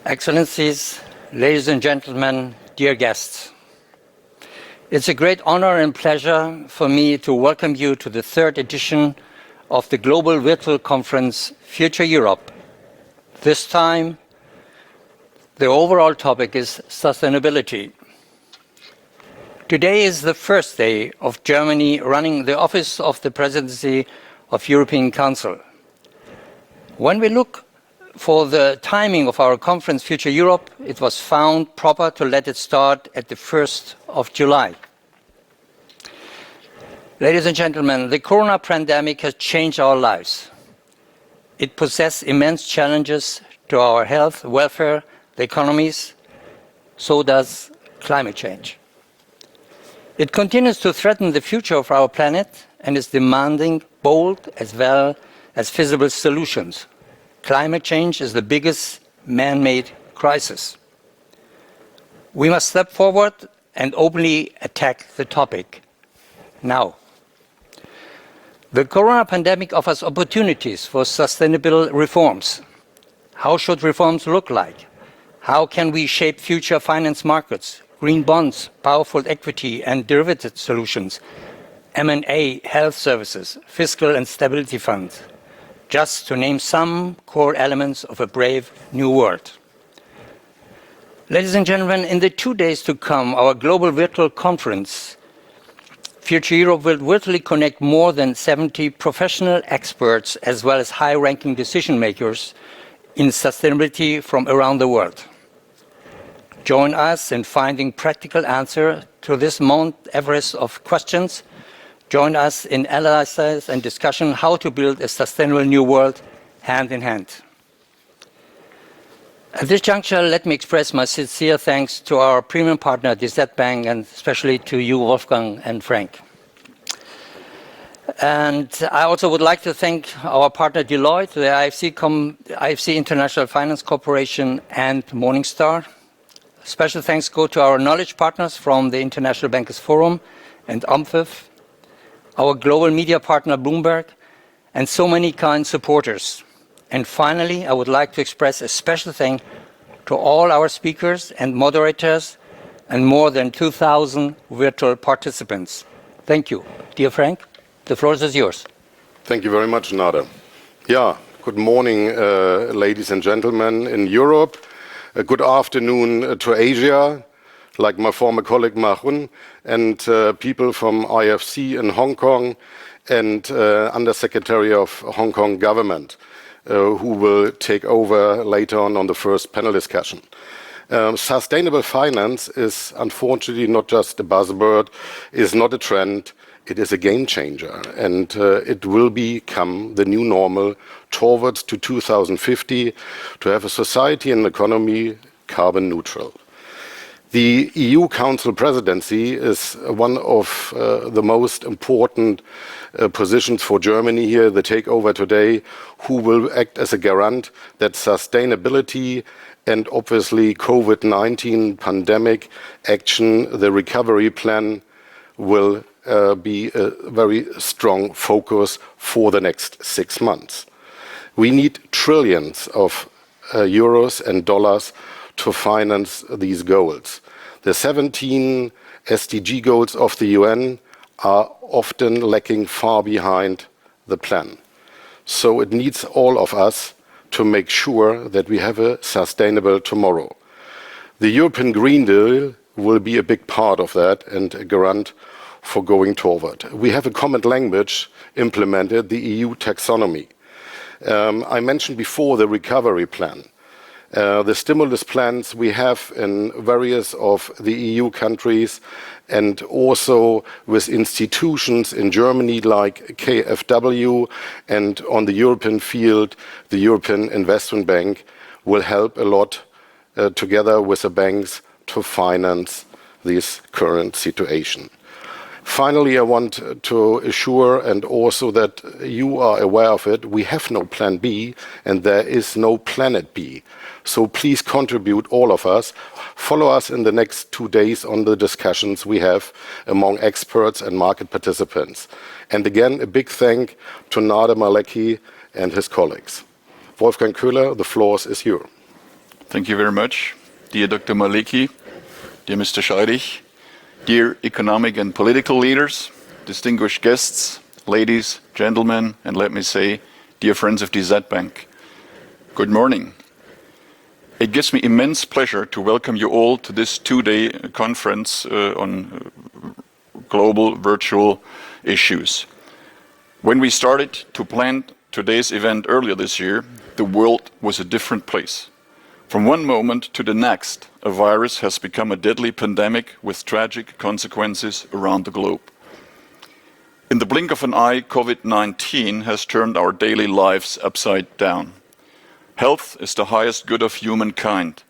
Excellencies, ladies and gentlemen, dear guests. It's a great honor and pleasure for me to welcome you to the third edition of the Global Virtual Conference Future Europe. This time, the overall topic is sustainability. Today is the first day of Germany running the office of the Presidency of European Council. When we look for the timing of our conference Future Europe, it was found proper to let it start at the 1st of July. Ladies and gentlemen, the corona pandemic has changed our lives. It poses immense challenges to our health, welfare, the economies. So does climate change. It continues to threaten the future of our planet and is demanding bold as well as feasible solutions. Climate change is the biggest man-made crisis. We must step forward and openly attack the topic now. The corona pandemic offers opportunities for sustainable reforms. How should reforms look like? How can we shape future finance markets, green bonds, powerful equity and derivative solutions, M&A, health services, fiscal and stability funds? Just to name some core elements of a brave new world. Ladies and gentlemen, in the 2 days to come, our global virtual conference, Future Europe, will virtually connect more than 70 professional experts as well as high-ranking decision makers in sustainability from around the world. Join us in finding practical answers to this Mount Everest of questions. Join us in analysis and discussion how to build a sustainable new world hand in hand. At this juncture, let me express my sincere thanks to our premium partner, DZ Bank, and especially to you, Wolfgang and Frank. And I also would like to thank our partner Deloitte, the IFC International Finance Corporation, and Morningstar. Special thanks go to our knowledge partners from the International Bankers Forum and OMFIF, our global media partner Bloomberg, and so many kind supporters. And finally, I would like to express a special thank to all our speakers and moderators and more than 2,000 virtual participants. Thank you. Dear Frank, the floor is yours. Thank you very much, Nada. Yeah, good morning, ladies and gentlemen in Europe. Good afternoon to Asia, like my former colleague Mahun, and people from IFC in Hong Kong and Undersecretary of Hong Kong Government, who will take over later on the first panel discussion. Sustainable finance is unfortunately not just a buzzword, is not a trend, it is a game changer, and it will become the new normal towards to 2050 to have a society and economy carbon neutral. The EU Council presidency is one of the most important positions for Germany here, the takeover today, who will act as a garant that sustainability and obviously COVID-19 pandemic action, the recovery plan, will be a very strong focus for the next 6 months. We need trillions of euros and dollars to finance these goals. The 17 SDG goals of the UN are often lacking far behind the plan. So it needs all of us to make sure that we have a sustainable tomorrow. The European Green Deal will be a big part of that and a garant for going forward. We have a common language implemented, the EU taxonomy. I mentioned before the recovery plan. The stimulus plans we have in various of the EU countries and also with institutions in Germany like KfW, and on the European field, the European Investment Bank will help a lot together with the banks to finance this current situation. Finally, I want to assure, and also that you are aware of it, we have no plan B and there is no planet B. So please contribute, all of us. Follow us in the next 2 days on the discussions we have among experts and market participants. And again, a big thank to Nada Maleki and his colleagues. Wolfgang Köhler, the floor is yours. Thank you very much. Dear Dr. Maleki, dear Mr. Scheirich, dear economic and political leaders, distinguished guests, ladies, gentlemen, and let me say, dear friends of DZ Bank, good morning. It gives me immense pleasure to welcome you all to this two-day conference on global virtual issues. When we started to plan today's event earlier this year, the world was a different place. From one moment to the next, a virus has become a deadly pandemic with tragic consequences around the globe. In the blink of an eye, COVID-19 has turned our daily lives upside down. Health is the highest good of humankind.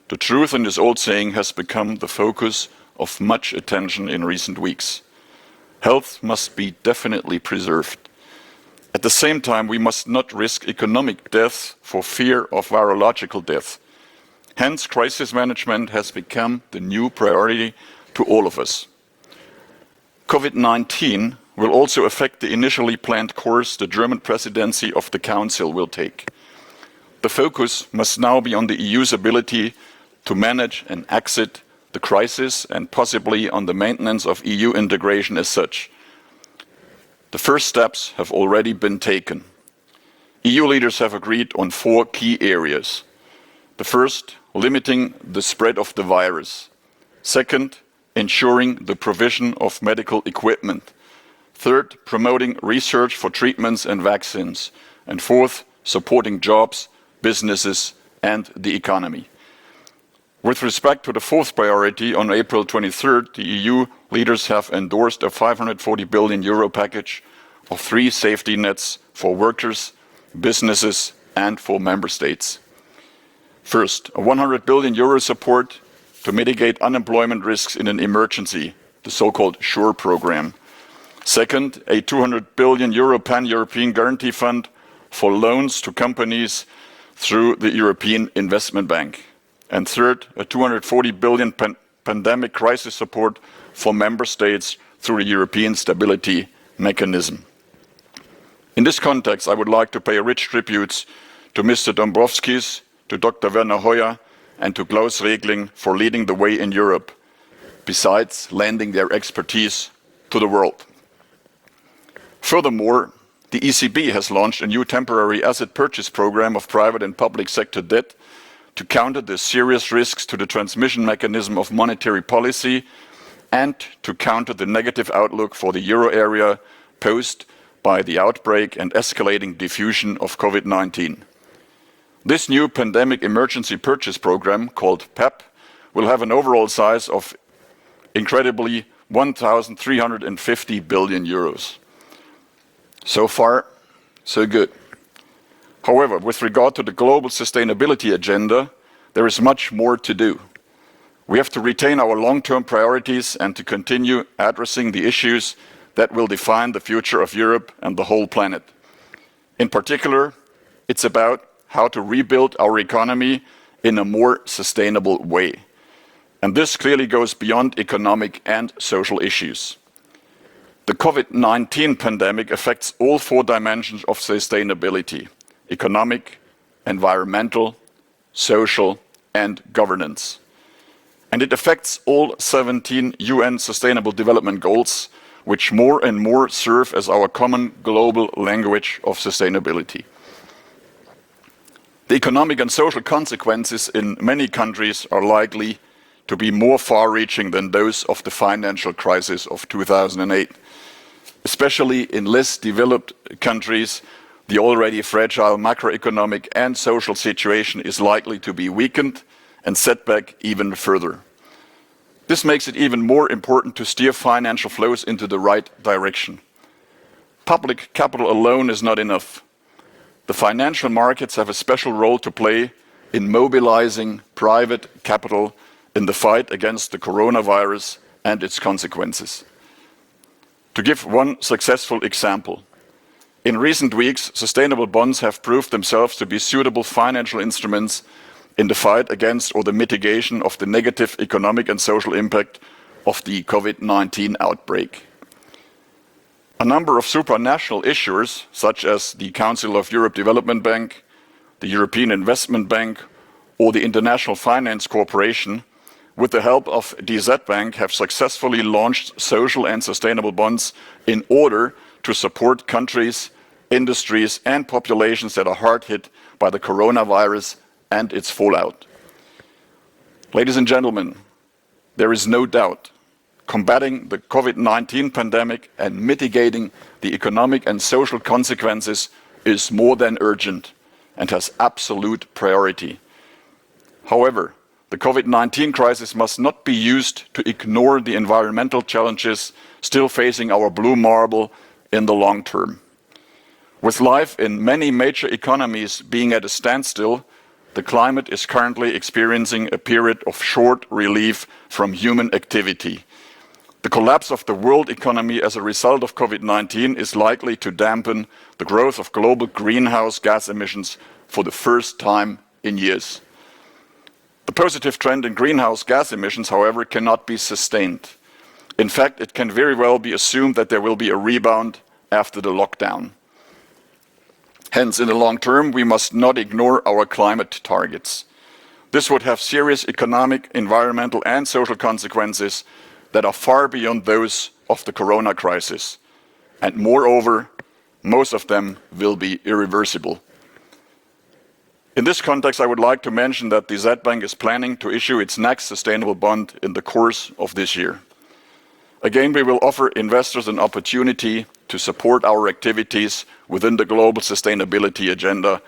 The truth in this old saying has become the focus of much attention in recent weeks. Health must be definitely preserved. At the same time, we must not risk economic death for fear of virological death. Hence, crisis management has become the new priority to all of us. COVID-19 will also affect the initially planned course the German presidency of the Council will take. The focus must now be on the EU's ability to manage and exit the crisis and possibly on the maintenance of EU integration as such. The first steps have already been taken. EU leaders have agreed on 4 key areas. The first, limiting the spread of the virus. Second, ensuring the provision of medical equipment. Third, promoting research for treatments and vaccines. And fourth, supporting jobs, businesses, and the economy. With respect to the fourth priority, on April 23rd, the EU leaders have endorsed a 540 billion euro package of 3 safety nets for workers, businesses, and for member states. First, a 100 billion euro support to mitigate unemployment risks in an emergency, the so-called SURE program. Second, a 200 billion euro pan-European guarantee fund for loans to companies through the European Investment Bank. And third, a 240 billion pandemic crisis support for member states through the European Stability Mechanism. In this context, I would like to pay rich tributes to Mr. Dombrovskis, to Dr. Werner Hoyer, and to Klaus Regling for leading the way in Europe, besides lending their expertise to the world. Furthermore, the ECB has launched a new temporary asset purchase program of private and public sector debt to counter the serious risks to the transmission mechanism of monetary policy and to counter the negative outlook for the euro area posed by the outbreak and escalating diffusion of COVID-19. This new pandemic emergency purchase program, called PEP, will have an overall size of incredibly 1,350 billion euros. So far, so good. However, with regard to the global sustainability agenda, there is much more to do. We have to retain our long-term priorities and to continue addressing the issues that will define the future of Europe and the whole planet. In particular, it's about how to rebuild our economy in a more sustainable way. And this clearly goes beyond economic and social issues. The COVID-19 pandemic affects all 4 dimensions of sustainability: economic, environmental, social, and governance. And it affects all 17 UN Sustainable Development Goals, which more and more serve as our common global language of sustainability. The economic and social consequences in many countries are likely to be more far-reaching than those of the financial crisis of 2008. Especially in less developed countries, the already fragile macroeconomic and social situation is likely to be weakened and set back even further. This makes it even more important to steer financial flows into the right direction. Public capital alone is not enough. The financial markets have a special role to play in mobilizing private capital in the fight against the coronavirus and its consequences. To give one successful example, in recent weeks, sustainable bonds have proved themselves to be suitable financial instruments in the fight against or the mitigation of the negative economic and social impact of the COVID-19 outbreak. A number of supranational issuers, such as the Council of Europe Development Bank, the European Investment Bank, or the International Finance Corporation, with the help of DZ Bank, have successfully launched social and sustainable bonds in order to support countries, industries, and populations that are hard hit by the coronavirus and its fallout. Ladies and gentlemen, there is no doubt combating the COVID-19 pandemic and mitigating the economic and social consequences is more than urgent and has absolute priority. However, the COVID-19 crisis must not be used to ignore the environmental challenges still facing our blue marble in the long term. With life in many major economies being at a standstill, the climate is currently experiencing a period of short relief from human activity. The collapse of the world economy as a result of COVID-19 is likely to dampen the growth of global greenhouse gas emissions for the first time in years. The positive trend in greenhouse gas emissions, however, cannot be sustained. In fact, it can very well be assumed that there will be a rebound after the lockdown. Hence, in the long term, we must not ignore our climate targets. This would have serious economic, environmental, and social consequences that are far beyond those of the corona crisis. And moreover, most of them will be irreversible. In this context, I would like to mention that the Z Bank is planning to issue its next sustainable bond in the course of this year. Again, we will offer investors an opportunity to support our activities within the global sustainability agenda,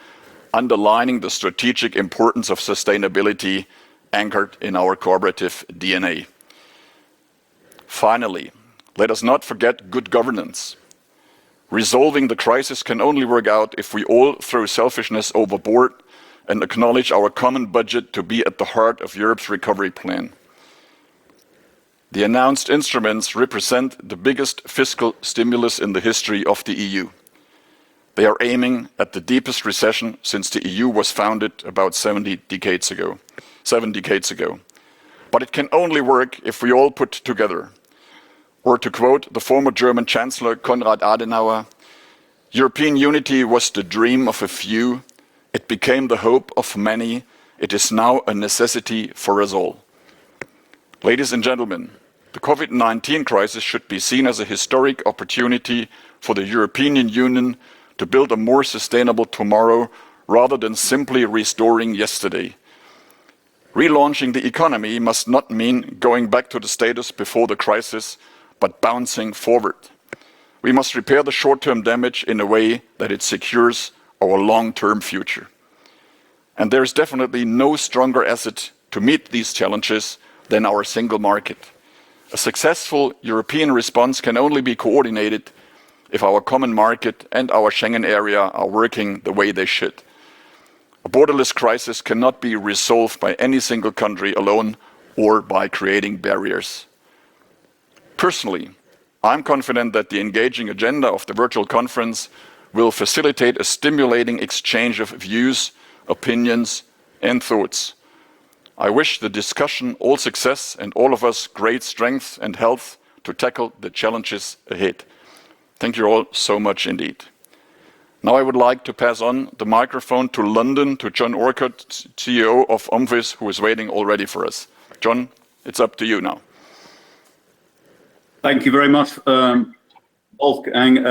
underlining the strategic importance of sustainability anchored in our cooperative DNA. Finally, let us not forget good governance. Resolving the crisis can only work out if we all throw selfishness overboard and acknowledge our common budget to be at the heart of Europe's recovery plan. The announced instruments represent the biggest fiscal stimulus in the history of the EU. They are aiming at the deepest recession since the EU was founded about 7 decades ago. But it can only work if we all put together. Or to quote the former German Chancellor Konrad Adenauer, European unity was the dream of a few, it became the hope of many, it is now a necessity for us all. Ladies and gentlemen, the COVID-19 crisis should be seen as a historic opportunity for the European Union to build a more sustainable tomorrow rather than simply restoring yesterday. Relaunching the economy must not mean going back to the status before the crisis, but bouncing forward. We must repair the short-term damage in a way that it secures our long-term future. And there is definitely no stronger asset to meet these challenges than our single market. A successful European response can only be coordinated if our common market and our Schengen area are working the way they should. A borderless crisis cannot be resolved by any single country alone or by creating barriers. Personally, I'm confident that the engaging agenda of the virtual conference will facilitate a stimulating exchange of views, opinions, and thoughts. I wish the discussion all success and all of us great strength and health to tackle the challenges ahead. Thank you all so much indeed. Now I would like to pass on the microphone to London to John Orcutt, CEO of OMFIS, who is waiting already for us. John, it's up to you now. Thank you very much, Wolfgang.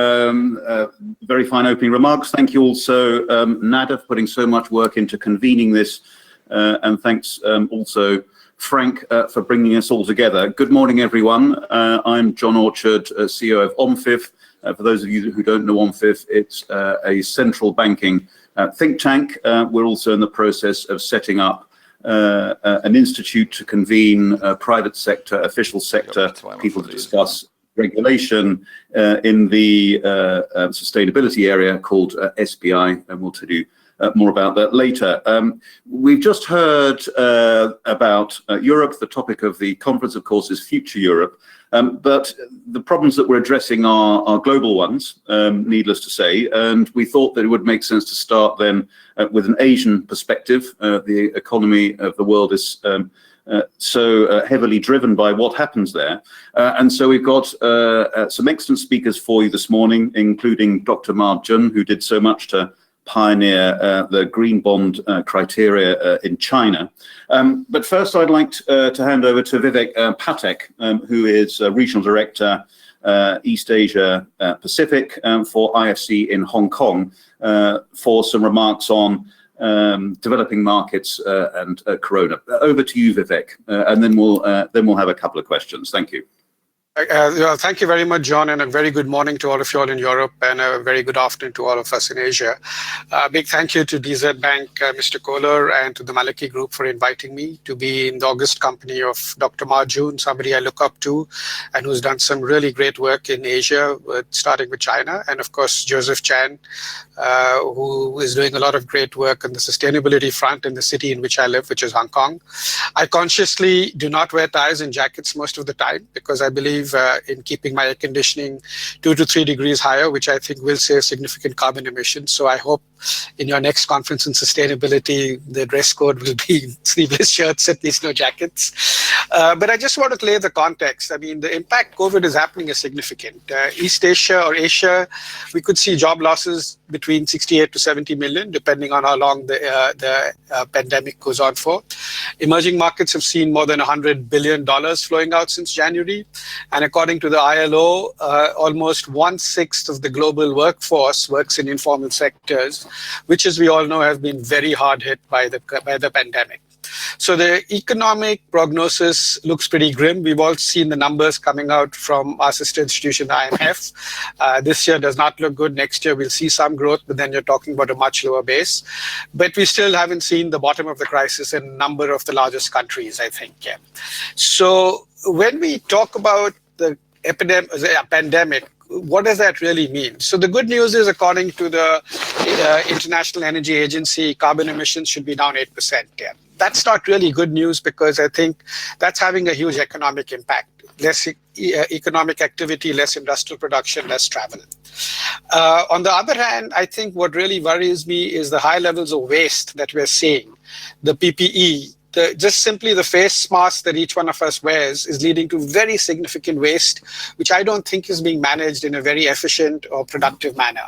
Very fine opening remarks. Thank you also, Nada, for putting so much work into convening this. And thanks also, Frank, for bringing us all together. Good morning, everyone. I'm John Orchard, CEO of OMFIF. For those of you who don't know OMFIF, it's a central banking think tank. We're also in the process of setting up an institute to convene private sector, official sector people to discuss regulation in the sustainability area called SBI, and we'll tell you more about that later. We've just heard about Europe. The topic of the conference, of course, is Future Europe. But the problems that we're addressing are global ones, needless to say, and we thought that it would make sense to start then with an Asian perspective. The economy of the world is so heavily driven by what happens there. And so we've got some excellent speakers for you this morning, including Dr. Ma Jun, who did so much to pioneer the green bond criteria in China. But first, I'd like to hand over to Vivek Patek, who is Regional Director, East Asia Pacific for IFC in Hong Kong, for some remarks on developing markets and Corona. Over to you, Vivek, and then we'll have a couple of questions. Thank you. Thank you very much, John, and a very good morning to all of you all in Europe, and a very good afternoon to all of us in Asia. Big thank you to DZ Bank, Mr. Kohler, and to the Maleki Group for inviting me to be in the august company of Dr. Ma Jun, somebody I look up to and who's done some really great work in Asia, starting with China, and of course, Joseph Chan, who is doing a lot of great work on the sustainability front in the city in which I live, which is Hong Kong. I consciously do not wear ties and jackets most of the time because I believe in keeping my air conditioning 2 to 3 degrees higher, which I think will save significant carbon emissions. So I hope in your next conference on sustainability, the dress code will be sleeveless shirts, at least no jackets. But I just want to lay the context. I mean, the impact COVID is happening is significant. East Asia or Asia, we could see job losses between 68 to 70 million, depending on how long the pandemic goes on for. Emerging markets have seen more than $100 billion flowing out since January. And according to the ILO, almost 1/6 of the global workforce works in informal sectors, which, as we all know, have been very hard hit by the pandemic. So the economic prognosis looks pretty grim. We've all seen the numbers coming out from our sister institution, IMF. This year does not look good. Next year we'll see some growth, but then you're talking about a much lower base. But we still haven't seen the bottom of the crisis in a number of the largest countries, I think. Yeah. So when we talk about the pandemic, what does that really mean? So the good news is, according to the International Energy Agency, carbon emissions should be down 8%. Yeah. That's not really good news because I think that's having a huge economic impact. Less economic activity, less industrial production, less travel. On the other hand, I think what really worries me is the high levels of waste that we're seeing. The PPE, just simply the face mask that each one of us wears is leading to very significant waste, which I don't think is being managed in a very efficient or productive manner.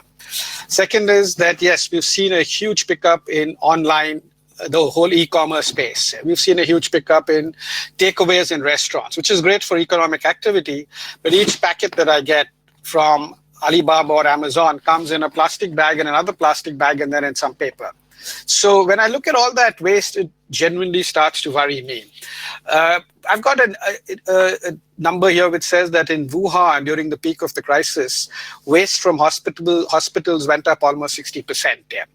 Second is that, yes, we've seen a huge pickup in online, the whole e-commerce space. We've seen a huge pickup in takeaways in restaurants, which is great for economic activity, but each packet that I get from Alibaba or Amazon comes in a plastic bag and another plastic bag and then in some paper. So when I look at all that waste, it genuinely starts to worry me. I've got a number here which says that in Wuhan, during the peak of the crisis, waste from hospitals went up almost 60%. Yeah.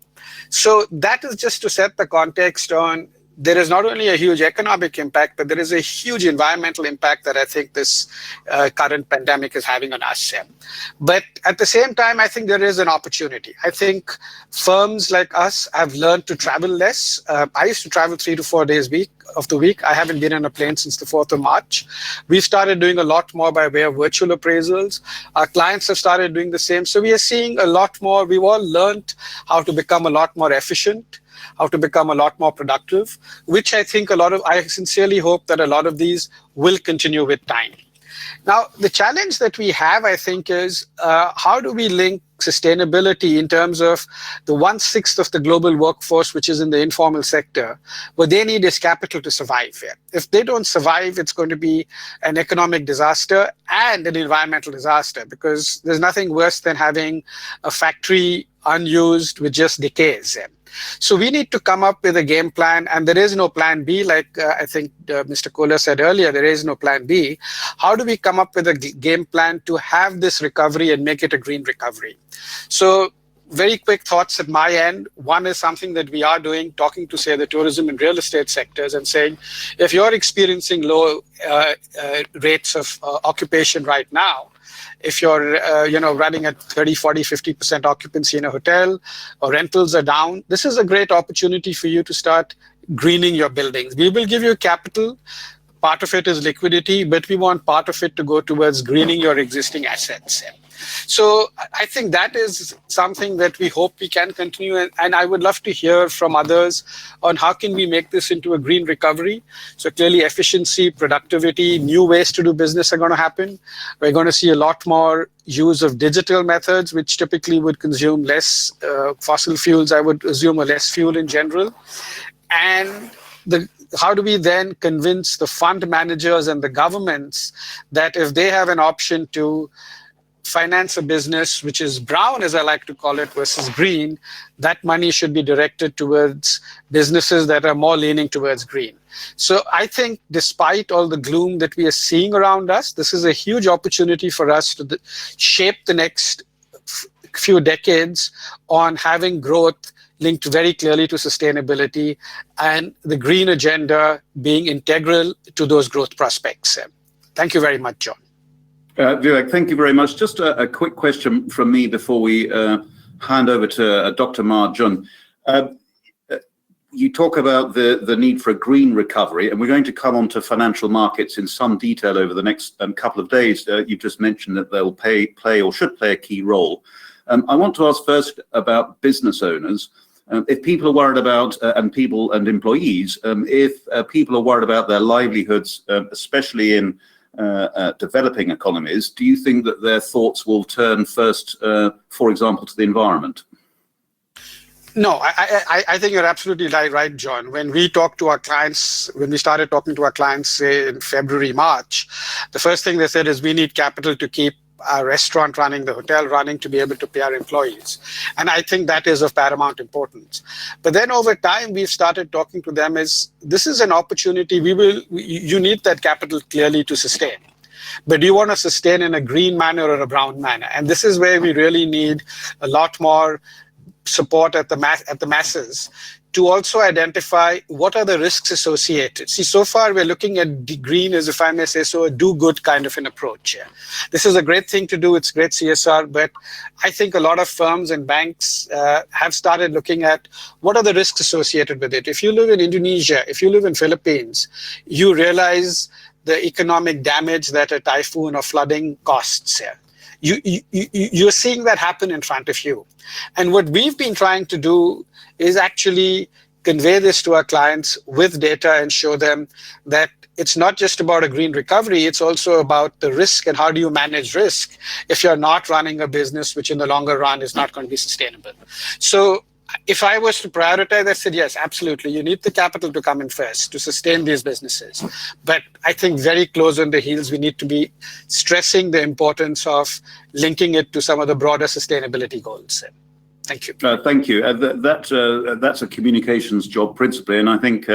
So that is just to set the context on there is not only a huge economic impact, but there is a huge environmental impact that I think this current pandemic is having on us. But at the same time, I think there is an opportunity. I think firms like us have learned to travel less. I used to travel 3 to 4 days of the week. I haven't been on a plane since the 4th of March. We started doing a lot more by way of virtual appraisals. Our clients have started doing the same. So we are seeing a lot more. We've all learned how to become a lot more efficient, how to become a lot more productive, which I think I sincerely hope that a lot of these will continue with time. Now, the challenge that we have, I think, is how do we link sustainability in terms of the 1/6 of the global workforce, which is in the informal sector, what they need is capital to survive. If they don't survive, it's going to be an economic disaster and an environmental disaster, because there's nothing worse than having a factory unused with just decays. So we need to come up with a game plan, and there is no plan B, like I think Mr. Kohler said earlier, there is no plan B. How do we come up with a game plan to have this recovery and make it a green recovery? So very quick thoughts at my end. One is something that we are doing, talking to, say, the tourism and real estate sectors and saying, if you're experiencing low rates of occupation right now, if you're running at 30, 40, 50% occupancy in a hotel, or rentals are down, this is a great opportunity for you to start greening your buildings. We will give you capital. Part of it is liquidity, but we want part of it to go towards greening your existing assets. So I think that is something that we hope we can continue. And I would love to hear from others on how can we make this into a green recovery. So clearly efficiency, productivity, new ways to do business are going to happen. We're going to see a lot more use of digital methods, which typically would consume less fossil fuels, I would assume, or less fuel in general. And how do we then convince the fund managers and the governments that if they have an option to finance a business which is brown, as I like to call it, versus green, that money should be directed towards businesses that are more leaning towards green. So I think despite all the gloom that we are seeing around us, this is a huge opportunity for us to shape the next few decades on having growth linked very clearly to sustainability and the green agenda being integral to those growth prospects. Thank you very much, John. Vivek, thank you very much. Just a quick question from me before we hand over to Dr. Marjun. You talk about the need for a green recovery, and we're going to come on to financial markets in some detail over the next couple of days. You just mentioned that they'll play or should play a key role. I want to ask first about business owners. If people are worried about, and employees, if people are worried about their livelihoods, especially in developing economies, do you think that their thoughts will turn first, for example, to the environment? No, I think you're absolutely right, John. When we talk to our clients, when we started talking to our clients, say in February, March, the first thing they said is we need capital to keep our restaurant running, the hotel running, to be able to pay our employees. And I think that is of paramount importance. But then over time, we've started talking to them as this is an opportunity. You need that capital clearly to sustain. But do you want to sustain in a green manner or a brown manner? And this is where we really need a lot more support at the masses to also identify what are the risks associated. See, so far we're looking at green as, if I may say so, a do-good kind of an approach here. This is a great thing to do. It's great CSR, but I think a lot of firms and banks have started looking at what are the risks associated with it. If you live in Indonesia, if you live in Philippines, you realize the economic damage that a typhoon or flooding costs here. You're seeing that happen in front of you. And what we've been trying to do is actually convey this to our clients with data and show them that it's not just about a green recovery, it's also about the risk and how do you manage risk if you're not running a business which in the longer run is not going to be sustainable. So if I was to prioritize, I said, yes, absolutely. You need the capital to come in first to sustain these businesses. But I think very close on the heels, we need to be stressing the importance of linking it to some of the broader sustainability goals. Thank you. Thank you. That's a communications job principally, and I think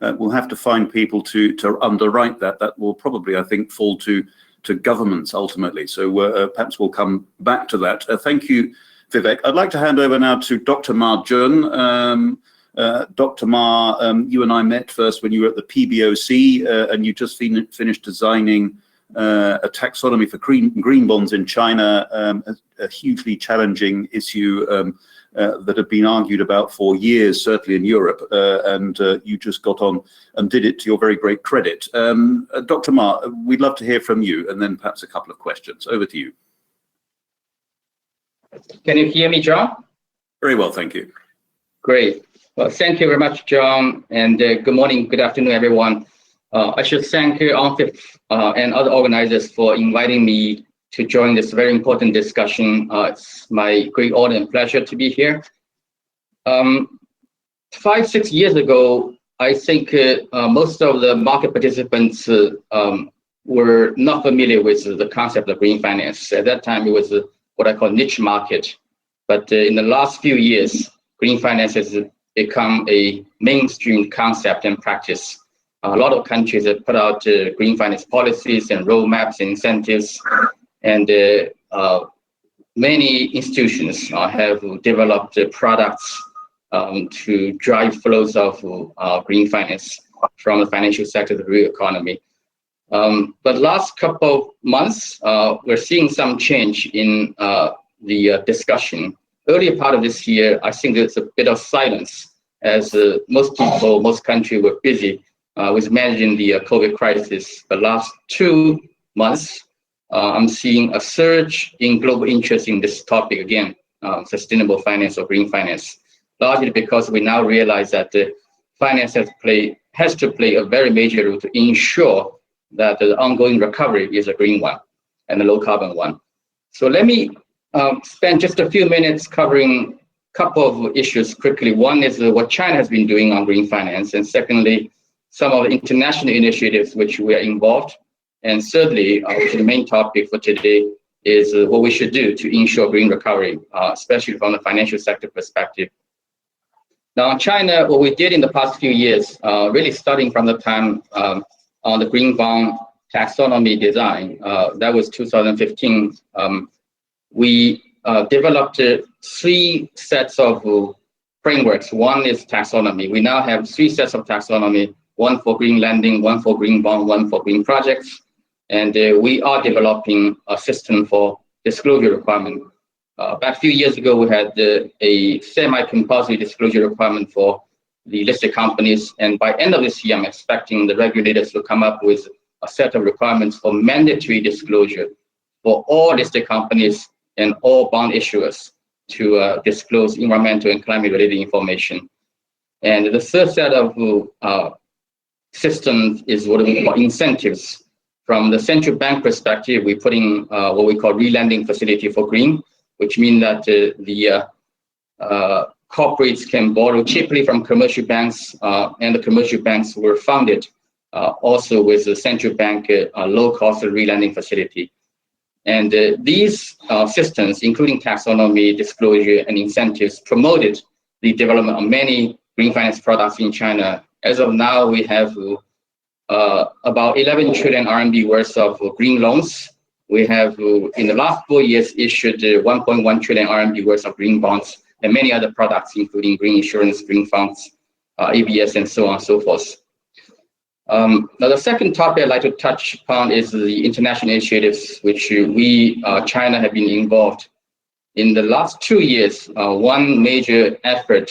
we'll have to find people to underwrite that. That will probably, I think, fall to governments ultimately. So perhaps we'll come back to that. Thank you, Vivek. I'd like to hand over now to Dr. Marjun. Dr. Mar, you and I met first when you were at the PBOC, and you just finished designing a taxonomy for green bonds in China, a hugely challenging issue that had been argued about for years, certainly in Europe, and you just got on and did it to your very great credit. Dr. Mar, we'd love to hear from you, and then perhaps a couple of questions. Over to you. Can you hear me, John? Very well, thank you. Great. Well, thank you very much, John, and good morning, good afternoon, everyone. I should thank ONFIP and other organizers for inviting me to join this very important discussion. It's my great honor and pleasure to be here. 5-6 years ago, I think most of the market participants were not familiar with the concept of green finance. At that time, it was what I call niche market. But in the last few years, green finance has become a mainstream concept and practice. A lot of countries have put out green finance policies and roadmaps and incentives, and many institutions have developed products to drive flows of green finance from the financial sector to the real economy. But last couple of months, we're seeing some change in the discussion. Earlier part of this year, I think there's a bit of silence as most people, most countries were busy with managing the COVID crisis. The last 2 months, I'm seeing a surge in global interest in this topic again, sustainable finance or green finance, largely because we now realize that the finance has to play a very major role to ensure that the ongoing recovery is a green one and a low carbon one. So let me spend just a few minutes covering a couple of issues quickly. One is what China has been doing on green finance, and secondly, some of the international initiatives which we are involved. And thirdly, the main topic for today is what we should do to ensure green recovery, especially from the financial sector perspective. Now, in China, what we did in the past few years, really starting from the time on the green bond taxonomy design, that was 2015, we developed 3 sets of frameworks. One is taxonomy. We now have 3 sets of taxonomy, one for green lending, one for green bond, one for green projects. And we are developing a system for disclosure requirement. Back a few years ago, we had a semi-compulsory disclosure requirement for the listed companies. And by end of this year, I'm expecting the regulators to come up with a set of requirements for mandatory disclosure for all listed companies and all bond issuers to disclose environmental and climate-related information. And the third set of systems is what we call incentives. From the central bank perspective, we're putting what we call re-lending facility for green, which means that the corporates can borrow cheaply from commercial banks, and the commercial banks were funded also with the central bank low-cost re-lending facility. And these systems, including taxonomy, disclosure, and incentives, promoted the development of many green finance products in China. As of now, we have about 11 trillion RMB worth of green loans. We have, in the last 4 years, issued 1.1 trillion RMB worth of green bonds and many other products, including green insurance, green funds, ABS, and so on and so forth. Now, the second topic I'd like to touch upon is the international initiatives, which we, China, have been involved. In the last 2 years, one major effort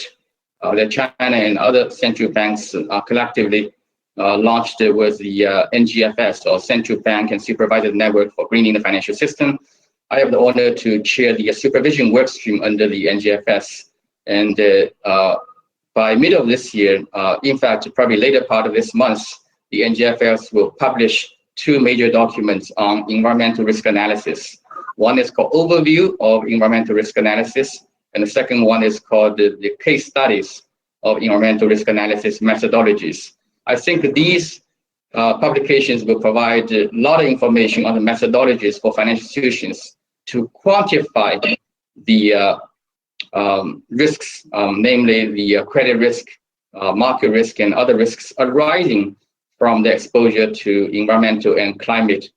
that China and other central banks collectively launched was the NGFS, or Central Bank and Supervisor Network for Greening the Financial System. I have the honor to chair the supervision work stream under the NGFS. And by middle of this year, in fact, probably later part of this month, the NGFS will publish 2 major documents on environmental risk analysis. One is called Overview of Environmental Risk Analysis, and the second one is called the Case Studies of Environmental Risk Analysis Methodologies. I think these publications will provide a lot of information on the methodologies for financial institutions to quantify the risks, namely the credit risk, market risk, and other risks arising from the exposure to environmental and climate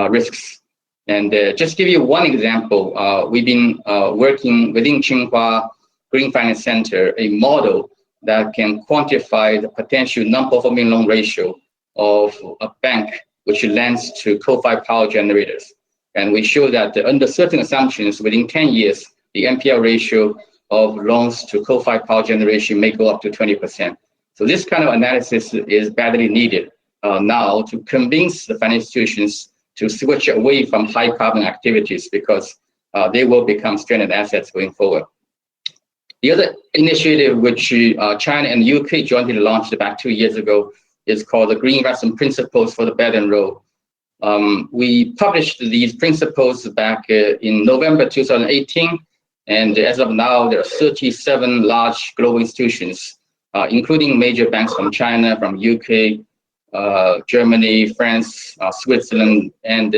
risks. And just give you one example, we've been working within Tsinghua Green Finance Center, a model that can quantify the potential non-performing loan ratio of a bank which lends to coal-fired power generators. And we show that under certain assumptions, within 10 years, the NPL ratio of loans to coal-fired power generation may go up to 20%. So this kind of analysis is badly needed now to convince the financial institutions to switch away from high carbon activities, because they will become stranded assets going forward. The other initiative which China and the UK jointly launched about 2 years ago is called the Green Investment Principles for the Belt and Road. We published these principles back in November 2018, and as of now, there are 37 large global institutions, including major banks from China, from UK, Germany, France, Switzerland, and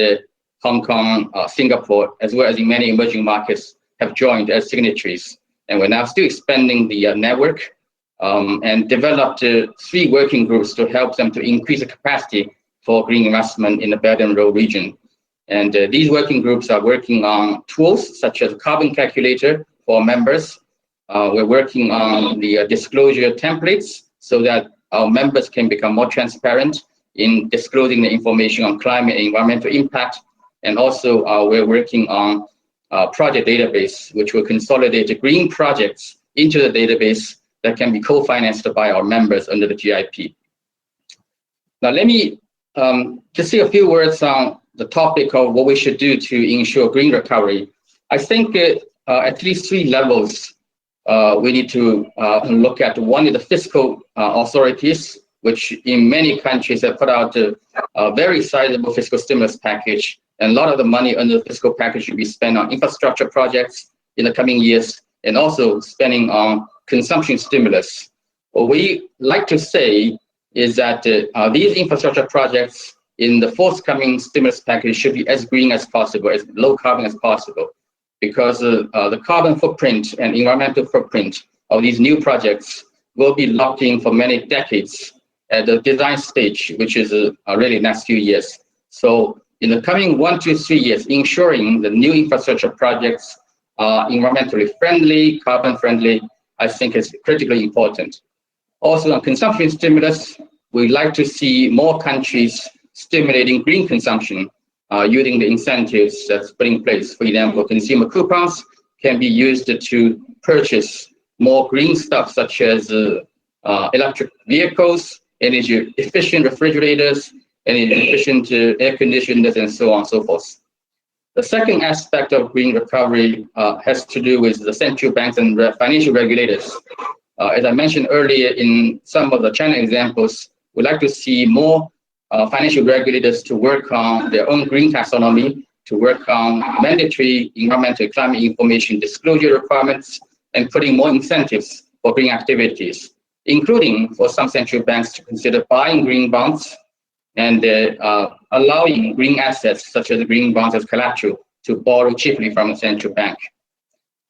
Hong Kong, Singapore, as well as in many emerging markets, have joined as signatories. And we're now still expanding the network and developed 3 working groups to help them to increase the capacity for green investment in the Belt and Road region. And these working groups are working on tools such as carbon calculator for members. We're working on the disclosure templates so that our members can become more transparent in disclosing the information on climate and environmental impact. And also we're working on project database, which will consolidate the green projects into the database that can be co-financed by our members under the GIP. Now, let me just say a few words on the topic of what we should do to ensure green recovery, I think at least 3 levels we need to look at. One is the fiscal authorities, which in many countries have put out a very sizable fiscal stimulus package, and a lot of the money under the fiscal package should be spent on infrastructure projects in the coming years, and also spending on consumption stimulus. What we like to say is that these infrastructure projects in the forthcoming stimulus package should be as green as possible, as low carbon as possible, because the carbon footprint and environmental footprint of these new projects will be locked in for many decades at the design stage, which is really next few years. So in the coming 1 to 3 years, ensuring the new infrastructure projects are environmentally friendly, carbon friendly, I think is critically important. Also on consumption stimulus, we'd like to see more countries stimulating green consumption using the incentives that's put in place. For example, consumer coupons can be used to purchase more green stuff, such as electric vehicles, energy efficient refrigerators, energy efficient air conditioners, and so on and so forth. The second aspect of green recovery has to do with the central banks and financial regulators. As I mentioned earlier in some of the China examples, we'd like to see more financial regulators to work on their own green taxonomy, to work on mandatory environmental climate information disclosure requirements, and putting more incentives for green activities, including for some central banks to consider buying green bonds and allowing green assets such as green bonds as collateral to borrow cheaply from a central bank.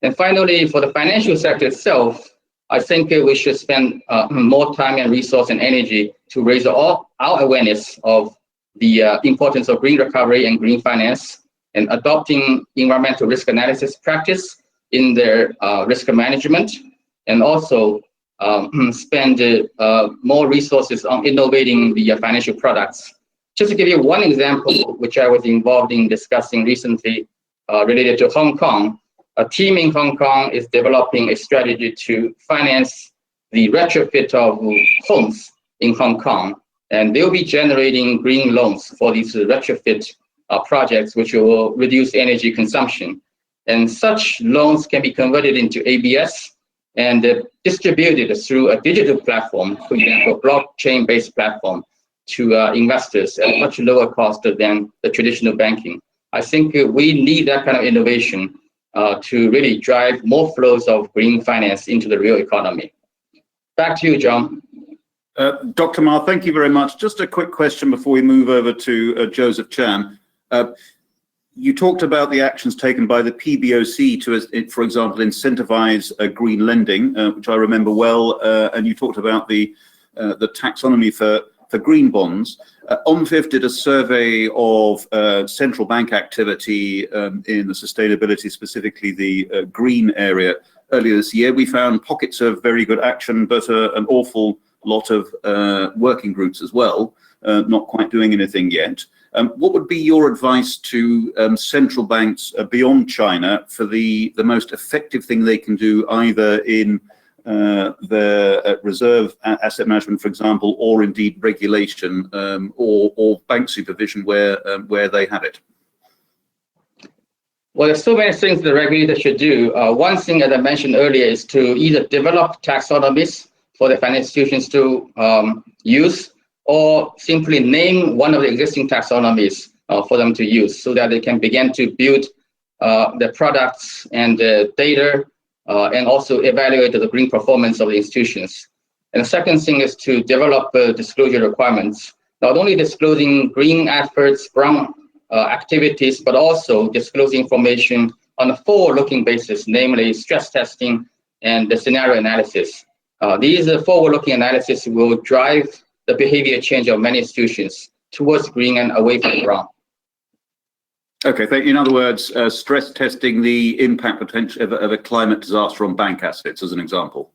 And finally, for the financial sector itself, I think we should spend more time and resource and energy to raise our awareness of the importance of green recovery and green finance, and adopting environmental risk analysis practice in their risk management, and also spend more resources on innovating the financial products. Just to give you one example, which I was involved in discussing recently related to Hong Kong, a team in Hong Kong is developing a strategy to finance the retrofit of homes in Hong Kong, and they'll be generating green loans for these retrofit projects, which will reduce energy consumption. And such loans can be converted into ABS and distributed through a digital platform, for example, a blockchain-based platform, to investors at a much lower cost than the traditional banking. I think we need that kind of innovation to really drive more flows of green finance into the real economy. Back to you, John. Dr. Ma, thank you very much. Just a quick question before we move over to Joseph Chan. You talked about the actions taken by the PBOC to, for example, incentivize green lending, which I remember well, and you talked about the taxonomy for green bonds. OMFIF did a survey of central bank activity in the sustainability, specifically the green area, earlier this year. We found pockets of very good action, but an awful lot of working groups as well, not quite doing anything yet. What would be your advice to central banks beyond China for the most effective thing they can do, either in their reserve asset management, for example, or indeed regulation or bank supervision where they have it? Well, there's so many things the regulator should do. One thing, as I mentioned earlier, is to either develop taxonomies for the financial institutions to use, or simply name one of the existing taxonomies for them to use, so that they can begin to build the products and the data and also evaluate the green performance of the institutions. And the second thing is to develop disclosure requirements, not only disclosing green efforts, brown activities, but also disclosing information on a forward-looking basis, namely stress testing and the scenario analysis. These forward-looking analysis will drive the behavior change of many institutions towards green and away from brown. Okay, thank you. In other words, stress testing the impact potential of a climate disaster on bank assets, as an example.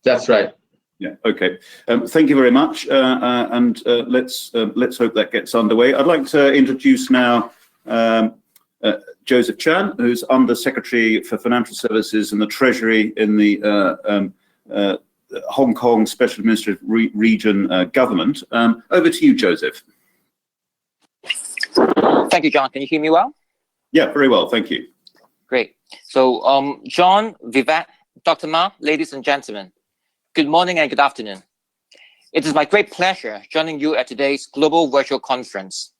That's right. Yeah. Okay. Thank you very much, and let's hope that gets underway. I'd like to introduce now Joseph Chan, who's Under Secretary for Financial Services and the Treasury in the Hong Kong Special Administrative Region government. Over to you, Joseph. Thank you, John. Can you hear me well? Yeah, very well. Thank you. Great. So, John, Vivek, Dr. Ma, ladies and gentlemen, good morning and good afternoon. It is my great pleasure joining you at today's global virtual conference.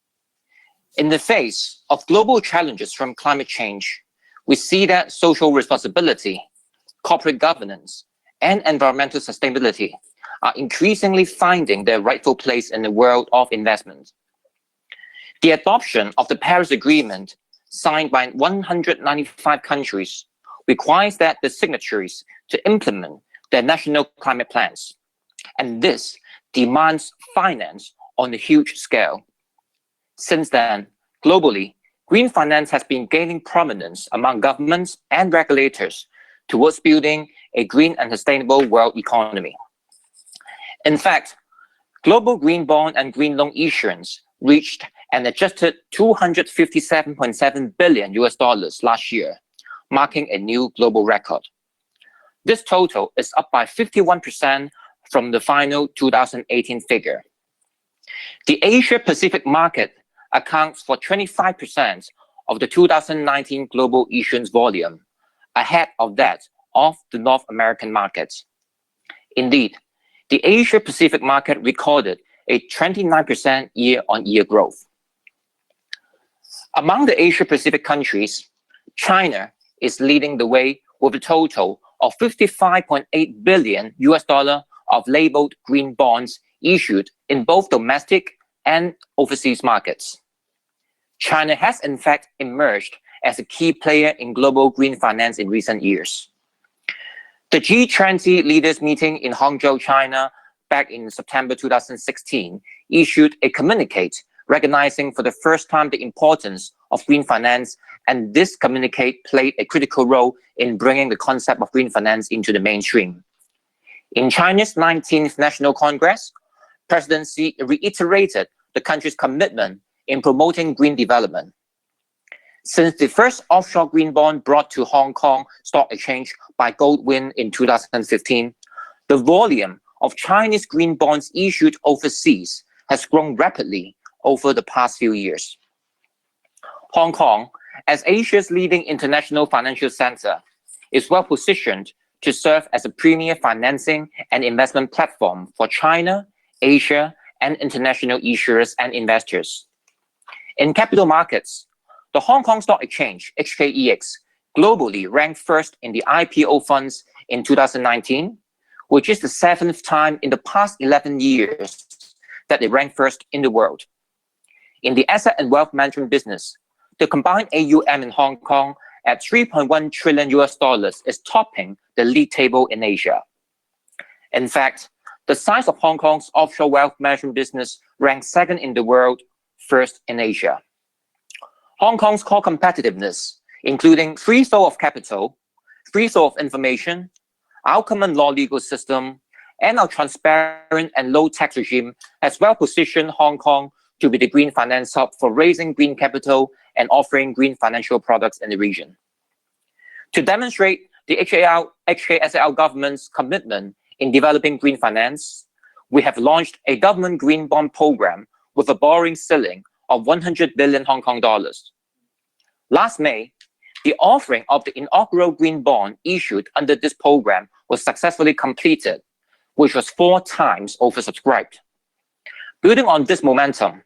In the face of global challenges from climate change, we see that social responsibility, corporate governance, and environmental sustainability are increasingly finding their rightful place in the world of investment. The adoption of the Paris Agreement, signed by 195 countries, requires that the signatories to implement their national climate plans. And this demands finance on a huge scale. Since then, globally, green finance has been gaining prominence among governments and regulators towards building a green and sustainable world economy. In fact, global green bond and green loan issuance reached an adjusted $257.7 billion last year, marking a new global record. This total is up by 51% from the final 2018 figure. The Asia-Pacific market accounts for 25% of the 2019 global issuance volume, ahead of that of the North American markets. Indeed, the Asia-Pacific market recorded a 29% year-on-year growth. Among the Asia-Pacific countries, China is leading the way with a total of $55.8 billion of labeled green bonds issued in both domestic and overseas markets. China has in fact emerged as a key player in global green finance in recent years. The G20 leaders meeting in Hangzhou, China, back in September 2016, issued a communique recognizing for the first time the importance of green finance, and this communique played a critical role in bringing the concept of green finance into the mainstream. In China's 19th National Congress, President Xi reiterated the country's commitment in promoting green development. Since the first offshore green bond brought to Hong Kong Stock Exchange by Goldwind in 2015, the volume of Chinese green bonds issued overseas has grown rapidly over the past few years. Hong Kong, as Asia's leading international financial center, is well positioned to serve as a premier financing and investment platform for China, Asia, and international issuers and investors. In capital markets, the Hong Kong Stock Exchange, HKEX, globally ranked first in the IPO funds in 2019, which is the 7th time in the past 11 years that it ranked first in the world. In the asset and wealth management business, the combined AUM in Hong Kong at $3.1 trillion is topping the league table in Asia. In fact, the size of Hong Kong's offshore wealth management business ranks second in the world, first in Asia. Hong Kong's core competitiveness, including free flow of capital, free flow of information, our common law legal system, and our transparent and low tax regime, has well positioned Hong Kong to be the green finance hub for raising green capital and offering green financial products in the region. To demonstrate the HKSAR government's commitment in developing green finance, we have launched a government green bond program with a borrowing ceiling of 100 billion Hong Kong dollars. Last May, the offering of the inaugural green bond issued under this program was successfully completed, which was 4 times oversubscribed. Building on this momentum,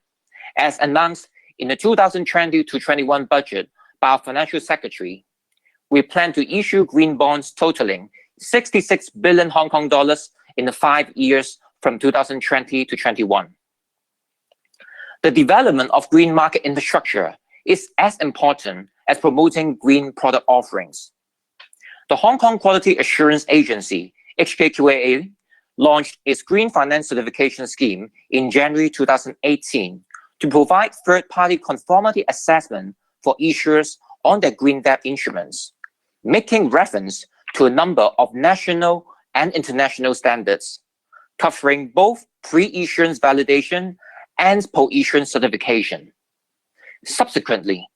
as announced in the 2020-21 budget by our Financial Secretary, we plan to issue green bonds totaling 66 billion Hong Kong dollars in the 5 years from 2020 to 21. The development of green market infrastructure is as important as promoting green product offerings. The Hong Kong Quality Assurance Agency, HKQAA, launched its Green Finance Certification Scheme in January 2018 to provide third-party conformity assessment for issuers on their green debt instruments, making reference to a number of national and international standards, covering both pre-issuance validation and post-issuance certification. Subsequently,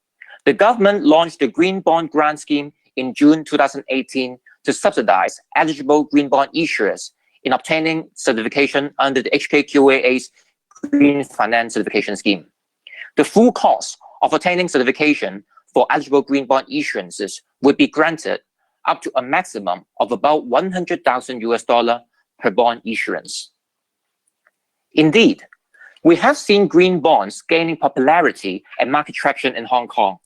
the government launched the Green Bond Grant Scheme in June 2018 to subsidize eligible green bond issuers in obtaining certification under the HKQAA's Green Finance Certification Scheme. The full cost of attaining certification for eligible green bond issuances would be granted up to a maximum of about $100,000 per bond issuance. Indeed, we have seen green bonds gaining popularity and market traction in Hong Kong.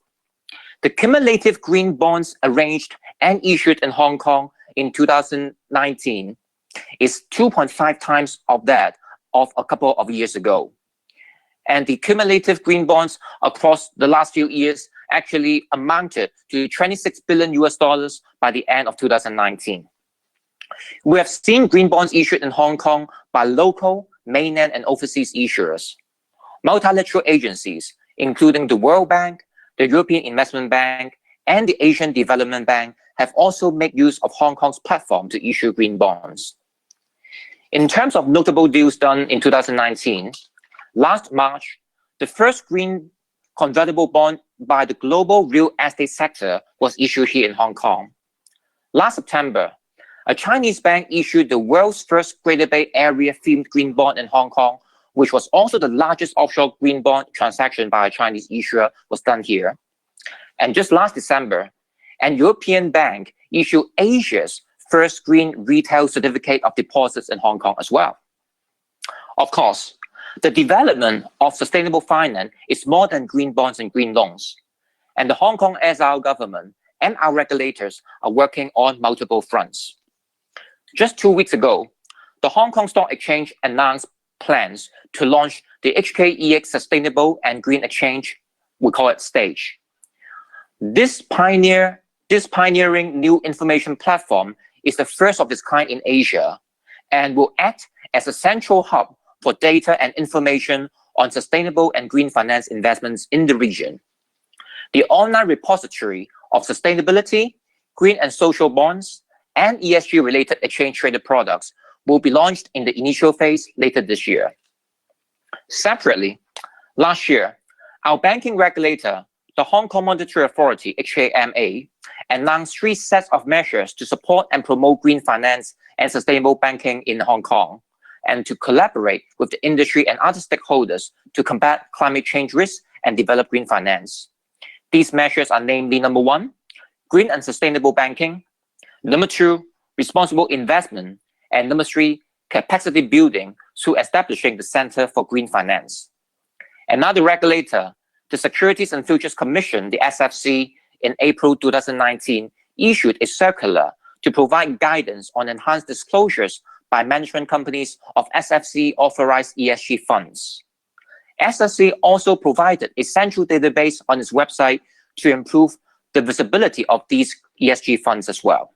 The cumulative green bonds arranged and issued in Hong Kong in 2019 is 2.5 times of that of a couple of years ago. And the cumulative green bonds across the last few years actually amounted to $26 billion by the end of 2019. We have seen green bonds issued in Hong Kong by local, mainland, and overseas issuers. Multilateral agencies, including the World Bank, the European Investment Bank, and the Asian Development Bank, have also made use of Hong Kong's platform to issue green bonds. In terms of notable deals done in 2019, last March, the first green convertible bond by the global real estate sector was issued here in Hong Kong. Last September, a Chinese bank issued the world's first Greater Bay Area themed green bond in Hong Kong, which was also the largest offshore green bond transaction by a Chinese issuer was done here. And just last December, an European bank issued Asia's first green retail certificate of deposits in Hong Kong as well. Of course, the development of sustainable finance is more than green bonds and green loans. And the Hong Kong SAR government and our regulators are working on multiple fronts. Just 2 weeks ago, the Hong Kong Stock Exchange announced plans to launch the HKEX Sustainable and Green Exchange, we call it STAGE. This pioneering new information platform is the first of its kind in Asia and will act as a central hub for data and information on sustainable and green finance investments in the region. The online repository of sustainability, green and social bonds, and ESG-related exchange-traded products will be launched in the initial phase later this year. Separately, last year, our banking regulator, the Hong Kong Monetary Authority, HKMA, announced 3 sets of measures to support and promote green finance and sustainable banking in Hong Kong, and to collaborate with the industry and other stakeholders to combat climate change risks and develop green finance. These measures are namely: number 1, green and sustainable banking; number 2, responsible investment; and number 3, capacity building through establishing the Center for Green Finance. Another regulator, the Securities and Futures Commission, the SFC, in April 2019, issued a circular to provide guidance on enhanced disclosures by management companies of SFC-authorized ESG funds. SFC also provided a central database on its website to improve the visibility of these ESG funds as well.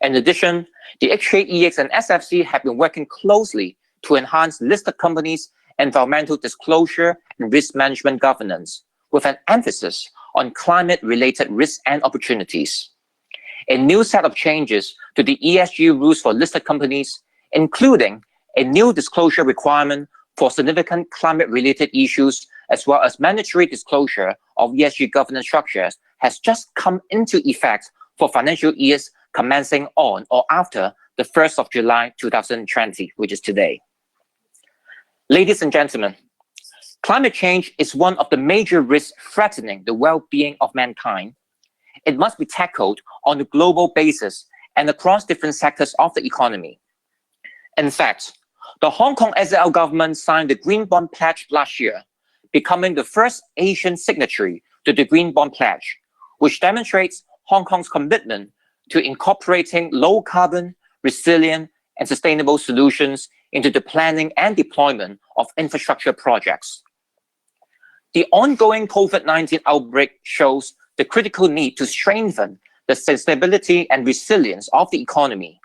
In addition, the HKEX and SFC have been working closely to enhance listed companies' environmental disclosure and risk management governance, with an emphasis on climate-related risks and opportunities. A new set of changes to the ESG rules for listed companies, including a new disclosure requirement for significant climate-related issues, as well as mandatory disclosure of ESG governance structures, has just come into effect for financial years commencing on or after the 1st of July 2020, which is today. Ladies and gentlemen, climate change is one of the major risks threatening the well-being of mankind. It must be tackled on a global basis and across different sectors of the economy. In fact, the Hong Kong SAR government signed the Green Bond Pledge last year, becoming the first Asian signatory to the Green Bond Pledge, which demonstrates Hong Kong's commitment to incorporating low-carbon, resilient, and sustainable solutions into the planning and deployment of infrastructure projects. The ongoing COVID-19 outbreak shows the critical need to strengthen the sustainability and resilience of the economy.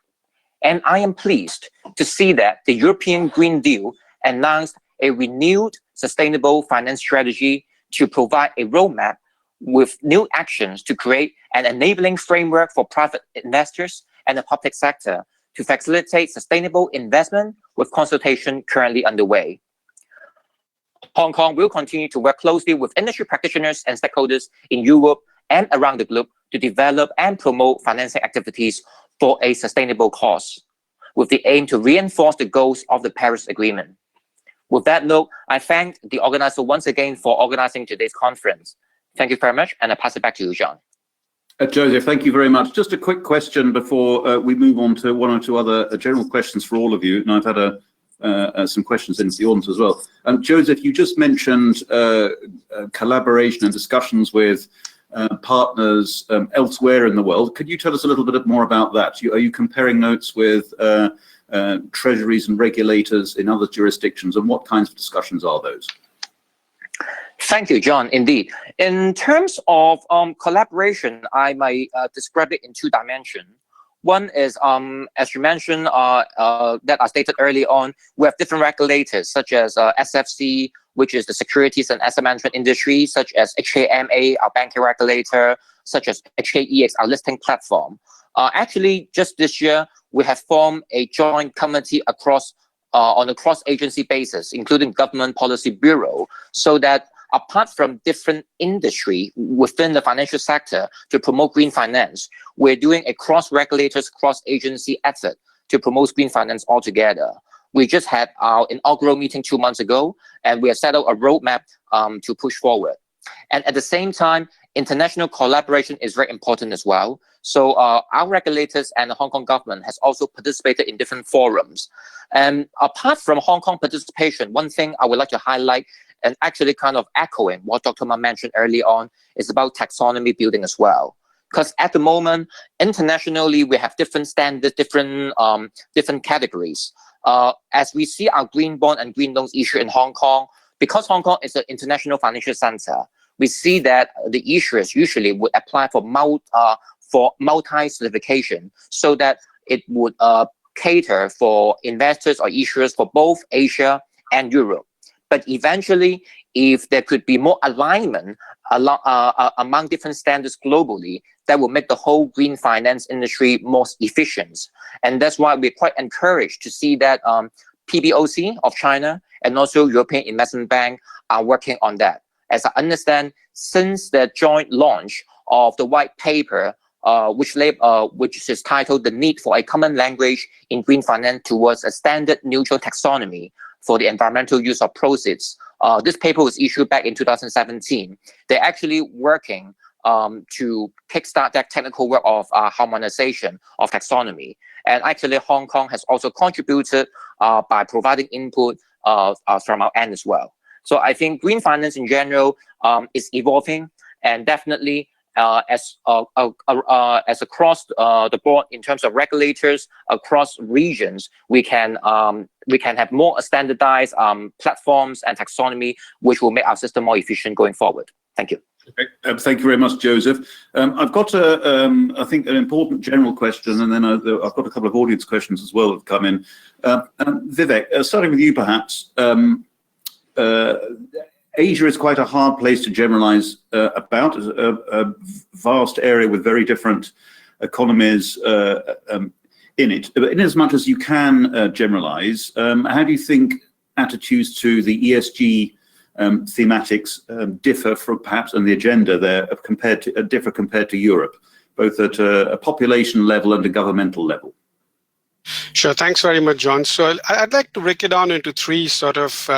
And I am pleased to see that the European Green Deal announced a renewed sustainable finance strategy to provide a roadmap with new actions to create an enabling framework for private investors and the public sector to facilitate sustainable investment, with consultation currently underway. Hong Kong will continue to work closely with industry practitioners and stakeholders in Europe and around the globe to develop and promote financing activities for a sustainable cause, with the aim to reinforce the goals of the Paris Agreement. With that note, I thank the organizer once again for organizing today's conference. Thank you very much, and I pass it back to you, John. Joseph, thank you very much. Just a quick question before we move on to one or two other general questions for all of you. And I've had some questions into the audience as well. Joseph, you just mentioned collaboration and discussions with partners elsewhere in the world. Could you tell us a little bit more about that? Are you comparing notes with treasuries and regulators in other jurisdictions, and what kinds of discussions are those? Thank you, John. Indeed. In terms of collaboration, I might describe it in two dimensions. One is, as you mentioned, that I stated early on, we have different regulators, such as SFC, which is the securities and asset management industry, such as HKMA, our banking regulator, such as HKEX, our listing platform. Actually, just this year, we have formed a joint committee across on a cross-agency basis, including Government Policy Bureau, so that apart from different industry within the financial sector to promote green finance, we're doing a cross-regulators, cross-agency effort to promote green finance altogether. We just had our inaugural meeting 2 months ago, and we have set out a roadmap to push forward. And at the same time, international collaboration is very important as well. So our regulators and the Hong Kong government has also participated in different forums. And apart from Hong Kong participation, one thing I would like to highlight, and actually kind of echoing what Dr. Ma mentioned early on, is about taxonomy building as well. Because at the moment, internationally, we have different standards, different categories. As we see our green bond and green loans issue in Hong Kong, because Hong Kong is an international financial center, we see that the issuers usually would apply for multi-certification so that it would cater for investors or issuers for both Asia and Europe. But eventually, if there could be more alignment among different standards globally, that will make the whole green finance industry more efficient. And that's why we're quite encouraged to see that PBOC of China and also European Investment Bank are working on that. As I understand, since the joint launch of the white paper, which is titled "The Need for a Common Language in Green Finance Towards a Standard Neutral Taxonomy for the Environmental Use of Proceeds." This paper was issued back in 2017. They're actually working to kickstart that technical work of harmonization of taxonomy. And actually, Hong Kong has also contributed by providing input from our end as well. So I think green finance in general is evolving, and definitely as across the board in terms of regulators across regions, we can have more standardized platforms and taxonomy, which will make our system more efficient going forward. Thank you. Okay. Thank you very much, Joseph. I've got I think an important general question, and then I've got a couple of audience questions as well that have come in. Vivek, starting with you perhaps. Asia is quite a hard place to generalize about, a vast area with very different economies in it. But in as much as you can generalize, how do you think attitudes to the ESG thematics differ from perhaps on the agenda there compared to Europe, both at a population level and a governmental level? Sure, thanks very much, John. So I'd like to break it down into three sort of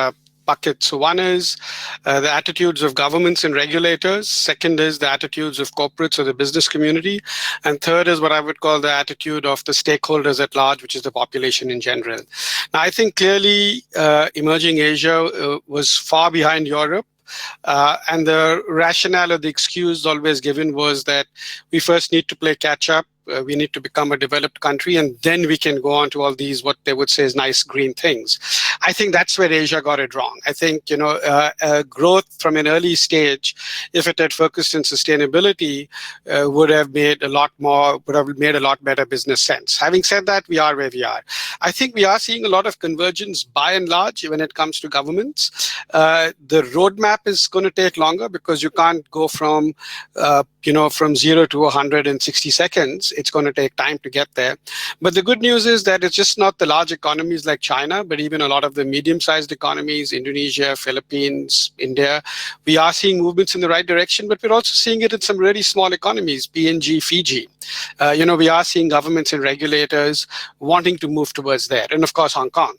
buckets. So one is the attitudes of governments and regulators. Second is the attitudes of corporates or the business community. And third is what I would call the attitude of the stakeholders at large, which is the population in general. Now, I think clearly emerging Asia was far behind Europe. And the rationale or the excuse always given was that we first need to play catch up. We need to become a developed country, and then we can go on to all these, what they would say is nice green things. I think that's where Asia got it wrong. I think, growth from an early stage, if it had focused on sustainability, would have made a lot better business sense. Having said that, we are where we are. I think we are seeing a lot of convergence by and large when it comes to governments. The roadmap is going to take longer because you can't go from 0 to 100 in 60 seconds. It's going to take time to get there. But the good news is that it's just not the large economies like China, but even a lot of the medium-sized economies, Indonesia, Philippines, India. We are seeing movements in the right direction, but we're also seeing it in some really small economies, PNG, Fiji. We are seeing governments and regulators wanting to move towards towards there, and of course Hong Kong.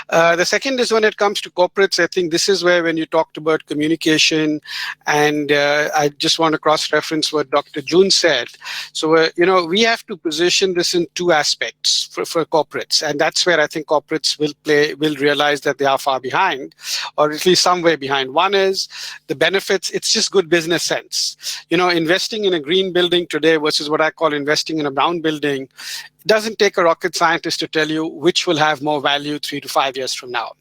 The second is when it comes to corporates, I think this is where when you talked about communication, and I just want to cross-reference what Dr. June said. So, we have to position this in two aspects for corporates, and that's where I think corporates will realize that they are far behind, or at least some way behind. One is the benefits. It's just good business sense. Investing in a green building today versus what I call investing in a brown building, it doesn't take a rocket scientist to tell you which will have more value 3 to 5 years from now.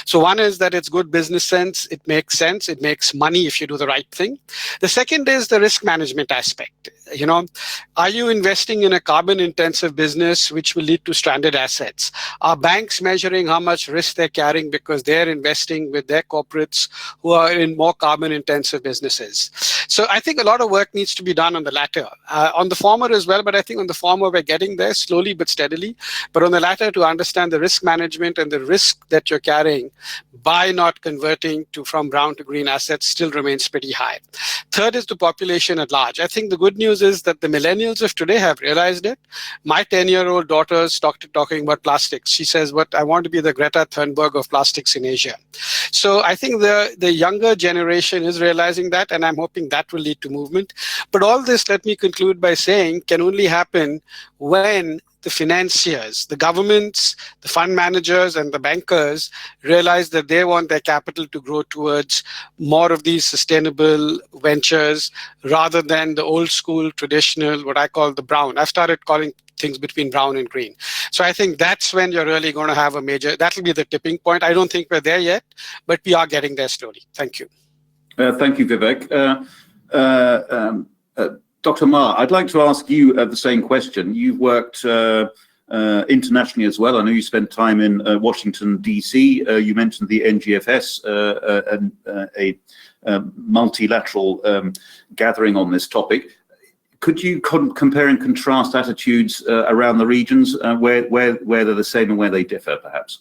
So one is that it's good business sense. It makes sense. It makes money if you do the right thing. The second is the risk management aspect. Are you investing in a carbon intensive business which will lead to stranded assets? Are banks measuring how much risk they're carrying because they're investing with their corporates who are in more carbon intensive businesses? So I think a lot of work needs to be done on the latter, on the former as well, but I think on the former we're getting there slowly but steadily. But on the latter, to understand the risk management and the risk that you're carrying by not converting from brown to green assets still remains pretty high. Third is the population at large. I think the good news is that the millennials of today have realized it. My 10-year-old daughter started talking about plastics. She says, I want to be the Greta Thunberg of plastics in Asia. So I think the younger generation is realizing that, and I'm hoping that will lead to movement. But all this, let me conclude by saying, can only happen when the financiers, the governments, the fund managers, and the bankers realize that they want their capital to grow towards more of these sustainable ventures rather than the old school, traditional, what I call the brown. I've started calling things between brown and green. So I think that's when you're really going to have a major, that'll be the tipping point. I don't think we're there yet, but we are getting there slowly. Thank you. Thank you, Vivek. Dr. Ma, I'd like to ask you the same question. You've worked internationally as well. I know you spent time in Washington, D.C. You mentioned the NGFS, a multilateral gathering on this topic. Could you compare and contrast attitudes around the regions, where they're the same and where they differ, perhaps?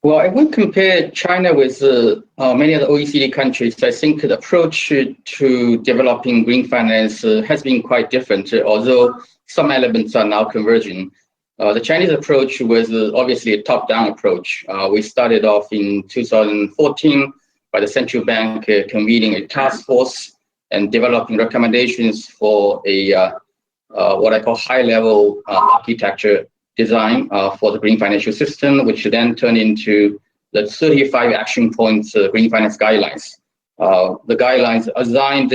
Well, I would compare China with many other OECD countries. I think the approach to developing green finance has been quite different, although some elements are now converging. The Chinese approach was obviously a top-down approach. We started off in 2014 by the central bank convening a task force and developing recommendations for a what I call high-level architecture design for the green financial system, which then turned into the 35 action points green finance guidelines. The guidelines assigned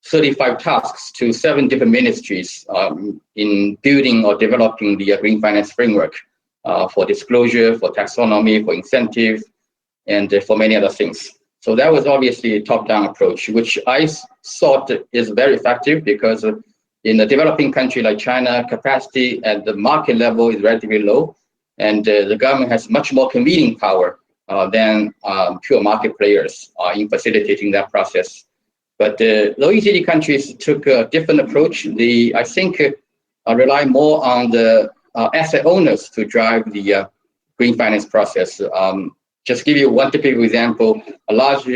35 tasks to 7 different ministries in building or developing the green finance framework for disclosure, for taxonomy, for incentive, and for many other things. So that was obviously a top-down approach, which I thought is very effective because in a developing country like China, capacity at the market level is relatively low, and the government has much more convening power than pure market players in facilitating that process. But the OECD countries took a different approach. They, I think, rely more on the asset owners to drive the green finance process. Just give you one typical example, a large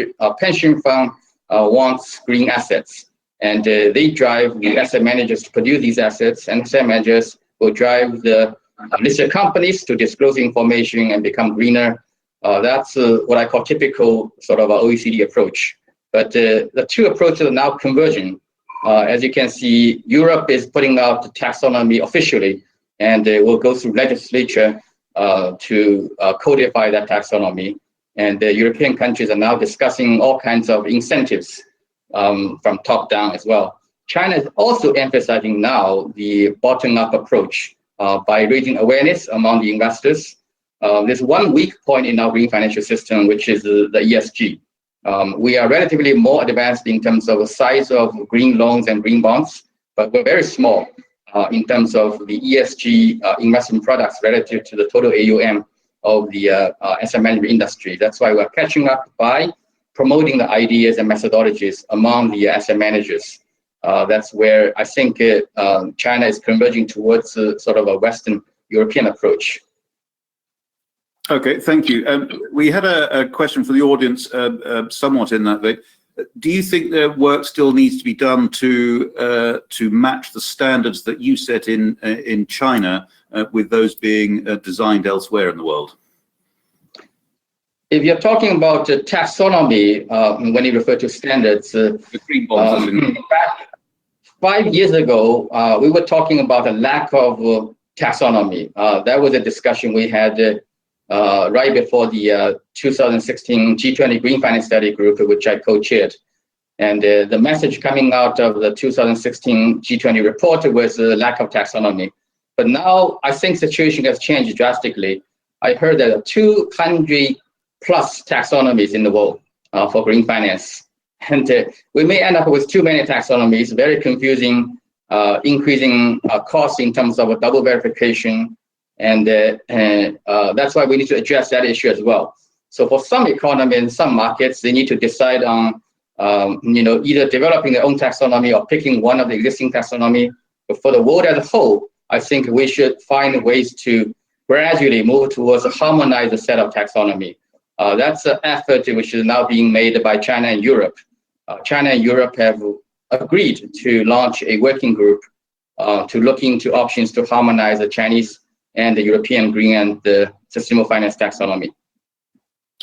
pension fund wants green assets. And they drive the asset managers to produce these assets, and asset managers will drive the listed companies to disclose information and become greener. That's what I call typical sort of OECD approach. But the two approaches are now converging. As you can see, Europe is putting out the taxonomy officially, and will go through legislature to codify that taxonomy. And the European countries are now discussing all kinds of incentives from top down as well. China is also emphasizing now the bottom-up approach by raising awareness among the investors. There's one weak point in our green financial system, which is the ESG. We are relatively more advanced in terms of the size of green loans and green bonds, but we're very small in terms of the ESG investment products relative to the total AUM of the asset management industry. That's why we're catching up by promoting the ideas and methodologies among the asset managers. That's where I think China is converging towards sort of a Western European approach. Okay, thank you. We had a question for the audience somewhat in that way. Do you think that work still needs to be done to match the standards that you set in China with those being designed elsewhere in the world? If you're talking about taxonomy, when you refer to standards, The green bonds. back 5 years ago, we were talking about a lack of taxonomy. That was a discussion we had right before the 2016 G20 Green Finance Study Group, which I co-chaired. And the message coming out of the 2016 G20 report was a lack of taxonomy. But now I think the situation has changed drastically. I heard that 200 plus taxonomies in the world for green finance. And we may end up with too many taxonomies, very confusing, increasing costs in terms of double verification. And that's why we need to address that issue as well. So for some economies and some markets, they need to decide on either developing their own taxonomy or picking one of the existing taxonomy. But for the world as a whole, I think we should find ways to gradually move towards a harmonized set of taxonomy. That's an effort which is now being made by China and Europe. China and Europe have agreed to launch a working group to look into options to harmonize the Chinese and the European green and the sustainable finance taxonomy.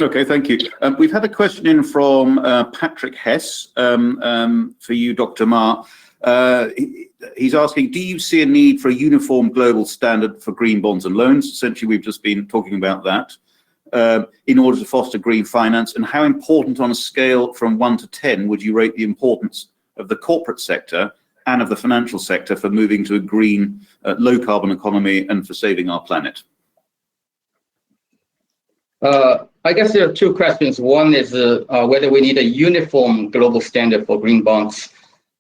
Okay, thank you. We've had a question in from Patrick Hess for you, Dr. Ma. He's asking, do you see a need for a uniform global standard for green bonds and loans? Essentially, we've just been talking about that. In order to foster green finance, and how important on a scale from 1 to 10 would you rate the importance of the corporate sector and of the financial sector for moving to a green, low carbon economy and for saving our planet? I guess there are two questions. One is whether we need a uniform global standard for green bonds.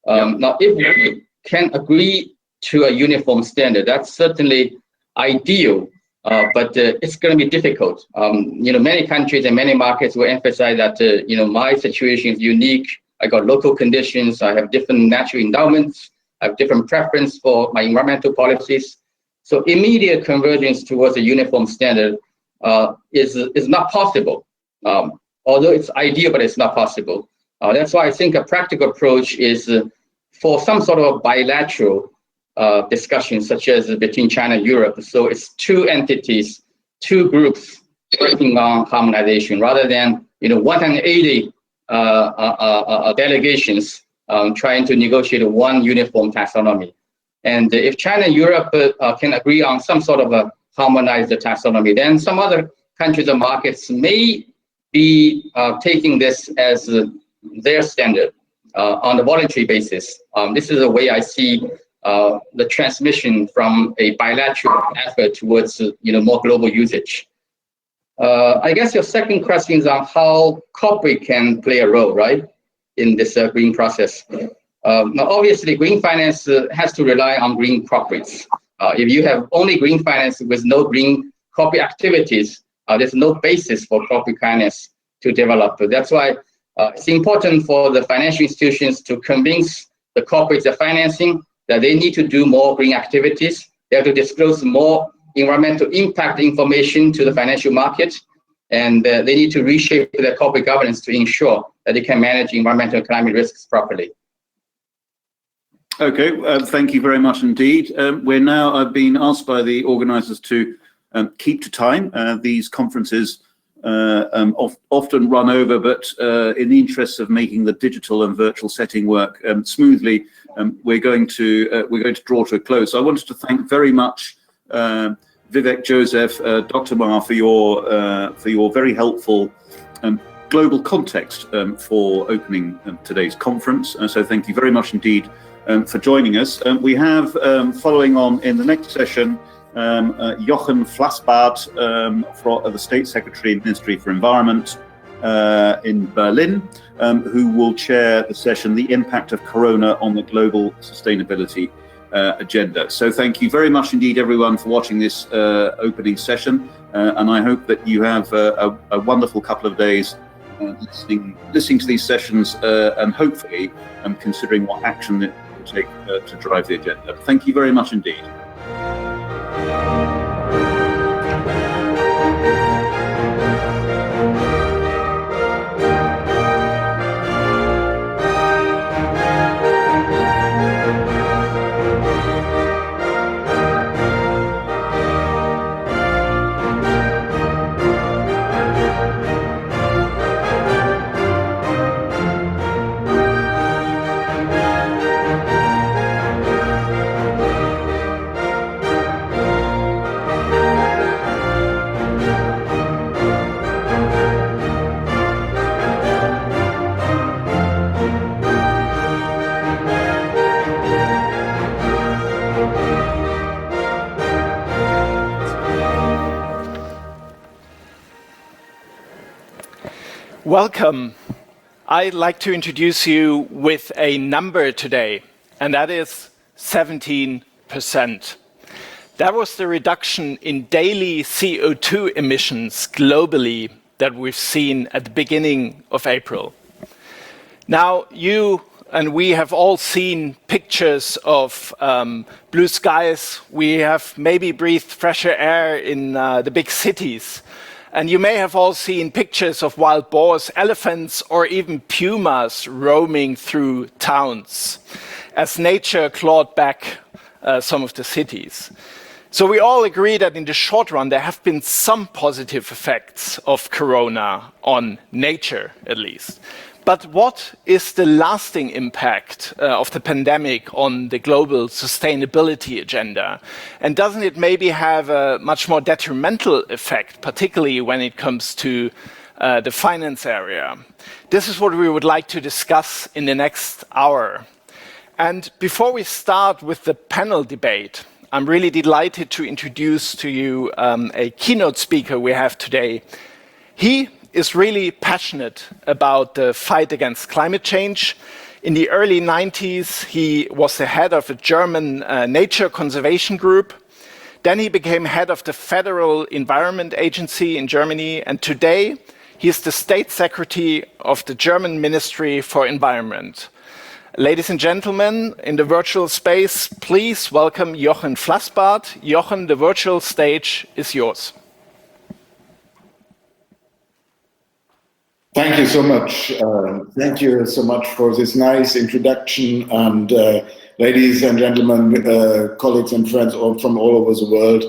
Now, if we can agree to a uniform standard, that's certainly ideal. But it's going to be difficult. Many countries and many markets will emphasize that, my situation is unique. I got local conditions. I have different natural endowments. I have different preference for my environmental policies. So immediate convergence towards a uniform standard is not possible. Although it's ideal, but it's not possible. That's why I think a practical approach is for some sort of bilateral discussions, such as between China and Europe. So it's two entities, two groups working on harmonization, rather than 180 delegations trying to negotiate one uniform taxonomy. And if China and Europe can agree on some sort of a harmonized taxonomy, then some other countries or markets may be taking this as their standard on a voluntary basis. This is the way I see the transmission from a bilateral effort towards more global usage. I guess your second question is on how corporate can play a role, right, in this green process. Now, obviously, green finance has to rely on green corporates. If you have only green finance with no green corporate activities, there's no basis for corporate finance to develop. That's why it's important for the financial institutions to convince the corporates of financing that they need to do more green activities. They have to disclose more environmental impact information to the financial market, and they need to reshape their corporate governance to ensure that they can manage environmental and climate risks properly. Okay, thank you very much indeed. We're now, I've been asked by the organizers to keep to time. These conferences often run over, but in the interests of making the digital and virtual setting work smoothly, we're going to draw to a close. So I wanted to thank very much Vivek, Joseph, Dr. Ma for your very helpful global context for opening today's conference. So thank you very much indeed for joining us. We have, following on in the next session, Jochen Flassbart, the State Secretary in Ministry for Environment in Berlin, who will chair the session, The Impact of Corona on the Global Sustainability Agenda. So thank you very much indeed, everyone, for watching this opening session. And I hope that you have a wonderful couple of days listening to these sessions and hopefully considering what action it will take to drive the agenda. Thank you very much indeed. Welcome. I'd like to introduce you with a number today, and that is 17%. That was the reduction in daily CO2 emissions globally that we've seen at the beginning of April. Now, you and we have all seen pictures of blue skies. We have maybe breathed fresher air in the big cities. And you may have all seen pictures of wild boars, elephants, or even pumas roaming through towns as nature clawed back some of the cities. So we all agree that in the short run, there have been some positive effects of Corona on nature, at least. But what is the lasting impact of the pandemic on the global sustainability agenda? And doesn't it maybe have a much more detrimental effect, particularly when it comes to the finance area? This is what we would like to discuss in the next hour. And before we start with the panel debate, I'm really delighted to introduce to you a keynote speaker we have today. He is really passionate about the fight against climate change. In the early 90s, he was the head of a German nature conservation group. Then he became head of the Federal Environment Agency in Germany, and today he is the state secretary of the German Ministry for Environment. Ladies and gentlemen, in the virtual space, please welcome Jochen Flassbart. Jochen, the virtual stage is yours. Thank you so much. Thank you so much for this nice introduction. And ladies and gentlemen, colleagues and friends from all over the world,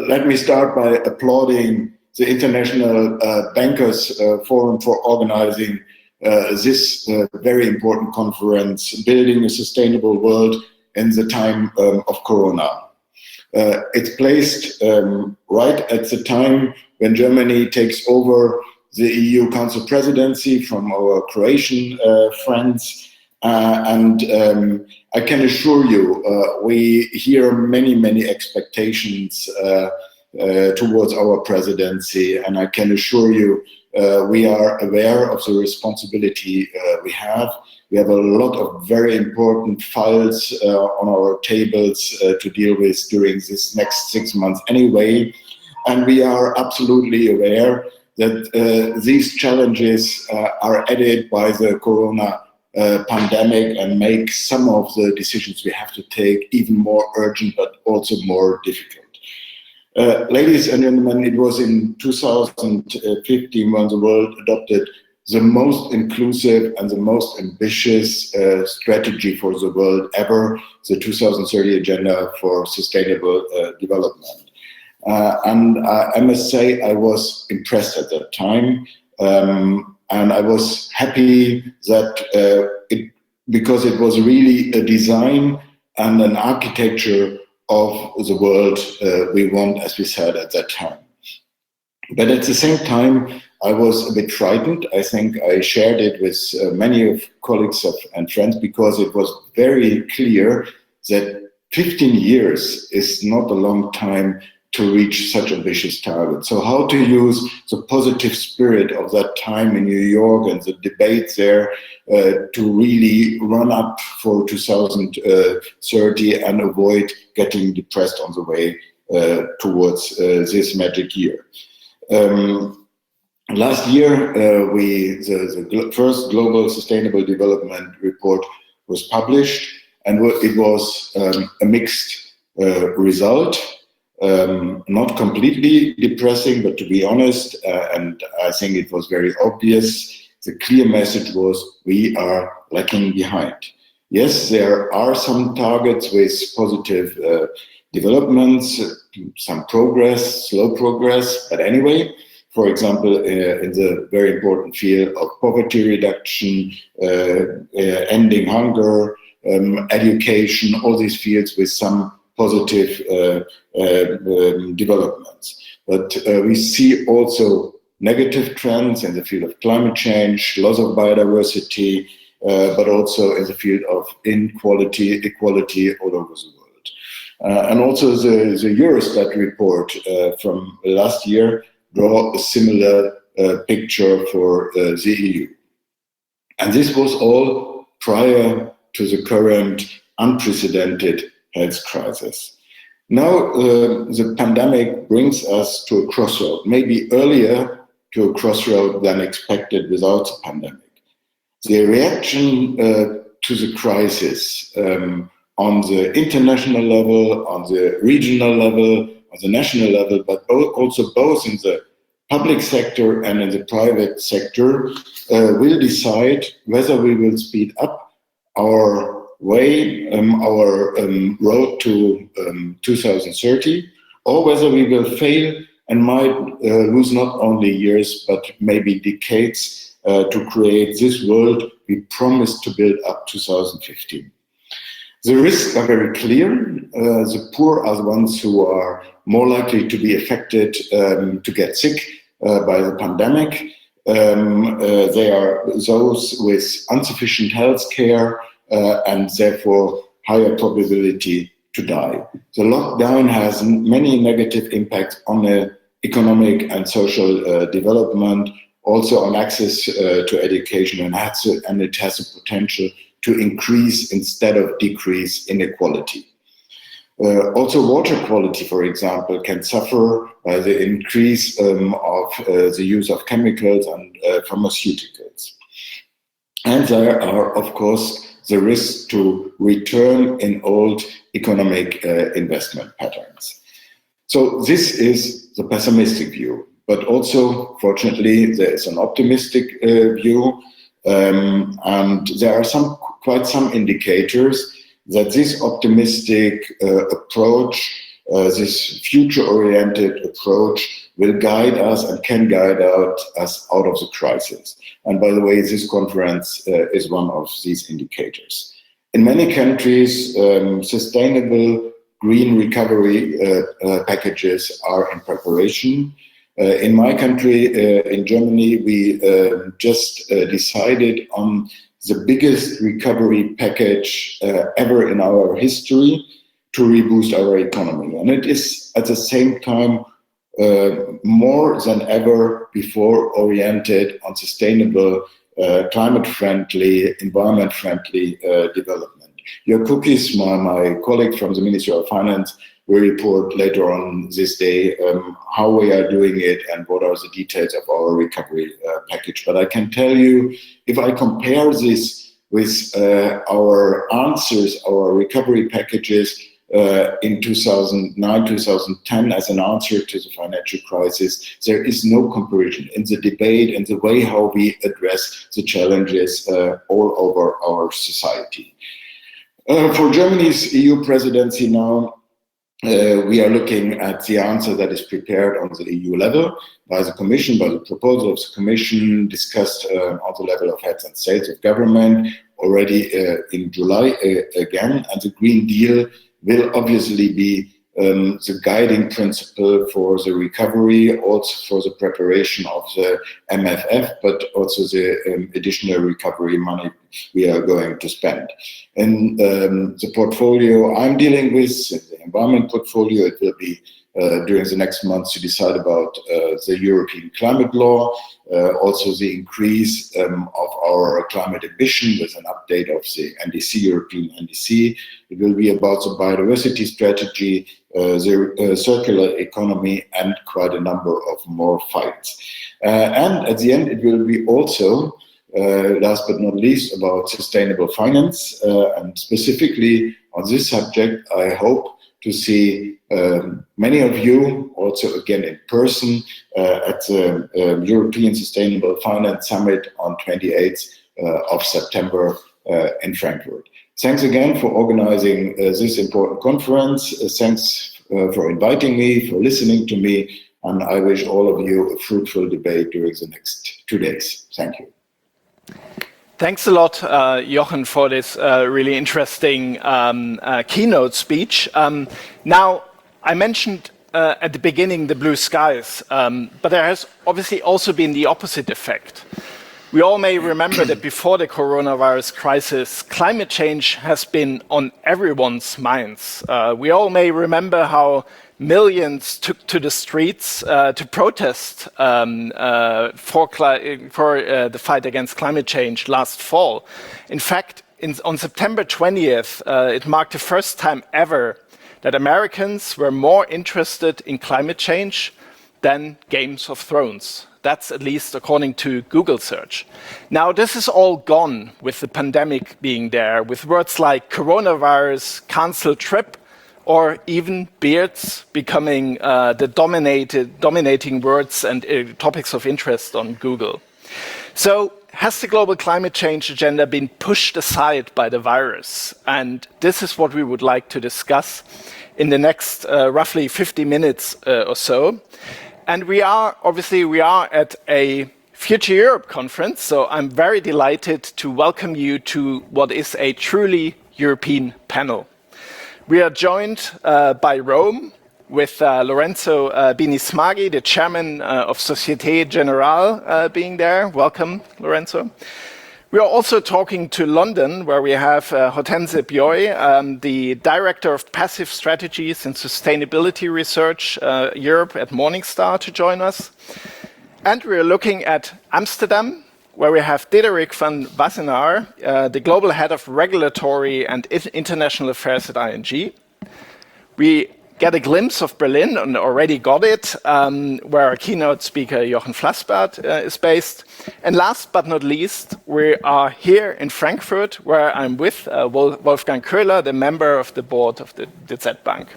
let me start by applauding the International Bankers Forum for organizing this very important conference, Building a Sustainable World in the Time of Corona. It's placed right at the time when Germany takes over the EU Council presidency from our Croatian friends. And I can assure you, we hear many expectations towards our presidency. And I can assure you, we are aware of the responsibility we have. We have a lot of very important files on our tables to deal with during this next 6 months anyway. And we are absolutely aware that these challenges are added by the Corona pandemic and make some of the decisions we have to take even more urgent, but also more difficult. Ladies and gentlemen, it was in 2015 when the world adopted the most inclusive and the most ambitious strategy for the world ever, the 2030 Agenda for Sustainable Development. And I must say I was impressed at that time, and I was happy that because it was really a design and an architecture of the world we want, as we said at that time. But at the same time, I was a bit frightened. I think I shared it with many of colleagues and friends, because it was very clear that 15 years is not a long time to reach such ambitious targets. So how to use the positive spirit of that time in New York and the debate there to really run up for 2030 and avoid getting depressed on the way towards this magic year. Last year, the first Global Sustainable Development Report was published, and it was a mixed result. Not completely depressing, but to be honest, and I think it was very obvious, the clear message was we are lagging behind. Yes, there are some targets with positive developments, some progress, slow progress, but anyway, for example, in the very important field of poverty reduction, ending hunger, education, all these fields with some positive developments. But we see also negative trends in the field of climate change, loss of biodiversity, but also in the field of inequality, equality all over the world. And also the Eurostat report from last year draw a similar picture for the EU. And this was all prior to the current unprecedented health crisis. Now, the pandemic brings us to a crossroad, maybe earlier to a crossroad than expected without the pandemic. The reaction to the crisis on the international level, on the regional level, on the national level, but also both in the public sector and in the private sector, will decide whether we will speed up our way, our road to 2030, or whether we will fail and might lose not only years, but maybe decades to create this world we promised to build up 2015. The risks are very clear. The poor are the ones who are more likely to be affected, to get sick by the pandemic. They are those with insufficient health care and therefore higher probability to die. The lockdown has many negative impacts on the economic and social development, also on access to education, and it has a potential to increase instead of decrease inequality. Also, water quality, for example, can suffer by the increase of the use of chemicals and pharmaceuticals. And there are, of course, the risks to return in old economic investment patterns. So this is the pessimistic view, but also, fortunately, there is an optimistic view, and there are quite some indicators that this optimistic approach, this future-oriented approach, will guide us and can guide us out of the crisis. And by the way, this conference is one of these indicators. In many countries, sustainable green recovery packages are in preparation. In my country, in Germany, we just decided on the biggest recovery package ever in our history to reboost our economy. And it is at the same time more than ever before oriented on sustainable, climate-friendly, environment-friendly development. Jörg Kukies, my colleague from the Ministry of Finance, will report later on this day how we are doing it and what are the details of our recovery package. But I can tell you, if I compare this with our answers, our recovery packages in 2009, 2010 as an answer to the financial crisis, there is no comparison in the debate and the way how we address the challenges all over our society. For Germany's EU presidency now, we are looking at the answer that is prepared on the EU level by the Commission, by the proposal of the Commission, discussed on the level of heads and states of government already in July again. And the Green Deal will obviously be the guiding principle for the recovery, also for the preparation of the MFF, but also the additional recovery money we are going to spend. In the portfolio I'm dealing with, the environment portfolio, it will be during the next months to decide about the European climate law, also the increase of our climate ambition with an update of the NDC, European NDC. It will be about the biodiversity strategy, the circular economy, and quite a number of more fights. And at the end, it will be also, last but not least, about sustainable finance. And specifically on this subject, I hope to see many of you also again in person at the European Sustainable Finance Summit on 28th of September in Frankfurt. Thanks again for organizing this important conference. Thanks for inviting me, for listening to me, and I wish all of you a fruitful debate during the next 2 days. Thank you. Thanks a lot, Jochen, for this really interesting keynote speech. Now, I mentioned at the beginning the blue skies, but there has obviously also been the opposite effect. We all may remember that before the coronavirus crisis, climate change has been on everyone's minds. We all may remember how millions took to the streets to protest for the fight against climate change last fall. In fact, on September 20th, it marked the first time ever that Americans were more interested in climate change than Games of Thrones. That's at least according to Google search. Now, this is all gone with the pandemic being there, with words like coronavirus, cancelled trip, or even beards becoming the dominating words and topics of interest on Google. So, has the global climate change agenda been pushed aside by the virus? And this is what we would like to discuss in the next roughly 50 minutes or so. And we are at a Future Europe conference, so I'm very delighted to welcome you to what is a truly European panel. We are joined by Rome, with Lorenzo Binismaghi, the chairman of Société Générale, being there. Welcome, Lorenzo. We are also talking to London, where we have Hortense Bioy, the director of passive strategies and sustainability research Europe at Morningstar, to join us. And we are looking at Amsterdam, where we have Diederik van Wassenaar, the global head of regulatory and international affairs at ING. We get a glimpse of Berlin, and already got it, where our keynote speaker Jochen Flassbart is based. And last but not least, we are here in Frankfurt, where I'm with Wolfgang Köhler, the member of the board of the DZ Bank.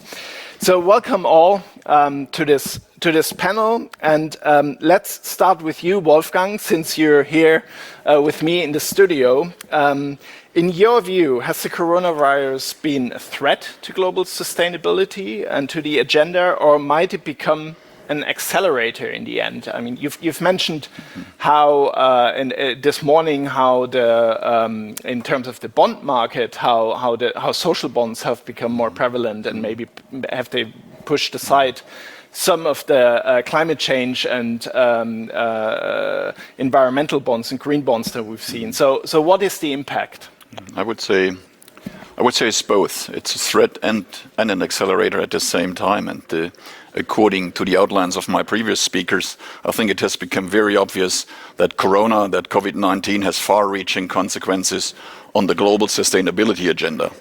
So welcome all to this panel, and let's start with you, Wolfgang, since you're here with me in the studio. In your view, has the coronavirus been a threat to global sustainability and to the agenda, or might it become an accelerator in the end? I mean, you've mentioned how this morning how the in terms of the bond market, how social bonds have become more prevalent, and maybe have they pushed aside some of the climate change and environmental bonds and green bonds that we've seen. So what is the impact? I would say it's both. It's a threat and an accelerator at the same time. And according to the outlines of my previous speakers, I think it has become very obvious that COVID-19 has far-reaching consequences on the global sustainability agenda.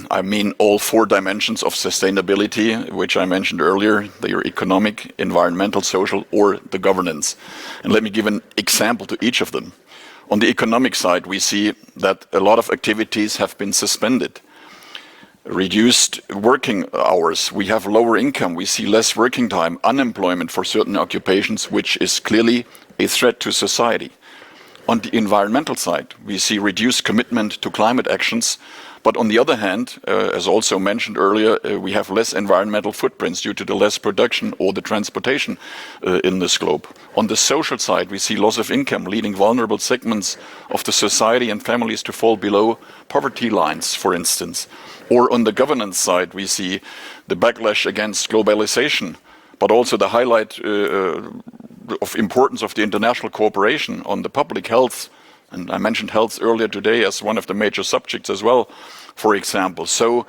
I mean all four dimensions of sustainability, which I mentioned earlier: the economic, environmental, social, or the governance. And let me give an example to each of them. On the economic side, we see that a lot of activities have been suspended. Reduced working hours, we have lower income, we see less working time, unemployment for certain occupations, which is clearly a threat to society. On the environmental side, we see reduced commitment to climate actions. But on the other hand, as also mentioned earlier, we have less environmental footprints due to the less production or the transportation in this globe. On the social side, we see loss of income, leading vulnerable segments of the society and families to fall below poverty lines, for instance. Or on the governance side, we see the backlash against globalization, but also the highlight of importance of the international cooperation on the public health. And I mentioned health earlier today as one of the major subjects as well, for example. So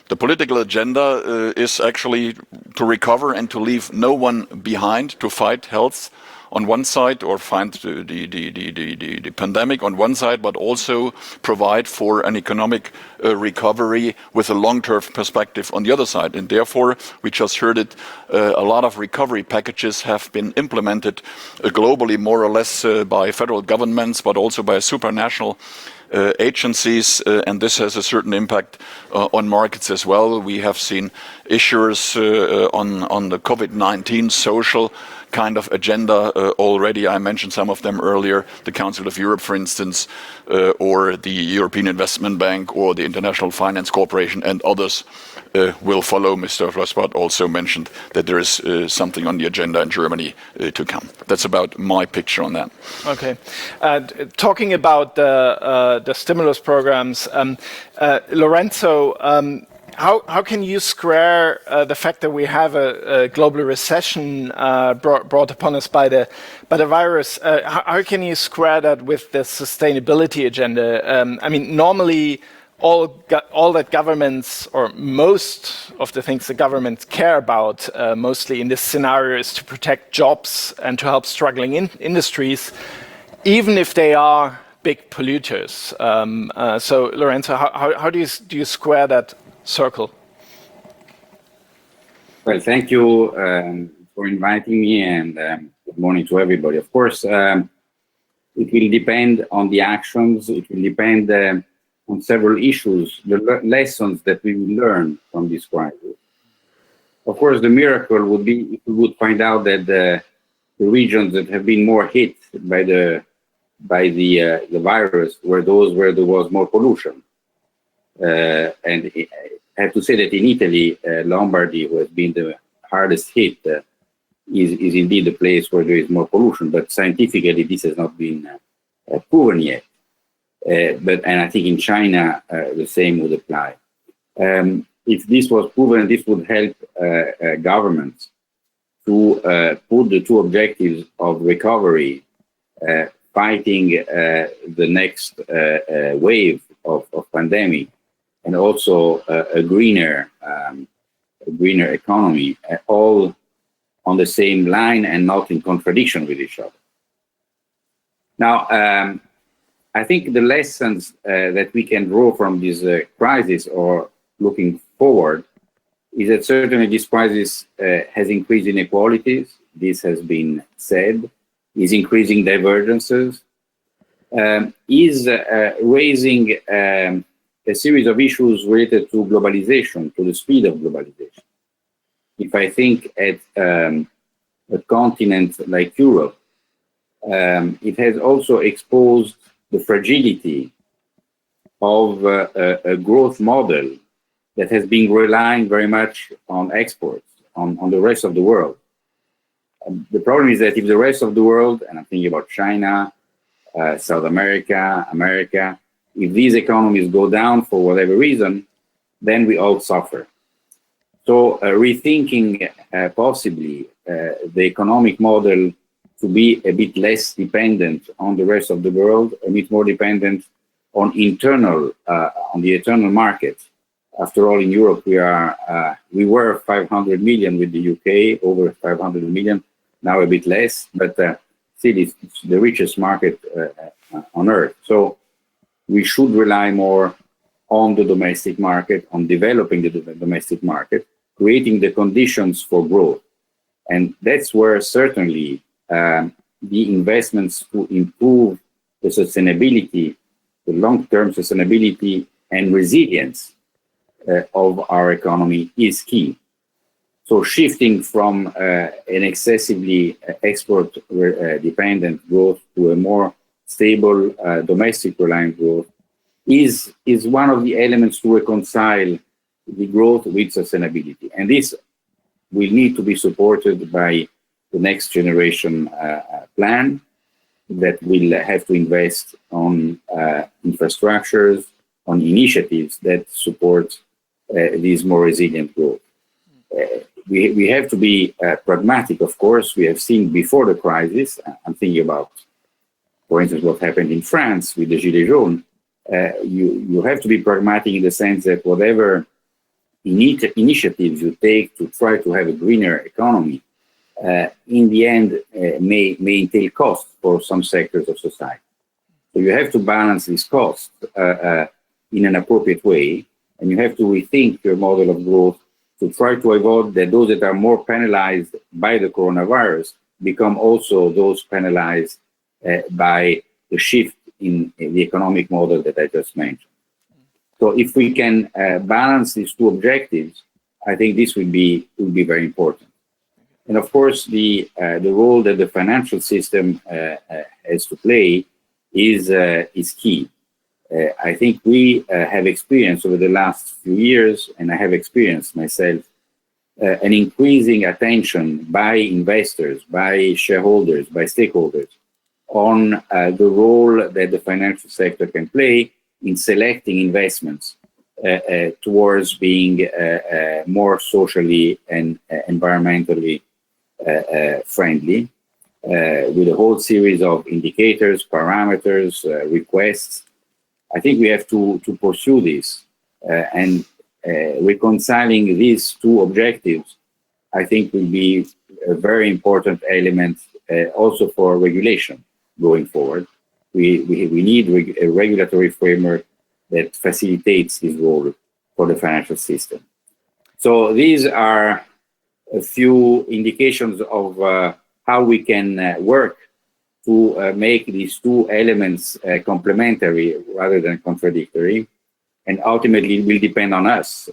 the political agenda is actually to recover and to leave no one behind, to fight health on one side, or find the pandemic on one side, but also provide for an economic recovery with a long-term perspective on the other side. And therefore, we just heard it, a lot of recovery packages have been implemented globally, more or less by federal governments, but also by supranational agencies, and this has a certain impact on markets as well. We have seen issuers on the COVID-19 social kind of agenda already. I mentioned some of them earlier, the Council of Europe, for instance, or the European Investment Bank, or the International Finance Corporation, and others will follow. Mr. Flassbart also mentioned that there is something on the agenda in Germany to come. That's about my picture on that. Okay. Talking about the stimulus programs, Lorenzo, how can you square the fact that we have a global recession brought upon us by the virus? How can you square that with the sustainability agenda? I mean, normally all that governments, or most of the things the governments care about, mostly in this scenario, is to protect jobs and to help struggling industries, even if they are big polluters. So, Lorenzo, how do you square that circle? Well, thank you for inviting me, and good morning to everybody. Of course, it will depend on the actions. It will depend on several issues, the lessons that we will learn from this crisis. Of course, the miracle would be if we would find out that the regions that have been more hit by the virus were those where there was more pollution. And I have to say that in Italy, Lombardy, who has been the hardest hit, is indeed the place where there is more pollution. But scientifically, this has not been proven yet. And I think in China, the same would apply. If this was proven, this would help governments to put the two objectives of recovery, fighting the next wave of pandemic, and also a greener economy, all on the same line and not in contradiction with each other. Now, I think the lessons that we can draw from this crisis, or looking forward, is that certainly this crisis has increased inequalities. This has been said. Is increasing divergences. Is raising a series of issues related to globalization, to the speed of globalization. If I think at a continent like Europe, it has also exposed the fragility of a growth model that has been relying very much on exports, on the rest of the world. The problem is that if the rest of the world, and I'm thinking about China, South America, America, if these economies go down for whatever reason, then we all suffer. So rethinking possibly the economic model to be a bit less dependent on the rest of the world, a bit more dependent on the internal market. After all, in Europe, we were 500 million with the UK, over 500 million, now a bit less, but still it's the richest market on earth. So we should rely more on the domestic market, on developing the domestic market, creating the conditions for growth. And that's where certainly the investments to improve the sustainability, the long-term sustainability and resilience of our economy is key. So shifting from an excessively export-dependent growth to a more stable domestic reliant growth is one of the elements to reconcile the growth with sustainability. And this will need to be supported by the next generation plan that will have to invest on infrastructures, on initiatives that support this more resilient growth. We have to be pragmatic, of course. We have seen before the crisis, I'm thinking about, for instance, what happened in France with the Gilets jaunes. You have to be pragmatic in the sense that whatever initiatives you take to try to have a greener economy, in the end may entail costs for some sectors of society. So you have to balance these costs in an appropriate way, and you have to rethink your model of growth to try to avoid that those that are more penalized by the coronavirus become also those penalized by the shift in the economic model that I just mentioned. So if we can balance these two objectives, I think this will be very important. And of course, the role that the financial system has to play is key. I think we have experienced over the last few years, and I have experienced myself, an increasing attention by investors, by shareholders, by stakeholders on the role that the financial sector can play in selecting investments towards being more socially and environmentally friendly, with a whole series of indicators, parameters, requests. I think we have to pursue this, and reconciling these two objectives, I think, will be a very important element also for regulation going forward. We need a regulatory framework that facilitates this role for the financial system. So these are a few indications of how we can work to make these two elements complementary rather than contradictory. And ultimately, it will depend on us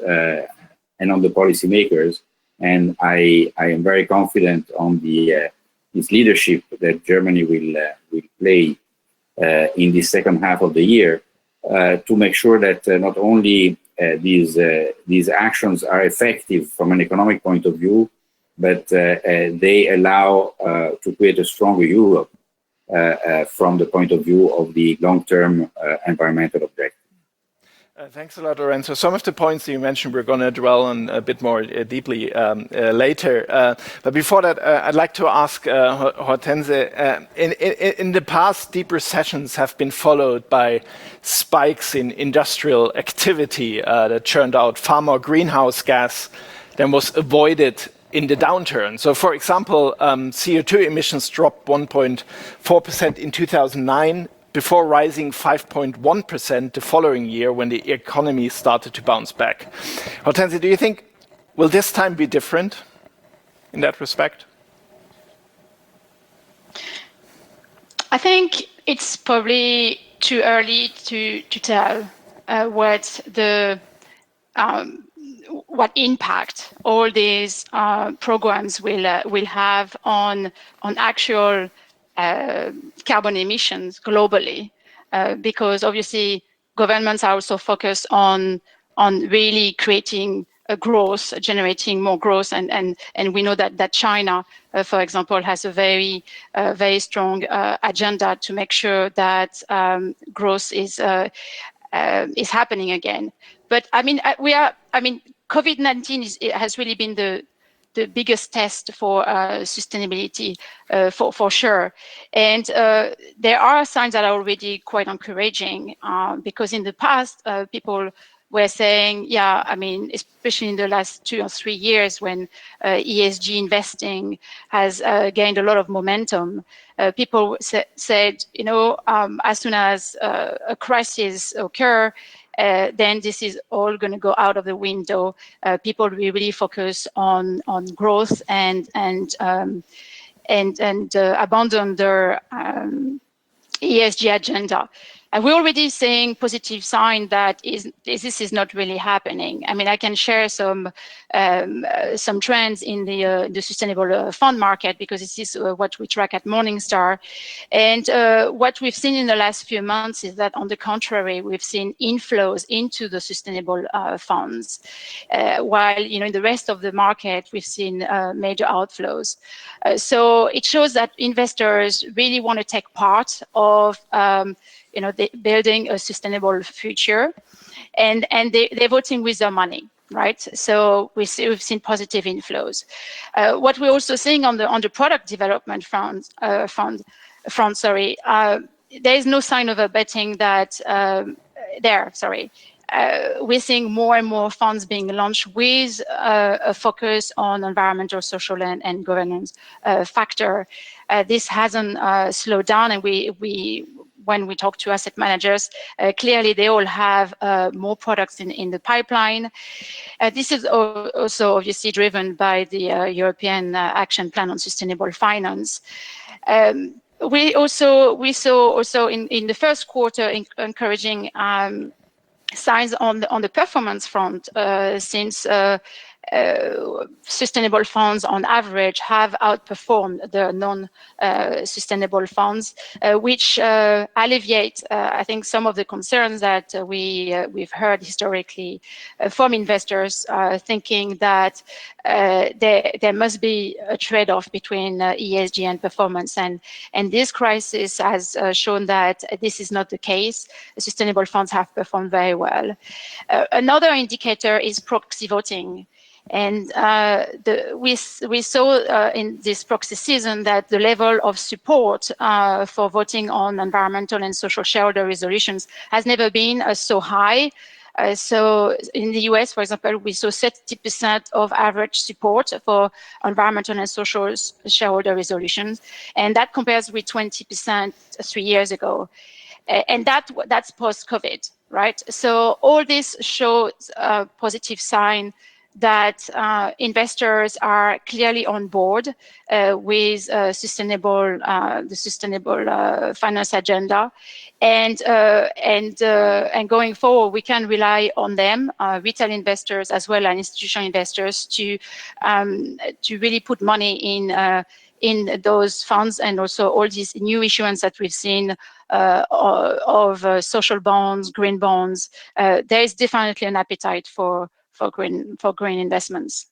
and on the policymakers. And I am very confident on this leadership that Germany will play in the second half of the year to make sure that not only these actions are effective from an economic point of view, but they allow to create a stronger Europe from the point of view of the long-term environmental objectives. Thanks a lot, Lorenzo. Some of the points that you mentioned we're going to dwell on a bit more deeply later. But before that, I'd like to ask Hortense, in the past, deep recessions have been followed by spikes in industrial activity that churned out far more greenhouse gas than was avoided in the downturn. So, for example, CO2 emissions dropped 1.4% in 2009, before rising 5.1% the following year when the economy started to bounce back. Hortense, do you think, will this time be different in that respect? I think it's probably too early to tell what impact all these programs will have on actual carbon emissions globally, because obviously governments are also focused on really creating a growth, generating more growth, and we know that China, for example, has a very strong agenda to make sure that growth is happening again. But I mean, COVID-19 has really been the biggest test for sustainability, for sure. And there are signs that are already quite encouraging, because in the past, people were saying, yeah, I mean, especially in the last 2 or 3 years when ESG investing has gained a lot of momentum, people said, as soon as a crisis occurs, then this is all going to go out of the window. People will really focus on growth and abandon their ESG agenda. And we're already seeing positive sign that this is not really happening. I mean, I can share some trends in the sustainable fund market, because this is what we track at Morningstar. And what we've seen in the last few months is that, on the contrary, we've seen inflows into the sustainable funds, while in the rest of the market we've seen major outflows. So it shows that investors really want to take part of building a sustainable future, and they're voting with their money, right? So we've seen positive inflows. What we're also seeing on the product development front, there is no sign of a betting that we're seeing more and more funds being launched with a focus on environmental, social, and governance factor. This hasn't slowed down, and when we talk to asset managers, clearly they all have more products in the pipeline. This is also obviously driven by the European Action Plan on Sustainable Finance. We saw also in the first quarter encouraging signs on the performance front, since sustainable funds on average have outperformed the non-sustainable funds, which alleviate, I think, some of the concerns that we've heard historically from investors, thinking that there must be a trade-off between ESG and performance, and this crisis has shown that this is not the case. Sustainable funds have performed very well. Another indicator is proxy voting. And we saw in this proxy season that the level of support for voting on environmental and social shareholder resolutions has never been so high. So in the US, for example, we saw 30% of average support for environmental and social shareholder resolutions, and that compares with 20% 3 years ago. And that's post-COVID, right? So all this shows a positive sign that investors are clearly on board with the sustainable finance agenda, and going forward, we can rely on them, retail investors as well as institutional investors, to really put money in those funds, and also all these new issuance that we've seen of social bonds, green bonds. There is definitely an appetite for green investments.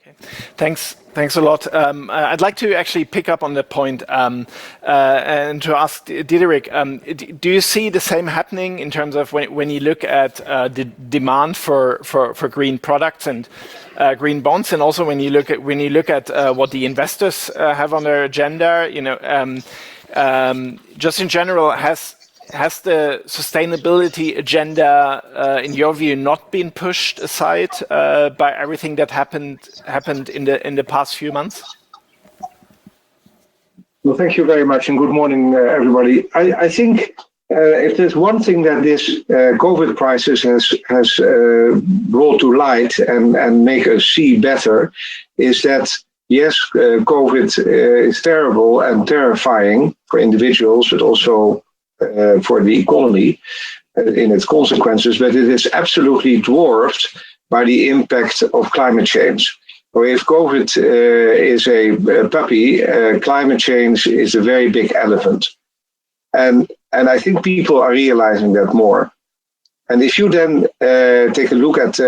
Okay. Thanks a lot. I'd like to actually pick up on that point and to ask Diederik, do you see the same happening in terms of when you look at the demand for green products and green bonds, and also when you look at what the investors have on their agenda? Just in general, has the sustainability agenda, in your view, not been pushed aside by everything that happened in the past few months? Well, thank you very much, and good morning, everybody. I think if there's one thing that this COVID crisis has brought to light and make us see better, is that yes, COVID is terrible and terrifying for individuals, but also for the economy in its consequences, but it is absolutely dwarfed by the impact of climate change. So if COVID is a puppy, climate change is a very big elephant. And I think people are realizing that more. And if you then take a look at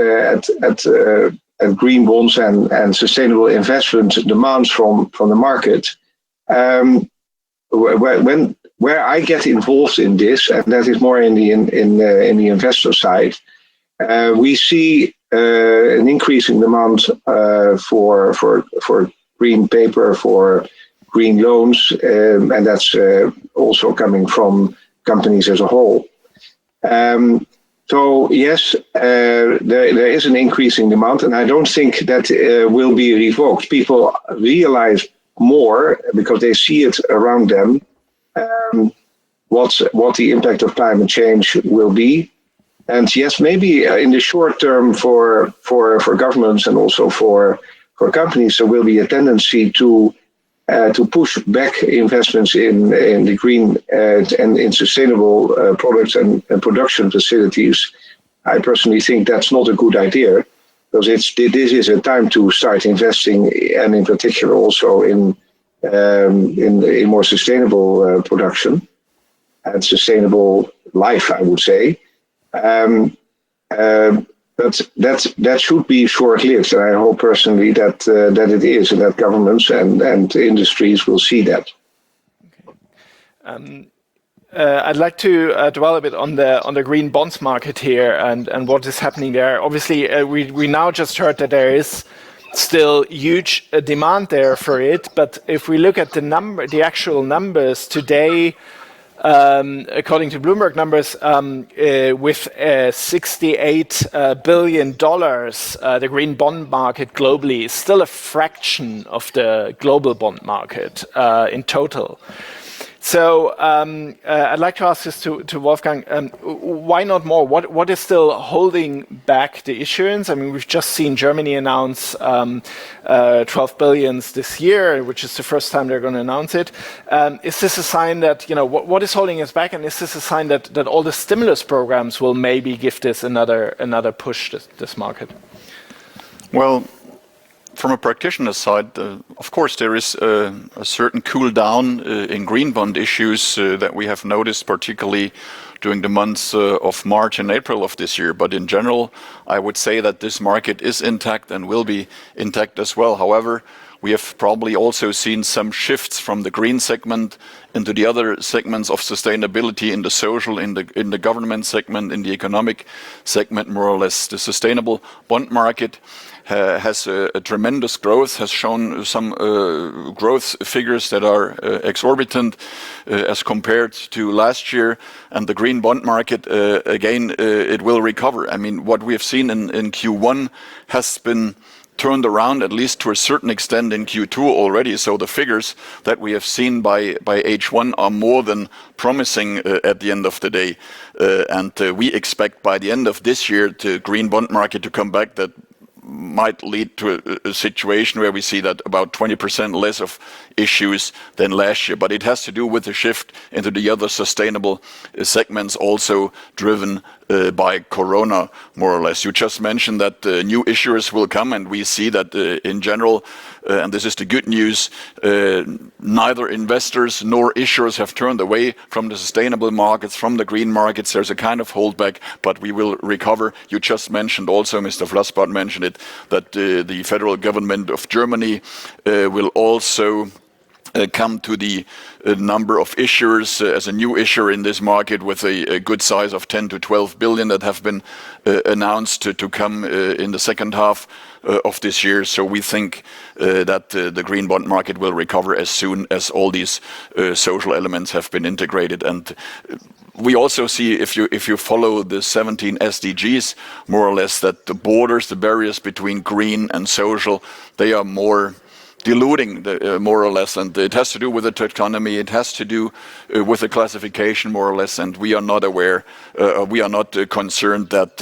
green bonds and sustainable investment demands from the market, where I get involved in this, and that is more in the investor side, we see an increasing demand for green paper, for green loans, and that's also coming from companies as a whole. So yes, there is an increasing demand, and I don't think that will be revoked. People realize more because they see it around them, what the impact of climate change will be. And yes, maybe in the short term for governments and also for companies, there will be a tendency to push back investments in the green and in sustainable products and production facilities. I personally think that's not a good idea, because this is a time to start investing, and in particular also in more sustainable production and sustainable life, I would say. But that should be short-lived, and I hope personally that it is, and that governments and industries will see that. Okay. I'd like to dwell a bit on the green bonds market here and what is happening there. Obviously, we now just heard that there is still huge demand there for it, but if we look at the actual numbers today, according to Bloomberg numbers, with $68 billion, the green bond market globally is still a fraction of the global bond market in total. So I'd like to ask this to Wolfgang. Why not more? What is still holding back the issuance? I mean, we've just seen Germany announce 12 billion this year, which is the first time they're going to announce it. Is this a sign that, what is holding us back? And is this a sign that all the stimulus programs will maybe give this another push, this market? Well, from a practitioner side, of course, there is a certain cool down in green bond issues that we have noticed, particularly during the months of March and April of this year. But in general, I would say that this market is intact and will be intact as well. However, we have probably also seen some shifts from the green segment into the other segments of sustainability, in the social, in the government segment, in the economic segment, more or less. The sustainable bond market has a tremendous growth, has shown some growth figures that are exorbitant as compared to last year. And the green bond market, again, it will recover. I mean, what we have seen in Q1 has been turned around, at least to a certain extent, in Q2 already. So the figures that we have seen by H1 are more than promising at the end of the day. And we expect by the end of this year the green bond market to come back. That might lead to a situation where we see that about 20% less of issues than last year. But it has to do with the shift into the other sustainable segments, also driven by Corona, more or less. You just mentioned that new issuers will come, and we see that in general, and this is the good news, neither investors nor issuers have turned away from the sustainable markets, from the green markets. There's a kind of holdback, but we will recover. You just mentioned also, Mr. Flassbart mentioned it, that the federal government of Germany will also come to the number of issuers as a new issuer in this market with a good size of 10 to 12 billion that have been announced to come in the second half of this year. So we think that the green bond market will recover as soon as all these social elements have been integrated. And we also see, if you follow the 17 SDGs, more or less, that the borders, the barriers between green and social, they are more diluting, more or less, and it has to do with the taxonomy. It has to do with the classification, more or less, and we are not aware, we are not concerned that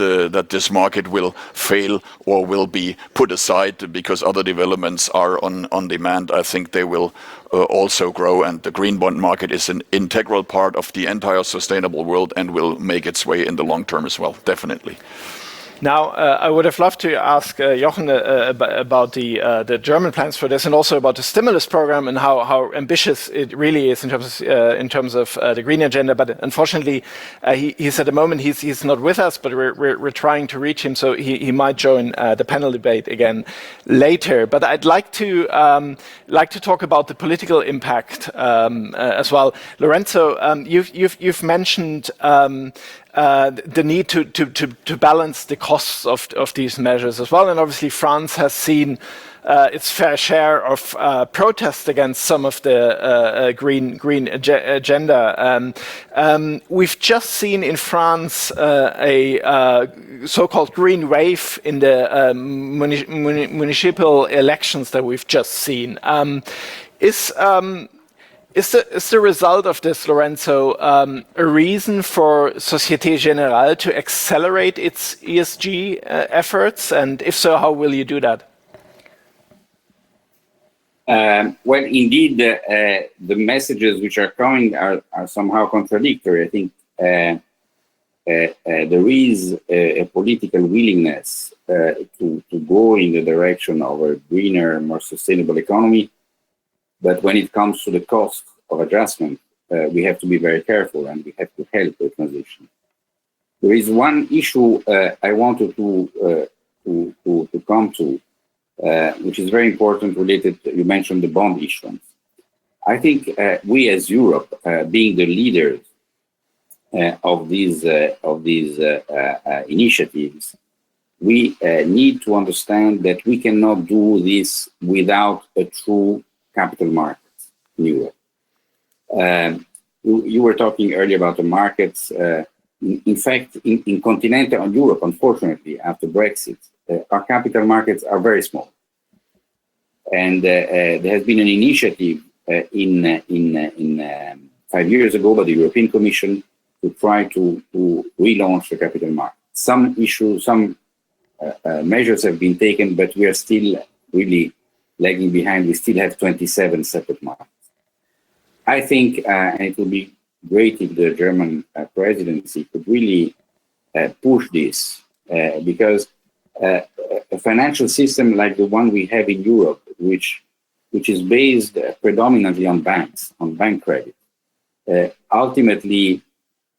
this market will fail or will be put aside because other developments are on demand. I think they will also grow, and the green bond market is an integral part of the entire sustainable world and will make its way in the long term as well, definitely. Now, I would have loved to ask Jochen about the German plans for this, and also about the stimulus program and how ambitious it really is in terms of the green agenda. But unfortunately, he's at the moment he's not with us. But we're trying to reach him, so he might join the panel debate again later. But I'd like to talk about the political impact as well. Lorenzo, you've mentioned the need to balance the costs of these measures as well. And obviously France has seen its fair share of protests against some of the green agenda. We've just seen in France a so-called green wave in the municipal elections that we've just seen. Is the result of this, Lorenzo, a reason for Société Générale to accelerate its ESG efforts? And if so, how will you do that? Well, indeed, the messages which are coming are somehow contradictory. I think there is a political willingness to go in the direction of a greener, more sustainable economy. But when it comes to the cost of adjustment, we have to be very careful, and we have to help the transition. There is one issue I wanted to come to, which is very important, related. You mentioned the bond issuance. I think we, as Europe, being the leaders of these initiatives, we need to understand that we cannot do this without a true capital markets in Europe. You were talking earlier about the markets. In fact, in continental Europe, unfortunately, after Brexit, our capital markets are very small. And there has been an initiative in 5 years ago by the European Commission to try to relaunch the capital market. Some measures have been taken, but we are still really lagging behind. We still have 27 separate markets. I think, and it would be great if the German presidency could really push this, because a financial system like the one we have in Europe, which is based predominantly on banks, on bank credit, ultimately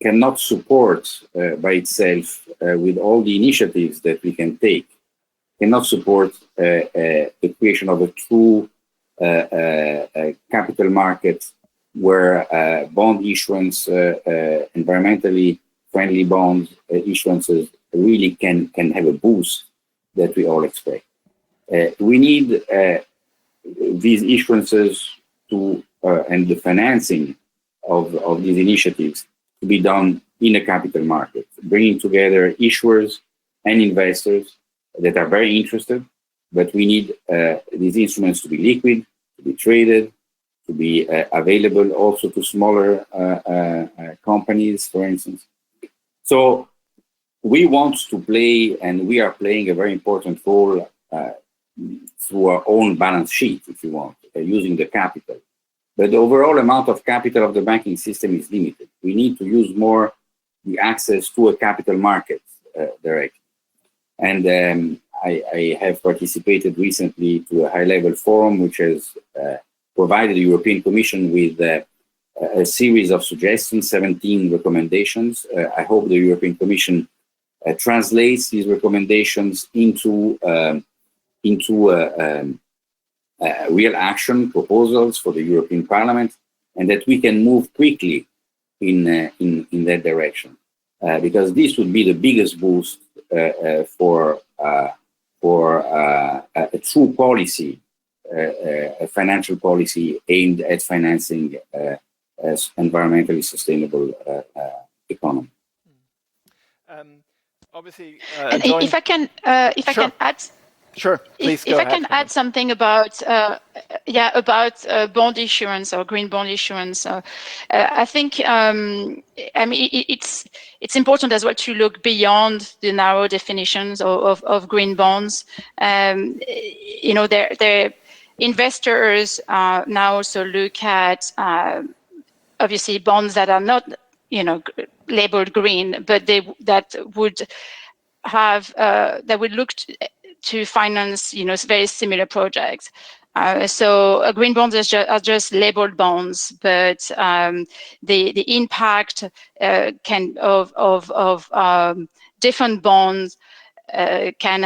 cannot support by itself, with all the initiatives that we can take, cannot support the creation of a true capital market where bond issuance, environmentally friendly bond issuances really can have a boost that we all expect. We need these issuances to and the financing of these initiatives to be done in a capital market, bringing together issuers and investors that are very interested, but we need these instruments to be liquid, to be traded, to be available also to smaller companies, for instance. So we want to play, and we are playing a very important role through our own balance sheet, if you want, using the capital. But the overall amount of capital of the banking system is limited. We need to use more the access to a capital market directly. And I have participated recently to a high-level forum which has provided the European Commission with a series of suggestions, 17 recommendations. I hope the European Commission translates these recommendations into real action proposals for the European Parliament, and that we can move quickly in that direction, because this would be the biggest boost for a true policy, a financial policy aimed at financing environmentally sustainable economy. Obviously, if I can add. Sure, please go ahead. If I can add something about bond issuance or green bond issuance, I think I mean it's important as well to look beyond the narrow definitions of green bonds. You know, their investors now also look at obviously bonds that are not labeled green, but that would look to finance very similar projects. So green bonds are just labeled bonds, but the impact of different bonds can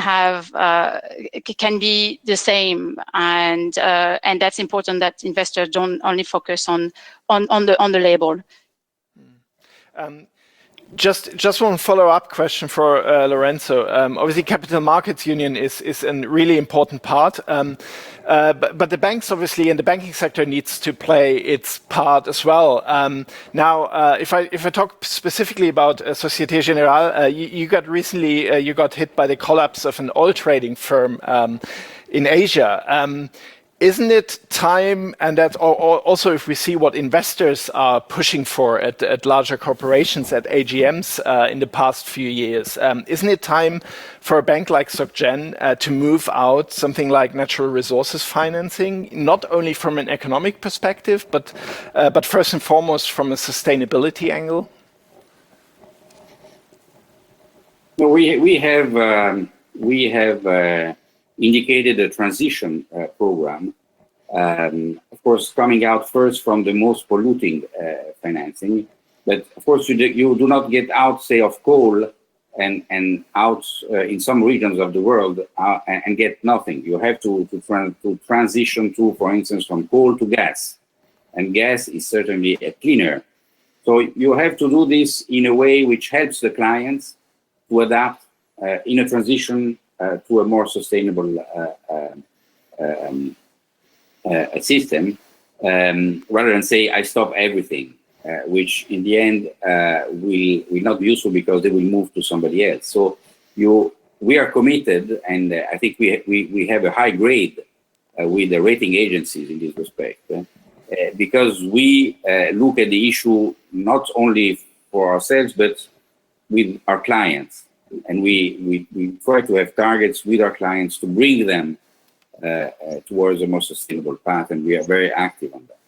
be the same, and that's important that investors don't only focus on the label. Just one follow-up question for Lorenzo. Obviously, Capital Markets Union is a really important part, but the banks obviously and the banking sector needs to play its part as well. Now, if I talk specifically about Société Générale, you got hit by the collapse of an oil trading firm in Asia. Isn't it time, and that also if we see what investors are pushing for at larger corporations at AGMs in the past few years, isn't it time for a bank like SocGen to move out something like natural resources financing, not only from an economic perspective, but first and foremost from a sustainability angle? Well, we have indicated a transition program, of course, coming out first from the most polluting financing. But of course, you do not get out, say, of coal and out in some regions of the world and get nothing. You have to transition to, for instance, from coal to gas. And gas is certainly a cleaner. So you have to do this in a way which helps the clients to adapt in a transition to a more sustainable system, rather than say, I stop everything, which in the end will not be useful because they will move to somebody else. So we are committed, and I think we have a high grade with the rating agencies in this respect, because we look at the issue not only for ourselves, but with our clients. And we try to have targets with our clients to bring them towards a more sustainable path, and we are very active on that.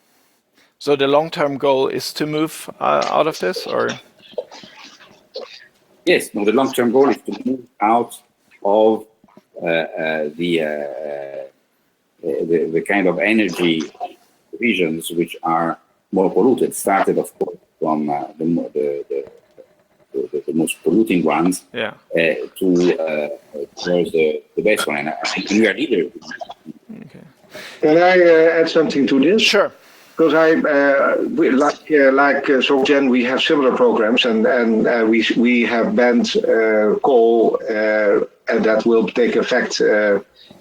So the long-term goal is to move out of this, or? Yes, no, the long-term goal is to move out of the kind of energy provisions which are more polluted. Started, of course, from the most polluting ones, towards the best one. And we are leaders. Okay. Can I add something to this? Sure. Because like SocGen, we have similar programs, and we have banned coal, and that will take effect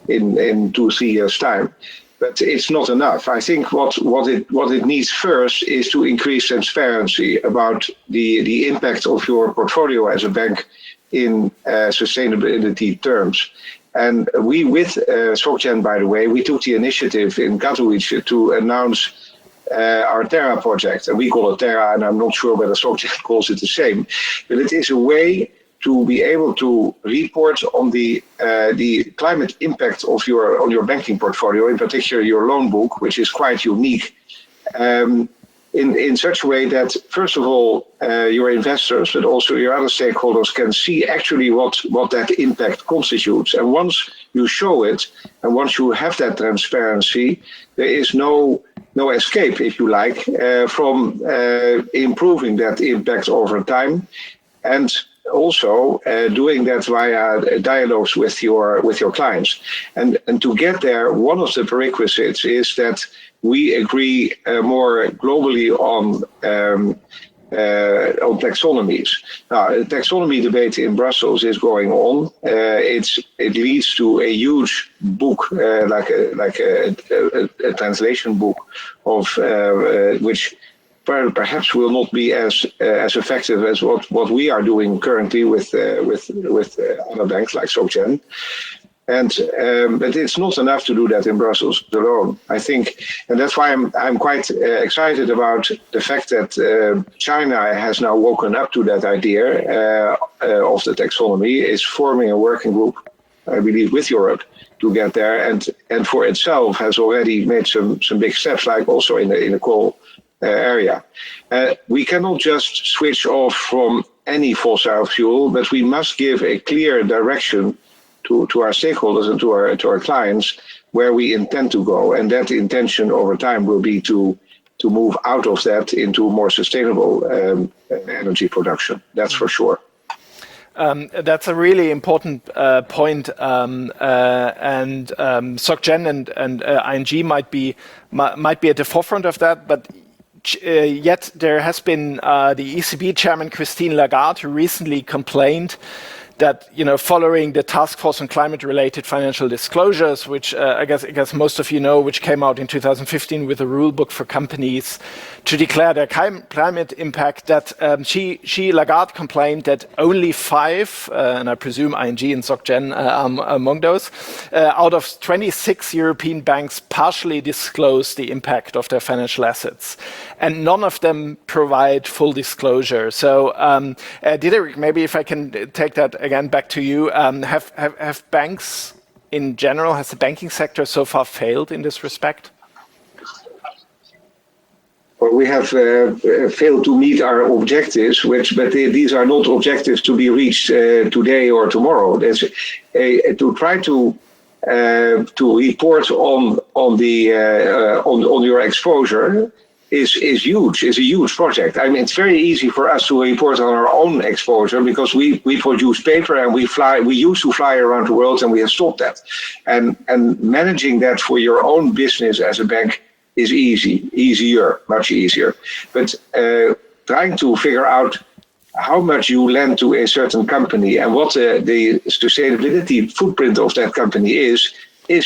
in 2-3 years' time. But it's not enough. I think what it needs first is to increase transparency about the impact of your portfolio as a bank in sustainability terms. And we, with SocGen, by the way, we took the initiative in Katowice to announce our Terra project, and we call it Terra, and I'm not sure whether SocGen calls it the same, but it is a way to be able to report on the climate impact of your banking portfolio, in particular your loan book, which is quite unique, in such a way that, first of all, your investors, but also your other stakeholders can see actually what that impact constitutes. And once you show it, and once you have that transparency, there is no escape, if you like, from improving that impact over time, and also doing that via dialogues with your clients. And to get there, one of the prerequisites is that we agree more globally on taxonomies. Now, the taxonomy debate in Brussels is going on. It leads to a huge book, like a translation book of which perhaps will not be as effective as what we are doing currently with other banks like SocGen. And but it's not enough to do that in Brussels alone, I think, and that's why I'm quite excited about the fact that China has now woken up to that idea of the taxonomy, is forming a working group, I believe, with Europe to get there, and for itself has already made some big steps, like also in the coal area. We cannot just switch off from any fossil fuel, but we must give a clear direction to our stakeholders and to our clients where we intend to go, and that intention over time will be to move out of that into more sustainable energy production. That's for sure. That's a really important point, and SocGen and ING might be at the forefront of that, but yet there has been the ECB chairman Christine Lagarde, who recently complained that, following the Task Force on Climate-Related Financial Disclosures, which I guess most of you know, which came out in 2015 with a rule book for companies to declare their climate impact, that Lagarde complained that only 5, and I presume ING and SocGen are among those, out of 26 European banks partially disclose the impact of their financial assets, and none of them provide full disclosure. So, Diederik, maybe if I can take that again back to you, have banks in general, has the banking sector so far failed in this respect? Well, we have failed to meet our objectives, but these are not objectives to be reached today or tomorrow. There's to try to report on your exposure is huge. Is a huge project. I mean, it's very easy for us to report on our own exposure because we produce paper and we used to fly around the world, and we have stopped that. And managing that for your own business as a bank is much easier. But trying to figure out how much you lend to a certain company and what the sustainability footprint of that company is a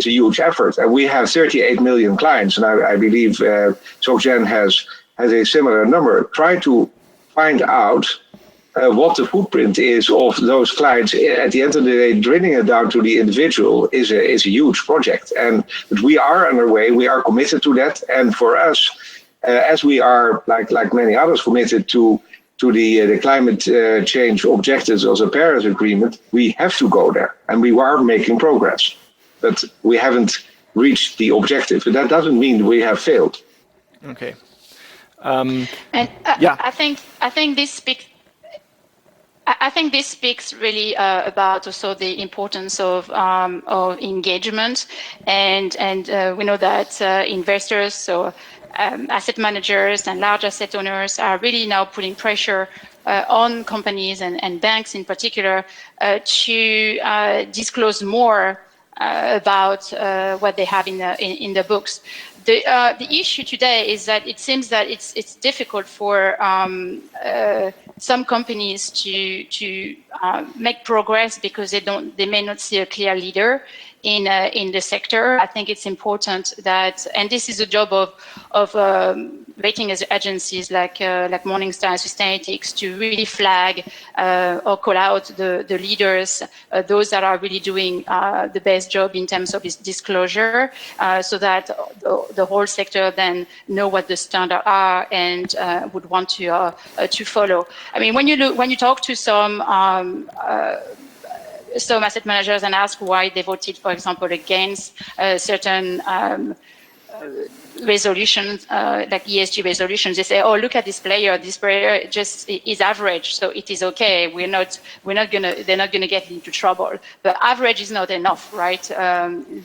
huge effort. And we have 38 million clients, and I believe SocGen has a similar number. Try to find out what the footprint is of those clients. At the end of the day, drilling it down to the individual is a huge project. But we are underway. We are committed to that. And for us, as we are, like many others, committed to the climate change objectives of the Paris Agreement, we have to go there. And we are making progress. But we haven't reached the objective. But that doesn't mean we have failed. Okay. Yeah. I think this speaks really about also the importance of engagement, and we know that investors, so asset managers and large asset owners are really now putting pressure on companies and banks in particular to disclose more about what they have in the books. The issue today is that it seems that it's difficult for some companies to make progress because they may not see a clear leader in the sector. I think it's important that, and this is a job of rating agencies like Morningstar and Sustainalytics, to really flag or call out the leaders, those that are really doing the best job in terms of disclosure, so that the whole sector then know what the standards are and would want to follow. I mean, when you talk to some asset managers and ask why they voted, for example, against certain resolutions, like ESG resolutions, they say, "Oh, look at this player. This player just is average, so it is okay. They're not gonna get into trouble." But average is not enough, right?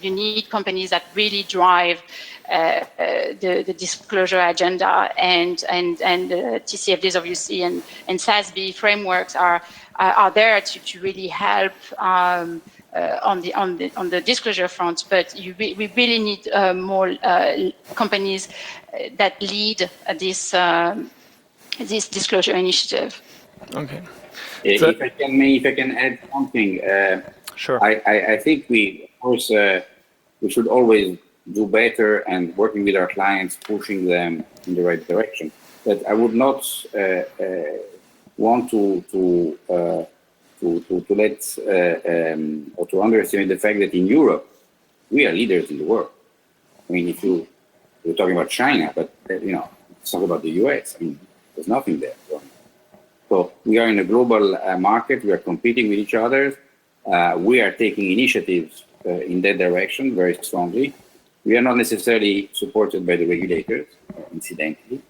You need companies that really drive the disclosure agenda, and TCFDs, obviously, and SASB frameworks are there to really help on the disclosure front. But we really need more companies that lead this disclosure initiative. Okay. If I can add something, sure. I think we, of course, we should always do better and working with our clients, pushing them in the right direction. But I would not want to let or to underestimate the fact that in Europe we are leaders in the world. I mean, if we're talking about China, but let's talk about the US. I mean, there's nothing there. So we are in a global market. We are competing with each other. We are taking initiatives in that direction very strongly. We are not necessarily supported by the regulators, incidentally.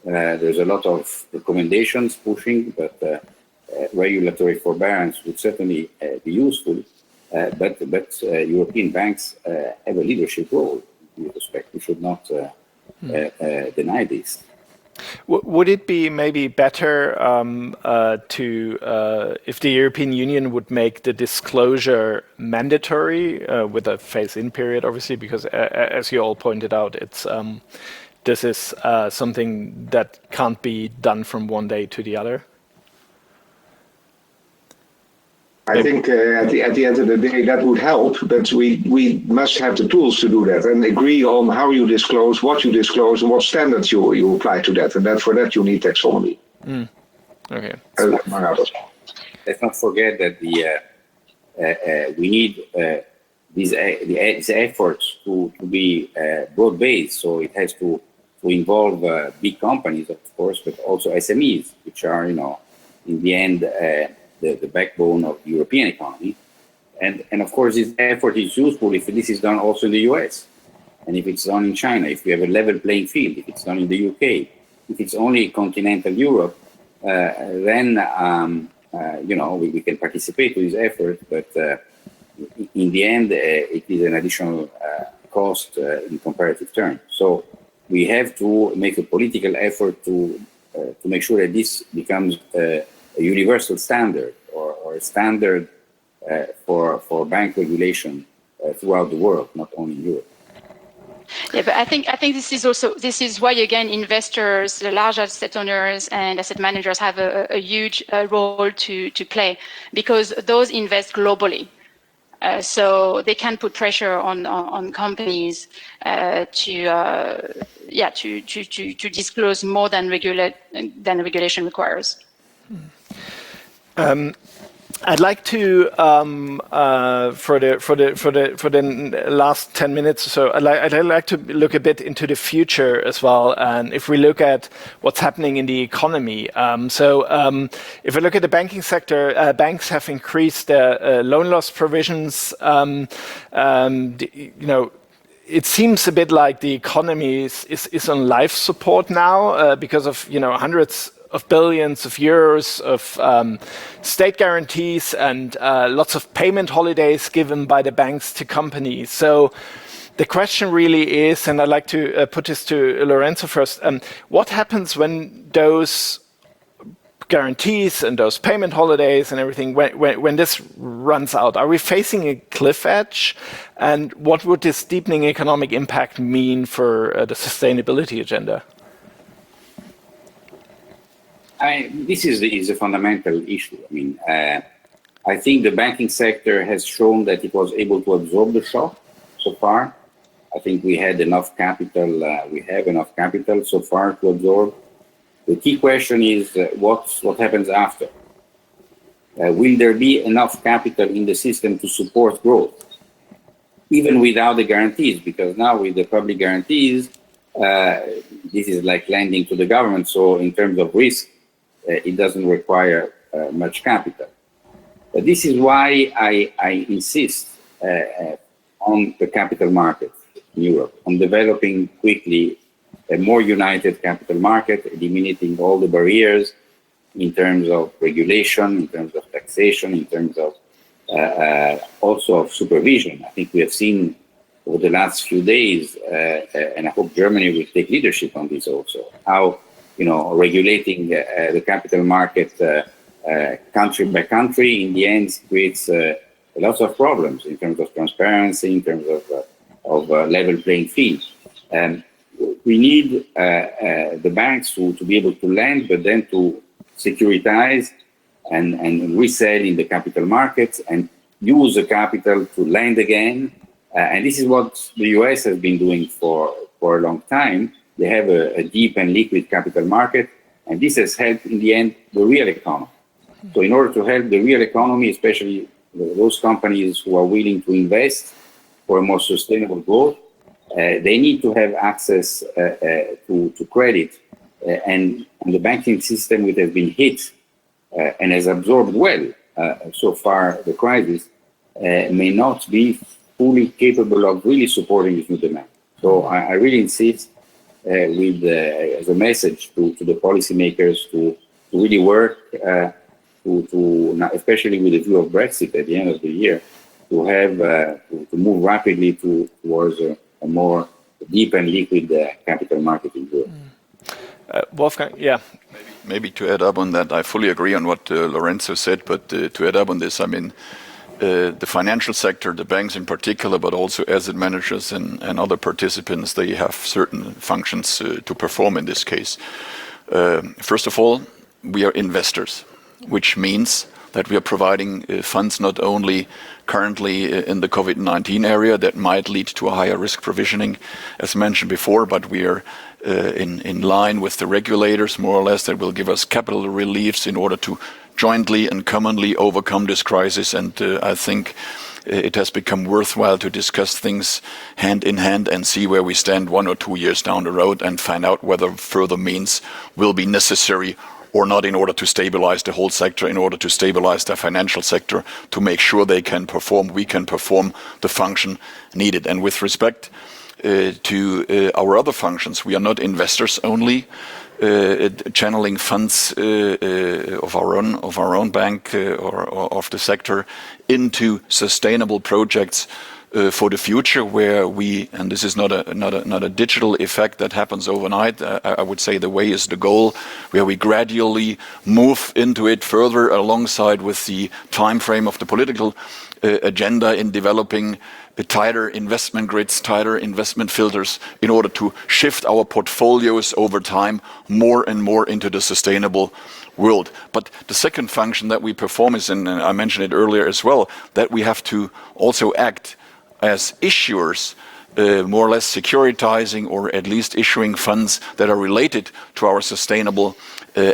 There's a lot of recommendations pushing, but regulatory forbearance would certainly be useful. But European banks have a leadership role in this respect. We should not deny this. Would it be maybe better if the European Union would make the disclosure mandatory with a phase-in period, obviously, because as you all pointed out, this is something that can't be done from one day to the other? I think at the end of the day that would help, but we must have the tools to do that and agree on how you disclose, what you disclose, and what standards you apply to that. And for that you need taxonomy. Okay. Let's not forget that we need these efforts to be broad-based. So it has to involve big companies, of course, but also SMEs, which are in the end the backbone of the European economy. And of course, this effort is useful if this is done also in the US, and if it's done in China, if we have a level playing field, if it's done in the UK, if it's only continental Europe, then we can participate in this effort, but in the end, it is an additional cost in comparative terms. So we have to make a political effort to make sure that this becomes a universal standard or a standard for bank regulation throughout the world, not only in Europe. Yeah, but I think this is why, again, investors, the large asset owners and asset managers have a huge role to play, because those invest globally. So they can put pressure on companies to disclose more than regulation requires. I'd like to for the last 10 minutes or so, I'd like to look a bit into the future as well, and if we look at what's happening in the economy. If we look at the banking sector, banks have increased their loan loss provisions. It seems a bit like the economy is on life support now because of hundreds of billions of euros of state guarantees and lots of payment holidays given by the banks to companies. So the question really is, and I'd like to put this to Lorenzo first, what happens when those guarantees and those payment holidays and everything, when this runs out, are we facing a cliff edge? And what would this deepening economic impact mean for the sustainability agenda? This is a fundamental issue. I mean, I think the banking sector has shown that it was able to absorb the shock so far. I think we had enough capital, we have enough capital so far to absorb. The key question is what happens after? Will there be enough capital in the system to support growth, even without the guarantees? Because now with the public guarantees, this is like lending to the government. So in terms of risk, it doesn't require much capital. But this is why I insist on the capital market in Europe, on developing quickly a more united capital market, eliminating all the barriers in terms of regulation, in terms of taxation, in terms of also of supervision. I think we have seen over the last few days, and I hope Germany will take leadership on this also, how regulating the capital market country by country in the end creates lots of problems in terms of transparency, in terms of level playing field. We need the banks to be able to lend, but then to securitize and resell in the capital markets and use the capital to lend again. And this is what the US has been doing for a long time. They have a deep and liquid capital market, and this has helped in the end the real economy. So in order to help the real economy, especially those companies who are willing to invest for a more sustainable growth, they need to have access to credit. And the banking system, which has been hit and has absorbed well so far the crisis, may not be fully capable of really supporting this new demand. So I really insist as a message to the policymakers to really work, especially with the view of Brexit at the end of the year, to have to move rapidly towards a more deep and liquid capital market in Europe. Wolfgang, yeah. Maybe to add up on that, I fully agree on what Lorenzo said, but to add up on this, I mean, the financial sector, the banks in particular, but also asset managers and other participants, they have certain functions to perform in this case. First of all, we are investors, which means that we are providing funds not only currently in the COVID-19 area that might lead to a higher risk provisioning, as mentioned before, but we are in line with the regulators, more or less, that will give us capital reliefs in order to jointly and commonly overcome this crisis. And I think it has become worthwhile to discuss things hand in hand and see where we stand 1 or 2 years down the road and find out whether further means will be necessary or not in order to stabilize the whole sector, in order to stabilize the financial sector, to make sure we can perform the function needed. And with respect to our other functions, we are not investors only, channeling funds of our own bank or of the sector into sustainable projects for the future, where and this is not a digital effect that happens overnight. I would say the way is the goal, where we gradually move into it further alongside with the time frame of the political agenda in developing tighter investment grids, tighter investment filters, in order to shift our portfolios over time more and more into the sustainable world. But the second function that we perform is, and I mentioned it earlier as well, that we have to also act as issuers, more or less securitizing or at least issuing funds that are related to our sustainable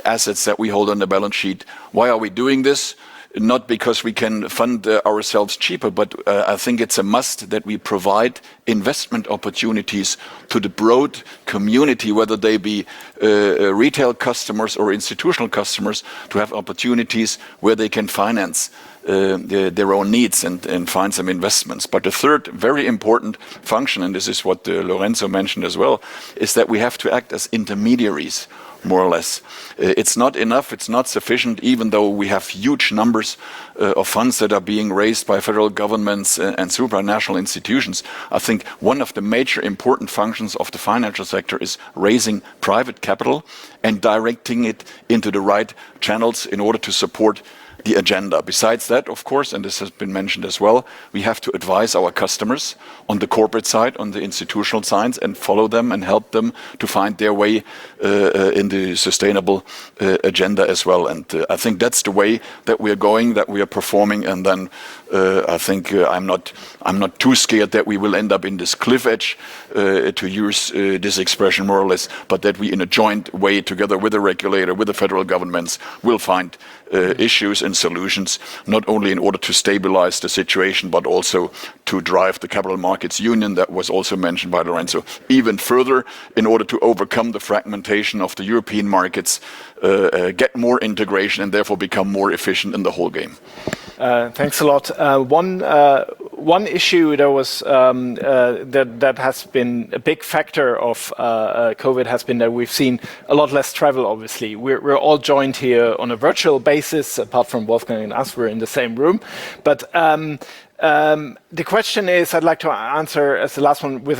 assets that we hold on the balance sheet. Why are we doing this? Not because we can fund ourselves cheaper, but I think it's a must that we provide investment opportunities to the broad community, whether they be retail customers or institutional customers, to have opportunities where they can finance their own needs and find some investments. But the third very important function, and this is what Lorenzo mentioned as well, is that we have to act as intermediaries, more or less. It's not enough, it's not sufficient, even though we have huge numbers of funds that are being raised by federal governments and supranational institutions. I think one of the major important functions of the financial sector is raising private capital and directing it into the right channels in order to support the agenda. Besides that, of course, and this has been mentioned as well, we have to advise our customers on the corporate side, on the institutional side, and follow them and help them to find their way in the sustainable agenda as well. And I think that's the way that we are going, that we are performing. And then I think I'm not too scared that we will end up in this cliff edge, to use this expression more or less, but that we, in a joint way, together with the regulator, with the federal governments, will find issues and solutions, not only in order to stabilize the situation, but also to drive the capital markets union that was also mentioned by Lorenzo even further, in order to overcome the fragmentation of the European markets, get more integration, and therefore become more efficient in the whole game. Thanks a lot. One issue that was that has been a big factor of COVID has been that we've seen a lot less travel. Obviously, we're all joined here on a virtual basis. Apart from Wolfgang and us, we're in the same room. But the question is, I'd like to answer as the last one with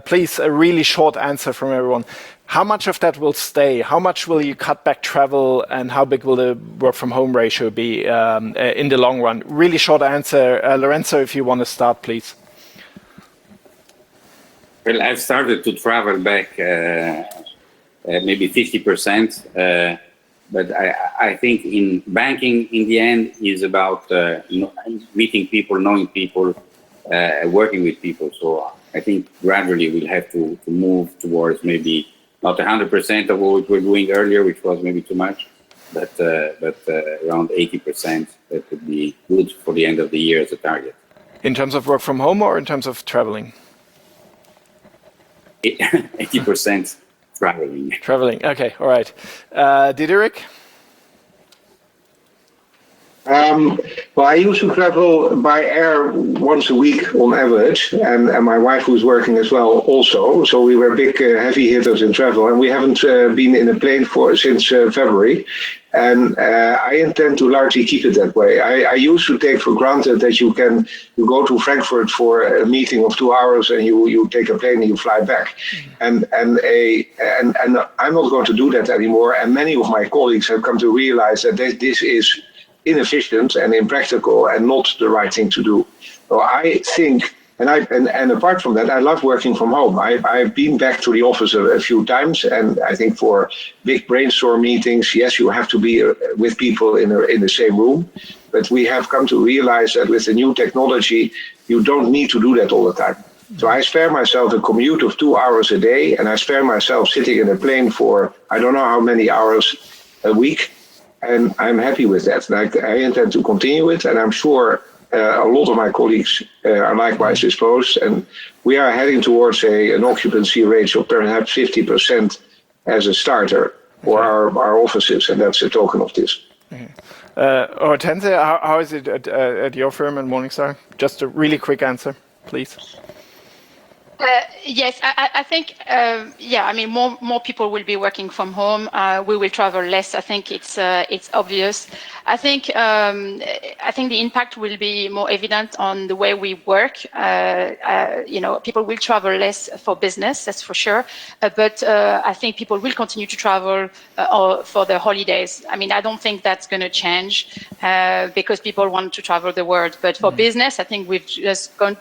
please a really short answer from everyone. How much of that will stay? How much will you cut back travel, and how big will the work from home ratio be in the long run? Really short answer. Lorenzo, if you want to start, please. Well, I've started to travel back maybe 50%, but I think in banking, in the end, is about meeting people, knowing people, working with people. So I think gradually we'll have to move towards maybe not 100% of what we were doing earlier, which was maybe too much, but around 80%. That would be good for the end of the year as a target. In terms of work from home or in terms of traveling? 80% traveling. Traveling. Okay. All right. Diederik? Well, I used to travel by air once a week on average, and my wife was working as well also. So we were big heavy hitters in travel, and we haven't been in a plane since February. And I intend to largely keep it that way. I used to take for granted that you go to Frankfurt for a meeting of 2 hours and you take a plane and you fly back. And I'm not going to do that anymore. And many of my colleagues have come to realize that this is inefficient and impractical and not the right thing to do. So I think, and apart from that, I love working from home. I've been back to the office a few times, and I think for big brainstorm meetings, yes, you have to be with people in the same room. But we have come to realize that with the new technology, you don't need to do that all the time. So I spare myself a commute of 2 hours a day, and I spare myself sitting in a plane for I don't know how many hours a week. And I'm happy with that. And I intend to continue it. And I'm sure a lot of my colleagues are likewise disposed. And we are heading towards an occupancy rate of perhaps 50% as a starter for our offices. And that's a token of this. Hortense, how is it at your firm in Morningstar? Just a really quick answer, please. Yes, I think, I mean, more people will be working from home. We will travel less. I think it's obvious. I think the impact will be more evident on the way we work. People will travel less for business, that's for sure. But I think people will continue to travel for the holidays. I mean, I don't think that's going to change because people want to travel the world. But for business, I think we've just gone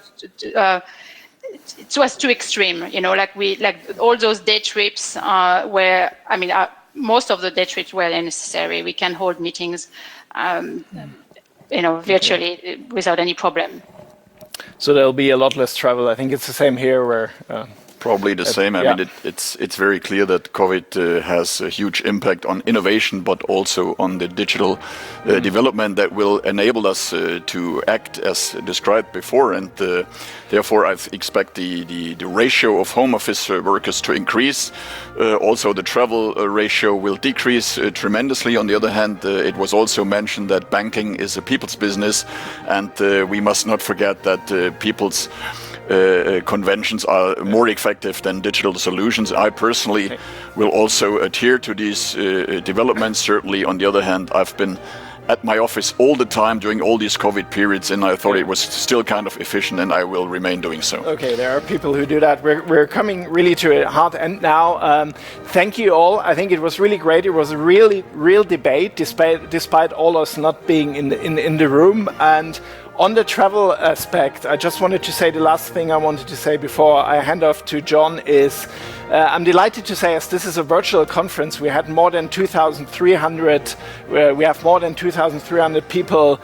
it was too extreme, like all those day trips where, I mean, most of the day trips were unnecessary. We can hold meetings, virtually without any problem. So there'll be a lot less travel. I think it's the same here where Probably the same. I mean, it's very clear that COVID has a huge impact on innovation, but also on the digital development that will enable us to act as described before. And therefore, I expect the ratio of home office workers to increase. Also, the travel ratio will decrease tremendously. On the other hand, it was also mentioned that banking is a people's business, and we must not forget that people's conventions are more effective than digital solutions. I personally will also adhere to these developments. Certainly, on the other hand, I've been at my office all the time during all these COVID periods, and I thought it was still kind of efficient, and I will remain doing so. Okay, there are people who do that. We're coming really to a hard end now. Thank you all. I think it was really great. It was a real debate, despite all us not being in the room. And on the travel aspect, I just wanted to say the last thing I wanted to say before I hand off to John is I'm delighted to say, as this is a virtual conference, we had more than 2,300. We have more than 2,300 people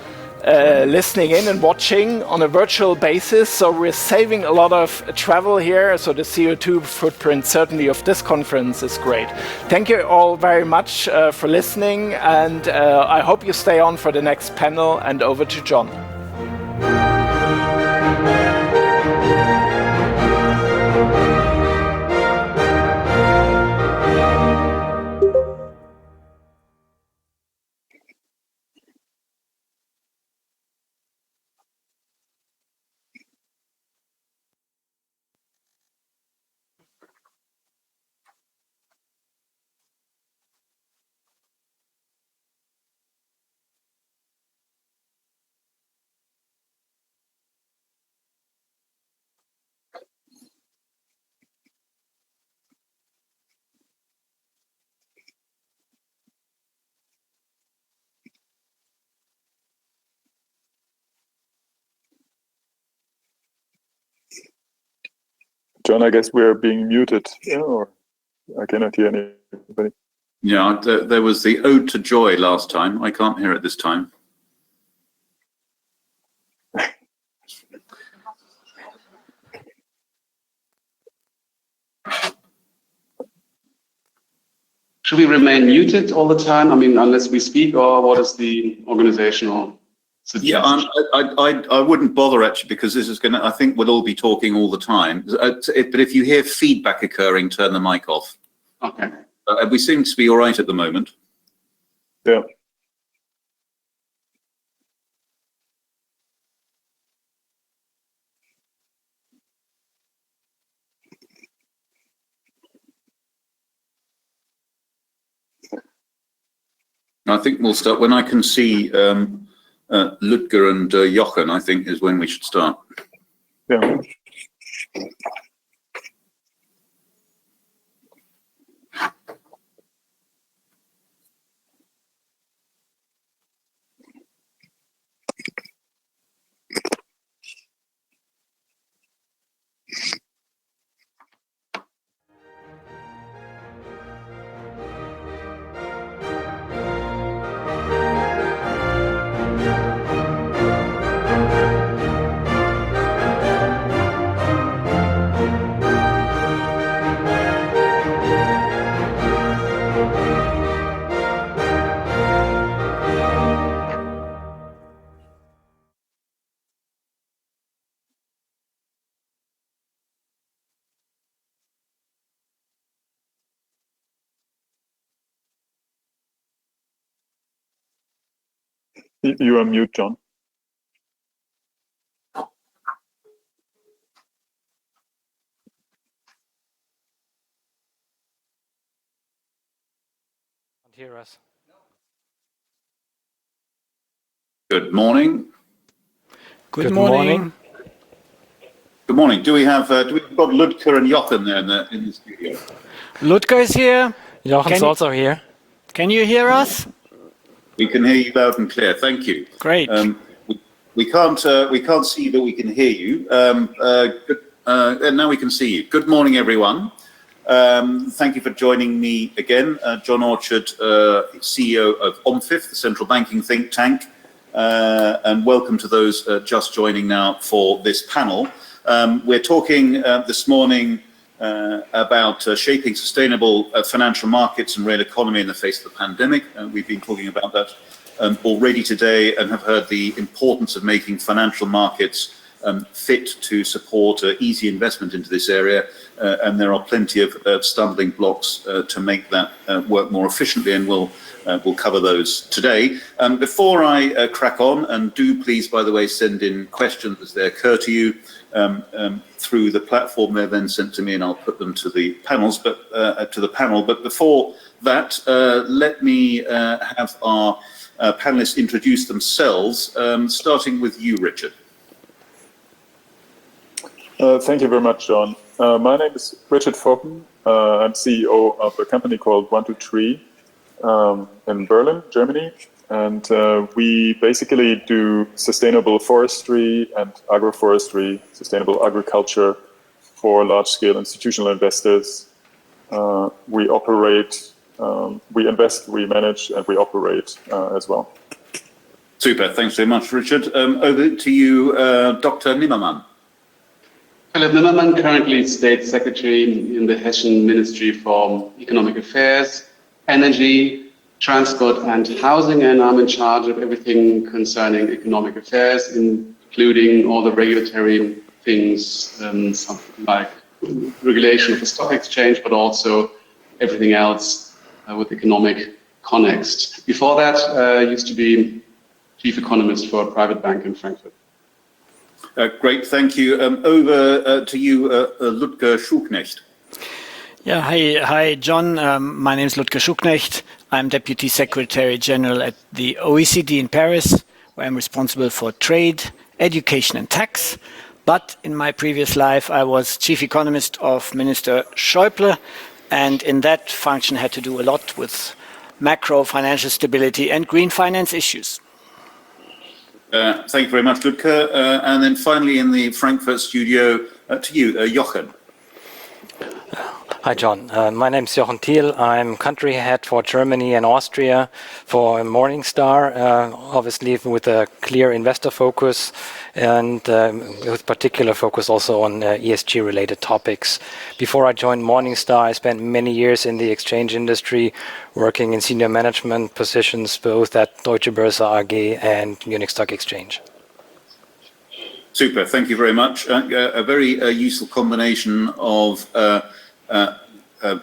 listening in and watching on a virtual basis. So we're saving a lot of travel here. So the CO2 footprint certainly of this conference is great. Thank you all very much for listening, and I hope you stay on for the next panel. And over to John. John, I guess we are being muted, or I cannot hear anybody. Yeah, there was the ode to joy last time. I can't hear it this time. Should we remain muted all the time? I mean, unless we speak, or what is the organizational suggestion? Yeah, I wouldn't bother actually, because this is I think we'll all be talking all the time. But if you hear feedback occurring, turn the mic off. Okay. We seem to be all right at the moment. Yeah. I think we'll start when I can see Ludger and Jochen. I think is when we should start. Yeah. You are mute, John. Can't hear us. Good morning. Good morning. Good morning. Do we have got Ludger and Jochen there in the studio? Ludger is here. Jochen's also here. Can you hear us? We can hear you loud and clear. Thank you. Great. We can't see, but we can hear you. And now we can see you. Good morning, everyone. Thank you for joining me again. John Orchard, CEO of OMFIF, the central banking think tank. And welcome to those just joining now for this panel. We're talking this morning about shaping sustainable financial markets and real economy in the face of the pandemic. We've been talking about that already today and have heard the importance of making financial markets fit to support easy investment into this area. And there are plenty of stumbling blocks to make that work more efficiently, and we'll cover those today. Before I crack on, and do please, by the way, send in questions as they occur to you through the platform. They're then sent to me, and I'll put them to the panels, to the panel. But before that, let me have our panelists introduce themselves, starting with you, Richard. Thank you very much, John. My name is Richard Foppen. I'm CEO of a company called 123 in Berlin, Germany. And we basically do sustainable forestry and agroforestry, sustainable agriculture for large-scale institutional investors. We operate, we invest, we manage, and we operate as well. Super. Thanks very much, Richard. Over to you, Dr. Nimmermann. Philipp Nimmermann, currently State Secretary in the Hessian Ministry for Economic Affairs, Energy, Transport and Housing, and I'm in charge of everything concerning economic affairs, including all the regulatory things, something like regulation of the stock exchange, but also everything else with economic context. Before that, I used to be chief economist for a private bank in Frankfurt. Great, thank you. Over to you, Ludger Schuknecht. Yeah, hi, John. My name is Ludger Schuknecht. I'm Deputy Secretary General at the OECD in Paris, where I'm responsible for trade, education and tax. But in my previous life, I was chief economist of Minister Schäuble, and in that function had to do a lot with macro financial stability and green finance issues. Thank you very much, Ludger. And then finally in the Frankfurt studio, to you, Jochen. Hi, John. My name is Jochen Thiel. I'm country head for Germany and Austria for Morningstar, obviously with a clear investor focus and with particular focus also on ESG-related topics. Before I joined Morningstar, I spent many years in the exchange industry, working in senior management positions, both at Deutsche Börse AG and Munich Stock Exchange. Super, thank you very much. A very useful combination of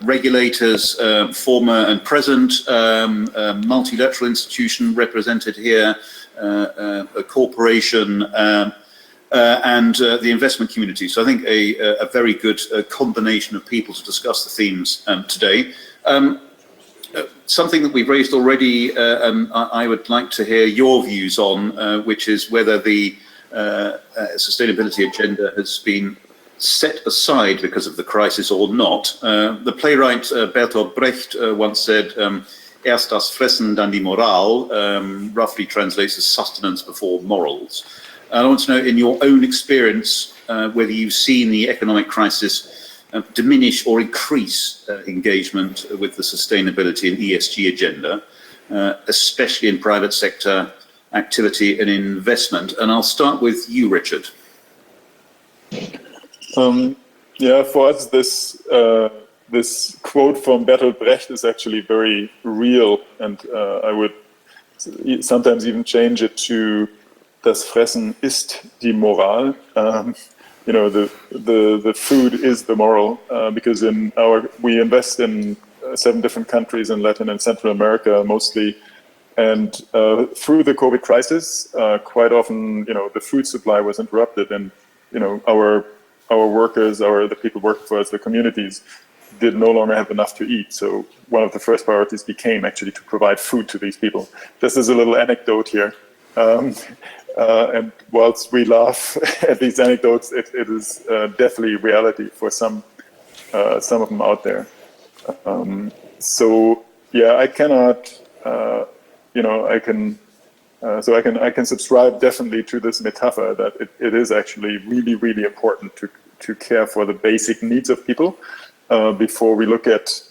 regulators, former and present, multilateral institution represented here, a corporation, and the investment community. So I think a very good combination of people to discuss the themes today. Something that we've raised already, and I would like to hear your views on, which is whether the sustainability agenda has been set aside because of the crisis or not. The playwright Bertolt Brecht once said, "Erst das Fressen, dann die Moral," roughly translates as sustenance before morals. And I want to know, in your own experience, whether you've seen the economic crisis diminish or increase engagement with the sustainability and ESG agenda, especially in private sector activity and investment. And I'll start with you, Richard. Yeah, for us, this quote from Bertolt Brecht is actually very real, and I would sometimes even change it to "Das Fressen ist die Moral." You know, the food is the moral, because we invest in 7 different countries in Latin and Central America mostly, and through the COVID crisis, quite often, you know, the food supply was interrupted, and you know, our workers, the people working for us, the communities, did no longer have enough to eat. So one of the first priorities became actually to provide food to these people. This is a little anecdote here. And whilst we laugh at these anecdotes, it is definitely reality for some of them out there. So yeah, I cannot, you know, I can subscribe definitely to this metaphor that it is actually really, really important to care for the basic needs of people before we look at,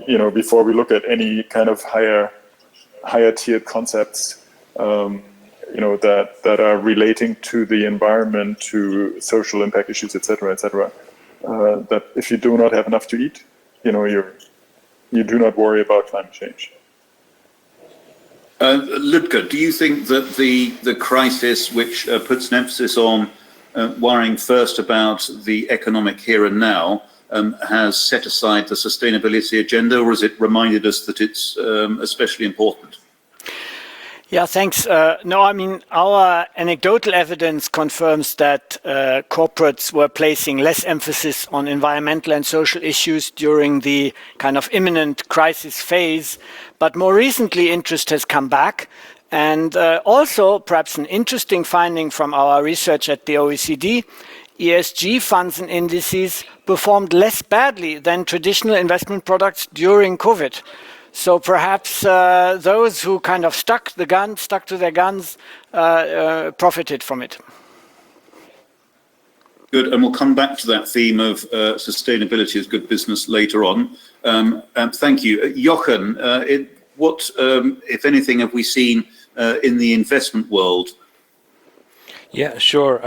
you know, before we look at any kind of higher tiered concepts, you know, that are relating to the environment, to social impact issues, etc., etc. that if you do not have enough to eat, you do not worry about climate change. Ludger, do you think that the crisis, which puts an emphasis on worrying first about the economic here and now, has set aside the sustainability agenda, or has it reminded us that it's especially important? Yeah, thanks. No, I mean, our anecdotal evidence confirms that corporates were placing less emphasis on environmental and social issues during the kind of imminent crisis phase. But more recently, interest has come back. And also, perhaps an interesting finding from our research at the OECD, ESG funds and indices performed less badly than traditional investment products during COVID. So perhaps those who kind of stuck to their guns, profited from it. Good, and we'll come back to that theme of sustainability as good business later on. Thank you. Jochen, what, if anything, have we seen in the investment world? Yeah, sure.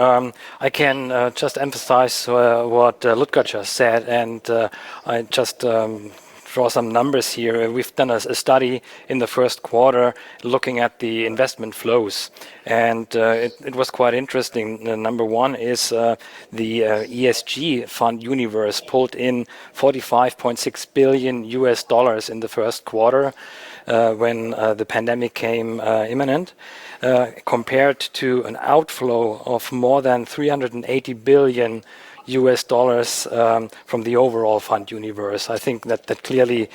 I can just emphasize what Ludger just said, and I just draw some numbers here. We've done a study in the first quarter looking at the investment flows, and it was quite interesting. Number one is the ESG fund universe pulled in $45.6 billion in the first quarter when the pandemic came imminent, compared to an outflow of more than $380 billion from the overall fund universe. I think that clearly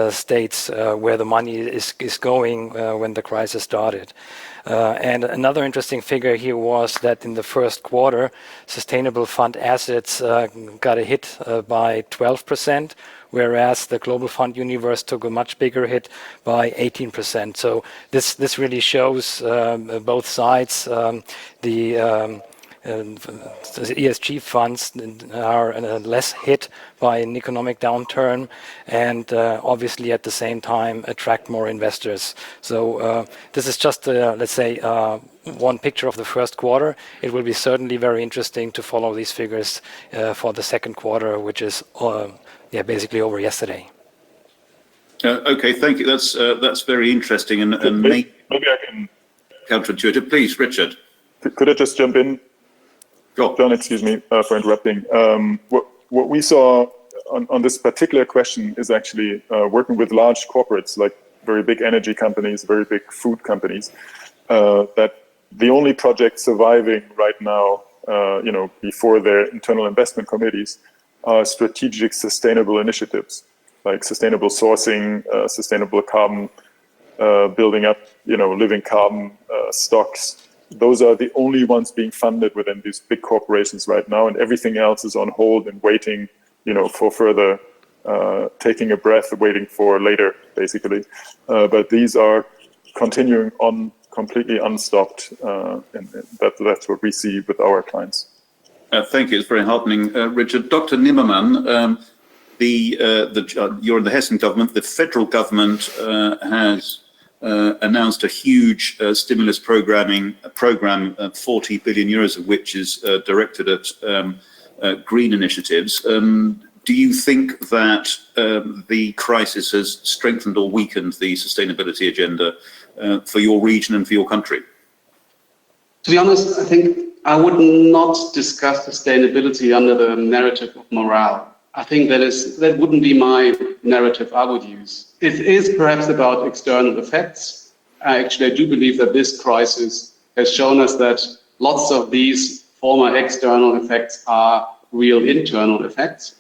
states where the money is going when the crisis started. And another interesting figure here was that in the first quarter, sustainable fund assets got a hit by 12%, whereas the global fund universe took a much bigger hit by 18%. So this really shows both sides. The ESG funds are less hit by an economic downturn, and obviously at the same time attract more investors. So this is just, let's say, one picture of the first quarter. It will be certainly very interesting to follow these figures for the second quarter, which is basically over yesterday. Okay, thank you. That's very interesting and maybe I can counterintuitive. Please, Richard. Could I just jump in? John, excuse me for interrupting. What we saw on this particular question is actually working with large corporates, like very big energy companies, very big food companies, that the only projects surviving right now, before their internal investment committees, are strategic sustainable initiatives, like sustainable sourcing, sustainable carbon, building up, living carbon stocks. Those are the only ones being funded within these big corporations right now, and everything else is on hold and waiting, for further, taking a breath, waiting for later, basically. But these are continuing on completely unstopped, and that's what we see with our clients. Thank you. It's very heartening, Richard. Dr. Nimmermann, you're in the Hessen government. The federal government has announced a huge stimulus program, 40 billion euros of which is directed at green initiatives. Do you think that the crisis has strengthened or weakened the sustainability agenda for your region and for your country? To be honest, I think I would not discuss sustainability under the narrative of morale. I think that wouldn't be my narrative I would use. It is perhaps about external effects. Actually, I do believe that this crisis has shown us that lots of these former external effects are real internal effects.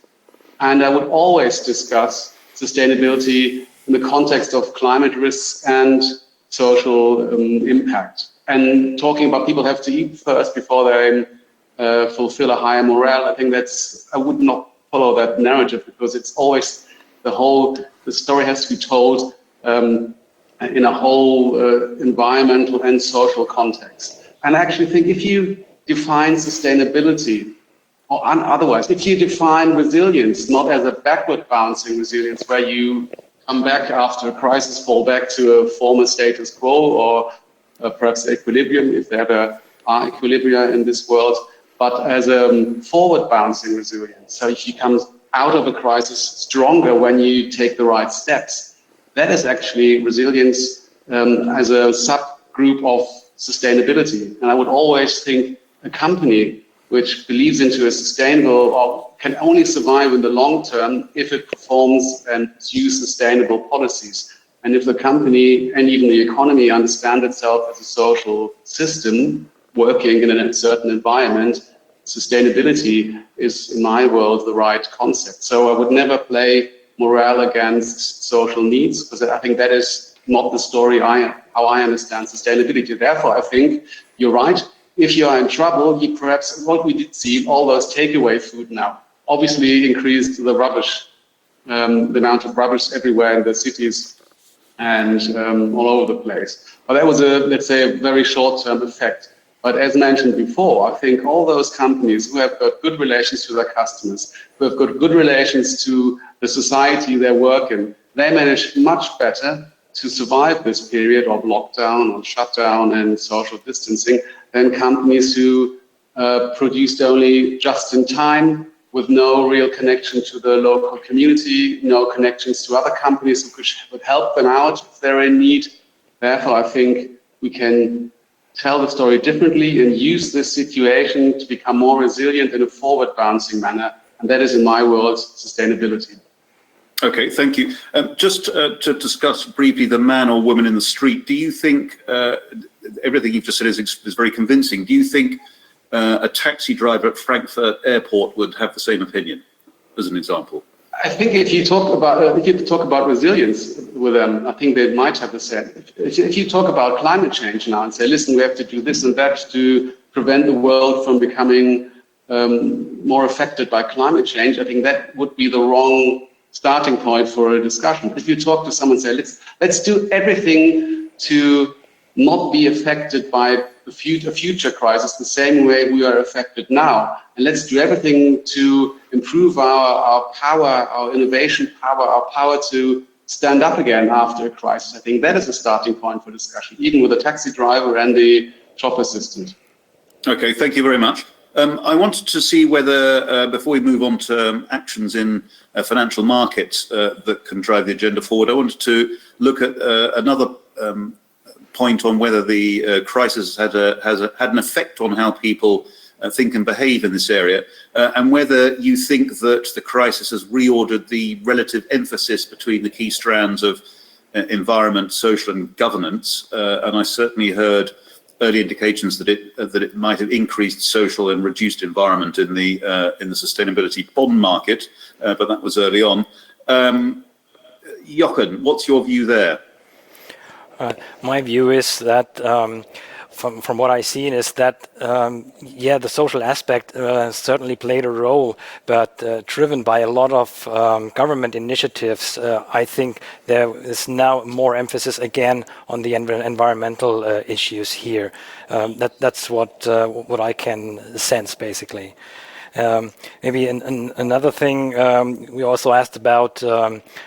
And I would always discuss sustainability in the context of climate risks and social impact. And talking about people have to eat first before they fulfill a higher morale, I think I would not follow that narrative, because it's always the story has to be told in a whole environmental and social context. And I actually think if you define sustainability, or otherwise, if you define resilience not as a backward bouncing resilience where you come back after a crisis, fall back to a former status quo, or perhaps equilibrium, if there are equilibria in this world, but as a forward bouncing resilience. So if you come out of a crisis stronger when you take the right steps, that is actually resilience as a subgroup of sustainability. And I would always think a company which believes into a sustainable or can only survive in the long term if it performs and pursues sustainable policies. And if the company and even the economy understand itself as a social system working in a certain environment, sustainability is, in my world, the right concept. So I would never play morale against social needs, because I think that is not the story how I understand sustainability. Therefore, I think you're right. If you are in trouble, you perhaps, what we did see, all those takeaway food now, obviously increased the rubbish, the amount of rubbish everywhere in the cities and all over the place. But that was let's say, a very short-term effect. But as mentioned before, I think all those companies who have got good relations to their customers, who have got good relations to the society they work in, they manage much better to survive this period of lockdown or shutdown and social distancing than companies who produced only just in time, with no real connection to the local community, no connections to other companies who could help them out if they're in need. Therefore, I think we can tell the story differently and use this situation to become more resilient in a forward-bouncing manner. And that is, in my world, sustainability. Okay, thank you. Just to discuss briefly the man or woman in the street, do you think, everything you've just said is very convincing, do you think a taxi driver at Frankfurt Airport would have the same opinion, as an example? I think if you talk about resilience with them, I think they might have the same. If you talk about climate change now and say, listen, we have to do this and that to prevent the world from becoming more affected by climate change, I think that would be the wrong starting point for a discussion. If you talk to someone and say, let's do everything to not be affected by a future crisis the same way we are affected now, and let's do everything to improve our power, our innovation power, our power to stand up again after a crisis. I think that is a starting point for discussion, even with the taxi driver and the shop assistant. Okay, thank you very much. I wanted to see whether, before we move on to actions in financial markets that can drive the agenda forward, I wanted to look at another point on whether the crisis had an effect on how people think and behave in this area, and whether you think that the crisis has reordered the relative emphasis between the key strands of environment, social and governance. And I certainly heard early indications that it might have increased social and reduced environment in the sustainability bond market, but that was early on. Jochen, what's your view there? My view is that, from what I've seen, is that, yeah, the social aspect certainly played a role, but driven by a lot of government initiatives, I think there is now more emphasis again on the environmental issues here. That's what I can sense, basically. Maybe another thing, we also asked about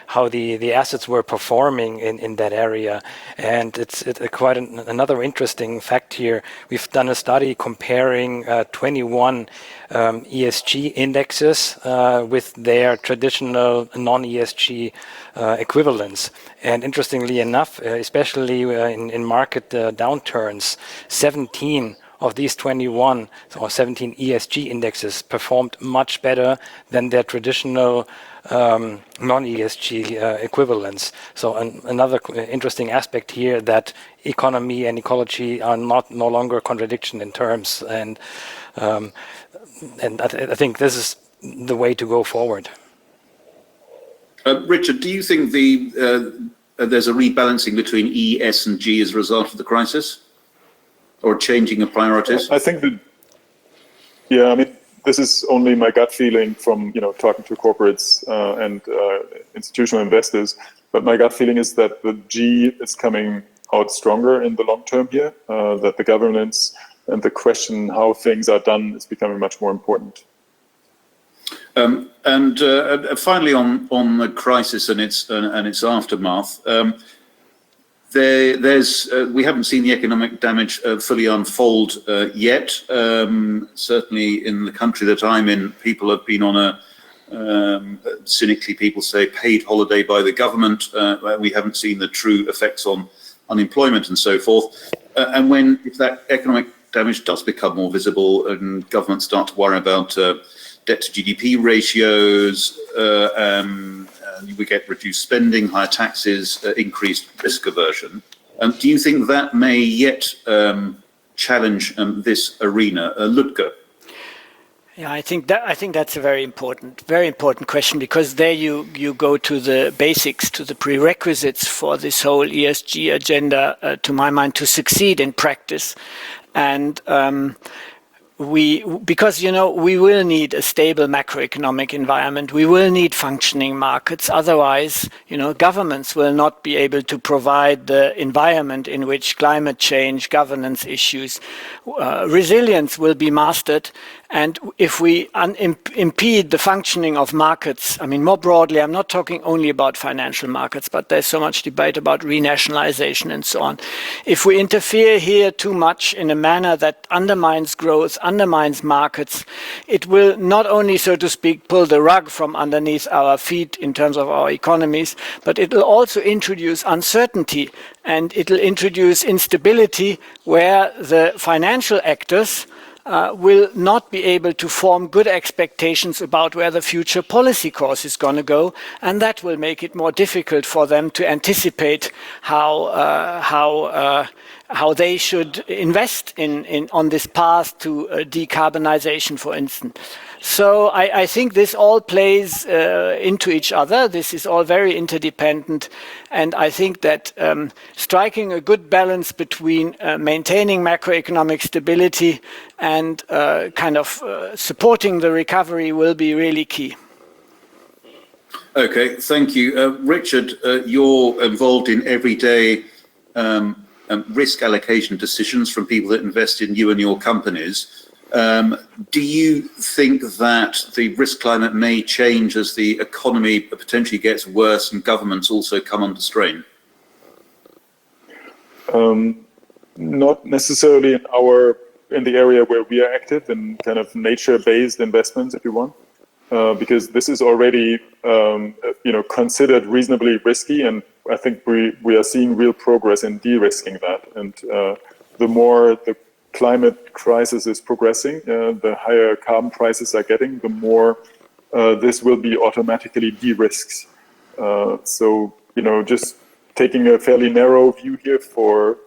how the assets were performing in that area, and it's quite another interesting fact here. We've done a study comparing 21 ESG indexes with their traditional non-ESG equivalents, and interestingly enough, especially in market downturns, 17 of these 21 or 17 ESG indexes performed much better than their traditional non-ESG equivalents. So another interesting aspect here, that economy and ecology are no longer a contradiction in terms, and I think this is the way to go forward. Richard, do you think there's a rebalancing between E, S and G as a result of the crisis? Or changing of priorities? I think that, yeah, I mean, this is only my gut feeling from, talking to corporates and institutional investors, but my gut feeling is that the G is coming out stronger in the long term here, that the governance and the question how things are done is becoming much more important. And finally, on the crisis and its aftermath, We haven't seen the economic damage fully unfold yet. Certainly in the country that I'm in, people have been on a, cynically people say, paid holiday by the government. We haven't seen the true effects on unemployment and so forth. And if that economic damage does become more visible and governments start to worry about debt to GDP ratios, we get reduced spending, higher taxes, increased risk aversion. Do you think that may yet challenge this arena? Ludger? Yeah, I think that's a very important question, because there you go to the basics, to the prerequisites for this whole ESG agenda, to my mind, to succeed in practice. And because we will need a stable macroeconomic environment, we will need functioning markets. Otherwise, governments will not be able to provide the environment in which climate change, governance issues, resilience will be mastered. And if we impede the functioning of markets, I mean, more broadly, I'm not talking only about financial markets, but there's so much debate about renationalization and so on. If we interfere here too much in a manner that undermines growth, undermines markets, it will not only, so to speak, pull the rug from underneath our feet in terms of our economies, but it will also introduce uncertainty, and it will introduce instability where the financial actors will not be able to form good expectations about where the future policy course is going to go, and that will make it more difficult for them to anticipate how they should invest on this path to decarbonization, for instance. So I think this all plays into each other. This is all very interdependent. And I think that striking a good balance between maintaining macroeconomic stability and supporting the recovery will be really key. Okay, thank you. Richard, you're involved in everyday risk allocation decisions from people that invest in you and your companies. Do you think that the risk climate may change as the economy potentially gets worse and governments also come under strain? Not necessarily in the area where we are active, in kind of nature-based investments, if you want, because this is already considered reasonably risky, and I think we are seeing real progress in de-risking that. And the more the climate crisis is progressing, the higher carbon prices are getting, the more this will be automatically de-risked. So, just taking a fairly narrow view here for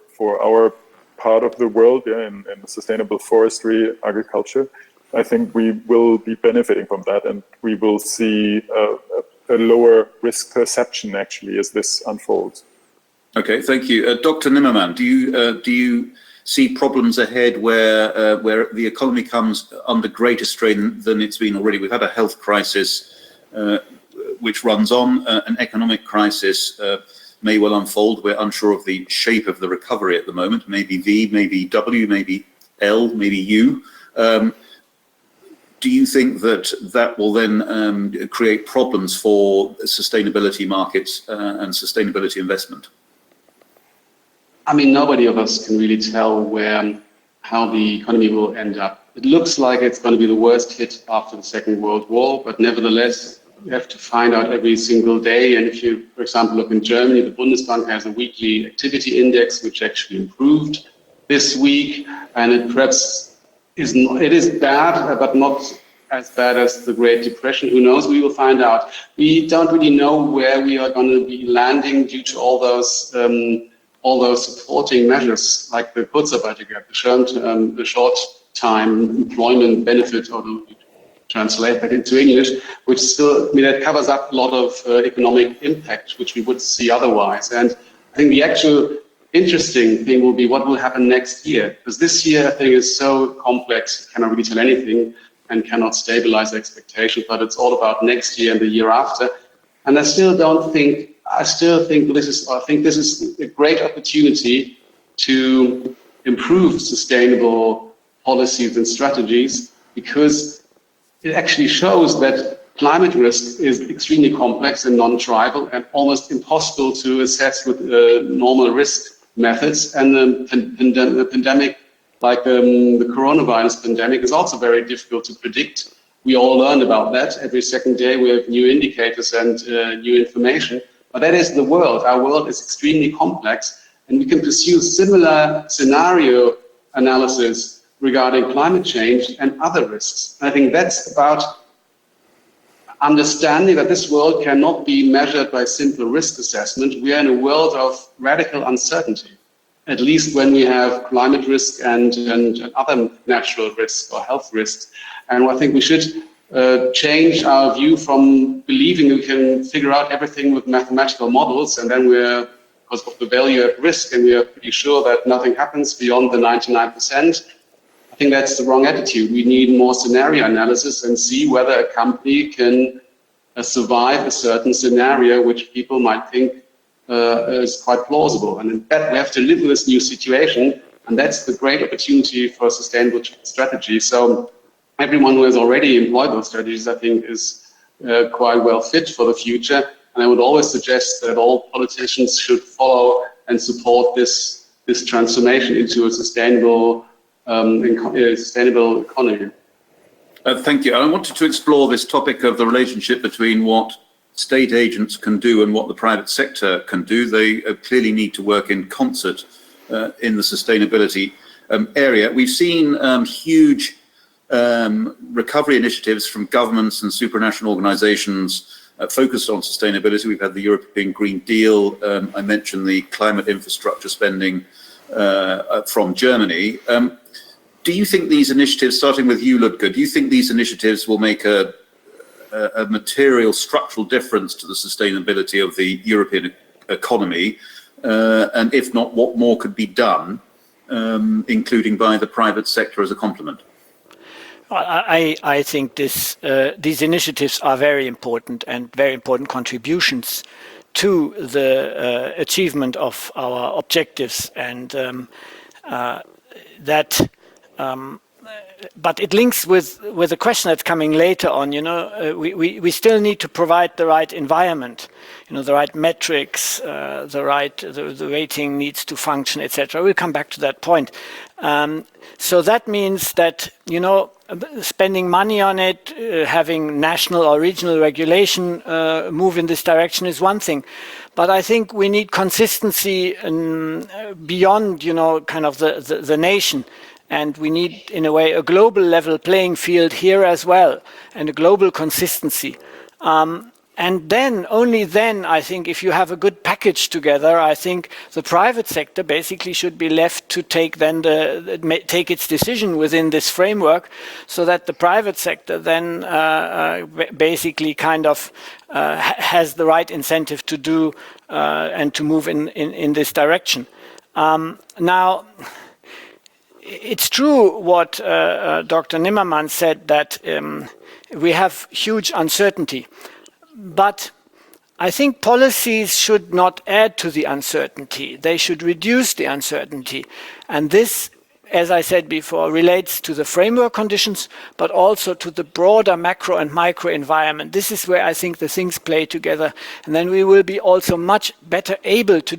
our part of the world, in sustainable forestry, agriculture, I think we will be benefiting from that, and we will see a lower risk perception actually as this unfolds. Okay, thank you. Dr. Nimmermann, do you see problems ahead where the economy comes under greater strain than it's been already? We've had a health crisis which runs on, an economic crisis may well unfold. We're unsure of the shape of the recovery at the moment, maybe V, maybe W, maybe L, maybe U. Do you think that will then create problems for sustainability markets and sustainability investment? I mean, nobody of us can really tell how the economy will end up. It looks like it's going to be the worst hit after the Second World War, but nevertheless, we have to find out every single day. And if you, for example, look in Germany, the Bundesbank has a weekly activity index, which actually improved this week, and it perhaps is bad, but not as bad as the Great Depression. Who knows? We will find out. We don't really know where we are going to be landing due to all those supporting measures, like the Kurzarbeitergeld, the short-time employment benefit, or to translate that into English, which still, that covers up a lot of economic impact, which we would see otherwise. And I think the actual interesting thing will be what will happen next year, because this year I think is so complex, cannot really tell anything and cannot stabilize expectations, but it's all about next year and the year after. And I think this is a great opportunity to improve sustainable policies and strategies, because it actually shows that climate risk is extremely complex and non-trivial and almost impossible to assess with normal risk methods. And the pandemic, like the coronavirus pandemic, is also very difficult to predict. We all learn about that. Every second day we have new indicators and new information. But that is the world. Our world is extremely complex, and we can pursue similar scenario analysis regarding climate change and other risks. I think that's about understanding that this world cannot be measured by simple risk assessment. We are in a world of radical uncertainty, at least when we have climate risk and other natural risks or health risks. And I think we should change our view from believing we can figure out everything with mathematical models, and then we're, because of the value at risk, and we are pretty sure that nothing happens beyond the 99%. I think that's the wrong attitude. We need more scenario analysis and see whether a company can survive a certain scenario which people might think is quite plausible. And in fact, we have to live with this new situation, and that's the great opportunity for sustainable strategy. So everyone who has already employed those strategies, I think, is quite well fit for the future. And I would always suggest that all politicians should follow and support this transformation into a sustainable economy. Thank you. I wanted to explore this topic of the relationship between what state agents can do and what the private sector can do. They clearly need to work in concert in the sustainability area. We've seen huge recovery initiatives from governments and supranational organizations focused on sustainability. We've had the European Green Deal. I mentioned the climate infrastructure spending from Germany. Do you think these initiatives, starting with you, Ludger, do you think these initiatives will make a material structural difference to the sustainability of the European economy? And if not, what more could be done, including by the private sector as a complement? I think these initiatives are very important and very important contributions to the achievement of our objectives, and but it links with a question that's coming later on. We still need to provide the right environment, the right metrics, the rating needs to function, etc. We'll come back to that point. So that means that spending money on it, having national or regional regulation move in this direction is one thing, but I think we need consistency beyond kind of the nation. And we need, in a way, a global level playing field here as well, and a global consistency. And then, only then, I think, if you have a good package together, I think the private sector basically should be left to take its decision within this framework, so that the private sector then basically kind of has the right incentive to do and to move in this direction. Now, it's true what Dr. Nimmermann said, that we have huge uncertainty. But I think policies should not add to the uncertainty. They should reduce the uncertainty. And this, as I said before, relates to the framework conditions, but also to the broader macro and micro environment. This is where I think the things play together. And then we will be also much better able to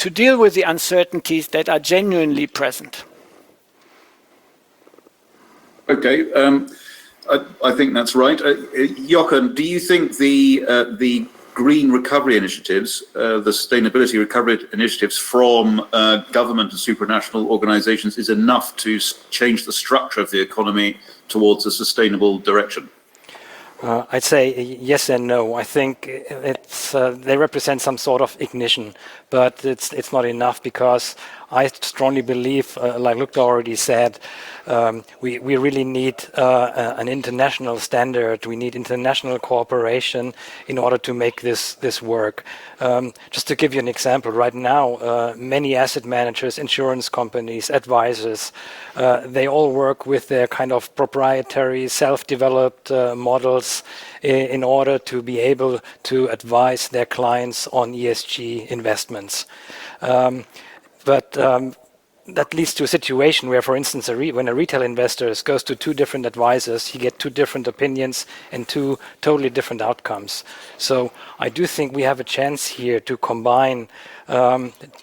deal with the uncertainties that are genuinely present. Okay, I think that's right. Jochen, do you think the green recovery initiatives, the sustainability recovery initiatives from government and supranational organizations is enough to change the structure of the economy towards a sustainable direction? I'd say yes and no. I think they represent some sort of ignition, but it's not enough, because I strongly believe, like Ludger already said, we really need an international standard. We need international cooperation in order to make this work. Just to give you an example, right now, many asset managers, insurance companies, advisors, they all work with their kind of proprietary, self-developed models in order to be able to advise their clients on ESG investments. But that leads to a situation where, for instance, when a retail investor goes to two different advisors, he gets two different opinions and two totally different outcomes. So I do think we have a chance here to combine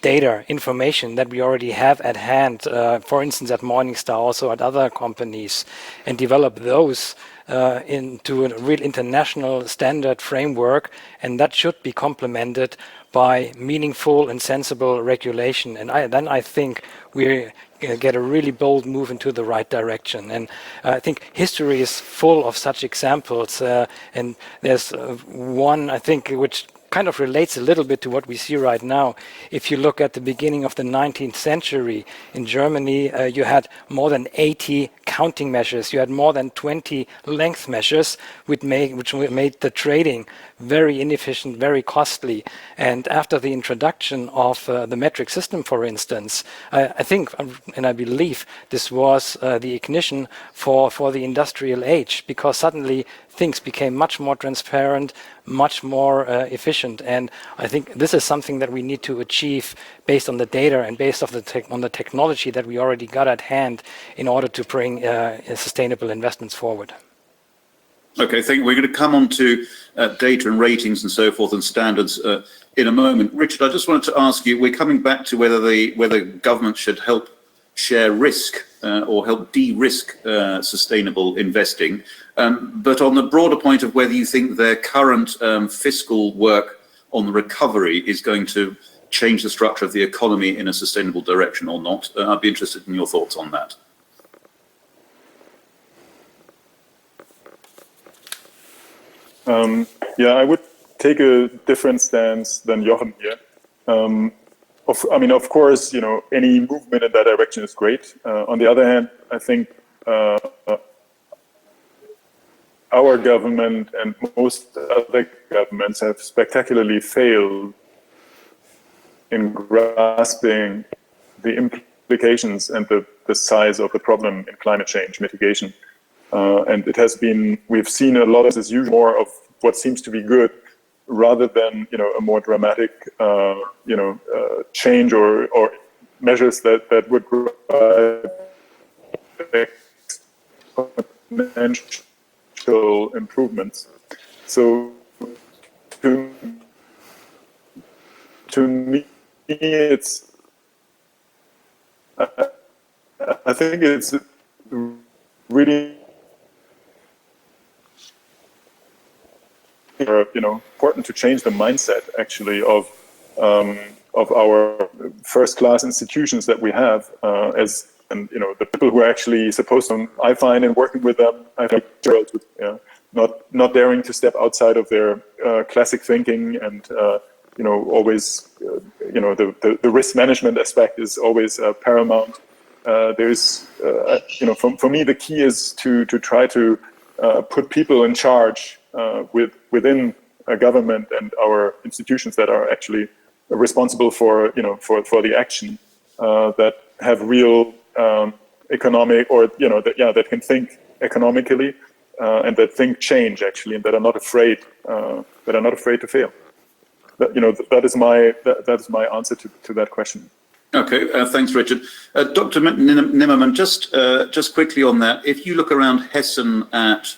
data, information that we already have at hand, for instance, at Morningstar, also at other companies, and develop those into a real international standard framework, and that should be complemented by meaningful and sensible regulation. And then I think we get a really bold move into the right direction. And I think history is full of such examples. And there's one, I think, which kind of relates a little bit to what we see right now. If you look at the beginning of the 19th century in Germany, you had more than 80 counting measures. You had more than 20 length measures, which made the trading very inefficient, very costly. And after the introduction of the metric system, for instance, I think and I believe this was the ignition for the industrial age, because suddenly things became much more transparent, much more efficient. And I think this is something that we need to achieve based on the data and based on the technology that we already got at hand in order to bring sustainable investments forward. Okay, thank you. We're going to come on to data and ratings and so forth and standards in a moment. Richard, I just wanted to ask you, we're coming back to whether government should help share risk or help de-risk sustainable investing. But on the broader point of whether you think their current fiscal work on the recovery is going to change the structure of the economy in a sustainable direction or not, I'd be interested in your thoughts on that. Yeah, I would take a different stance than Jochen here. Of course, any movement in that direction is great. On the other hand, I think our government and most other governments have spectacularly failed in grasping the implications and the size of the problem in climate change mitigation. And we've seen a lot of this usual more of what seems to be good rather than, a more dramatic, change or measures that would provide exponential improvements. So to me, I think it's really important to change the mindset actually of our first-class institutions that we have the people who are actually supposed to. I find in working with them, I think not daring to step outside of their classic thinking and always the risk management aspect is always paramount. There's for me the key is to try to put people in charge within a government and our institutions that are actually responsible for the action that have real economic or that can think economically and that think change actually and that are not afraid to fail. That is my answer to that question. Okay, thanks, Richard. Dr. Nimmermann, just quickly on that, if you look around Hessen at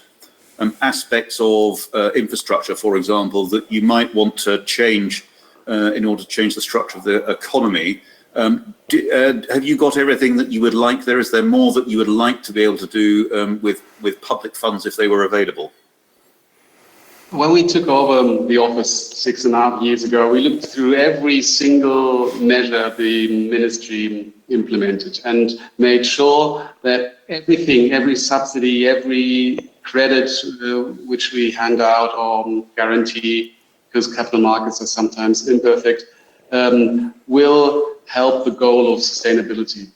aspects of infrastructure, for example, that you might want to change in order to change the structure of the economy, have you got everything that you would like there? Is there more that you would like to be able to do with public funds if they were available? When we took over the office 6.5 years ago, we looked through every single measure the ministry implemented and made sure that everything, every subsidy, every credit which we hand out or guarantee, because capital markets are sometimes imperfect, will help the goal of sustainability.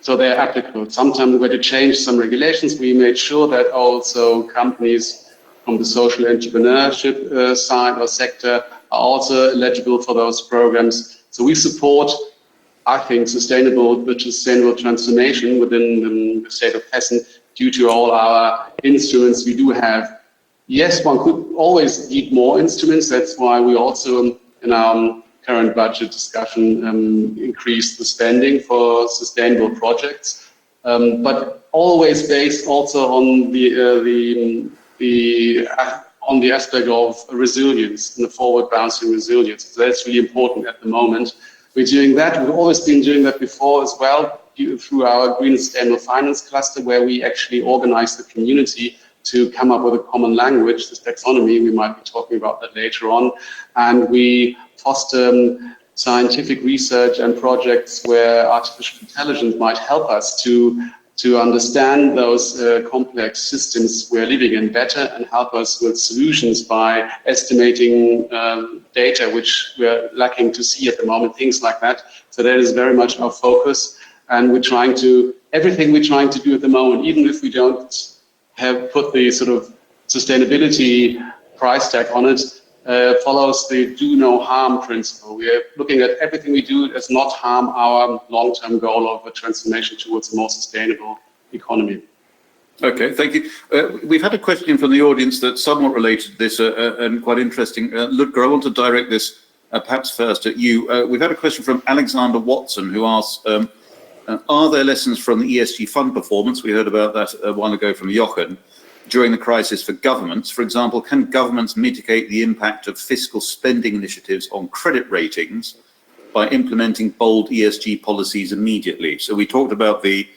So they're applicable. Sometimes we had to change some regulations. We made sure that also companies from the social entrepreneurship side or sector are also eligible for those programs. So we support, I think, sustainable transformation within the state of Hessen due to all our instruments we do have. Yes, one could always need more instruments. That's why we also in our current budget discussion increase the spending for sustainable projects, but always based also on the aspect of resilience and the forward bouncing resilience. So that's really important at the moment. We're doing that. We've always been doing that before as well through our Green and Sustainable Finance cluster, where we actually organize the community to come up with a common language, this taxonomy. We might be talking about that later on. And we foster scientific research and projects where artificial intelligence might help us to understand those complex systems we're living in better and help us with solutions by estimating data which we're lacking to see at the moment, things like that. So that is very much our focus, and everything we're trying to do at the moment, even if we don't have put the sort of sustainability price tag on it, follows the do no harm principle. We are looking at everything we do as not harm our long-term goal of a transformation towards a more sustainable economy. Okay, thank you. We've had a question from the audience that's somewhat related to this and quite interesting. Ludger, I want to direct this perhaps first at you. We've had a question from Alexander Watson, who asks, are there lessons from the ESG fund performance? We heard about that a while ago from Jochen. During the crisis for governments, for example, can governments mitigate the impact of fiscal spending initiatives on credit ratings by implementing bold ESG policies immediately? So we talked about the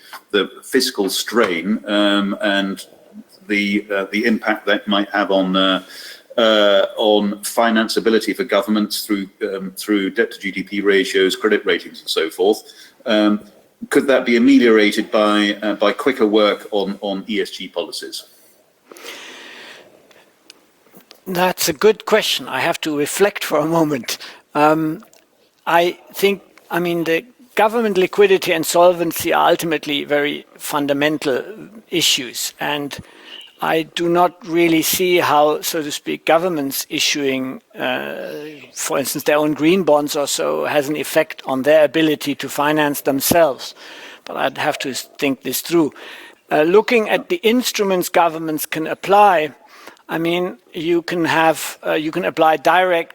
fiscal strain and the impact that might have on financeability for governments through debt to GDP ratios, credit ratings, and so forth. Could that be ameliorated by quicker work on ESG policies? That's a good question. I have to reflect for a moment. I think, the government liquidity and solvency are ultimately very fundamental issues. And I do not really see how, so to speak, governments issuing, for instance, their own green bonds or so has an effect on their ability to finance themselves. But I'd have to think this through. Looking at the instruments governments can apply, you can apply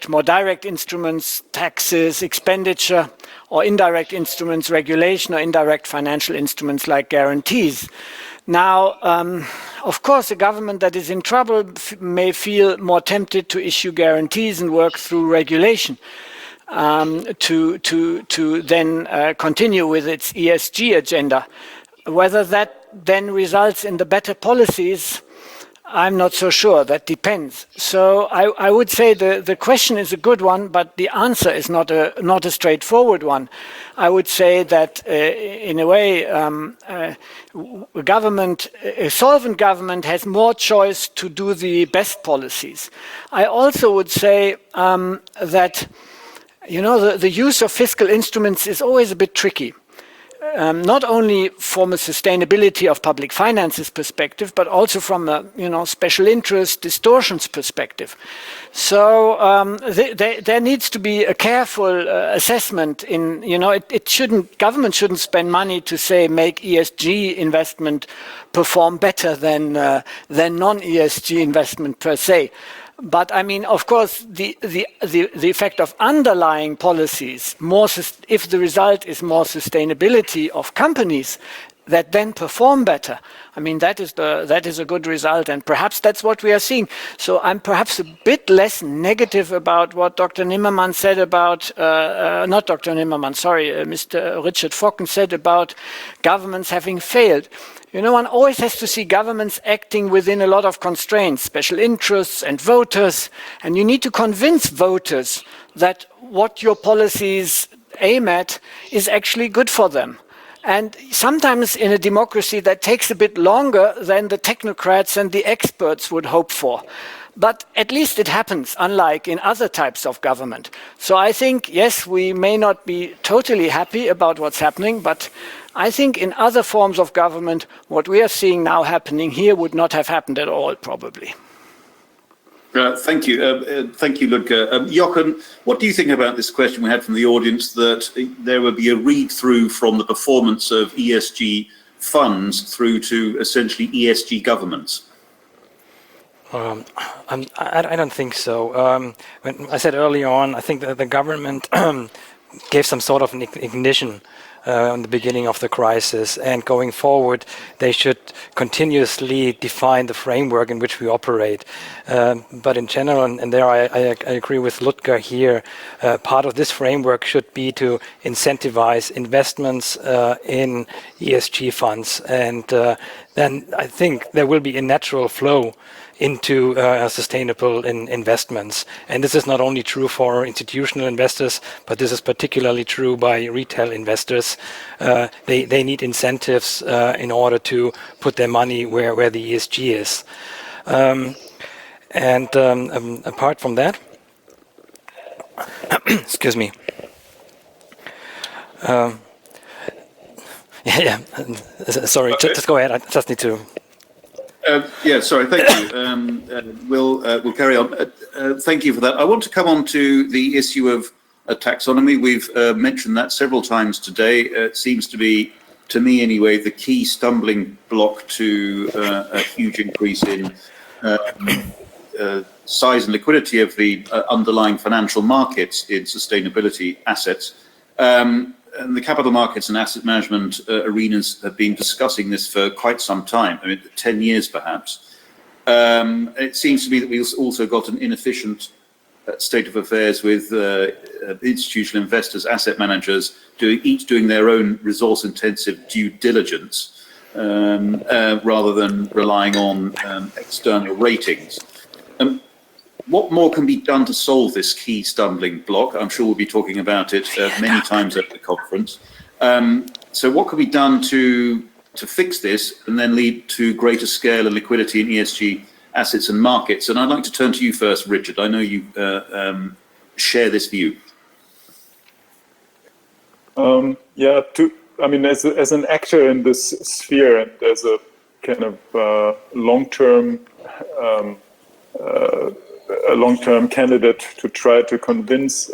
more direct instruments, taxes, expenditure, or indirect instruments, regulation, or indirect financial instruments like guarantees. Now, of course, a government that is in trouble may feel more tempted to issue guarantees and work through regulation to then continue with its ESG agenda. Whether that then results in the better policies, I'm not so sure. That depends. So I would say the question is a good one, but the answer is not a straightforward one. I would say that in a way, a solvent government has more choice to do the best policies. I also would say that the use of fiscal instruments is always a bit tricky. Not only from a sustainability of public finances perspective, but also from a special interest distortions perspective. So there needs to be a careful assessment. Government shouldn't spend money to say make ESG investment perform better than non-ESG investment per se. But of course, the effect of underlying policies, if the result is more sustainability of companies that then perform better, that is a good result, and perhaps that's what we are seeing. So I'm perhaps a bit less negative about what Dr. Nimmermann said about, not Dr. Nimmermann, sorry, Mr. Richard Focken said about governments having failed. One always has to see governments acting within a lot of constraints, special interests and voters, and you need to convince voters that what your policies aim at is actually good for them. And sometimes in a democracy that takes a bit longer than the technocrats and the experts would hope for. But at least it happens, unlike in other types of government. So I think, yes, we may not be totally happy about what's happening, but I think in other forms of government, what we are seeing now happening here would not have happened at all, probably. Thank you. Thank you, Ludger. Jochen, what do you think about this question we had from the audience, that there would be a read-through from the performance of ESG funds through to essentially ESG governments? I don't think so. When I said earlier on, I think that the government gave some sort of an ignition in the beginning of the crisis, and going forward, they should continuously define the framework in which we operate. But in general, and there I agree with Ludger here, part of this framework should be to incentivize investments in ESG funds, and then I think there will be a natural flow into sustainable investments. And this is not only true for institutional investors, but this is particularly true by retail investors. They need incentives in order to put their money where the ESG is. Apart from that, excuse me. Sorry, just go ahead. I just need to. Yeah, sorry, thank you. We'll carry on. Thank you for that. I want to come on to the issue of taxonomy. We've mentioned that several times today. It seems to be, to me anyway, the key stumbling block to a huge increase in size and liquidity of the underlying financial markets in sustainability assets. And the capital markets and asset management arenas have been discussing this for quite some time, I mean, 10 years perhaps. It seems to me that we've also got an inefficient state of affairs with institutional investors, asset managers, each doing their own resource-intensive due diligence rather than relying on external ratings. What more can be done to solve this key stumbling block? I'm sure we'll be talking about it many times at the conference. So what can be done to fix this and then lead to greater scale and liquidity in ESG assets and markets? And I'd like to turn to you first, Richard. I know you share this view. I mean, as an actor in this sphere and as a kind of long-term candidate to try to convince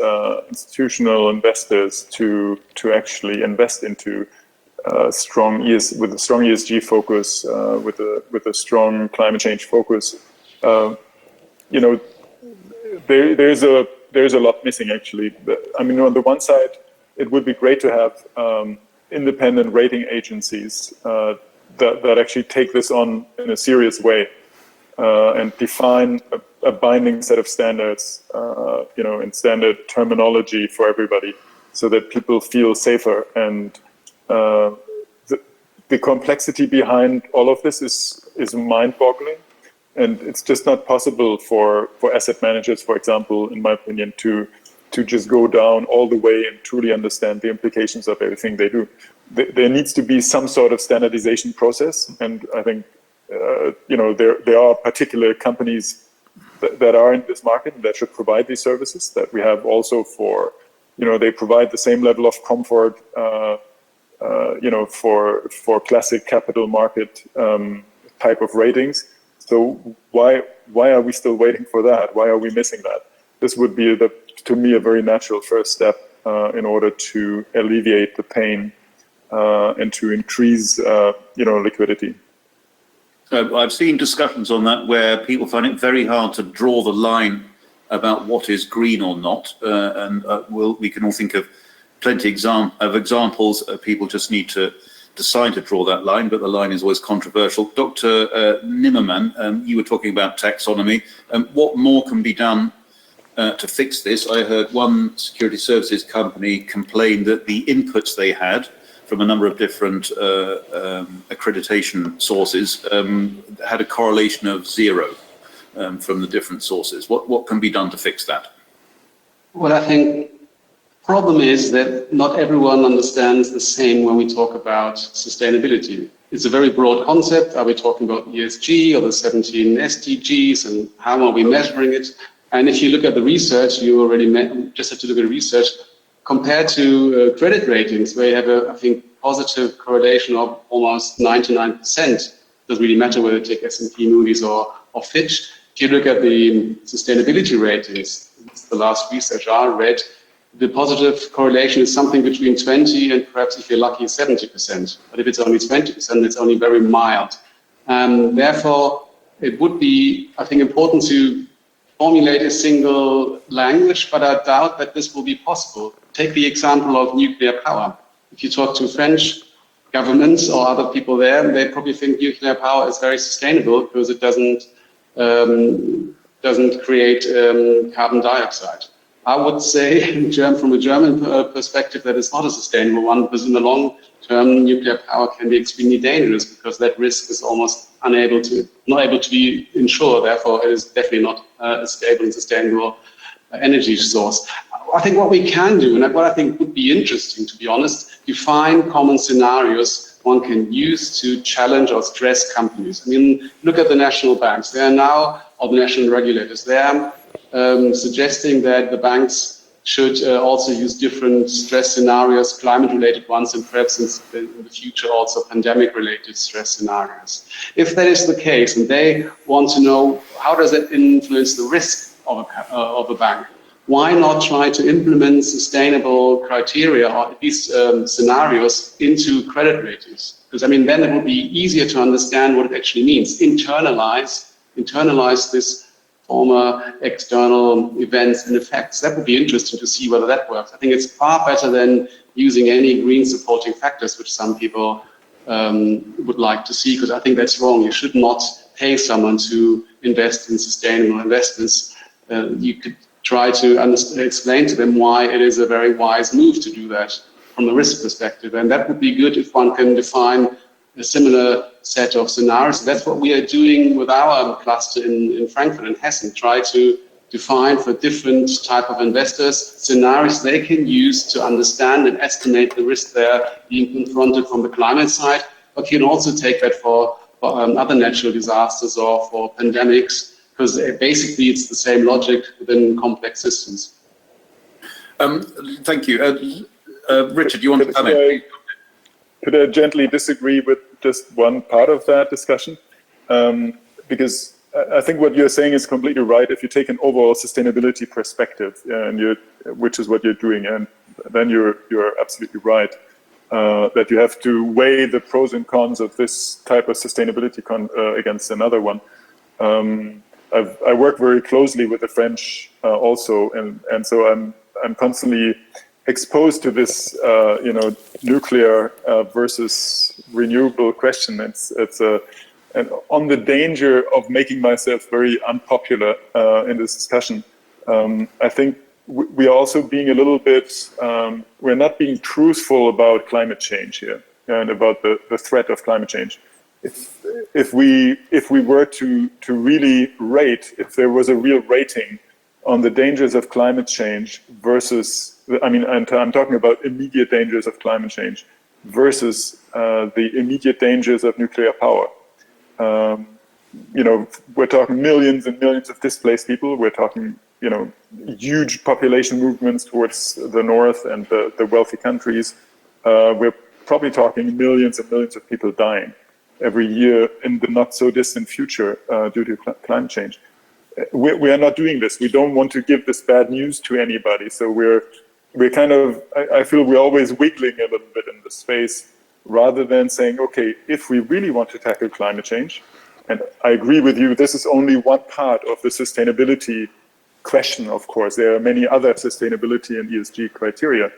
institutional investors to actually invest into strong ESG focus, with a strong climate change focus. There's a lot missing actually. I mean, on the one side, it would be great to have independent rating agencies that actually take this on in a serious way and define a binding set of standards, in standard terminology for everybody, so that people feel safer. And the complexity behind all of this is mind-boggling, and it's just not possible for asset managers, for example, in my opinion, to just go down all the way and truly understand the implications of everything they do. There needs to be some sort of standardization process, and I think there are particular companies that are in this market that should provide these services that we have also for, they provide the same level of comfort, for classic capital market type of ratings. So why are we still waiting for that? Why are we missing that? This would be, to me, a very natural first step in order to alleviate the pain and to increase, liquidity. I've seen discussions on that where people find it very hard to draw the line about what is green or not, and we can all think of plenty of examples. People just need to decide to draw that line, but the line is always controversial. Dr. Nimmermann, you were talking about taxonomy. What more can be done to fix this? I heard one security services company complain that the inputs they had from a number of different accreditation sources had a correlation of 0 from the different sources. What can be done to fix that? Well, I think the problem is that not everyone understands the same when we talk about sustainability. It's a very broad concept. Are we talking about ESG or the 17 SDGs, and how are we measuring it? And if you look at the research, you already just have to look at research compared to credit ratings, where you have I think, positive correlation of almost 99%. Doesn't really matter whether you take S&P, Moody's, or Fitch. If you look at the sustainability ratings, the last research I read, the positive correlation is something between 20 and perhaps, if you're lucky, 70%. But if it's only 20%, it's only very mild. Therefore, it would be, I think, important to formulate a single language, but I doubt that this will be possible. Take the example of nuclear power. If you talk to French governments or other people there, they probably think nuclear power is very sustainable because it doesn't create carbon dioxide. I would say, from a German perspective, that it's not a sustainable one, because in the long term, nuclear power can be extremely dangerous because that risk is almost not able to be insured. Therefore, it is definitely not a stable and sustainable energy source. I think what we can do, and what I think would be interesting, to be honest, define common scenarios one can use to challenge or stress companies. I mean, look at the national banks. They are now, or the national regulators, they are suggesting that the banks should also use different stress scenarios, climate-related ones, and perhaps in the future also pandemic-related stress scenarios. If that is the case, and they want to know how does it influence the risk of a bank, why not try to implement sustainable criteria or at least scenarios into credit ratings? Because I mean, then it would be easier to understand what it actually means. Internalize this former external events and effects. That would be interesting to see whether that works. I think it's far better than using any green supporting factors, which some people would like to see, because I think that's wrong. You should not pay someone to invest in sustainable investments. You could try to explain to them why it is a very wise move to do that from the risk perspective. And that would be good if one can define a similar set of scenarios. That's what we are doing with our cluster in Frankfurt and Hessen, try to define for different type of investors scenarios they can use to understand and estimate the risk they're being confronted from the climate side, but you can also take that for other natural disasters or for pandemics, because basically it's the same logic within complex systems. Thank you. Richard, you want to comment? Could I gently disagree with just one part of that discussion? Because I think what you're saying is completely right. If you take an overall sustainability perspective, which is what you're doing, and then you're absolutely right that you have to weigh the pros and cons of this type of sustainability against another one. I work very closely with the French also, and so I'm constantly exposed to this, nuclear versus renewable question. And on the danger of making myself very unpopular in this discussion. I think we are also being a little bit, we're not being truthful about climate change here and about the threat of climate change. If we were to really rate, if there was a real rating on the dangers of climate change versus, I'm talking about immediate dangers of climate change versus the immediate dangers of nuclear power. We're talking millions and millions of displaced people. We're talking, huge population movements towards the north and the wealthy countries. We're probably talking millions and millions of people dying every year in the not so distant future due to climate change. We are not doing this. We don't want to give this bad news to anybody. So we're kind of, I feel we're always wiggling a little bit in the space rather than saying, okay, if we really want to tackle climate change, and I agree with you, this is only one part of the sustainability question, of course. There are many other sustainability and ESG criteria.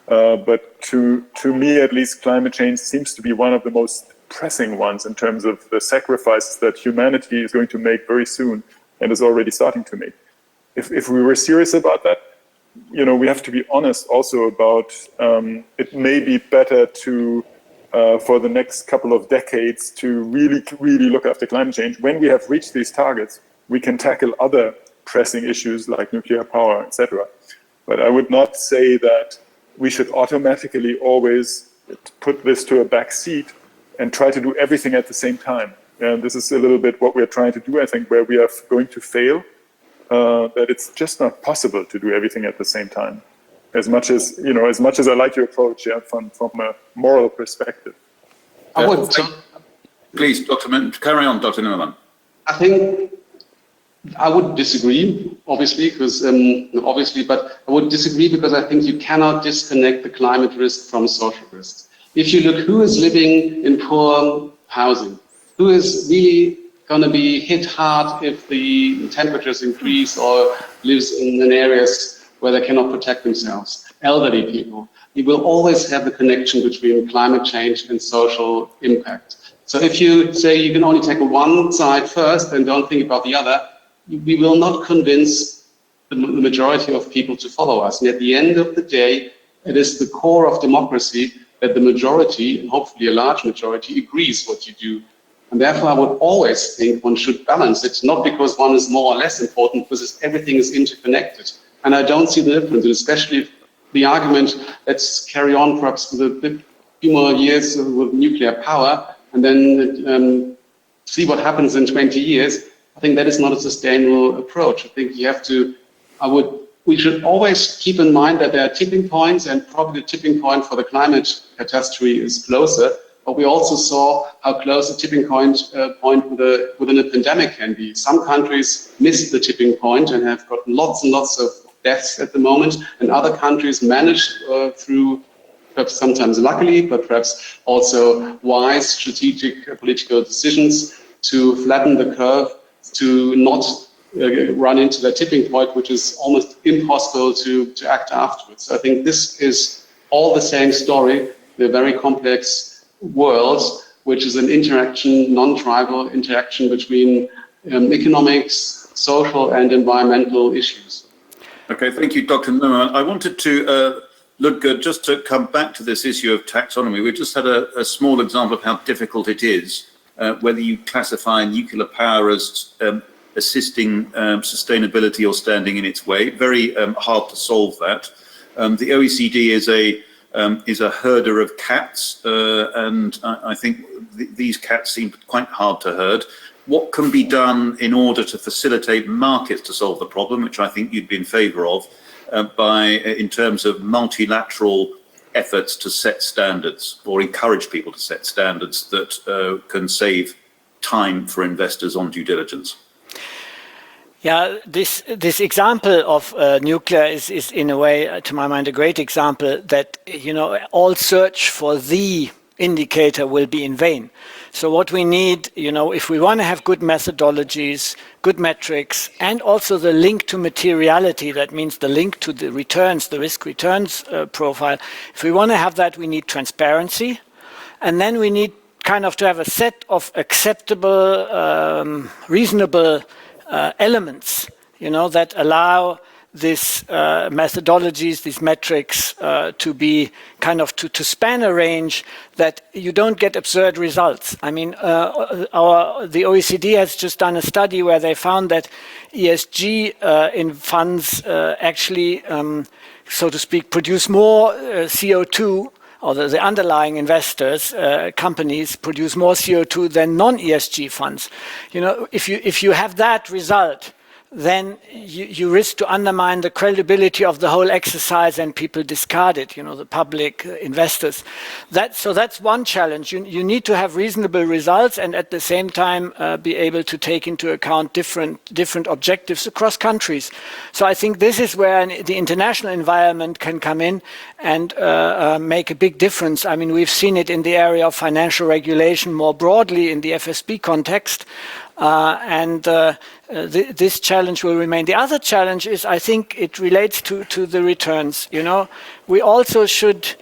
But to me, at least, climate change seems to be one of the most pressing ones in terms of the sacrifices that humanity is going to make very soon and is already starting to make. If we were serious about that, we have to be honest also about it may be better to, for the next couple of decades, to really look after climate change. When we have reached these targets, we can tackle other pressing issues like nuclear power, etc. But I would not say that we should automatically always put this to a back seat and try to do everything at the same time. And this is a little bit what we're trying to do, I think, where we are going to fail, that it's just not possible to do everything at the same time. As much as I like your approach, from a moral perspective. Please, carry on, Dr. Nimmermann. I think I would disagree, obviously, but I would disagree because I think you cannot disconnect the climate risk from social risks. If you look who is living in poor housing, who is really going to be hit hard if the temperatures increase or lives in areas where they cannot protect themselves. Elderly people. You will always have the connection between climate change and social impact. So if you say you can only take one side first and don't think about the other, we will not convince the majority of people to follow us. And at the end of the day, it is the core of democracy that the majority, and hopefully a large majority, agrees what you do. And therefore, I would always think one should balance it, not because one is more or less important, because everything is interconnected. And I don't see the difference, especially if the argument, let's carry on perhaps with a few more years with nuclear power and then see what happens in 20 years. I think that is not a sustainable approach. I think you have to, we should always keep in mind that there are tipping points, and probably the tipping point for the climate catastrophe is closer. But we also saw how close the tipping point within a pandemic can be. Some countries missed the tipping point and have got lots and lots of deaths at the moment, and other countries managed through perhaps sometimes luckily, but perhaps also wise strategic political decisions to flatten the curve, to not run into the tipping point, which is almost impossible to act afterwards. So I think this is all the same story, the very complex world, which is an interaction, non-tribal interaction between economics, social and environmental issues. Okay, thank you, Dr. Neumann. I wanted to look just to come back to this issue of taxonomy. We just had a small example of how difficult it is, whether you classify nuclear power as assisting sustainability or standing in its way. Very hard to solve that. The OECD is a herder of cats, and I think these cats seem quite hard to herd. What can be done in order to facilitate markets to solve the problem, which I think you'd be in favour of, in terms of multilateral efforts to set standards or encourage people to set standards that can save time for investors on due diligence? Yeah, this example of nuclear is in a way, to my mind, a great example that, all search for the indicator will be in vain. So what we need, if we want to have good methodologies, good metrics, and also the link to materiality, that means the link to the returns, the risk returns profile. If we want to have that, we need transparency. And then we need kind of to have a set of acceptable, reasonable elements, that allow these methodologies, these metrics to be kind of to span a range that you don't get absurd results. I mean, the OECD has just done a study where they found that ESG in funds actually, so to speak, produce more CO2, or the underlying investors, companies, produce more CO2 than non-ESG funds. If you have that result, then you risk to undermine the credibility of the whole exercise, and people discard it, the public investors. So that's one challenge. You need to have reasonable results and at the same time be able to take into account different objectives across countries. So I think this is where the international environment can come in and make a big difference. I mean, we've seen it in the area of financial regulation more broadly in the FSB context. This challenge will remain. The other challenge is, I think it relates to the returns. We also should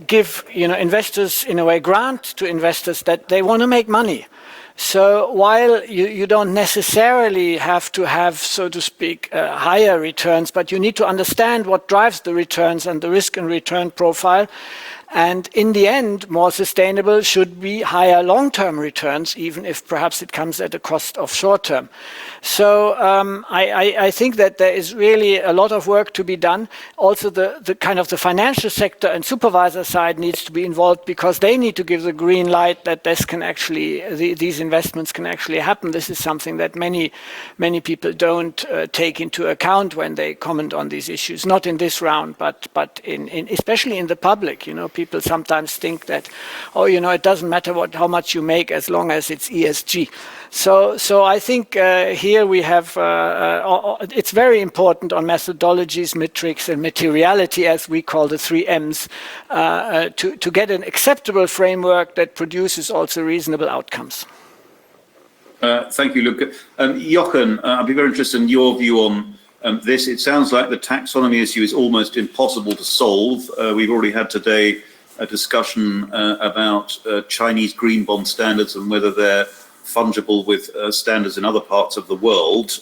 give, investors, in a way, grant to investors that they want to make money. So while you don't necessarily have to have, so to speak, higher returns, but you need to understand what drives the returns and the risk and return profile. And in the end, more sustainable should be higher long-term returns, even if perhaps it comes at a cost of short-term. So I think that there is really a lot of work to be done. Also, the kind of the financial sector and supervisor side needs to be involved, because they need to give the green light that this can actually, these investments can actually happen. This is something that many people don't take into account when they comment on these issues. Not in this round, but especially in the public. People sometimes think that, it doesn't matter how much you make as long as it's ESG. So I think here we have, it's very important on methodologies, metrics, and materiality, as we call the 3 M's, to get an acceptable framework that produces also reasonable outcomes. Thank you, Luca. Jochen, I'd be very interested in your view on this. It sounds like the taxonomy issue is almost impossible to solve. We've already had today a discussion about Chinese green bond standards and whether they're fungible with standards in other parts of the world.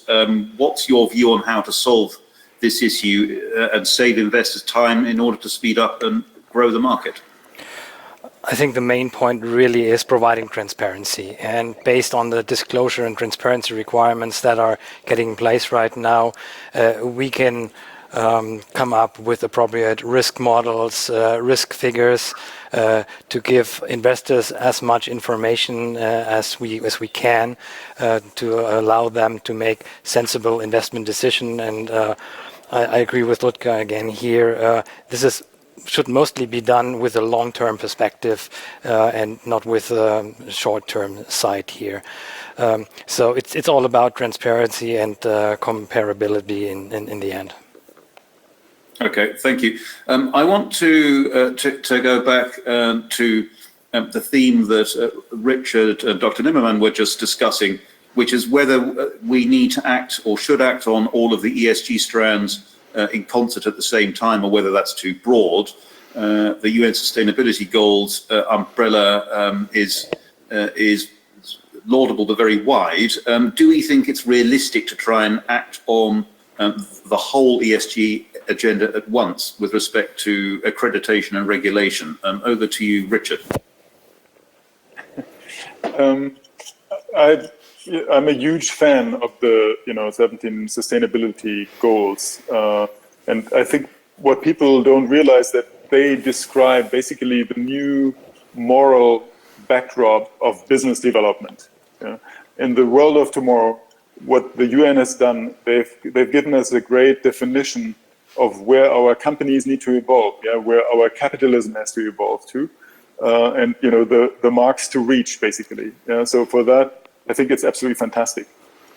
What's your view on how to solve this issue and save investors time in order to speed up and grow the market? I think the main point really is providing transparency, and based on the disclosure and transparency requirements that are getting in place right now, we can come up with appropriate risk models, risk figures, to give investors as much information as we can, to allow them to make sensible investment decision. And I agree with Ludger again here. This should mostly be done with a long-term perspective and not with a short-term sight here. So it's all about transparency and comparability in the end. Okay, thank you. I want to go back to the theme that Richard and Dr. Nimmermann were just discussing, which is whether we need to act or should act on all of the ESG strands in concert at the same time, or whether that's too broad. The UN Sustainability Goals umbrella is laudable but very wide. Do we think it's realistic to try and act on the whole ESG agenda at once with respect to accreditation and regulation? Over to you, Richard. I'm a huge fan of the 17 sustainability goals, and I think what people don't realize that they describe basically the new moral backdrop of business development. Yeah? In the world of tomorrow, what the UN has done, they've given us a great definition of where our companies need to evolve, yeah, where our capitalism has to evolve to, and the marks to reach basically. Yeah? So for that, I think it's absolutely fantastic.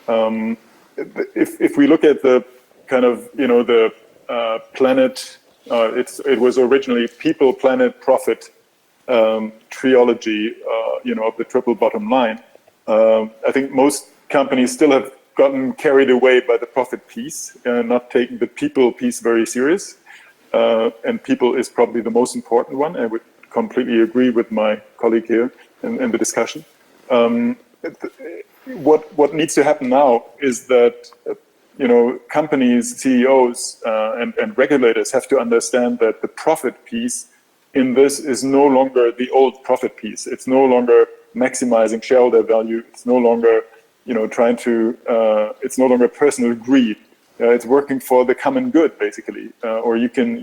If we look at the kind of the planet, it was originally people, planet, profit trilogy, of the triple bottom line. I think most companies still have gotten carried away by the profit piece, not taking the people piece very serious. And people is probably the most important one. I would completely agree with my colleague here in the discussion. What needs to happen now is that companies, CEOs, and regulators have to understand that the profit piece in this is no longer the old profit piece. It's no longer maximizing shareholder value. It's no longer trying to. It's no longer personal greed. It's working for the common good, basically. Or you can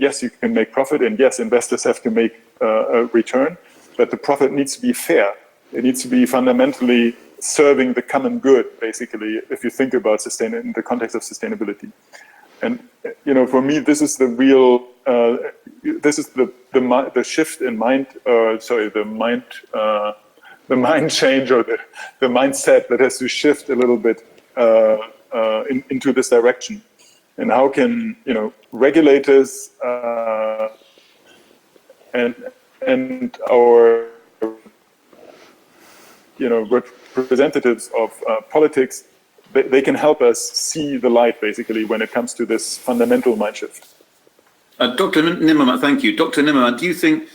make profit, and yes, investors have to make a return, but the profit needs to be fair. It needs to be fundamentally serving the common good, basically, if you think about in the context of sustainability. And for me, this is the real, this is the shift in mind. The mind change, or the mindset that has to shift a little bit into this direction. And how can regulators and our representatives of politics, they can help us see the light, basically, when it comes to this fundamental mind shift. Dr. Nimmermann, thank you. Dr. Nimmermann, do you think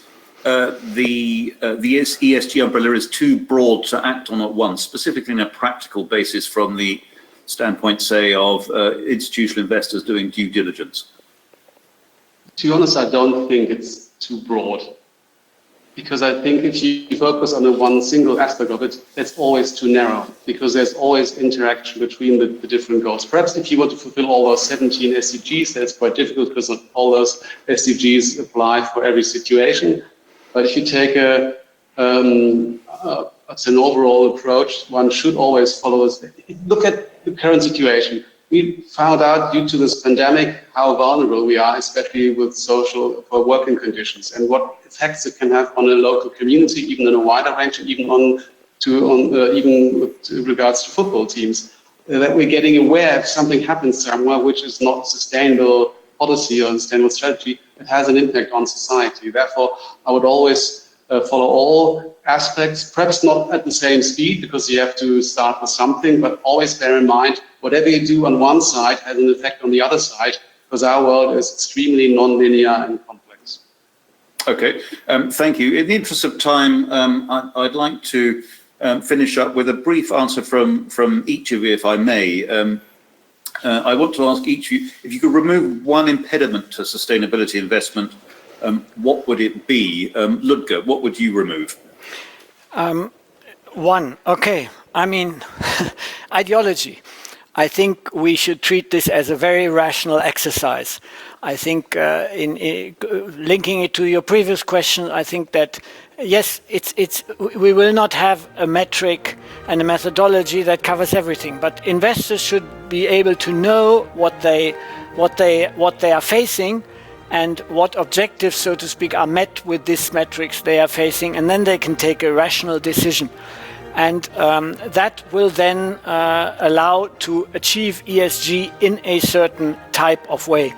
the ESG umbrella is too broad to act on at once, specifically on a practical basis from the standpoint, say, of institutional investors doing due diligence? To be honest, I don't think it's too broad. Because I think if you focus on the one single aspect of it, that's always too narrow, because there's always interaction between the different goals. Perhaps if you want to fulfill all those 17 SDGs, that's quite difficult because not all those SDGs apply for every situation. But if you take an overall approach, one should always follow this. Look at the current situation. We found out due to this pandemic how vulnerable we are, especially with social or working conditions, and what effects it can have on a local community, even in a wider range, and even even with regards to football teams. That we're getting aware if something happens somewhere which is not sustainable policy or sustainable strategy, it has an impact on society. Therefore, I would always follow all aspects, perhaps not at the same speed because you have to start with something, but always bear in mind whatever you do on one side has an effect on the other side because our world is extremely non-linear and complex. Okay, thank you. In the interest of time, I'd like to finish up with a brief answer from each of you, if I may. I want to ask each of you, if you could remove one impediment to sustainability investment, what would it be? Ludger, what would you remove? One, okay. I mean, ideology. I think we should treat this as a very rational exercise. I think in linking it to your previous question, I think that yes, we will not have a metric and a methodology that covers everything, but investors should be able to know what they are facing and what objectives, so to speak, are met with these metrics they are facing, and then they can take a rational decision. And that will then allow to achieve ESG in a certain type of way.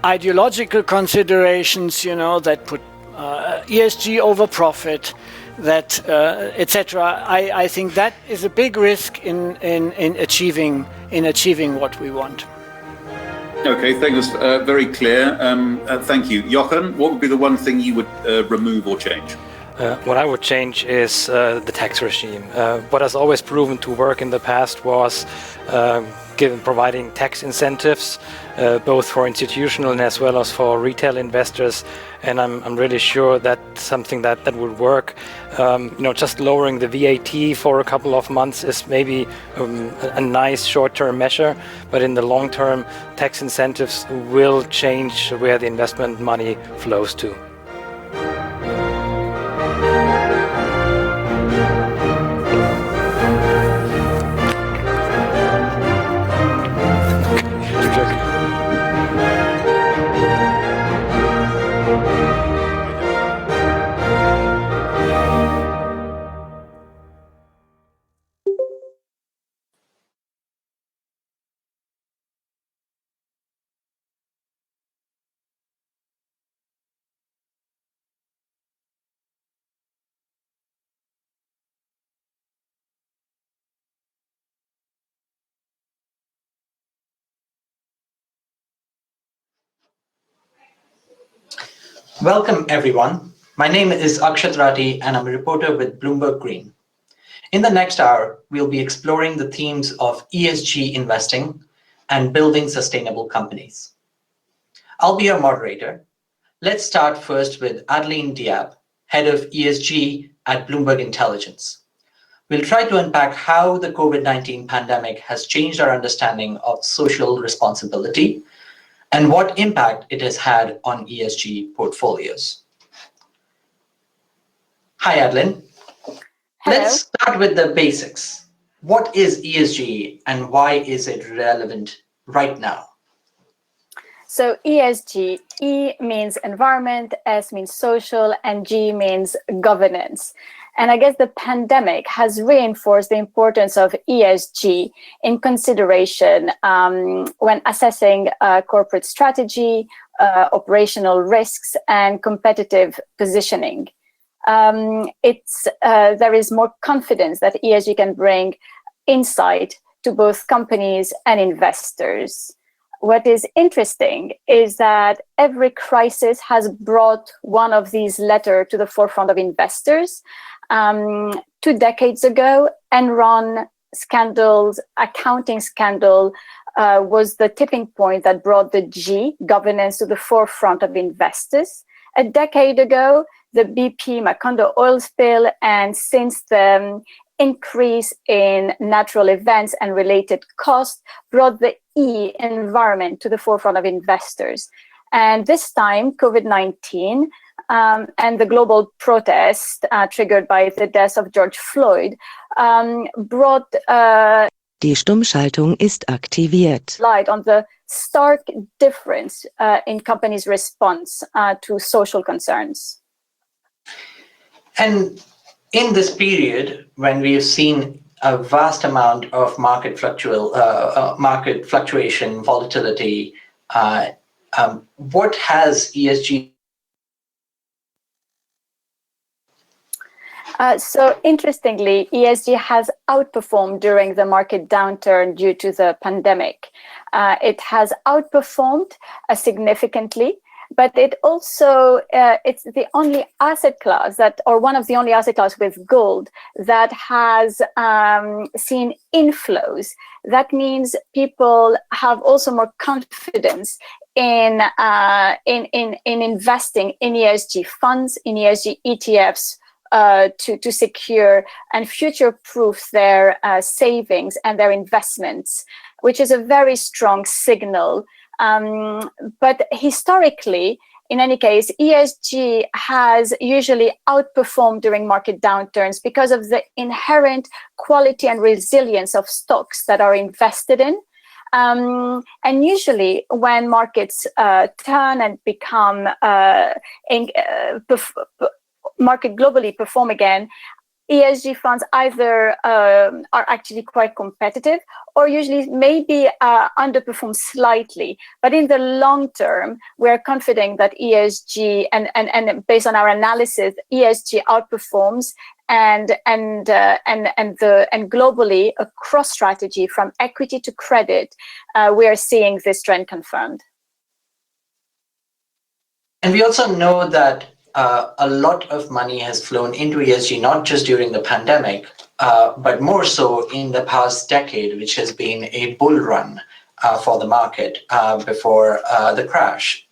Ideological considerations, you know, that put ESG over profit, that etc. I think that is a big risk in achieving what we want. Okay, thanks. Very clear. Thank you, Jochen. What would be the one thing you would remove or change? What I would change is the tax regime. What has always proven to work in the past was providing tax incentives, both for institutional and as well as for retail investors. And I'm really sure that's something that would work. You know, just lowering the VAT for a couple of months is maybe a nice short-term measure, but in the long term, tax incentives will change where the investment money flows to. Welcome, everyone. My name is Akshat Rathi, and I'm a reporter with Bloomberg Green. In the next hour, we'll be exploring the themes of ESG investing and building sustainable companies. I'll be your moderator. Let's start first with Adeline Diab, head of ESG at Bloomberg Intelligence. We'll try to unpack how the COVID-19 pandemic has changed our understanding of social responsibility and what impact it has had on ESG portfolios. Hi, Adeline. Hello. Let's start with the basics. What is ESG and why is it relevant right now? So ESG, E means environment, S means social, and G means governance. And I guess the pandemic has reinforced the importance of ESG in consideration when assessing corporate strategy, operational risks, and competitive positioning. There is more confidence that ESG can bring insight to both companies and investors. What is interesting is that every crisis has brought one of these letters to the forefront of investors. 2 decades ago, Enron scandals, accounting scandal, was the tipping point that brought the G, governance, to the forefront of investors. A decade ago, the BP Macondo oil spill, and since the increase in natural events and related costs brought the E, environment, to the forefront of investors. And this time, COVID-19 and the global protest triggered by the death of George Floyd brought Die Stummschaltung ist aktiviert. light on the stark difference in companies' response to social concerns. And in this period, when we have seen a vast amount of market fluctuation, volatility, what has ESG So interestingly, ESG has outperformed during the market downturn due to the pandemic. It has outperformed significantly, but it also, it's the only asset class that, or one of the only asset class with gold that has seen inflows. That means people have also more confidence in investing in ESG funds, in ESG ETFs, to secure and future-proof their savings and their investments, which is a very strong signal. But historically, in any case, ESG has usually outperformed during market downturns because of the inherent quality and resilience of stocks that are invested in. And usually when markets turn and become market globally perform again, ESG funds either are actually quite competitive or usually maybe underperform slightly. But in the long term, we're confident that ESG and based on our analysis, ESG outperforms and globally across strategy from equity to credit, we are seeing this trend confirmed. And we also know that a lot of money has flown into ESG, not just during the pandemic, but more so in the past decade, which has been a bull run for the market before the crash.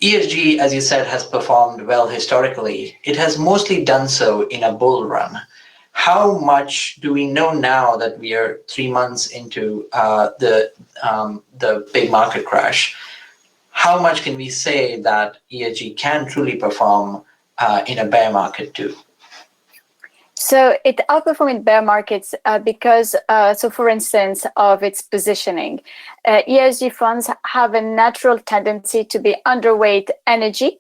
ESG, as you said, has performed well historically. It has mostly done so in a bull run. How much do we know now that we are 3 months into the big market crash? How much can we say that ESG can truly perform in a bear market too? So it outperforms in bear markets because, so for instance, of its positioning. ESG funds have a natural tendency to be underweight energy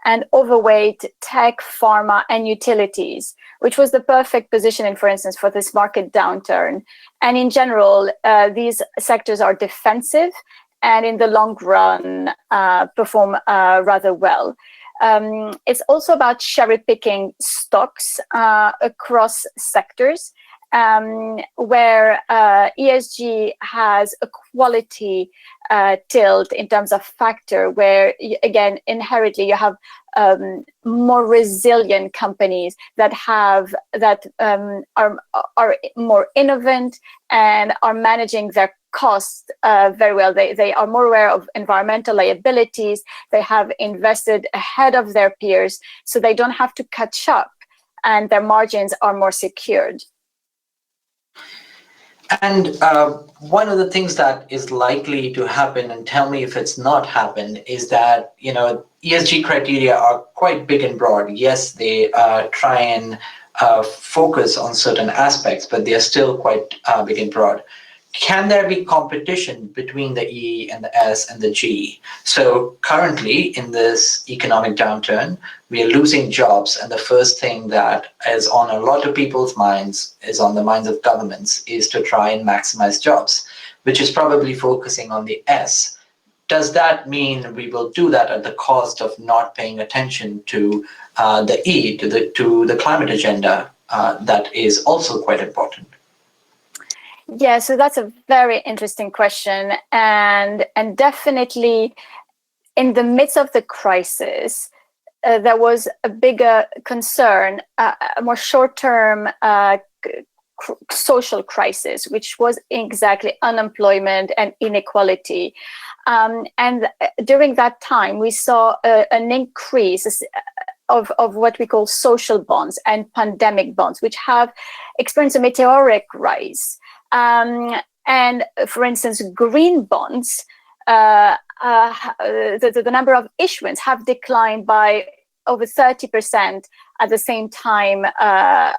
and overweight tech, pharma, and utilities, which was the perfect positioning, for instance, for this market downturn. And in general, these sectors are defensive and in the long run perform rather well. It's also about cherry picking stocks across sectors where ESG has a quality tilt in terms of factor, where again, inherently you have more resilient companies that are more innovative and are managing their costs very well. They are more aware of environmental liabilities. They have invested ahead of their peers, so they don't have to catch up, and their margins are more secured. And one of the things that is likely to happen, and tell me if it's not happened, is that, you know, ESG criteria are quite big and broad. Yes, they try and focus on certain aspects, but they are still quite big and broad. Can there be competition between the E and the S and the G? So currently in this economic downturn, we are losing jobs. And the first thing that is on a lot of people's minds, is on the minds of governments, is to try and maximize jobs, which is probably focusing on the S. Does that mean we will do that at the cost of not paying attention to the E, to the climate agenda that is also quite important? Yeah, so that's a very interesting question, and definitely in the midst of the crisis, there was a bigger concern, a more short-term social crisis, which was exactly unemployment and inequality. And during that time, we saw an increase of what we call social bonds and pandemic bonds, which have experienced a meteoric rise. And for instance, green bonds, the number of issuance have declined by over 30% at the same time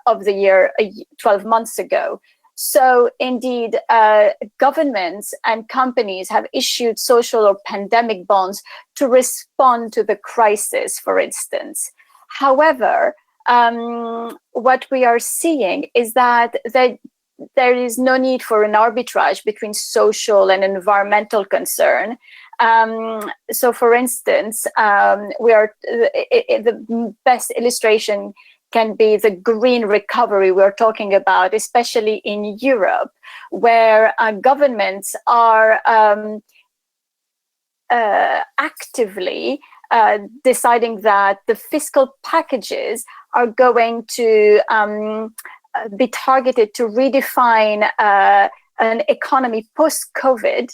of the year 12 months ago. So indeed, governments and companies have issued social or pandemic bonds to respond to the crisis, for instance. However, what we are seeing is that there is no need for an arbitrage between social and environmental concern. So for instance, the best illustration can be the green recovery we're talking about, especially in Europe, where governments are actively deciding that the fiscal packages are going to be targeted to redefine an economy post-COVID,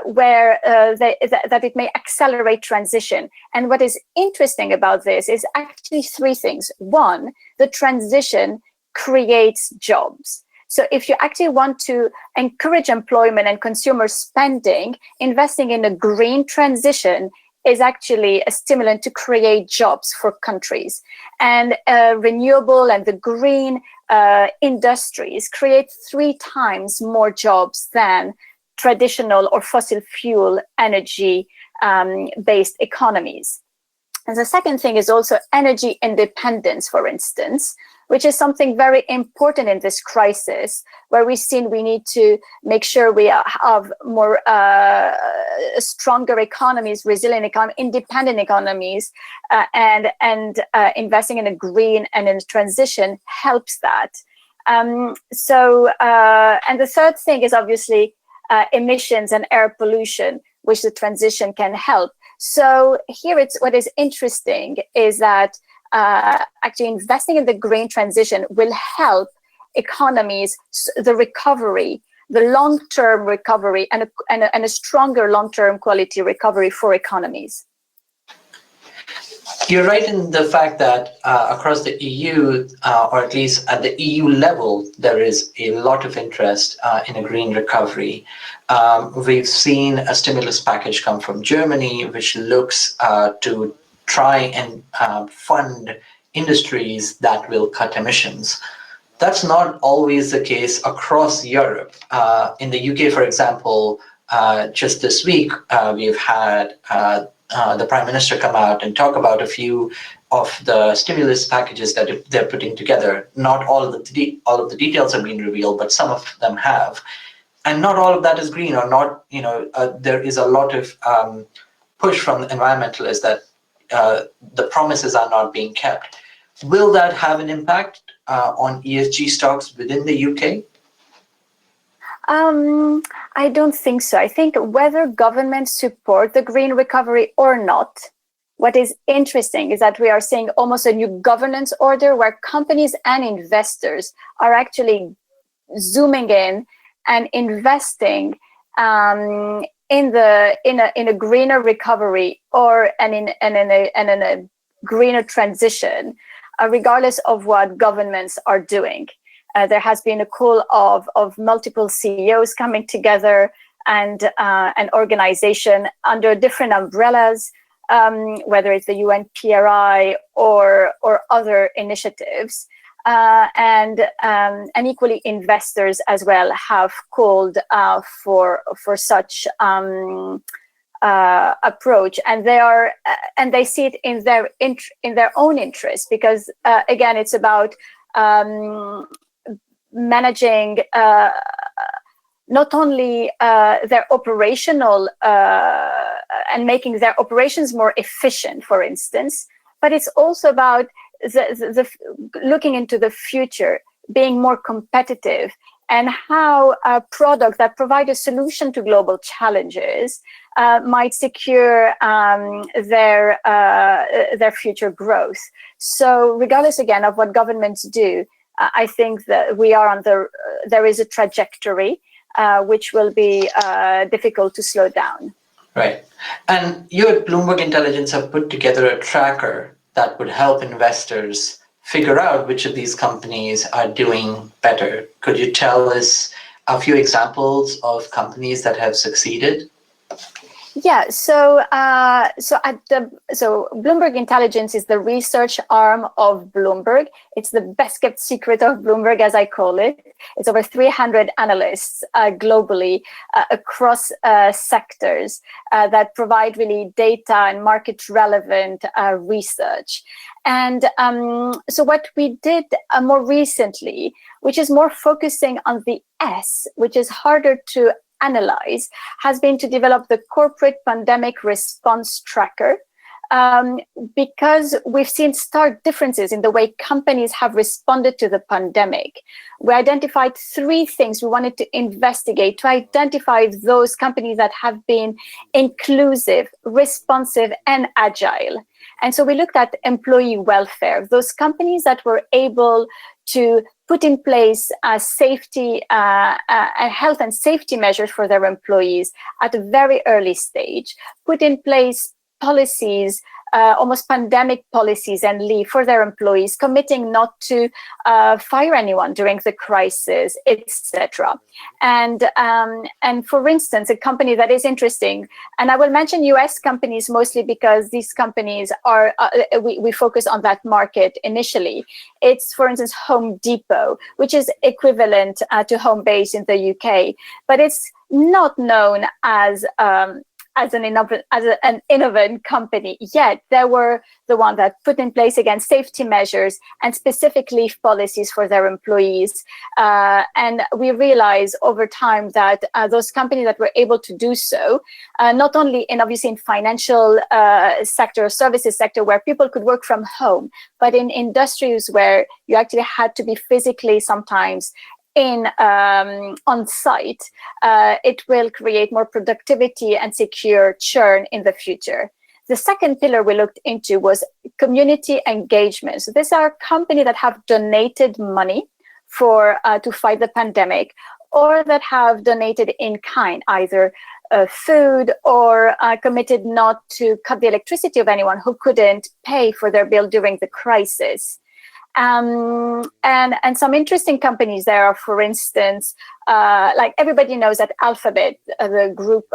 where that it may accelerate transition. And what is interesting about this is actually three things. One, the transition creates jobs. So if you actually want to encourage employment and consumer spending, investing in a green transition is actually a stimulant to create jobs for countries. And renewable and the green industries create 3 times more jobs than traditional or fossil fuel energy based economies. And the second thing is also energy independence, for instance, which is something very important in this crisis, where we've seen we need to make sure we have more stronger economies, resilient economies, independent economies, and investing in a green and in transition helps that. And the third thing is obviously emissions and air pollution, which the transition can help. So here it's what is interesting is that actually investing in the green transition will help economies, the recovery, the long-term recovery, and a stronger long-term quality recovery for economies. You're right in the fact that across the EU, or at least at the EU level, there is a lot of interest in a green recovery. We've seen a stimulus package come from Germany, which looks to try and fund industries that will cut emissions. That's not always the case across Europe. In the UK, for example, just this week, we've had the Prime Minister come out and talk about a few of the stimulus packages that they're putting together. Not all of the details have been revealed, but some of them have. And not all of that is green, or not, there is a lot of push from the environmentalists that the promises are not being kept. Will that have an impact on ESG stocks within the UK? I don't think so. I think whether governments support the green recovery or not, what is interesting is that we are seeing almost a new governance order where companies and investors are actually zooming in and investing in a greener recovery or in a greener transition, regardless of what governments are doing. There has been a call of multiple CEOs coming together and an organization under different umbrellas, whether it's the UN PRI or other initiatives. And equally, investors as well have called for such approach, and they see it in their own interest, because again, it's about managing not only their operational and making their operations more efficient, for instance, but it's also about the looking into the future, being more competitive, and how products that provide a solution to global challenges might secure their future growth. So regardless, again, of what governments do, I think that there is a trajectory which will be difficult to slow down. Right. And you at Bloomberg Intelligence have put together a tracker that would help investors figure out which of these companies are doing better. Could you tell us a few examples of companies that have succeeded? Yeah, so Bloomberg Intelligence is the research arm of Bloomberg. It's the best kept secret of Bloomberg, as I call it. It's over 300 analysts globally across sectors that provide really data and market relevant research. And so what we did more recently, which is more focusing on the S, which is harder to analyze, has been to develop the corporate pandemic response tracker, because we've seen stark differences in the way companies have responded to the pandemic. We identified 3 things we wanted to investigate to identify those companies that have been inclusive, responsive, and agile. And so we looked at employee welfare, those companies that were able to put in place safety, health and safety measures for their employees at a very early stage, put in place policies, almost pandemic policies and leave for their employees, committing not to fire anyone during the crisis, etc. And for instance, a company that is interesting, and I will mention US companies mostly because these companies are, we focus on that market initially. It's, for instance, Home Depot, which is equivalent to Homebase in the UK, but it's not known as an innovative company, yet they were the one that put in place, again, safety measures and specific leave policies for their employees. And we realized over time that those companies that were able to do so, not only obviously in financial sector, services sector, where people could work from home, but in industries where you actually had to be physically sometimes on site, it will create more productivity and secure churn in the future. The second pillar we looked into was community engagement. So these are companies that have donated money for to fight the pandemic, or that have donated in kind, either food or committed not to cut the electricity of anyone who couldn't pay for their bill during the crisis. And some interesting companies there are, for instance, like everybody knows that Alphabet, the group,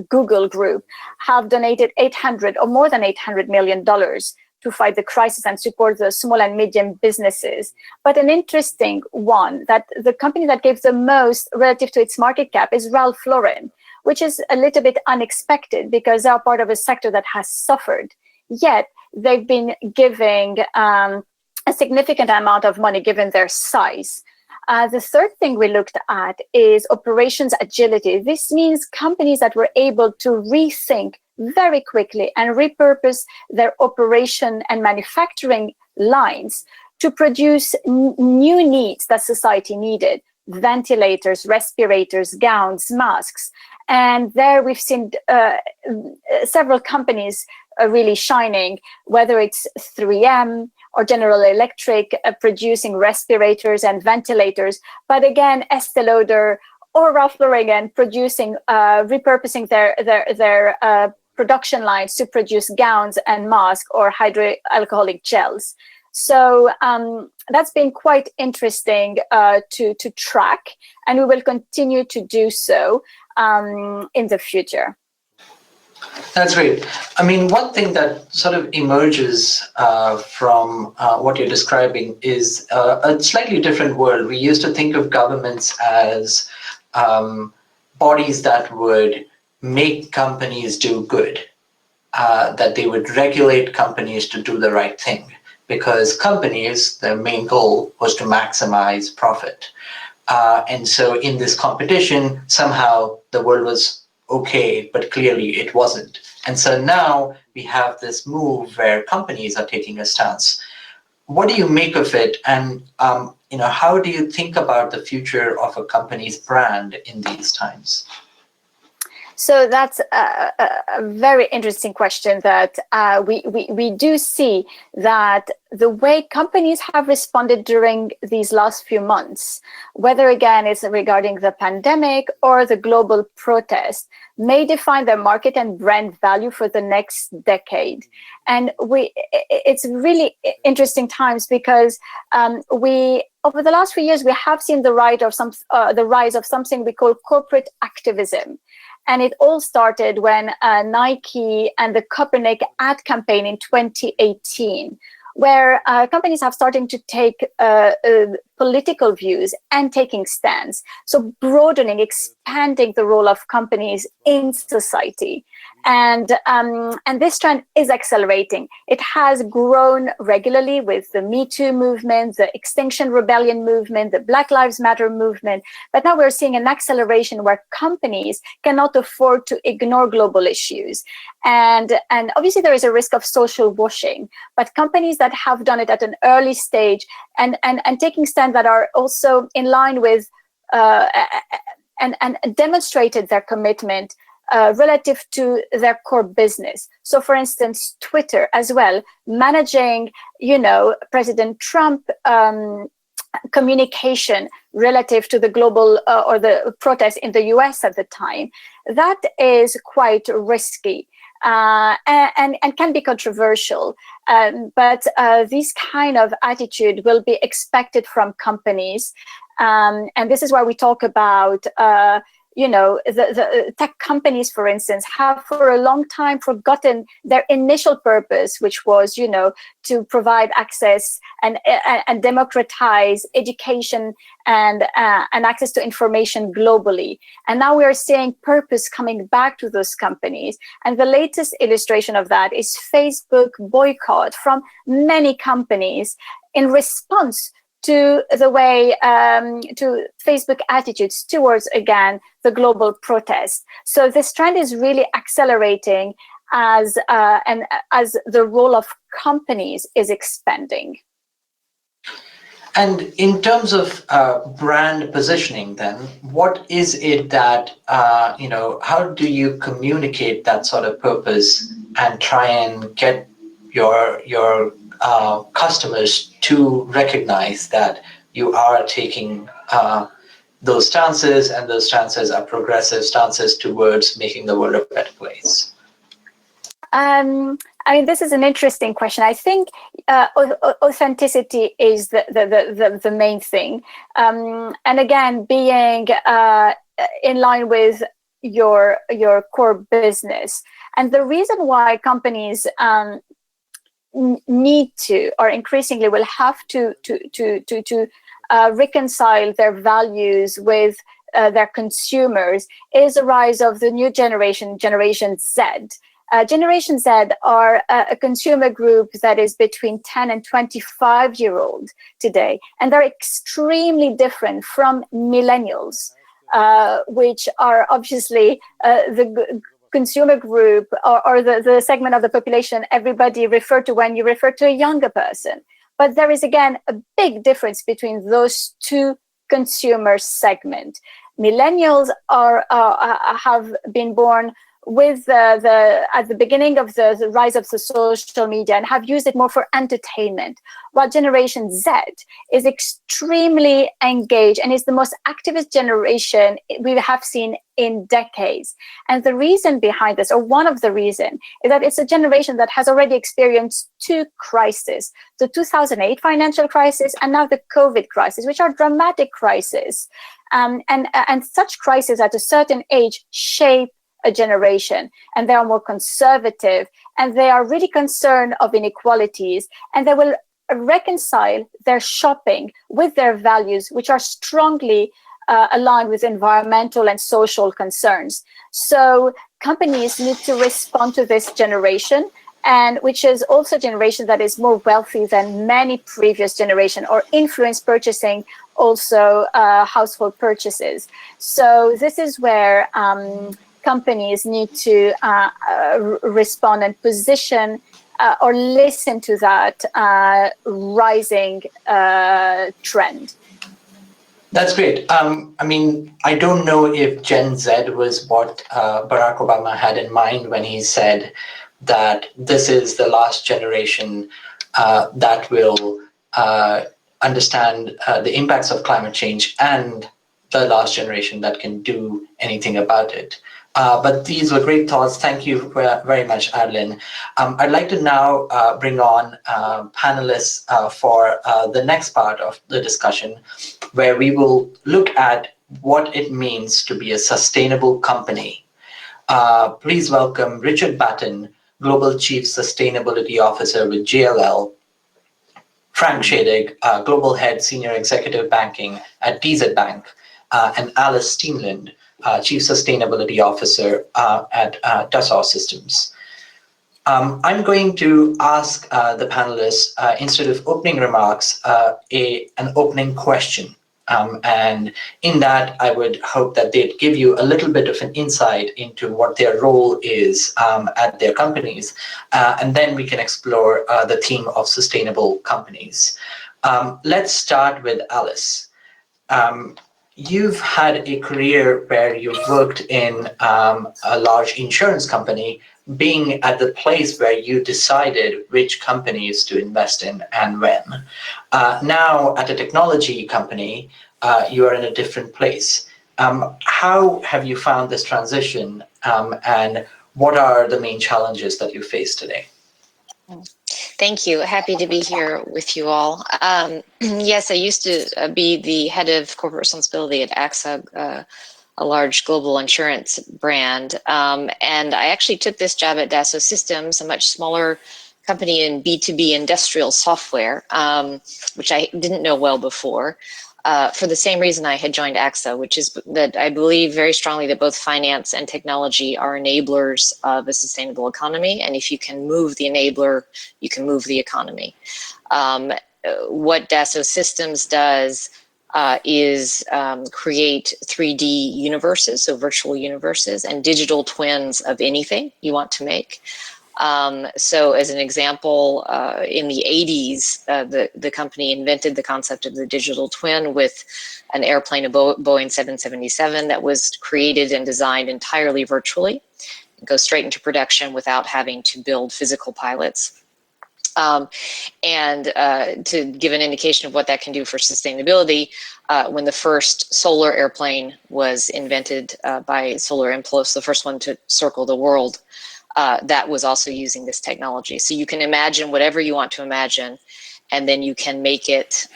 Google group, have donated $800 or more than $800 million to fight the crisis and support the small and medium businesses. But an interesting one, that the company that gave the most relative to its market cap is Ralph Lauren, which is a little bit unexpected because they are part of a sector that has suffered. Yet they've been giving a significant amount of money given their size. The third thing we looked at is operations agility. This means companies that were able to rethink very quickly and repurpose their operation and manufacturing lines to produce new needs that society needed: ventilators, respirators, gowns, masks. And there we've seen several companies really shining, whether it's 3M or General Electric producing respirators and ventilators, but again, Estée Lauder or Ralph Lauren producing, repurposing their production lines to produce gowns and masks or hydroalcoholic gels. So that's been quite interesting to track, and we will continue to do so in the future. That's great. I mean, one thing that sort of emerges from what you're describing is a slightly different world. We used to think of governments as bodies that would make companies do good, that they would regulate companies to do the right thing, because companies, their main goal was to maximize profit. And so in this competition, somehow the world was okay, but clearly it wasn't. And so now we have this move where companies are taking a stance. What do you make of it? And how do you think about the future of a company's brand in these times? So that's a very interesting question that we do see that the way companies have responded during these last few months, whether again it's regarding the pandemic or the global protest, may define their market and brand value for the next decade. And it's really interesting times because over the last few years, we have seen the rise of something we call corporate activism. And it all started when Nike and the Copernic ad campaign in 2018, where companies have started to take political views and taking stands. So broadening, expanding the role of companies in society. And this trend is accelerating. It has grown regularly with the Me Too movement, the Extinction Rebellion movement, the Black Lives Matter movement. But now we're seeing an acceleration where companies cannot afford to ignore global issues. And obviously there is a risk of social washing, but companies that have done it at an early stage and taking stands that are also in line with and demonstrated their commitment relative to their core business. So for instance, Twitter as well, managing, President Trump communication relative to the global or the protests in the US at the time, that is quite risky. And can be controversial, but this kind of attitude will be expected from companies, and this is why we talk about the tech companies, for instance, have for a long time forgotten their initial purpose, which was, to provide access and democratize education and access to information globally. And now we are seeing purpose coming back to those companies. And the latest illustration of that is Facebook boycott from many companies in response to the way, to Facebook attitudes towards, again, the global protest. So this trend is really accelerating as the role of companies is expanding. And in terms of brand positioning, then, what is it that, how do you communicate that sort of purpose and try and get your customers to recognize that you are taking those stances, and those stances are progressive stances towards making the world a better place? This is an interesting question. I think authenticity is the main thing. And again, being in line with your core business. And the reason why companies need to, or increasingly will have to reconcile their values with their consumers is the rise of the new generation, Generation Z. Generation Z are a consumer group that is between 10 and 25-year-old today, and they're extremely different from millennials, which are obviously the consumer group or the segment of the population everybody refer to when you refer to a younger person. But there is, again, a big difference between those two consumer segments. Millennials have been born with at the beginning of the rise of the social media and have used it more for entertainment, while Generation Z is extremely engaged and is the most activist generation we have seen in decades. And the reason behind this, or one of the reasons, is that it's a generation that has already experienced two crises: the 2008 financial crisis and now the COVID crisis, which are dramatic crises. And such crises at a certain age shape a generation, and they are more conservative, and they are really concerned of inequalities, and they will reconcile their shopping with their values, which are strongly aligned with environmental and social concerns. So companies need to respond to this generation, and which is also a generation that is more wealthy than many previous generation, or influence purchasing also household purchases. So this is where companies need to respond and position or listen to that rising trend. That's great. I don't know if Gen Z was what Barack Obama had in mind when he said that this is the last generation that will understand the impacts of climate change, and the last generation that can do anything about it. But these were great thoughts. Thank you very much, Adeline. I'd like to now bring on panelists for the next part of the discussion, where we will look at what it means to be a sustainable company. Please welcome Richard Batten, Global Chief Sustainability Officer with JLL. Frank Schedig, Global Head Senior Executive Banking at DZ Bank, and Alice Steenland, Chief Sustainability Officer at Dassault Systems. I'm going to ask the panelists, instead of opening remarks, an opening question. And in that, I would hope that they'd give you a little bit of an insight into what their role is at their companies. And then we can explore the theme of sustainable companies. Let's start with Alice. You've had a career where you've worked in a large insurance company, being at the place where you decided which companies to invest in and when. Now at a technology company, you are in a different place. How have you found this transition, and what are the main challenges that you face today? Thank you. Happy to be here with you all. Yes, I used to be the head of corporate responsibility at AXA, a large global insurance brand. And I actually took this job at Dassault Systems, a much smaller company in B2B industrial software, which I didn't know well before, for the same reason I had joined AXA, which is that I believe very strongly that both finance and technology are enablers of a sustainable economy. And if you can move the enabler, you can move the economy. What Dassault Systems does is create 3D universes, so virtual universes, and digital twins of anything you want to make. So as an example, in the 80s, the company invented the concept of the digital twin with an airplane, a Boeing 777, that was created and designed entirely virtually. It goes straight into production without having to build physical pilots. And to give an indication of what that can do for sustainability, when the first solar airplane was invented by Solar Impulse, the first one to circle the world, that was also using this technology. So you can imagine whatever you want to imagine, and then you can make it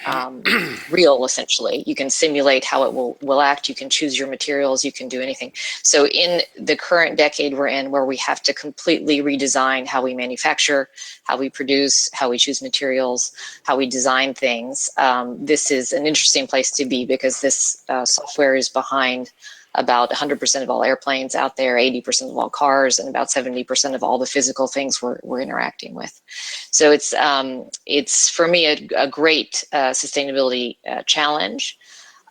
real, essentially. You can simulate how it will act. You can choose your materials. You can do anything. So in the current decade we're in, where we have to completely redesign how we manufacture, how we produce, how we choose materials, how we design things, this is an interesting place to be, because this software is behind about 100% of all airplanes out there, 80% of all cars, and about 70% of all the physical things we're interacting with. So it's for me a great sustainability challenge,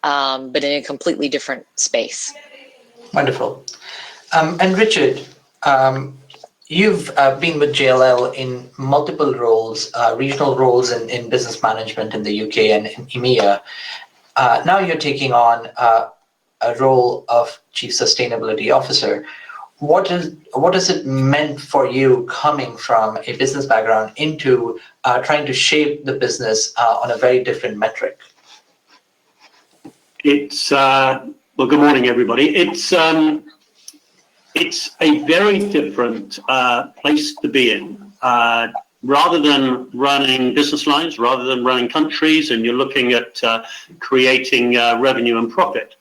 but in a completely different space. Wonderful. And Richard, you've been with JLL in multiple roles, regional roles in business management in the UK and in EMEA. Now you're taking on a role of Chief Sustainability Officer. What has it meant for you, coming from a business background into trying to shape the business on a very different metric? It's well, good morning, everybody. It's a very different place to be in. Rather than running business lines, rather than running countries, and you're looking at creating revenue and profit.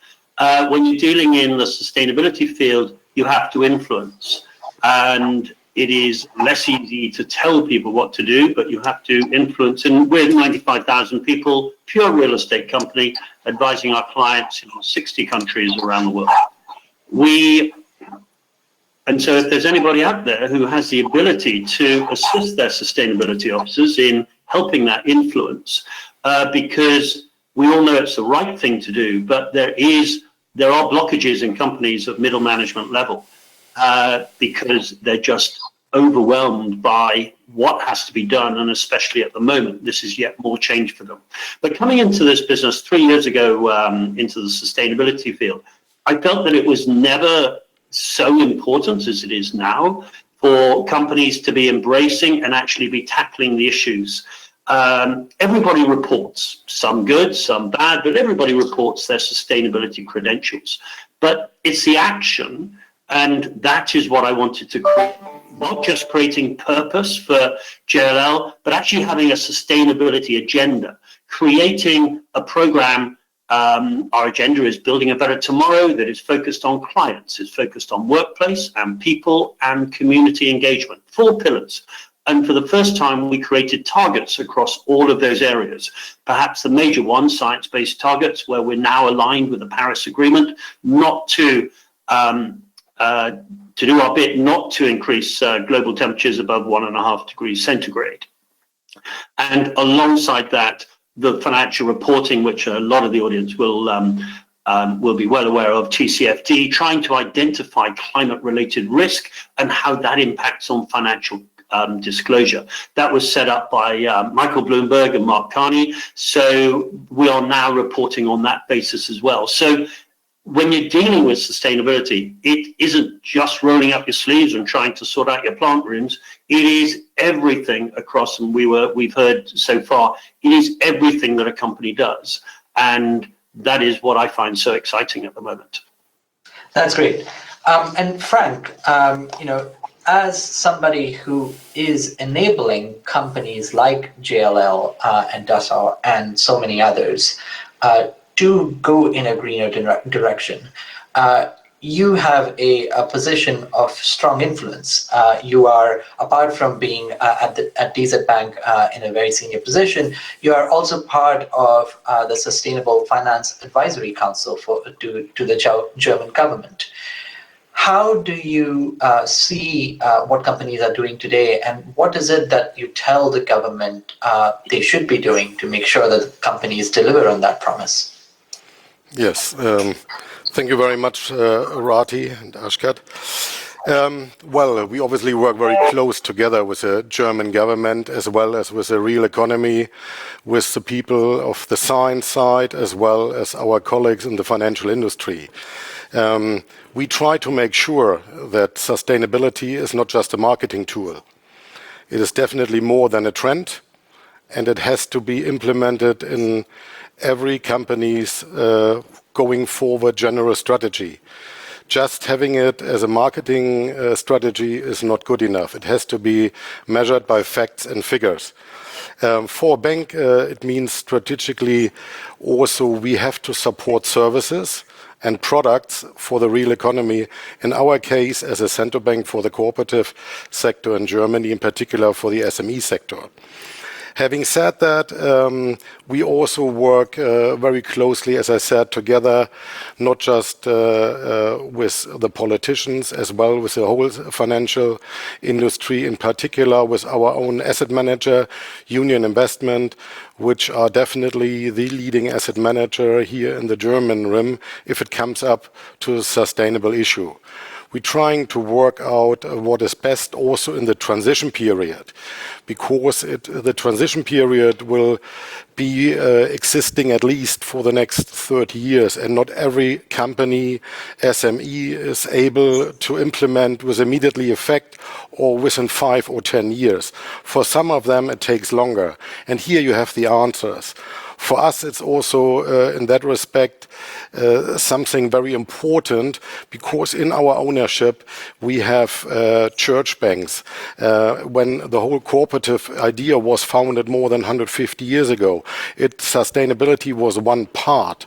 When you're dealing in the sustainability field, you have to influence. And it is less easy to tell people what to do, but you have to influence. And we're 95,000 people, pure real estate company, advising our clients in 60 countries around the world. And so if there's anybody out there who has the ability to assist their sustainability officers in helping that influence, because we all know it's the right thing to do, but there are blockages in companies of middle management level because they're just overwhelmed by what has to be done, and especially at the moment, this is yet more change for them. But coming into this business 3 years ago, into the sustainability field, I felt that it was never so important as it is now for companies to be embracing and actually be tackling the issues. Everybody reports, some good, some bad, but everybody reports their sustainability credentials. But it's the action, and that is what I wanted to create. Not just creating purpose for JLL, but actually having a sustainability agenda, creating a program. Our agenda is building a better tomorrow that is focused on clients, is focused on workplace and people and community engagement. 4 pillars. And for the first time, we created targets across all of those areas. Perhaps the major one, science-based targets, where we're now aligned with the Paris Agreement, not to do our bit not to increase global temperatures above 1.5 degrees centigrade. And alongside that, the financial reporting, which a lot of the audience will be well aware of, TCFD, trying to identify climate-related risk and how that impacts on financial disclosure. That was set up by Michael Bloomberg and Mark Carney. So we are now reporting on that basis as well. So when you're dealing with sustainability, it isn't just rolling up your sleeves and trying to sort out your plant rooms. It is everything across, and we've heard so far, it is everything that a company does. And that is what I find so exciting at the moment. That's great. And Frank, as somebody who is enabling companies like JLL and Dassault and so many others to go in a greener direction, you have a position of strong influence. You are, apart from being at DZ Bank in a very senior position, you are also part of the Sustainable Finance Advisory Council to the German government. How do you see what companies are doing today, and what is it that you tell the government they should be doing to make sure that companies deliver on that promise? Yes, thank you very much, Rati and Ashkat. Well, we obviously work very close together with the German government as well as with the real economy, with the people of the science side as well as our colleagues in the financial industry. We try to make sure that sustainability is not just a marketing tool. It is definitely more than a trend, and it has to be implemented in every company's going forward general strategy. Just having it as a marketing strategy is not good enough. It has to be measured by facts and figures. For a bank, it means strategically also we have to support services and products for the real economy. In our case, as a central bank for the cooperative sector in Germany, in particular for the SME sector. Having said that, we also work very closely, as I said, together, not just with the politicians, as well with the whole financial industry, in particular with our own asset manager, Union Investment, which are definitely the leading asset manager here in the German rim if it comes up to a sustainable issue. We're trying to work out what is best also in the transition period, because the transition period will be existing at least for the next 30 years, and not every company, SME, is able to implement with immediately effect or within 5 or 10 years. For some of them, it takes longer. And here you have the answers. For us, it's also, in that respect, something very important, because in our ownership, we have church banks. When the whole cooperative idea was founded more than 150 years ago, sustainability was one part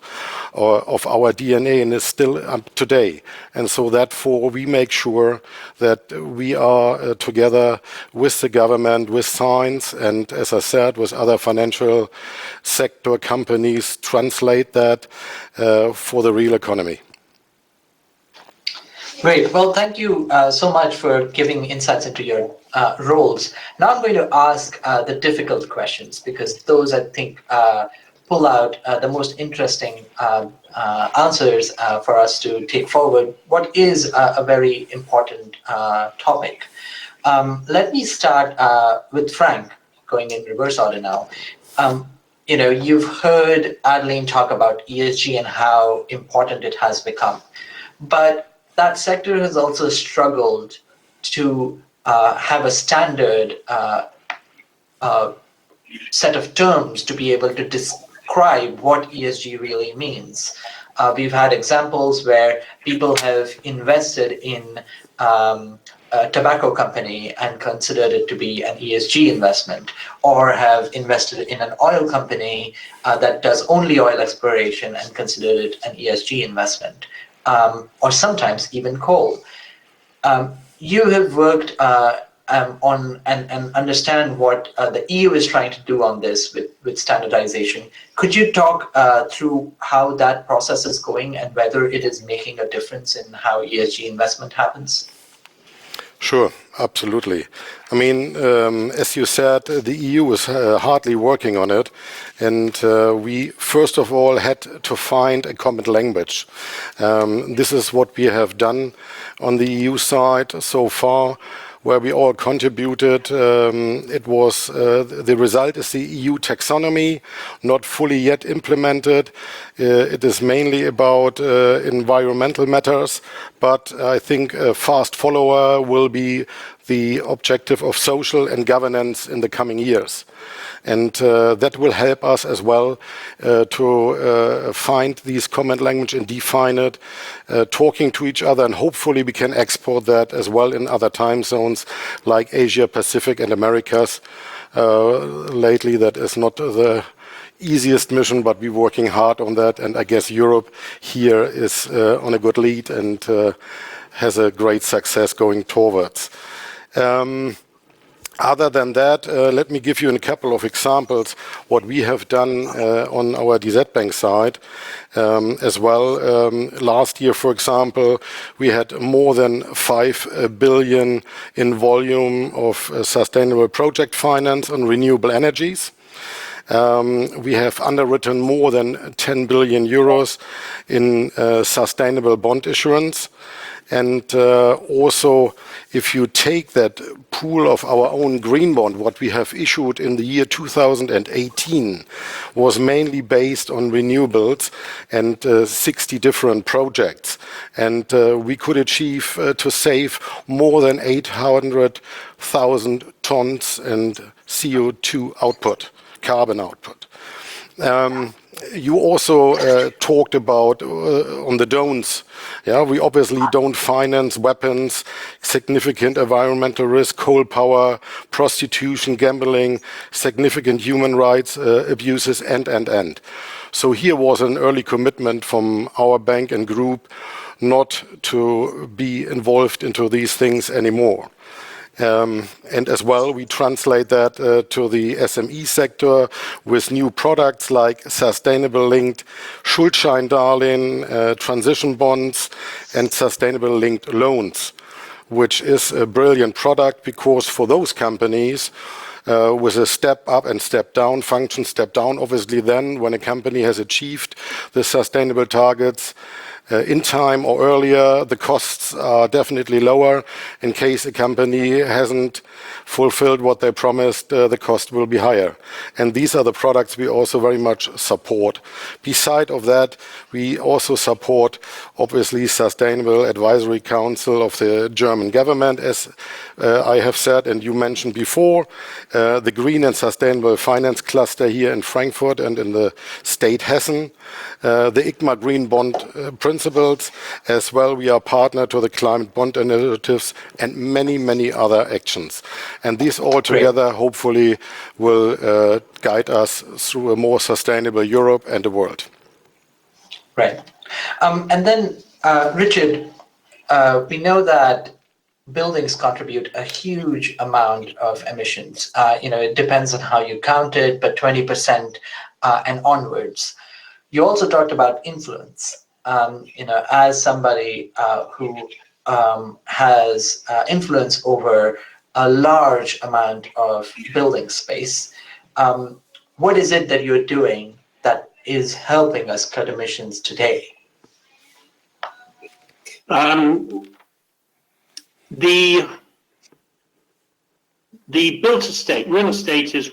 of our DNA and is still up today. And so therefore, we make sure that we are together with the government, with science, and as I said, with other financial sector companies, translate that for the real economy. Great. Well, thank you so much for giving insights into your roles. Now I'm going to ask the difficult questions, because those, I think, pull out the most interesting answers for us to take forward what is a very important topic. Let me start with Frank, going in reverse order now. You've heard Adeline talk about ESG and how important it has become. But that sector has also struggled to have a standard set of terms to be able to describe what ESG really means. We've had examples where people have invested in a tobacco company and considered it to be an ESG investment, or have invested in an oil company that does only oil exploration and considered it an ESG investment, or sometimes even coal. You have worked on and understand what the EU is trying to do on this with standardization. Could you talk through how that process is going and whether it is making a difference in how ESG investment happens? Sure, absolutely. I mean, as you said, the EU is hardly working on it, and we first of all had to find a common language. This is what we have done on the EU side so far, where we all contributed. It was the result is the EU taxonomy, not fully yet implemented. It is mainly about environmental matters, but I think a fast follower will be the objective of social and governance in the coming years. And that will help us as well to find these common language and define it, talking to each other, and hopefully we can export that as well in other time zones like Asia, Pacific and Americas. Lately that is not the easiest mission, but we're working hard on that, and I guess Europe here is on a good lead and has a great success going towards. Other than that, let me give you a couple of examples what we have done on our DZ Bank side as well. Last year, for example, we had more than 5 billion in volume of sustainable project finance on renewable energies. We have underwritten more than 10 billion euros in sustainable bond issuance. And also, if you take that pool of our own green bond, what we have issued in the year 2018 was mainly based on renewables and 60 different projects. And we could achieve to save more than 800,000 tons in CO2 output, carbon output. You also talked about on the don'ts. Yeah, we obviously don't finance weapons, significant environmental risk, coal power, prostitution, gambling, significant human rights abuses, and. So here was an early commitment from our bank and group not to be involved into these things anymore. And as well, we translate that to the SME sector with new products like sustainable linked Schuldscheindarlehen, transition bonds, and sustainable linked loans, which is a brilliant product because for those companies with a step up and step down function, step down obviously then when a company has achieved the sustainable targets, in time or earlier, the costs are definitely lower. In case a company hasn't fulfilled what they promised, the cost will be higher. And these are the products we also very much support. Beside of that, we also support, obviously, Sustainable Advisory Council of the German government, as I have said, and you mentioned before, the Green and Sustainable Finance Cluster here in Frankfurt and in the state Hessen, the ICMA Green Bond Principles, as well we are partner to the Climate Bond Initiatives and many, many other actions. And these all together hopefully will guide us through a more sustainable Europe and the world. Right. And then, Richard, we know that buildings contribute a huge amount of emissions. It depends on how you count it, but 20% and onwards. You also talked about influence. As somebody who has influence over a large amount of building space, what is it that you're doing that is helping us cut emissions today? The built estate, real estate is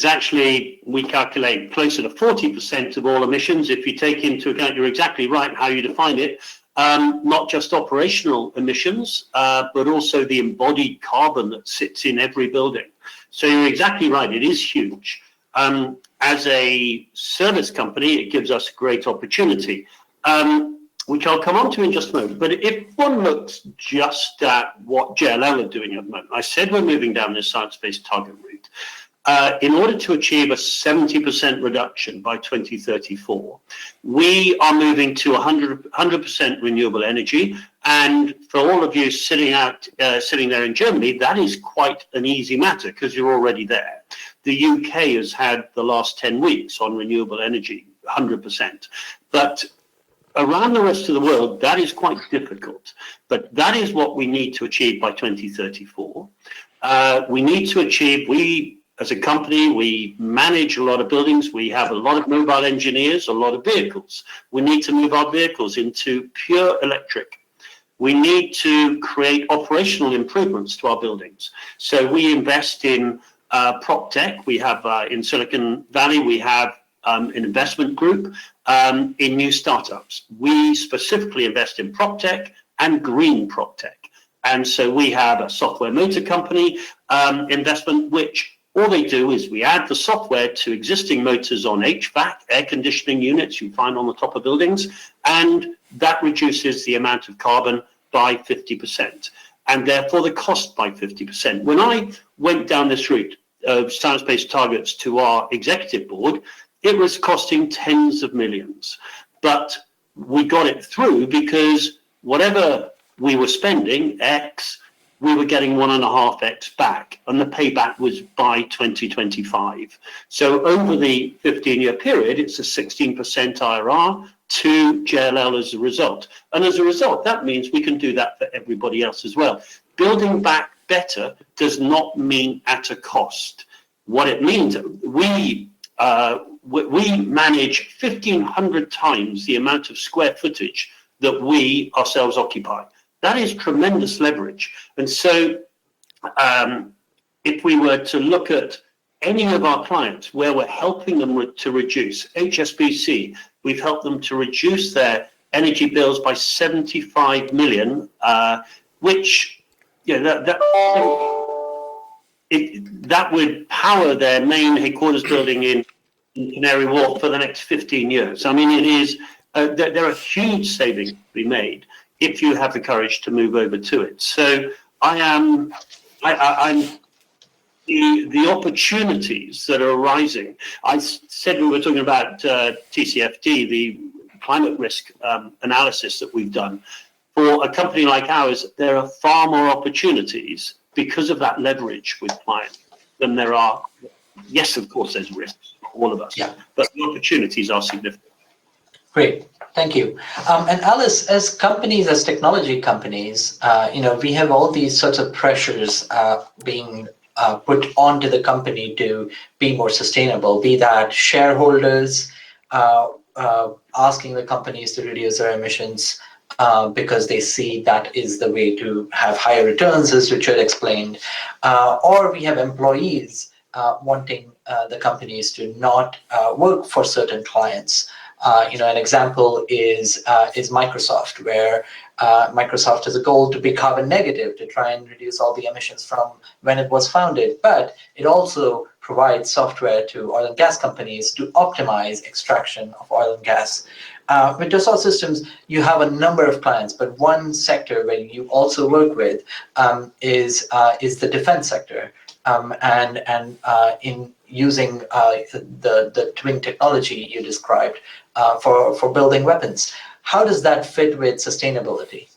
actually, we calculate, closer to 40% of all emissions. If you take into account, you're exactly right how you define it, not just operational emissions, but also the embodied carbon that sits in every building. So you're exactly right, it is huge. As a service company, it gives us a great opportunity, which I'll come on to in just a moment. But if one looks just at what JLL are doing at the moment, I said we're moving down this science-based target route. In order to achieve a 70% reduction by 2034, we are moving to 100% renewable energy. And for all of you sitting there in Germany, that is quite an easy matter because you're already there. The UK has had the last 10 weeks on renewable energy, 100%. But around the rest of the world, that is quite difficult. But that is what we need to achieve by 2034. We need to achieve, as a company, we manage a lot of buildings. We have a lot of mobile engineers, a lot of vehicles. We need to move our vehicles into pure electric. We need to create operational improvements to our buildings. So we invest in prop tech. We have in Silicon Valley, we have an investment group in new startups. We specifically invest in prop tech and green prop tech. And so we have a software motor company investment, which all they do is we add the software to existing motors on HVAC, air conditioning units you find on the top of buildings, and that reduces the amount of carbon by 50%, and therefore the cost by 50%. When I went down this route of science-based targets to our executive board, it was costing tens of millions. But we got it through because whatever we were spending, X, we were getting 1.5x back, and the payback was by 2025. So over the 15-year period, it's a 16% IRR to JLL as a result. And as a result, that means we can do that for everybody else as well. Building back better does not mean at a cost. What it means, we manage 1,500 times the amount of square footage that we ourselves occupy. That is tremendous leverage. And so if we were to look at any of our clients where we're helping them to reduce, HSBC, we've helped them to reduce their energy bills by 75 million, which that would power their main headquarters building in Canary Wharf for the next 15 years. I mean, it is there are huge savings to be made if you have the courage to move over to it. So I'm the opportunities that are arising. I said we were talking about TCFD, the climate risk analysis that we've done. For a company like ours, there are far more opportunities because of that leverage with clients than there are. Yes, of course, there's risks for all of us, but the opportunities are significant. Great, thank you. And Alice, as companies, as technology companies, we have all these sorts of pressures being put onto the company to be more sustainable, be that shareholders asking the companies to reduce their emissions because they see that is the way to have higher returns, as Richard explained, or we have employees wanting the companies to not work for certain clients. An example is Microsoft, where Microsoft has a goal to be carbon negative, to try and reduce all the emissions from when it was founded, but it also provides software to oil and gas companies to optimize extraction of oil and gas. With Dassault Systems, you have a number of clients, but one sector where you also work with is the defense sector, and in using the twin technology you described for building weapons. How does that fit with sustainability?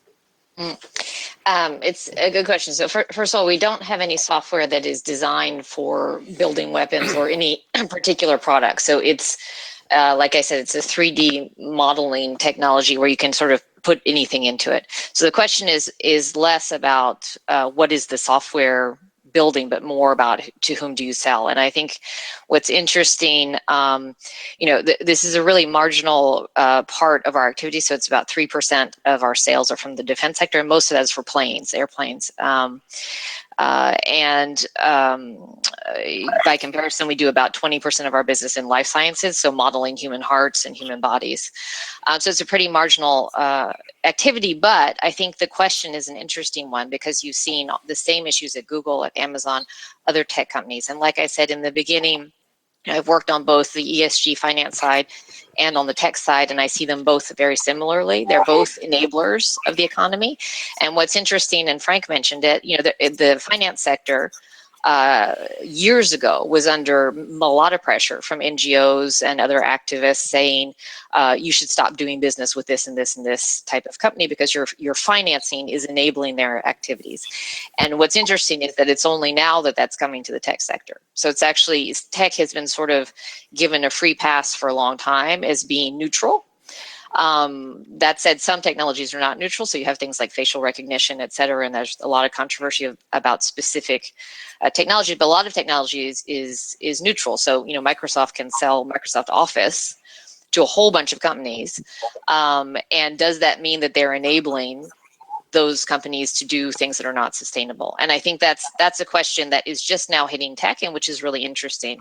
It's a good question. So first of all, we don't have any software that is designed for building weapons or any particular product. So it's, like I said, it's a 3D modeling technology where you can sort of put anything into it. So the question is less about what is the software building, but more about to whom do you sell. And I think what's interesting, this is a really marginal part of our activity. So it's about 3% of our sales are from the defense sector, and most of that is for airplanes. By comparison, we do about 20% of our business in life sciences, so modeling human hearts and human bodies. So it's a pretty marginal activity, but I think the question is an interesting one because you've seen the same issues at Google, at Amazon, other tech companies. And like I said in the beginning, I've worked on both the ESG finance side and on the tech side, and I see them both very similarly. They're both enablers of the economy. And what's interesting, and Frank mentioned it, the finance sector years ago was under a lot of pressure from NGOs and other activists saying you should stop doing business with this and this and this type of company because your financing is enabling their activities. And what's interesting is that it's only now that that's coming to the tech sector. So it's actually, tech has been sort of given a free pass for a long time as being neutral. That said, some technologies are not neutral. So you have things like facial recognition, et cetera, and there's a lot of controversy about specific technology, but a lot of technology is neutral. So, you know, Microsoft can sell Microsoft Office to a whole bunch of companies. And does that mean that they're enabling those companies to do things that are not sustainable? And I think that's a question that is just now hitting tech, and which is really interesting.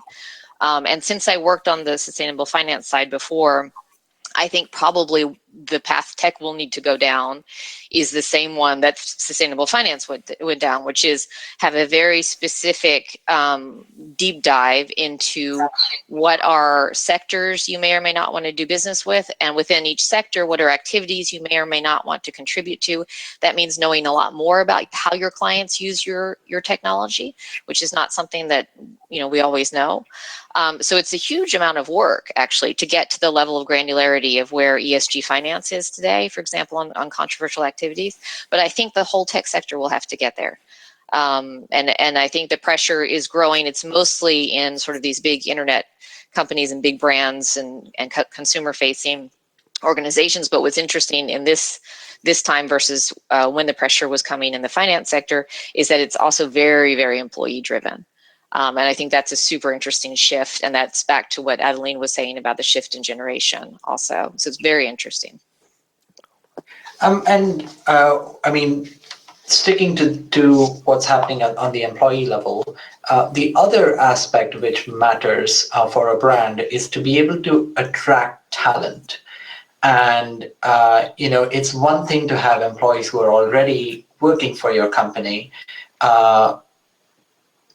And since I worked on the sustainable finance side before, I think probably the path tech will need to go down is the same one that sustainable finance went down, which is have a very specific deep dive into what are sectors you may or may not want to do business with, and within each sector, what are activities you may or may not want to contribute to. That means knowing a lot more about how your clients use your technology, which is not something that, you know, we always know. So it's a huge amount of work actually to get to the level of granularity of where ESG finance is today, for example, on controversial activities. But I think the whole tech sector will have to get there. And I think the pressure is growing. It's mostly in sort of these big internet companies and big brands and consumer facing organizations. But what's interesting in this time versus when the pressure was coming in the finance sector is that it's also very, very employee driven. And I think that's a super interesting shift. And that's back to what Adeline was saying about the shift in generation also. So it's very interesting. I mean, sticking to what's happening on the employee level, the other aspect which matters for a brand is to be able to attract talent. And, you know, it's one thing to have employees who are already working for your company,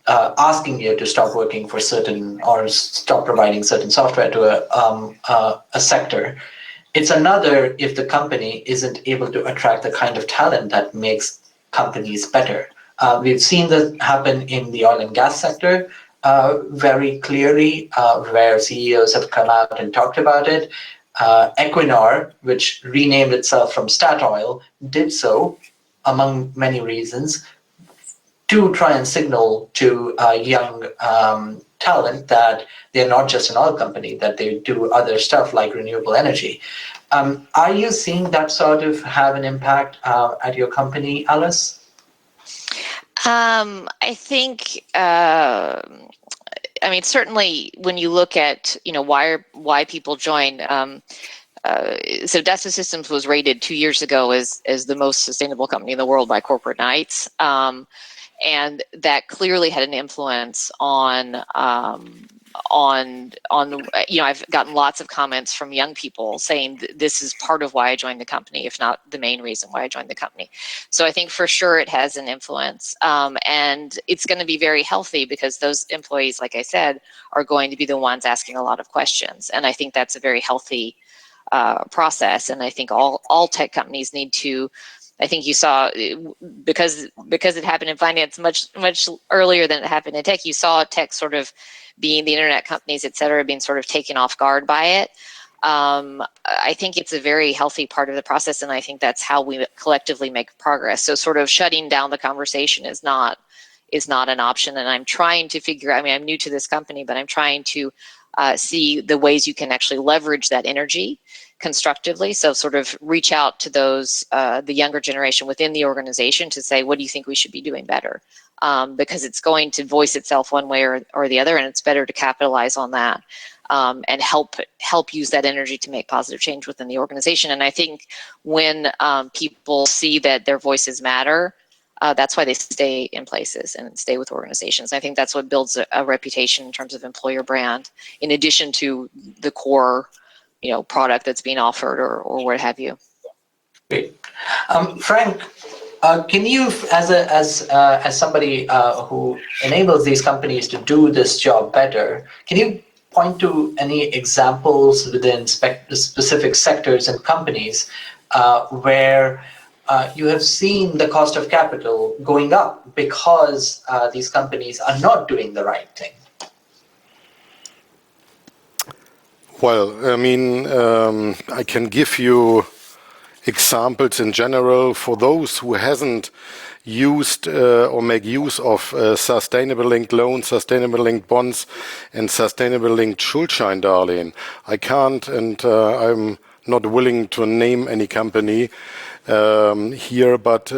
asking you to stop working for certain or stop providing certain software to a sector. It's another if the company isn't able to attract the kind of talent that makes companies better. We've seen that happen in the oil and gas sector very clearly, where CEOs have come out and talked about it. Equinor, which renamed itself from Statoil, did so, among many reasons, to try and signal to young talent that they're not just an oil company, that they do other stuff like renewable energy. Are you seeing that sort of have an impact at your company, Alice? I think, I mean, certainly when you look at, you know, why people join, so Dassault Systems was rated 2 years ago as the most sustainable company in the world by Corporate Knights. And that clearly had an influence on, you know, I've gotten lots of comments from young people saying this is part of why I joined the company, if not the main reason why I joined the company. So I think for sure it has an influence, and it's going to be very healthy because those employees, like I said, are going to be the ones asking a lot of questions. And I think that's a very healthy process. And I think all tech companies need to, I think you saw, because it happened in finance much earlier than it happened in tech, you saw tech sort of being the internet companies, et cetera, being sort of taken off guard by it. I think it's a very healthy part of the process, and I think that's how we collectively make progress. So sort of shutting down the conversation is not an option, and I'm trying to figure, I mean, I'm new to this company, but I'm trying to see the ways you can actually leverage that energy constructively. So sort of reach out to those, the younger generation within the organization to say, what do you think we should be doing better? Because it's going to voice itself one way or the other, and it's better to capitalize on that and help use that energy to make positive change within the organization. And I think when people see that their voices matter, that's why they stay in places and stay with organizations. I think that's what builds a reputation in terms of employer brand, in addition to the core, you know, product that's being offered or what have you. Great. Frank, can you, as somebody who enables these companies to do this job better, can you point to any examples within specific sectors and companies where you have seen the cost of capital going up because these companies are not doing the right thing. Well, I mean, I can give you examples in general for those who hasn't used or make use of sustainable linked loans, sustainable linked bonds, and sustainable linked Schuldscheindarlehen. I can't, and I'm not willing to name any company here, but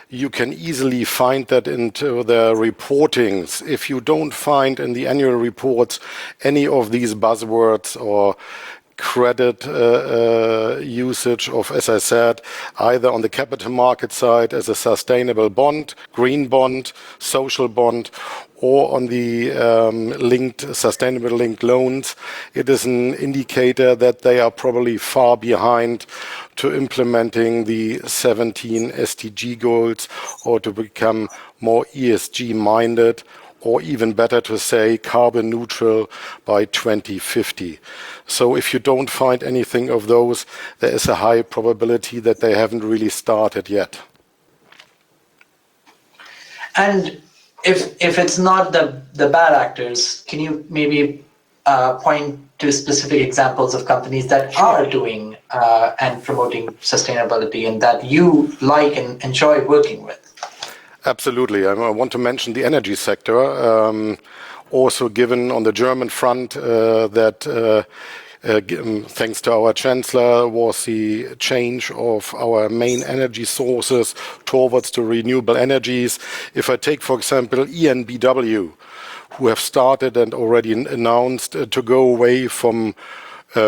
you can easily find that into their reportings. If you don't find in the annual reports any of these buzzwords or credit usage of, as I said, either on the capital market side as a sustainable bond, green bond, social bond, or on the sustainable linked loans, it is an indicator that they are probably far behind to implementing the 17 SDG goals or to become more ESG minded, or even better to say carbon neutral by 2050. So if you don't find anything of those, there is a high probability that they haven't really started yet. And if it's not the bad actors, can you maybe point to specific examples of companies that are doing and promoting sustainability and that you like and enjoy working with? Absolutely. I want to mention the energy sector. Also given on the German front that thanks to our Chancellor was the change of our main energy sources towards the renewable energies. If I take, for example, EnBW, who have started and already announced to go away from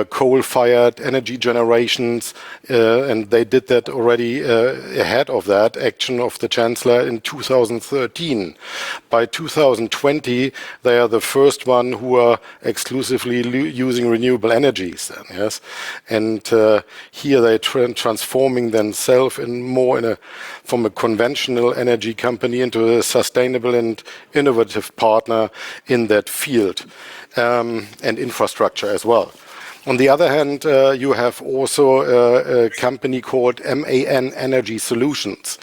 coal-fired energy generations, and they did that already ahead of that action of the Chancellor in 2013. By 2020, they are the first one who are exclusively using renewable energies. Yes, and here they're transforming themselves from a conventional energy company into a sustainable and innovative partner in that field, and infrastructure as well. On the other hand, you have also a company called MAN Energy Solutions.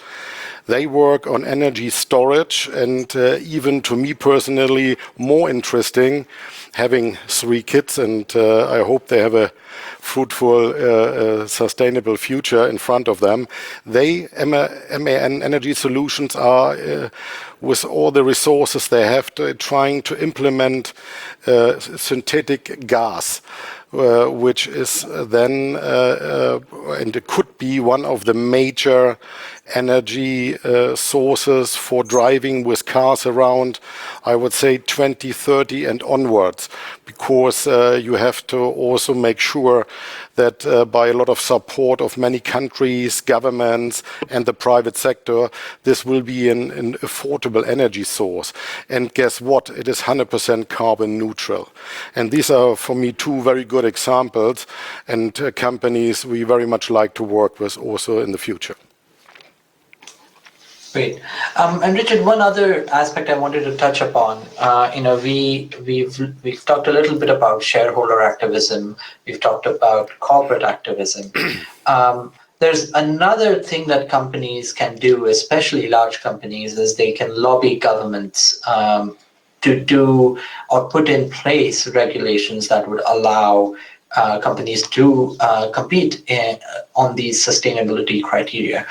They work on energy storage, and even to me personally, more interesting, having 3 kids, and I hope they have a fruitful, sustainable future in front of them. MAN Energy Solutions are, with all the resources they have, trying to implement synthetic gas, which is then, and it could be one of the major energy sources for driving with cars around, I would say, 2030 and onwards, because you have to also make sure that by a lot of support of many countries, governments, and the private sector, this will be an affordable energy source. And guess what? It is 100% carbon neutral. And these are, for me, 2 very good examples and companies we very much like to work with also in the future. Great. And Richard, one other aspect I wanted to touch upon, we've talked a little bit about shareholder activism. We've talked about corporate activism. There's another thing that companies can do, especially large companies, is they can lobby governments to do or put in place regulations that would allow companies to compete on these sustainability criteria.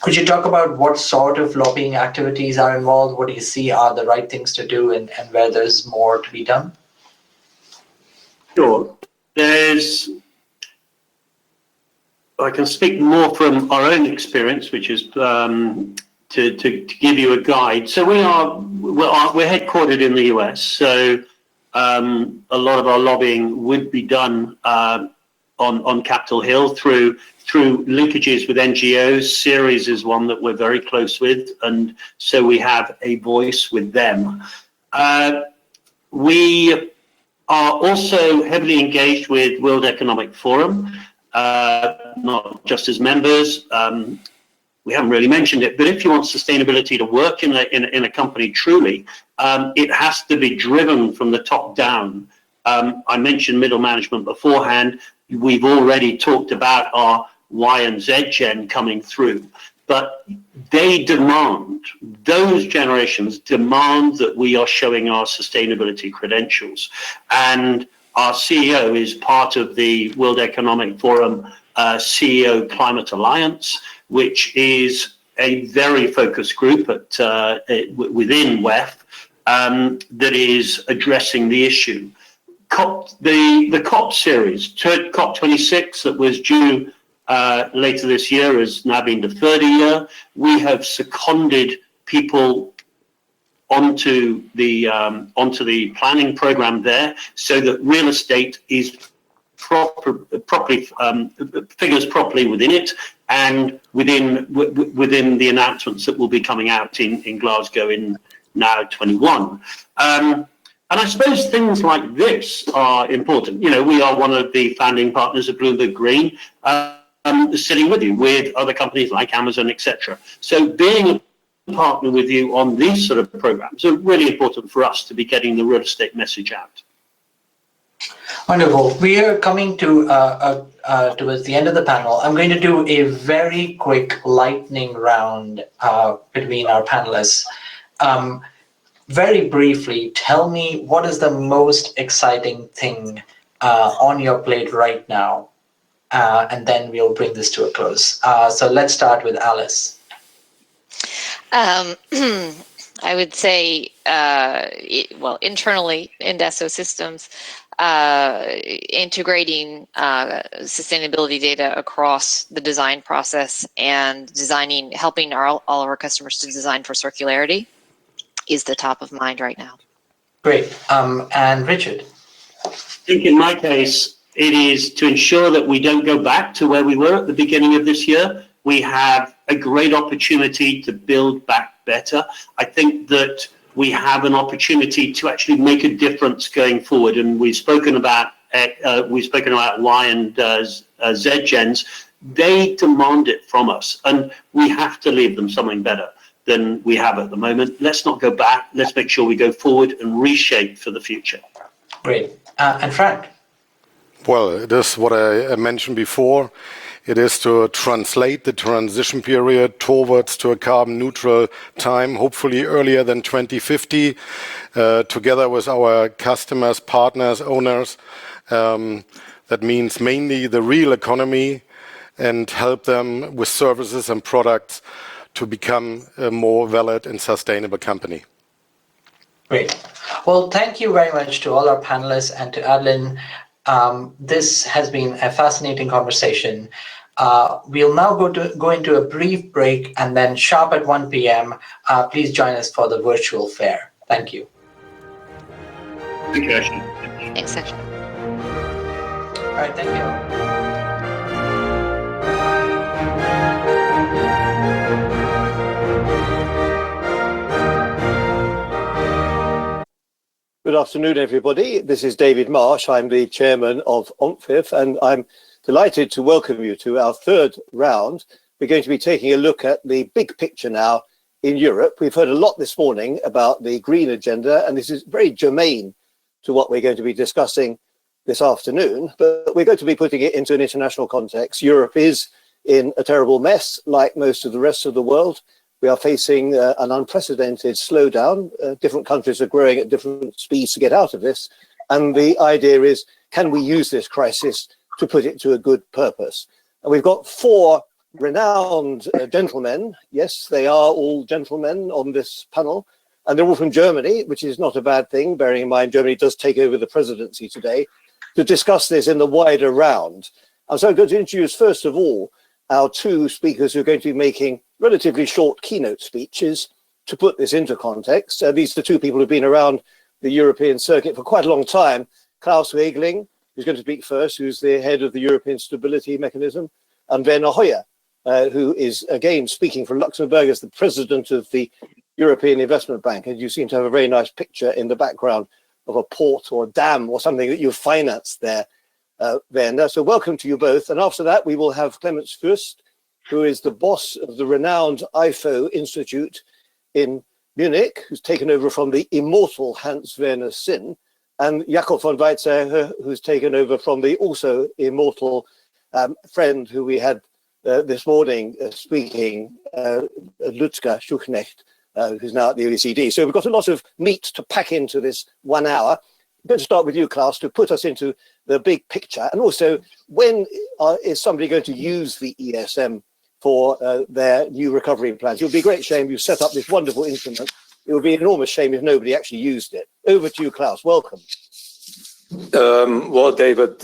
Could you talk about what sort of lobbying activities are involved? What do you see are the right things to do, and where there's more to be done? Sure. I can speak more from our own experience, which is to give you a guide. So we're headquartered in the US, so a lot of our lobbying would be done on Capitol Hill through linkages with NGOs. Ceres is one that we're very close with, and so we have a voice with them. We are also heavily engaged with World Economic Forum, not just as members. We haven't really mentioned it, but if you want sustainability to work in a company truly, it has to be driven from the top down. I mentioned middle management beforehand. We've already talked about our Y and Z gen coming through. But they demand, those generations demand that we are showing our sustainability credentials. And our CEO is part of the World Economic Forum CEO Climate Alliance, which is a very focused group within WEF that is addressing the issue. The COP series, COP26, that was due later this year, has now been deferred a year. We have seconded people onto the planning program there, so that real estate is properly figures properly within it, and within the announcements that will be coming out in Glasgow in now 21. And I suppose things like this are important. You know, we are one of the founding partners of Bloomberg Green, sitting with you, with other companies like Amazon, etc. So being a partner with you on these sort of programs are really important for us to be getting the real estate message out. Wonderful. We are coming to towards the end of the panel. I'm going to do a very quick lightning round between our panelists. Very briefly, tell me, what is the most exciting thing on your plate right now? And then we'll bring this to a close. So let's start with Alice. I would say, well, internally in Dassault Systems, integrating sustainability data across the design process and helping all of our customers to design for circularity is the top of mind right now. Great. And Richard? I think in my case, it is to ensure that we don't go back to where we were at the beginning of this year. We have a great opportunity to build back better. I think that we have an opportunity to actually make a difference going forward. And we've spoken about Y and Z gens. They demand it from us, and we have to leave them something better than we have at the moment. Let's not go back. Let's make sure we go forward and reshape for the future. Great. And Frank? Well, it is what I mentioned before. It is to translate the transition period towards to a carbon neutral time, hopefully earlier than 2050, together with our customers, partners, owners. That means mainly the real economy, and help them with services and products to become a more valid and sustainable company. Great. Well, thank you very much to all our panelists and to Adeline. This has been a fascinating conversation. We'll now go into a brief break, and then sharp at 1 p.m. Please join us for the virtual fair. Thank you. Thank you, Ashley. Thanks, Ashley. All right, thank you. Good afternoon, everybody. This is David Marsh. I'm the chairman of OMFIF, and I'm delighted to welcome you to our third round. We're going to be taking a look at the big picture now in Europe. We've heard a lot this morning about the green agenda, and this is very germane to what we're going to be discussing this afternoon, but we're going to be putting it into an international context. Europe is in a terrible mess, like most of the rest of the world. We are facing an unprecedented slowdown. Different countries are growing at different speeds to get out of this. And the idea is, can we use this crisis to put it to a good purpose? And we've got four renowned gentlemen. Yes, they are all gentlemen on this panel. And they're all from Germany, which is not a bad thing, bearing in mind Germany does take over the presidency today, to discuss this in the wider round. And so I'm going to introduce, first of all, our two speakers who are going to be making relatively short keynote speeches to put this into context. These are two people who've been around the European circuit for quite a long time. Klaus Regling, who's going to speak first, who's the head of the European Stability Mechanism, and Werner Hoyer, who is, again, speaking for Luxembourg as the president of the European Investment Bank. And you seem to have a very nice picture in the background of a port or a dam or something that you've financed there, Werner. So welcome to you both. And after that, we will have Clemens Fürst, who is the boss of the renowned IFO Institute in Munich, who's taken over from the immortal Hans-Werner Sinn, and Jakob von Weizsäcker, who's taken over from the also immortal friend who we had this morning speaking, Ludger Schuchnecht, who's now at the OECD. So we've got a lot of meat to pack into this 1 hour. I'm going to start with you, Klaus, to put us into the big picture. And also, when is somebody going to use the ESM for their new recovery plans? It would be a great shame. You've set up this wonderful instrument. It would be an enormous shame if nobody actually used it. Over to you, Klaus. Welcome. Well, David,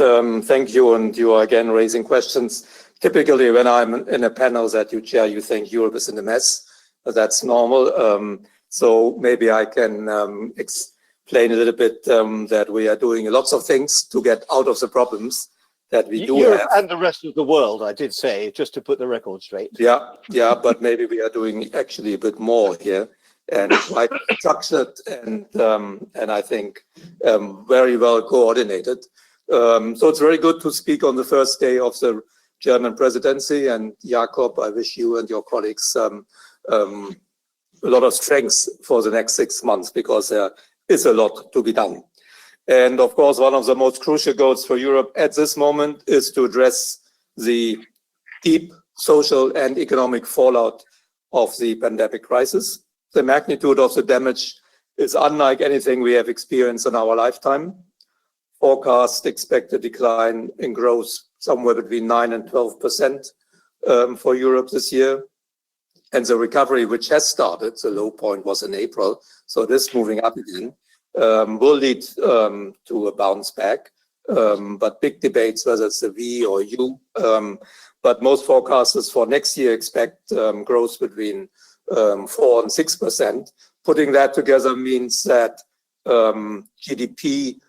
thank you. And you are again raising questions. Typically, when I'm in a panel that you chair, you think Europe is in a mess. That's normal. So maybe I can explain a little bit that we are doing lots of things to get out of the problems that we do Europe have. and the rest of the world, I did say, just to put the record straight. Yeah, but maybe we are doing actually a bit more here, and quite structured and I think very well coordinated. So it's very good to speak on the first day of the German presidency. And Jakob, I wish you and your colleagues a lot of strength for the next 6 months, because there is a lot to be done. And of course, one of the most crucial goals for Europe at this moment is to address the deep social and economic fallout of the pandemic crisis. The magnitude of the damage is unlike anything we have experienced in our lifetime. Forecasts expect a decline in growth somewhere between 9 and 12% for Europe this year. And the recovery, which has started, the low point was in April, so this moving up again, will lead to a bounce back. But big debates whether it's a V or U. But most forecasters for next year expect growth between 4 and 6%. Putting that together means that GDP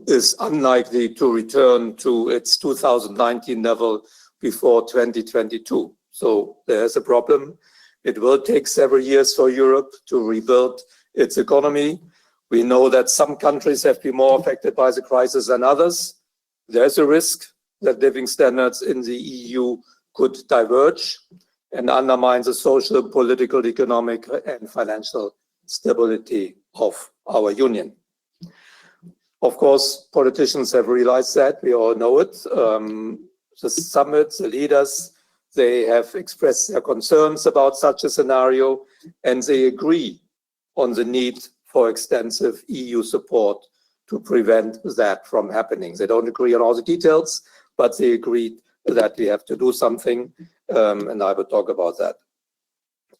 is unlikely to return to its 2019 level before 2022. So there's a problem. It will take several years for Europe to rebuild its economy. We know that some countries have been more affected by the crisis than others. There's a risk that living standards in the EU could diverge and undermine the social, political, economic, and financial stability of our union. Of course, politicians have realized that. We all know it. The summits, the leaders, they have expressed their concerns about such a scenario, and they agree on the need for extensive EU support to prevent that from happening. They don't agree on all the details, but they agreed that we have to do something, and I will talk about that.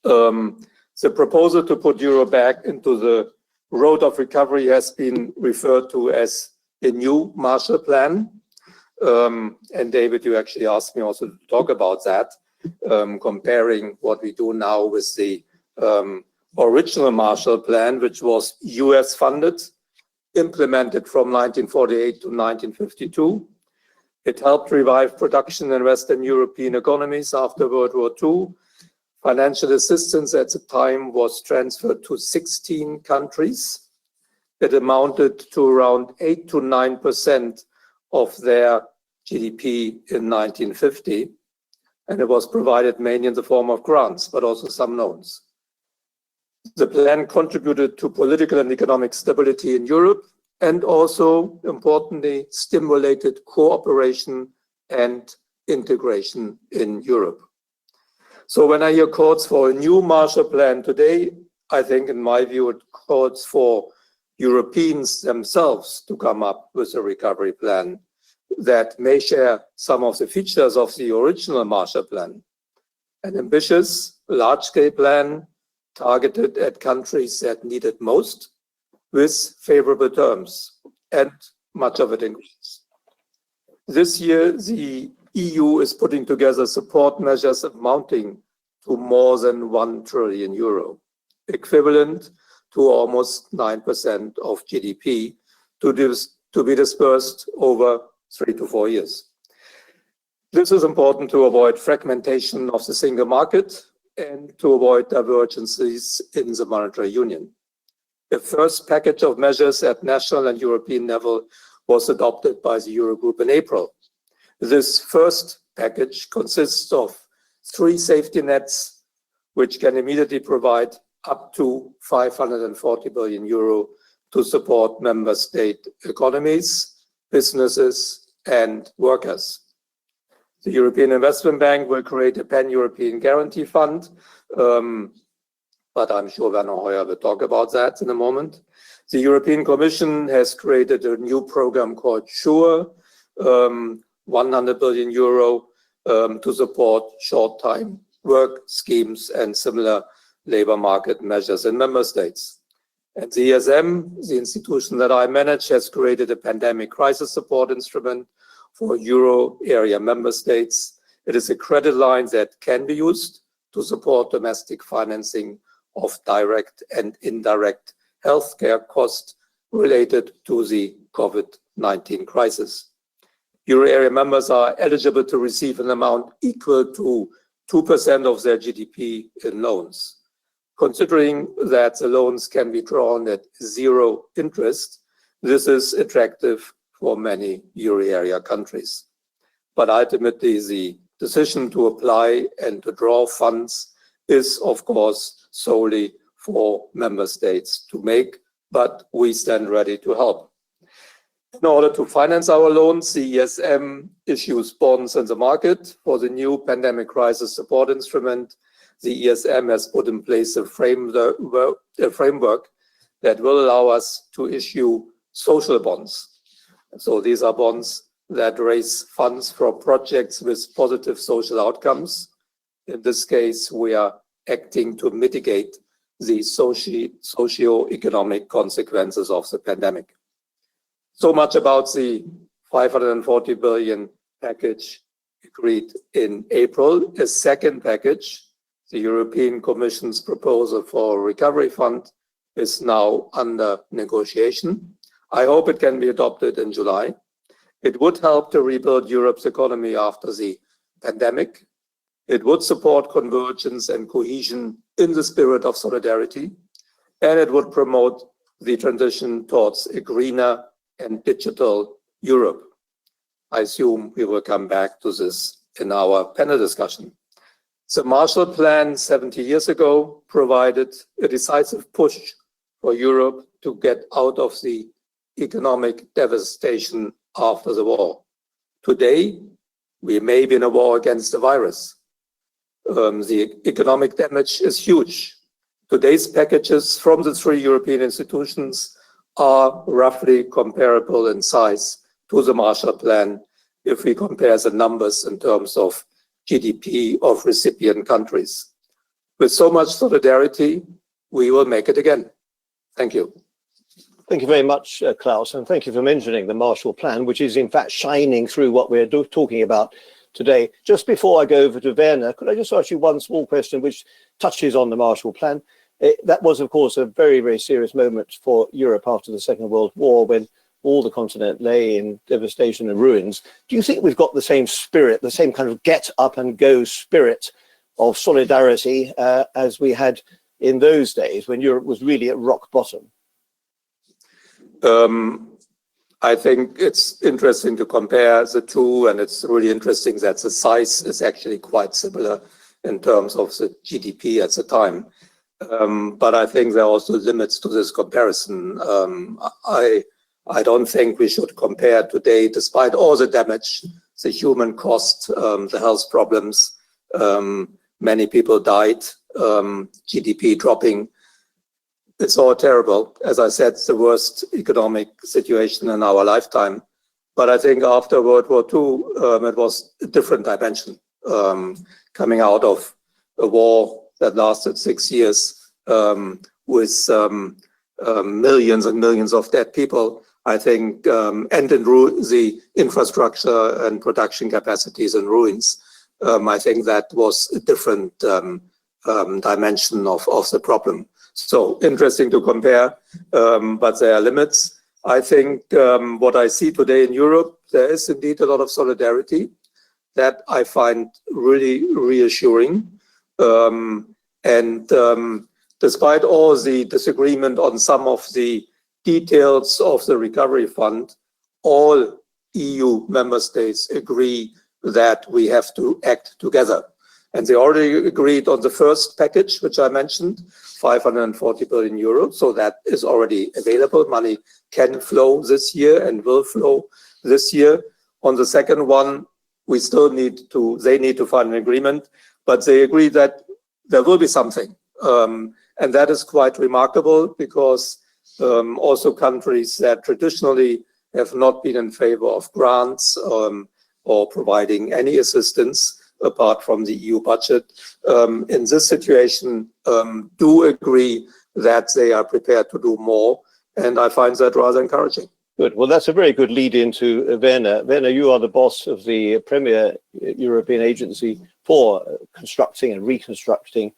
The proposal to put Euro back into the road of recovery has been referred to as a new Marshall Plan. And David, you actually asked me also to talk about that, comparing what we do now with the original Marshall Plan, which was US funded, implemented from 1948 to 1952. It helped revive production in Western European economies after World War II. Financial assistance at the time was transferred to 16 countries. It amounted to around 8 to 9% of their GDP in 1950. And it was provided mainly in the form of grants, but also some loans. The plan contributed to political and economic stability in Europe, and also, importantly, stimulated cooperation and integration in Europe. So when I hear calls for a new Marshall Plan today, I think, in my view, it calls for Europeans themselves to come up with a recovery plan that may share some of the features of the original Marshall Plan. An ambitious, large-scale plan targeted at countries that need it most, with favorable terms, and much of it in Greece. This year, the EU is putting together support measures amounting to more than €1 trillion, equivalent to almost 9% of GDP, to be dispersed over 3 to 4 years. This is important to avoid fragmentation of the single market and to avoid divergences in the monetary union. The first package of measures at national and European level was adopted by the Eurogroup in April. This first package consists of 3 safety nets, which can immediately provide up to €540 billion to support member state economies, businesses, and workers. The European Investment Bank will create a pan-European guarantee fund, but I'm sure Werner Hoyer will talk about that in a moment. The European Commission has created a new program called SURE, 100 billion euro to support short-time work schemes and similar labor market measures in member states. And the ESM, the institution that I manage, has created a pandemic crisis support instrument for euro area member states. It is a credit line that can be used to support domestic financing of direct and indirect healthcare costs related to the COVID-19 crisis. Euro area members are eligible to receive an amount equal to 2% of their GDP in loans. Considering that the loans can be drawn at zero interest, this is attractive for many euro area countries. But ultimately, the decision to apply and to draw funds is, of course, solely for member states to make, but we stand ready to help. In order to finance our loans, the ESM issues bonds in the market. For the new pandemic crisis support instrument, the ESM has put in place a framework that will allow us to issue social bonds. So these are bonds that raise funds for projects with positive social outcomes. In this case, we are acting to mitigate the socio-economic consequences of the pandemic. So much about the 540 billion package agreed in April. A second package, the European Commission's proposal for a recovery fund, is now under negotiation. I hope it can be adopted in July. It would help to rebuild Europe's economy after the pandemic. It would support convergence and cohesion in the spirit of solidarity, and it would promote the transition towards a greener and digital Europe. I assume we will come back to this in our panel discussion. The Marshall Plan 70 years ago provided a decisive push for Europe to get out of the economic devastation after the war. Today, we may be in a war against the virus. The economic damage is huge. Today's packages from the three European institutions are roughly comparable in size to the Marshall Plan if we compare the numbers in terms of GDP of recipient countries. With so much solidarity, we will make it again. Thank you. Thank you very much, Klaus, and thank you for mentioning the Marshall Plan, which is in fact shining through what we're talking about today. Just before I go over to Werner, could I just ask you one small question which touches on the Marshall Plan? That was, of course, a very, very serious moment for Europe after the Second World War, when all the continent lay in devastation and ruins. Do you think we've got the same spirit, the same kind of get up and go spirit of solidarity as we had in those days when Europe was really at rock bottom? I think it's interesting to compare the two, and it's really interesting that the size is actually quite similar in terms of the GDP at the time. But I think there are also limits to this comparison. I don't think we should compare today, despite all the damage, the human cost, the health problems. Many people died, GDP dropping. It's all terrible. As I said, it's the worst economic situation in our lifetime. But I think after World War II, it was a different dimension. Coming out of a war that lasted 6 years with millions and millions of dead people, I think, and in the infrastructure and production capacities in ruins. I think that was a different dimension of the problem. So interesting to compare, but there are limits. I think what I see today in Europe, there is indeed a lot of solidarity that I find really reassuring. Despite all the disagreement on some of the details of the recovery fund, all EU member states agree that we have to act together. And they already agreed on the first package, which I mentioned, 540 billion euros. So that is already available. Money can flow this year and will flow this year. On the second one, we still they need to find an agreement, but they agree that there will be something. And that is quite remarkable because also countries that traditionally have not been in favor of grants or providing any assistance apart from the EU budget, in this situation do agree that they are prepared to do more. And I find that rather encouraging. Good. Well, that's a very good lead into Werner. Werner, you are the boss of the premier European agency for constructing and reconstructing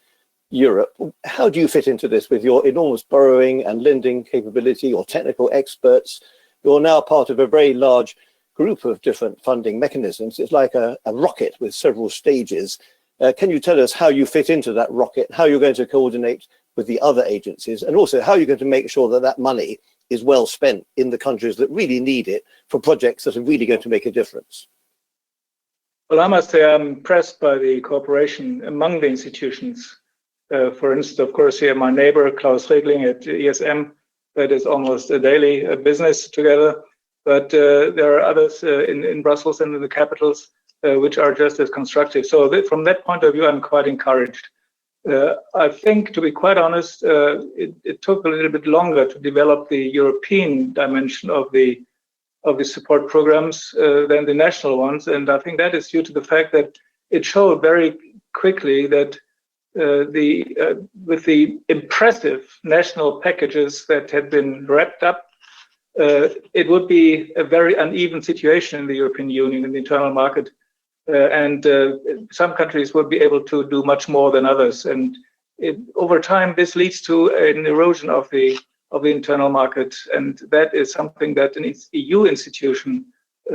Europe. How do you fit into this with your enormous borrowing and lending capability, your technical experts? You're now part of a very large group of different funding mechanisms. It's like a rocket with several stages. Can you tell us how you fit into that rocket, how you're going to coordinate with the other agencies, and also how you're going to make sure that that money is well spent in the countries that really need it for projects that are really going to make a difference? Well, I must say I'm impressed by the cooperation among the institutions. For instance, of course, here my neighbor, Klaus Regling at ESM, that is almost a daily business together. But there are others in Brussels and in the capitals which are just as constructive. So from that point of view, I'm quite encouraged. I think, to be quite honest, it took a little bit longer to develop the European dimension of the support programs than the national ones, and I think that is due to the fact that it showed very quickly that with the impressive national packages that had been wrapped up, it would be a very uneven situation in the European Union, in the internal market. And some countries would be able to do much more than others. And over time, this leads to an erosion of the internal market. And that is something that an EU institution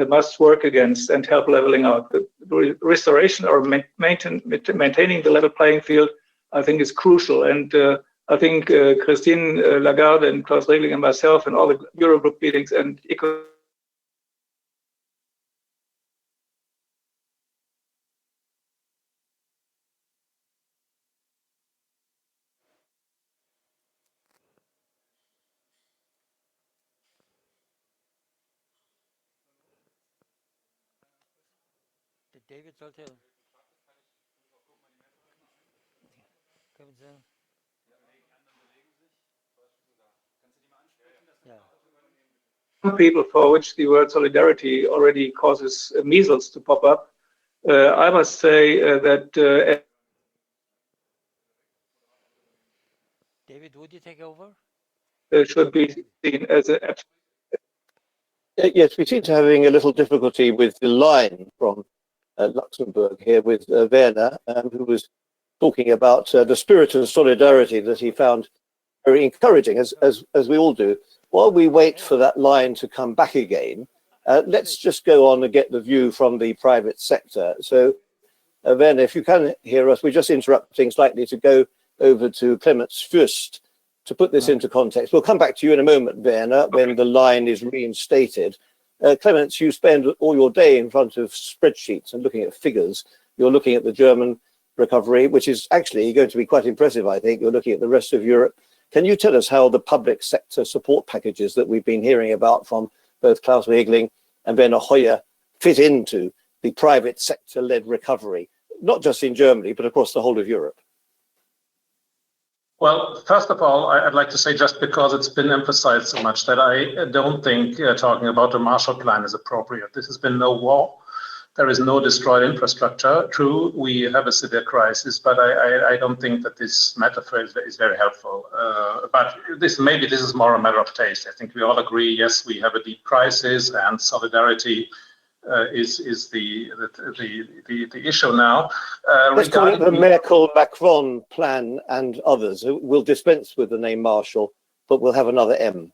must work against and help leveling out. The restoration or maintaining the level playing field, I think, is crucial. And I think Christine Lagarde and Klaus Regling and myself and all the Eurogroup meetings and David sollte. Some people for which the word solidarity already causes measles to pop up. I must say that David, would you take over? Should be seen as a. Yes, we seem to be having a little difficulty with the line from Luxembourg here with Werner, who was talking about the spirit of solidarity that he found very encouraging, as we all do. While we wait for that line to come back again, let's just go on and get the view from the private sector. So, Werner, if you can hear us, we're just interrupting slightly to go over to Clemens Fürst to put this into context. We'll come back to you in a moment, Werner, when the line is reinstated. Clemens, you spend all your day in front of spreadsheets and looking at figures. You're looking at the German recovery, which is actually going to be quite impressive, I think. You're looking at the rest of Europe. Can you tell us how the public sector support packages that we've been hearing about from both Klaus Regling and Werner Hoyer fit into the private sector-led recovery, not just in Germany, but across the whole of Europe? Well, first of all, I'd like to say, just because it's been emphasized so much, that I don't think talking about the Marshall Plan is appropriate. This has been no war. There is no destroyed infrastructure. True, we have a severe crisis, but I don't think that this metaphor is very helpful. But maybe this is more a matter of taste. I think we all agree, yes, we have a deep crisis, and solidarity is the issue now. Let's call it the Merkel-Macron plan and others. We'll dispense with the name Marshall, but we'll have another M.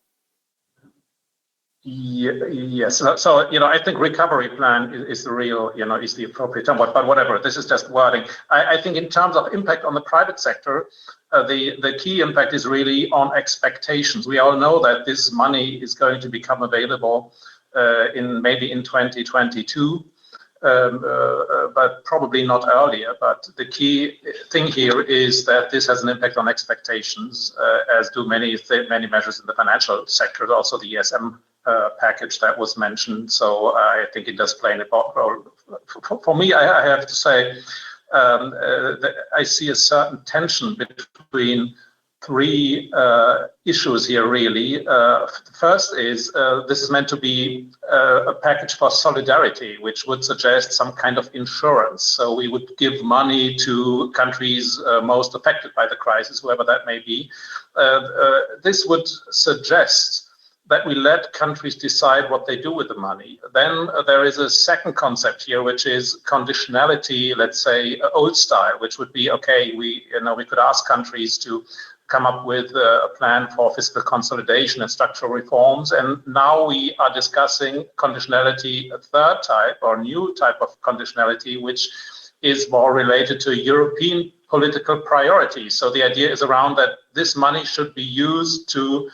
Yes. So, I think recovery plan is the real, is the appropriate term, but whatever, this is just wording. I think in terms of impact on the private sector, the key impact is really on expectations. We all know that this money is going to become available maybe in 2022, but probably not earlier. But the key thing here is that this has an impact on expectations, as do many measures in the financial sector, also the ESM package that was mentioned. So I think it does play an important role. For me, I have to say, that I see a certain tension between three issues here, really. First is this is meant to be a package for solidarity, which would suggest some kind of insurance. So we would give money to countries most affected by the crisis, whoever that may be. This would suggest that we let countries decide what they do with the money. Then there is a second concept here, which is conditionality, let's say old style, which would be, okay, we could ask countries to come up with a plan for fiscal consolidation and structural reforms. And now we are discussing conditionality, a third type or new type of conditionality, which is more related to European political priorities. So the idea is around that this money should be used to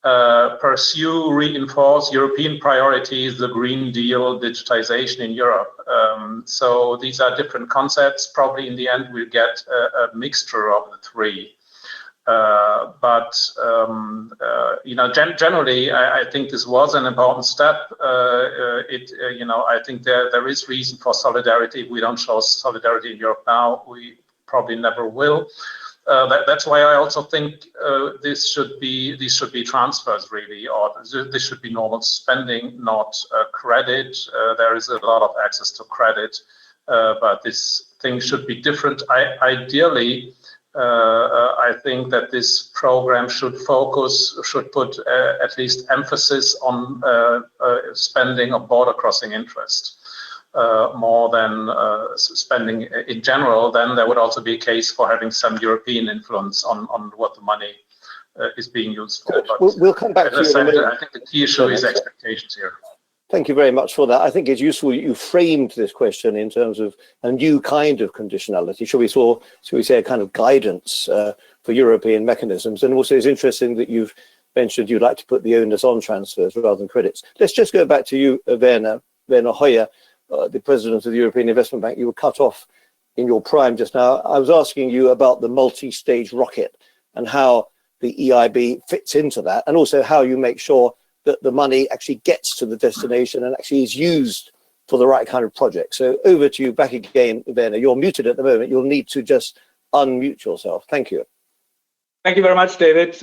pursue, reinforce European priorities, the Green Deal, digitization in Europe. So these are different concepts. Probably in the end, we'll get a mixture of the three. Generally, I think this was an important step. I think there is reason for solidarity. If we don't show solidarity in Europe now, we probably never will. That's why I also think these should be transfers, really, or this should be normal spending, not credit. There is a lot of access to credit, but this thing should be different. Ideally, I think that this program should put at least emphasis on spending of border crossing interest. More than spending in general, then there would also be a case for having some European influence on what the money is being used for. But we'll come back to you. I think the key issue is expectations here. Thank you very much for that. I think it's useful you framed this question in terms of a new kind of conditionality. Shall we say a kind of guidance for European mechanisms? And also it's interesting that you've mentioned you'd like to put the onus on transfers rather than credits. Let's just go back to you, Werner Hoyer, the president of the European Investment Bank. You were cut off in your prime just now. I was asking you about the multi-stage rocket and how the EIB fits into that, and also how you make sure that the money actually gets to the destination and actually is used for the right kind of project. So over to you, back again, Werner. You're muted at the moment. You'll need to just unmute yourself. Thank you. Thank you very much, David.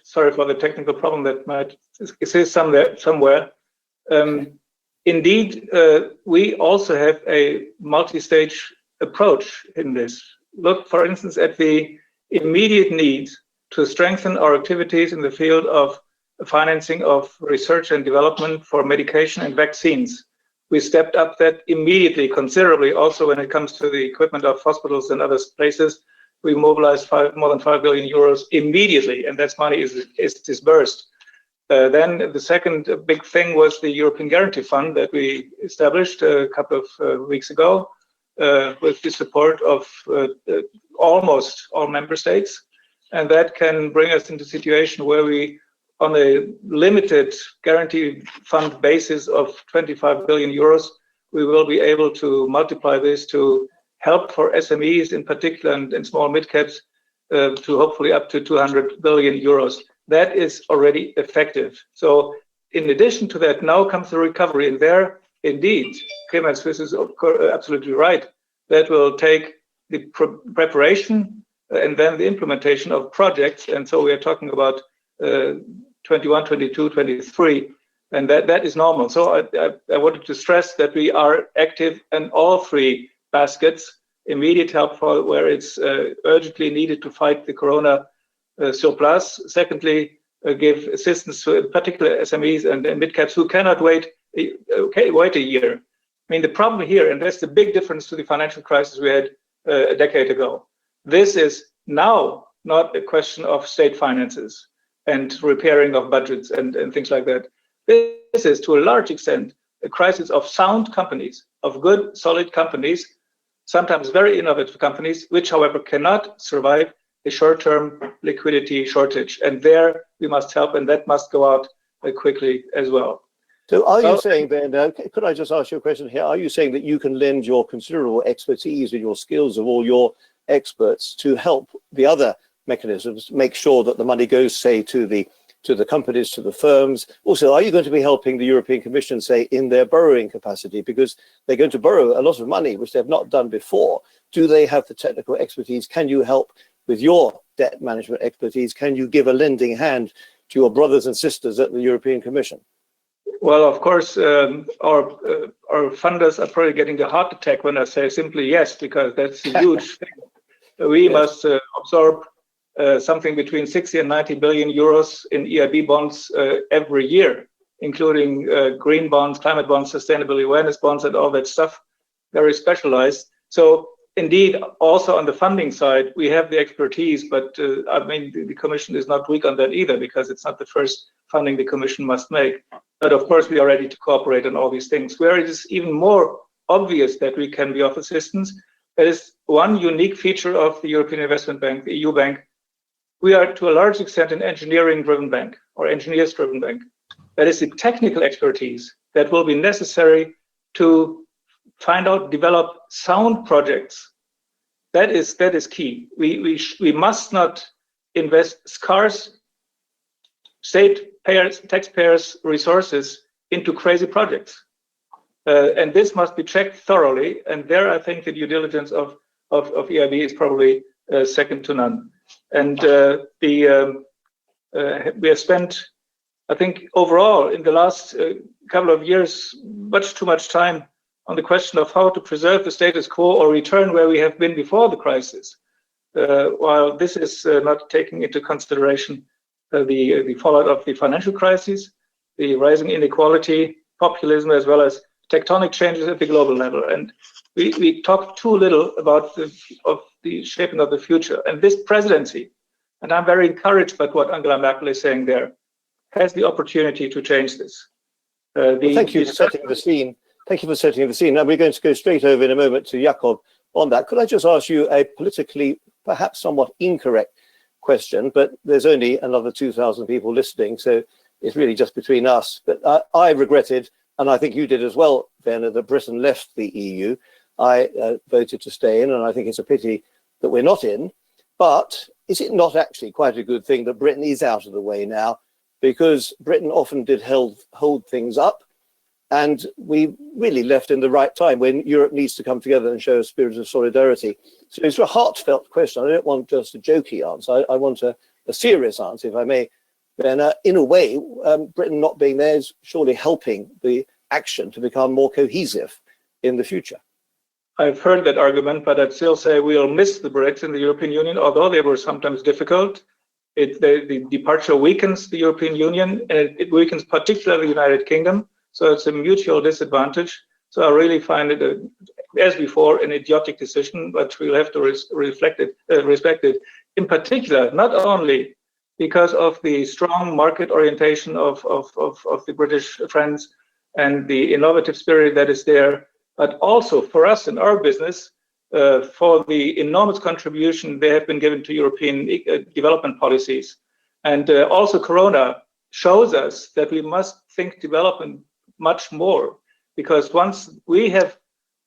Sorry for the technical problem that might exist somewhere. Indeed, we also have a multi-stage approach in this. Look, for instance, at the immediate need to strengthen our activities in the field of financing of research and development for medication and vaccines. We stepped up that immediately, considerably. Also, when it comes to the equipment of hospitals and other places, we mobilized more than 5 billion euros immediately, and that money is disbursed. Then the second big thing was the European Guarantee Fund that we established a couple of weeks ago with the support of almost all member states. And that can bring us into a situation where we, on a limited guarantee fund basis of 25 billion euros, we will be able to multiply this to help for SMEs in particular and small mid-caps to hopefully up to 200 billion euros. That is already effective. So in addition to that, now comes the recovery. And there, indeed, Clemens Swiss is absolutely right. That will take the preparation and then the implementation of projects. And so we are talking about 21, 22, 23. And that is normal. So I wanted to stress that we are active in all three baskets: immediate help for where it's urgently needed to fight the corona surplus. Secondly, give assistance to in particular SMEs and mid-caps who cannot wait a year. I mean, the problem here, and that's the big difference to the financial crisis we had a decade ago. This is now not a question of state finances and repairing of budgets and things like that. This is, to a large extent, a crisis of sound companies, of good, solid companies, sometimes very innovative companies, which, however, cannot survive a short-term liquidity shortage. And there we must help, and that must go out quickly as well. So are you saying then, could I just ask you a question here? Are you saying that you can lend your considerable expertise and your skills of all your experts to help the other mechanisms make sure that the money goes, say, to the to the companies, to the firms? Also, are you going to be helping the European Commission, say, in their borrowing capacity? Because they're going to borrow a lot of money, which they've not done before. Do they have the technical expertise? Can you help with your debt management expertise? Can you give a lending hand to your brothers and sisters at the European Commission? Well, of course, our funders are probably getting a heart attack when I say simply yes, because that's a huge thing. We must absorb something between 60 and 90 billion euros in EIB bonds every year, including green bonds, climate bonds, sustainability awareness bonds, and all that stuff, very specialized. So indeed, also on the funding side, we have the expertise, but I mean, the Commission is not weak on that either, because it's not the first funding the Commission must make. But of course, we are ready to cooperate on all these things. Where it is even more obvious that we can be of assistance, that is one unique feature of the European Investment Bank, the EU Bank. We are to a large extent an engineering-driven bank, or engineers-driven bank. That is the technical expertise that will be necessary to find out, develop sound projects. That is key. We must not invest scarce taxpayers' resources into crazy projects, and this must be checked thoroughly. And there, I think the due diligence of EIB is probably second to none. And we have spent, I think, overall in the last couple of years, much too much time on the question of how to preserve the status quo or return where we have been before the crisis, while this is not taking into consideration the fallout of the financial crisis, the rising inequality, populism, as well as tectonic changes at the global level. And we talk too little about the shaping of the future. And this presidency, and I'm very encouraged by what Angela Merkel is saying there, has the opportunity to change this. Well, thank you for setting the scene. Thank you for setting the scene. Now we're going to go straight over in a moment to Jakob on that. Could I just ask you a politically, perhaps somewhat incorrect question, but there's only another 2,000 people listening, so it's really just between us. But I regretted, and I think you did as well, Werner, that Britain left the EU. I voted to stay in, and I think it's a pity that we're not in. But is it not actually quite a good thing that Britain is out of the way now? Because Britain often did hold things up, and we really left in the right time when Europe needs to come together and show a spirit of solidarity. So it's a heartfelt question. I don't want just a jokey answer. I want a serious answer, if I may. And in a way, Britain not being there is surely helping the action to become more cohesive in the future. I've heard that argument, but I'd still say we'll miss the Brits in the European Union, although they were sometimes difficult. The departure weakens the European Union, and it weakens particularly the United Kingdom. So it's a mutual disadvantage. So I really find it, as before, an idiotic decision, but we'll have to respect it. In particular, not only because of the strong market orientation of the British friends and the innovative spirit that is there, but also for us in our business, for the enormous contribution they have been given to European development policies. And also Corona shows us that we must think development much more, because once we have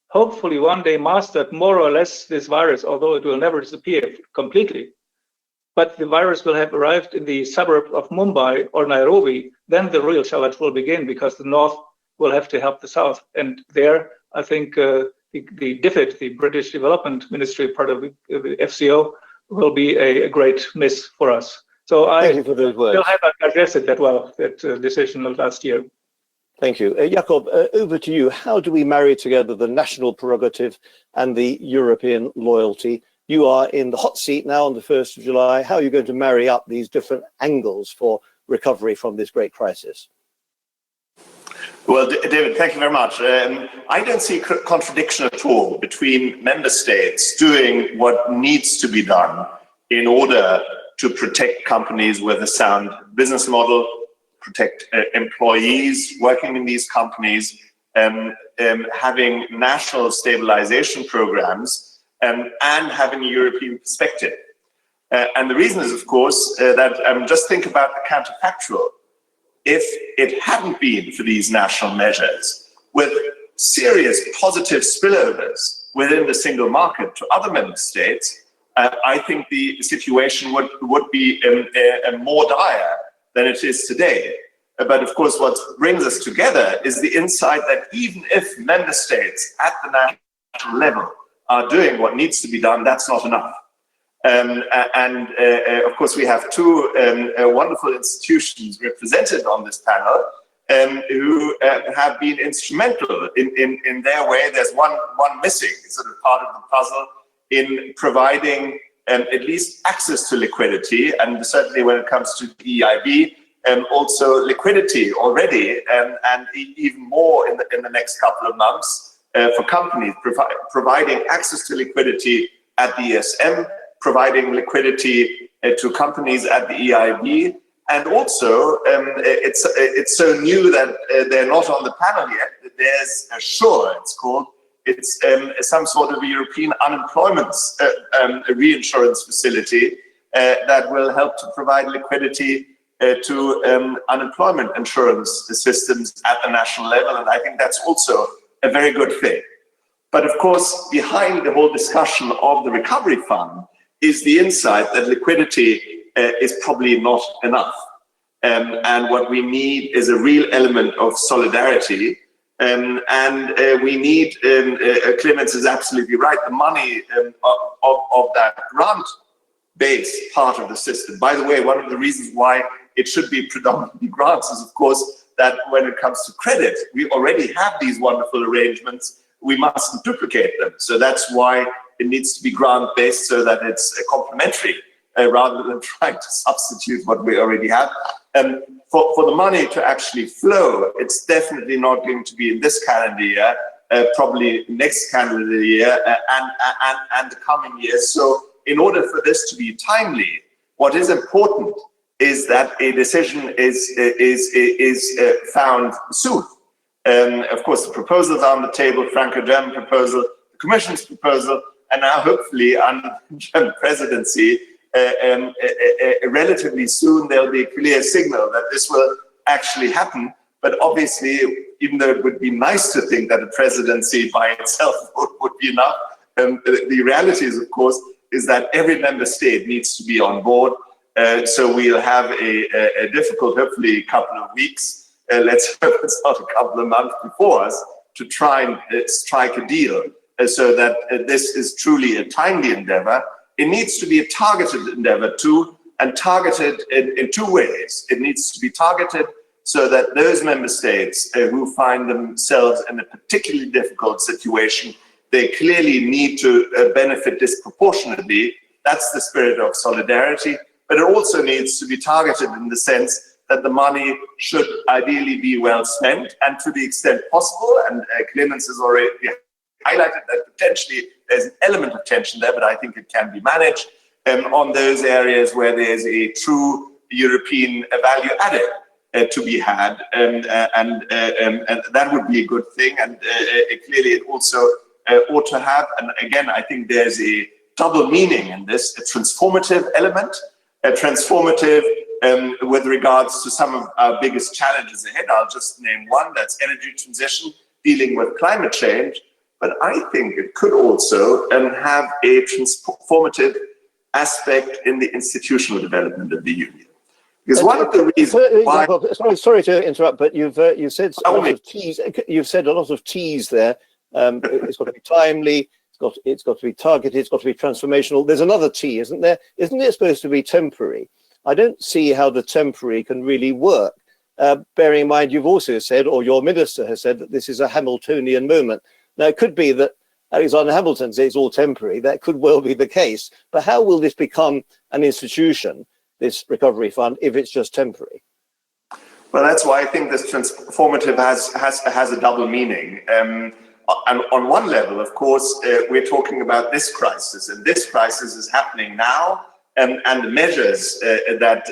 hopefully one day mastered more or less this virus, although it will never disappear completely, but the virus will have arrived in the suburb of Mumbai or Nairobi, then the real challenge will begin, because the North will have to help the South. And there, I think the DFID, the British Development Ministry, part of the FCO, will be a great miss for us. So I still haven't digested that decision of last year. Thank you. Jakob, over to you. How do we marry together the national prerogative and the European loyalty? You are in the hot seat now on the 1st of July. How are you going to marry up these different angles for recovery from this great crisis? Well, David, thank you very much. I don't see contradiction at all between member states doing what needs to be done in order to protect companies with a sound business model, protect employees working in these companies, having national stabilization programs, and having a European perspective. And the reason is, of course, that just think about the counterfactual. If it hadn't been for these national measures, with serious positive spillovers within the single market to other member states, I think the situation would be more dire than it is today. But of course, what brings us together is the insight that even if member states at the national level are doing what needs to be done, that's not enough. Of course, we have two wonderful institutions represented on this panel who have been instrumental in their way. There's one missing sort of part of the puzzle in providing at least access to liquidity, and certainly when it comes to the EIB, also liquidity already, and even more in the next couple of months for companies, providing access to liquidity at the ESM, providing liquidity to companies at the EIB, and also it's so new that they're not on the panel yet. There's SURE, it's called. It's some sort of a European unemployment reinsurance facility that will help to provide liquidity to unemployment insurance systems at the national level, and I think that's also a very good thing. But of course, behind the whole discussion of the recovery fund is the insight that liquidity is probably not enough. And what we need is a real element of solidarity. We need, Clemens is absolutely right, the money of that grant-based part of the system. By the way, one of the reasons why it should be predominantly grants is, of course, that when it comes to credit, we already have these wonderful arrangements. We mustn't duplicate them. So that's why it needs to be grant-based, so that it's complementary rather than trying to substitute what we already have. For the money to actually flow, it's definitely not going to be in this calendar year, probably next calendar year and the coming years. So in order for this to be timely, what is important is that a decision is found soon. Of course, the proposals are on the table, Franco-German proposal, the Commission's proposal, and now hopefully under the German presidency, relatively soon there'll be a clear signal that this will actually happen. But obviously, even though it would be nice to think that a presidency by itself would be enough, the reality is, of course, is that every member state needs to be on board. So we'll have a difficult, hopefully, couple of weeks. Let's hope it's not a couple of months before us to try and strike a deal so that this is truly a timely endeavor. It needs to be a targeted endeavor too, and targeted in two ways. It needs to be targeted so that those member states who find themselves in a particularly difficult situation, they clearly need to benefit disproportionately. That's the spirit of solidarity. But it also needs to be targeted in the sense that the money should ideally be well spent, and to the extent possible, and Clemens has already highlighted that potentially there's an element of tension there, but I think it can be managed on those areas where there's a true European value added to be had, and that would be a good thing. And clearly it also ought to have, and again, I think there's a double meaning in this, a transformative element, a transformative with regards to some of our biggest challenges ahead. I'll just name one, that's energy transition, dealing with climate change. But I think it could also have a transformative aspect in the institutional development of the Union. Because one of the reasons why... Sorry to interrupt, but you've said a lot of T's. You've said a lot of T's there. It's got to be timely. It's got to be targeted. It's got to be transformational. There's another T, isn't there? Isn't it supposed to be temporary? I don't see how the temporary can really work. Bearing in mind, you've also said, or your minister has said, that this is a Hamiltonian moment. Now, it could be that Alexander Hamilton says it's all temporary. That could well be the case. But how will this become an institution, this recovery fund, if it's just temporary? Well, that's why I think this transformative has a double meaning. And on one level, of course, we're talking about this crisis, and this crisis is happening now, and the measures that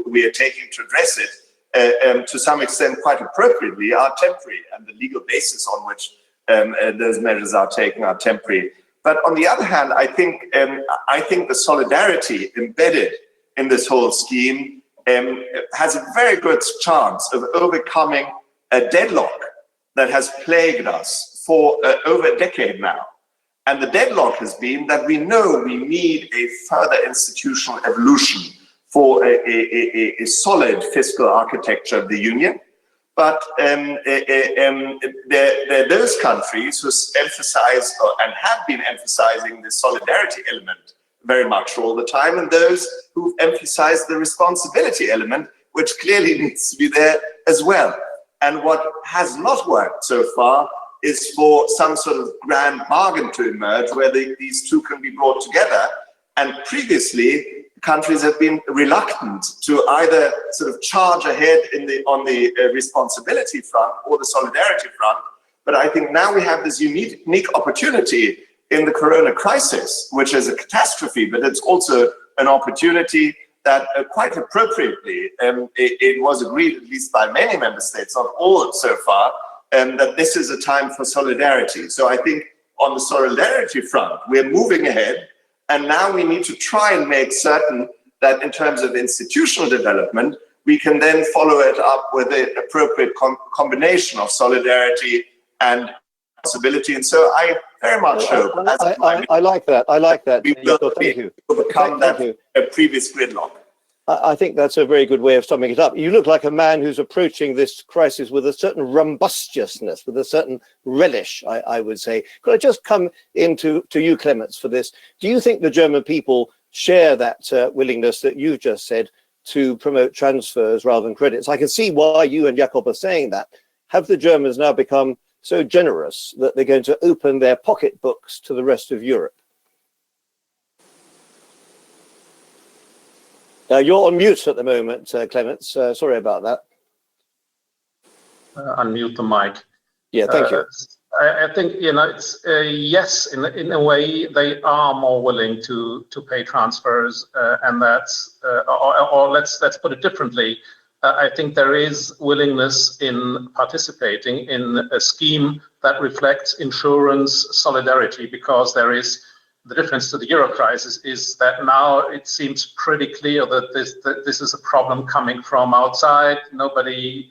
we are taking to address it, to some extent, quite appropriately, are temporary, and the legal basis on which those measures are taken are temporary. But on the other hand, I think the solidarity embedded in this whole scheme has a very good chance of overcoming a deadlock that has plagued us for over a decade now. And the deadlock has been that we know we need a further institutional evolution for a solid fiscal architecture of the Union. But there are those countries who emphasize and have been emphasizing the solidarity element very much all the time, and those who emphasize the responsibility element, which clearly needs to be there as well. And what has not worked so far is for some sort of grand bargain to emerge where these two can be brought together. And previously, countries have been reluctant to either sort of charge ahead on the responsibility front or the solidarity front. But I think now we have this unique opportunity in the corona crisis, which is a catastrophe, but it's also an opportunity that quite appropriately, it was agreed, at least by many member states, not all so far, that this is a time for solidarity. So I think on the solidarity front, we're moving ahead, and now we need to try and make certain that in terms of institutional development, we can then follow it up with the appropriate combination of solidarity and responsibility. And so I very much hope, I like that. I like that. We will overcome that previous gridlock. I think that's a very good way of summing it up. You look like a man who's approaching this crisis with a certain robustiousness, with a certain relish, I would say. Could I just come into you, Clemens, for this? Do you think the German people share that willingness that you've just said to promote transfers rather than credits? I can see why you and Jakob are saying that. Have the Germans now become so generous that they're going to open their pocketbooks to the rest of Europe? You're on mute at the moment, Clemens. Sorry about that. Unmute the mic. Yeah, thank you. I think, it's yes, in a way, they are more willing to pay transfers, and that's, or let's put it differently. I think there is willingness in participating in a scheme that reflects insurance solidarity, because there is the difference to the Euro crisis is that now it seems pretty clear that this is a problem coming from outside. Nobody,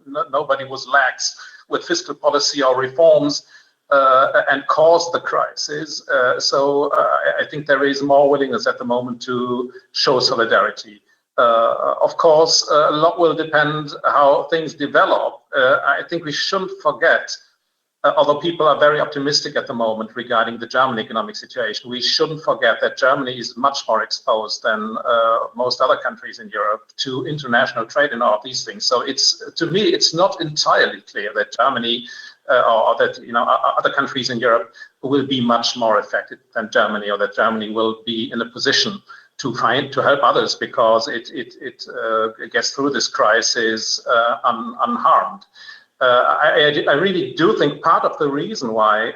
nobody was lax with fiscal policy or reforms and caused the crisis. So I think there is more willingness at the moment to show solidarity. Of course, a lot will depend how things develop. I think we shouldn't forget, although people are very optimistic at the moment regarding the German economic situation, we shouldn't forget that Germany is much more exposed than most other countries in Europe to international trade and all of these things. So to me, it's not entirely clear that Germany or that other countries in Europe will be much more affected than Germany, or that Germany will be in a position to help others because it gets through this crisis unharmed. I really do think part of the reason why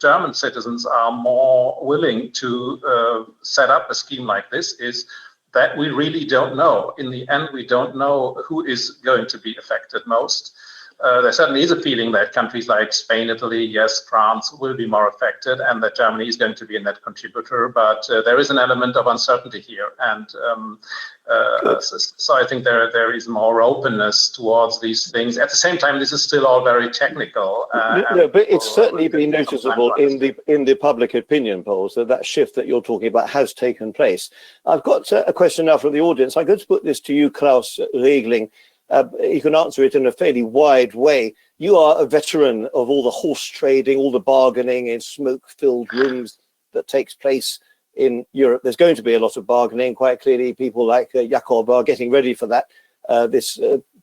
German citizens are more willing to set up a scheme like this is that we really don't know. In the end, we don't know who is going to be affected most. There certainly is a feeling that countries like Spain, Italy, yes, France will be more affected, and that Germany is going to be a net contributor. But there is an element of uncertainty here, and so I think there is more openness towards these things. At the same time, this is still all very technical. No, but it's certainly been noticeable in the public opinion polls that shift that you're talking about has taken place. I've got a question now from the audience. I'm going to put this to you, Klaus Regling. You can answer it in a fairly wide way. You are a veteran of all the horse trading, all the bargaining in smoke-filled rooms that takes place in Europe. There's going to be a lot of bargaining. Quite clearly, people like Jakob are getting ready for that. This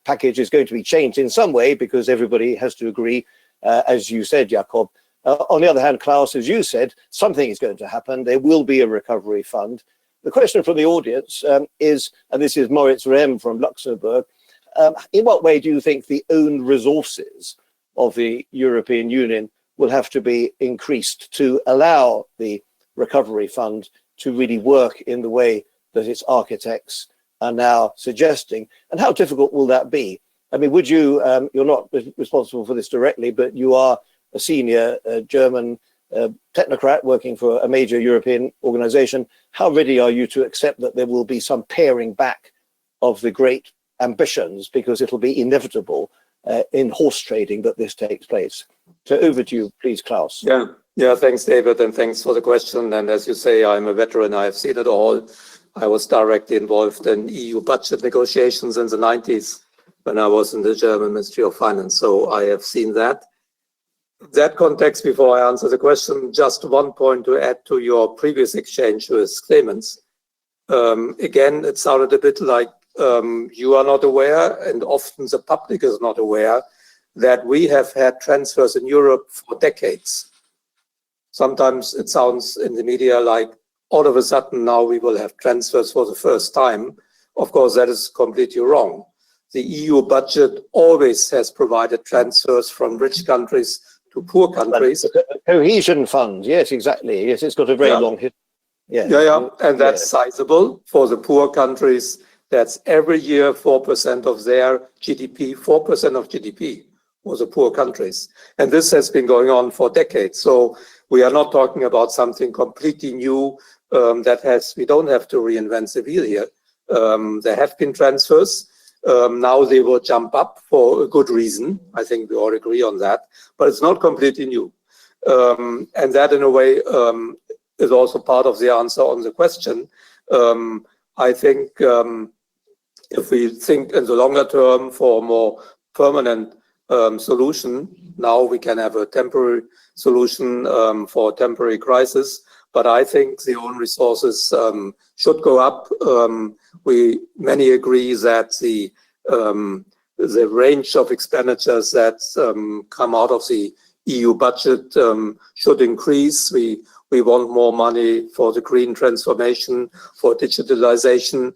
package is going to be changed in some way because everybody has to agree, as you said, Jakob. On the other hand, Klaus, as you said, something is going to happen. There will be a recovery fund. The question from the audience is, and this is Moritz Rehm from Luxembourg, in what way do you think the own resources of the European Union will have to be increased to allow the recovery fund to really work in the way that its architects are now suggesting? And how difficult will that be? I mean, would you, you're not responsible for this directly, but you are a senior German technocrat working for a major European organization. How ready are you to accept that there will be some paring back of the great ambitions, because it'll be inevitable in horse trading that this takes place? So over to you, please, Klaus. Yeah, thanks, David, and thanks for the question. And as you say, I'm a veteran. I've seen it all. I was directly involved in EU budget negotiations in the 90s when I was in the German Ministry of Finance. So I have seen that. In that context, before I answer the question, just one point to add to your previous exchange with Clemens. Again, it sounded a bit like you are not aware, and often the public is not aware, that we have had transfers in Europe for decades. Sometimes it sounds in the media like all of a sudden now we will have transfers for the first time. Of course, that is completely wrong. The EU budget always has provided transfers from rich countries to poor countries. Cohesion fund, yes, exactly. Yes, it's got a very long history. Yeah, and that's sizable for the poor countries. That's every year 4% of their GDP, 4% of GDP for the poor countries. And this has been going on for decades. So we are not talking about something completely new we don't have to reinvent the wheel here. There have been transfers. Now they will jump up for a good reason. I think we all agree on that, but it's not completely new. And that in a way is also part of the answer on the question. I think if we think in the longer term for a more permanent solution, now we can have a temporary solution for a temporary crisis. But I think the own resources should go up. Many agree that the range of expenditures that come out of the EU budget should increase. We want more money for the green transformation, for digitalization.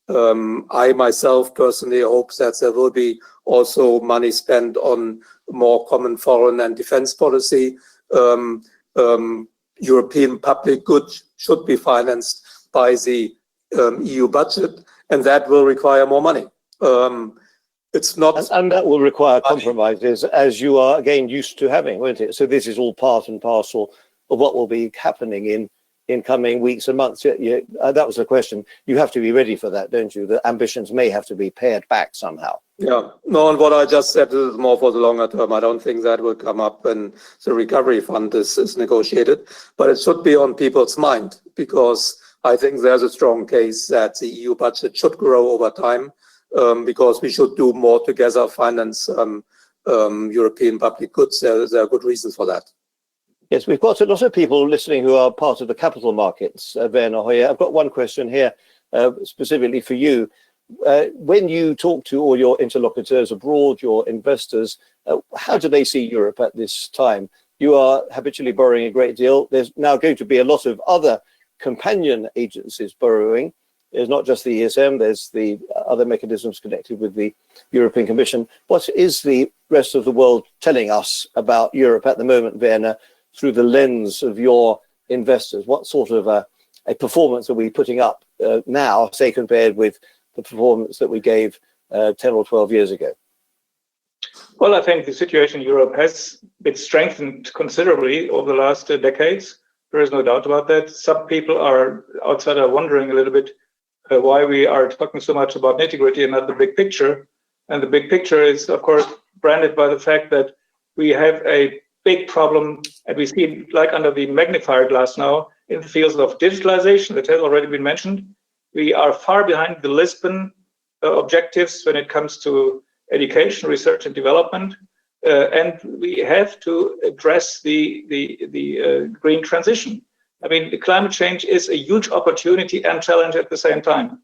I myself personally hope that there will be also money spent on more common foreign and defense policy. European public goods should be financed by the EU budget, and that will require more money. It's not, and that will require compromises, as you are again used to having, won't it? So this is all part and parcel of what will be happening in coming weeks and months. That was the question. You have to be ready for that, don't you? The ambitions may have to be pared back somehow. Yeah, no, and what I just said is more for the longer term. I don't think that will come up when the recovery fund is negotiated, but it should be on people's mind, because I think there's a strong case that the EU budget should grow over time, because we should do more together, finance European public goods. There are good reasons for that. Yes, we've got a lot of people listening who are part of the capital markets, Werner Hoyer. I've got one question here specifically for you. When you talk to all your interlocutors abroad, your investors, how do they see Europe at this time? You are habitually borrowing a great deal. There's now going to be a lot of other companion agencies borrowing. There's not just the ESM, there's the other mechanisms connected with the European Commission. What is the rest of the world telling us about Europe at the moment, Werner, through the lens of your investors? What sort of a performance are we putting up now, say, compared with the performance that we gave 10 or 12 years ago? Well, I think the situation in Europe has been strengthened considerably over the last decades. There is no doubt about that. Some people outside are wondering a little bit why we are talking so much about nitty-gritty and not the big picture. And the big picture is, of course, branded by the fact that we have a big problem, and we see it like under the magnifier glass now in the fields of digitalization that has already been mentioned. We are far behind the Lisbon objectives when it comes to education, research, and development, and we have to address the green transition. I mean, the climate change is a huge opportunity and challenge at the same time.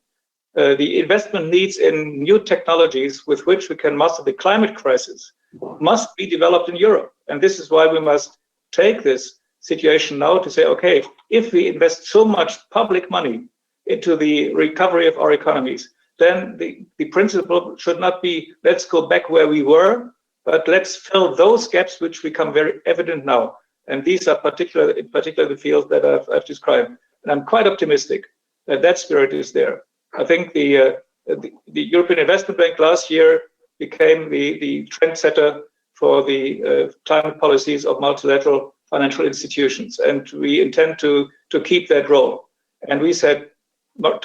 The investment needs in new technologies with which we can master the climate crisis must be developed in Europe, and this is why we must take this situation now to say, okay, if we invest so much public money into the recovery of our economies, then the principle should not be let's go back where we were, but let's fill those gaps which become very evident now. And these are in particular the fields that I've described. And I'm quite optimistic that that spirit is there. I think the European Investment Bank last year became the trendsetter for the climate policies of multilateral financial institutions, and we intend to keep that role. And we set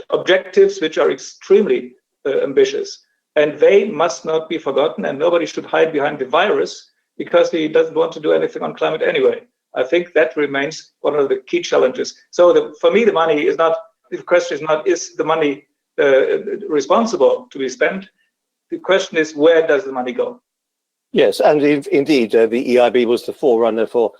objectives which are extremely ambitious, and they must not be forgotten, and nobody should hide behind the virus because he doesn't want to do anything on climate anyway. I think that remains one of the key challenges. So for me, the money is not the question is not, is the money responsible to be spent? The question is, where does the money go? Yes, and indeed, the EIB was the forerunner for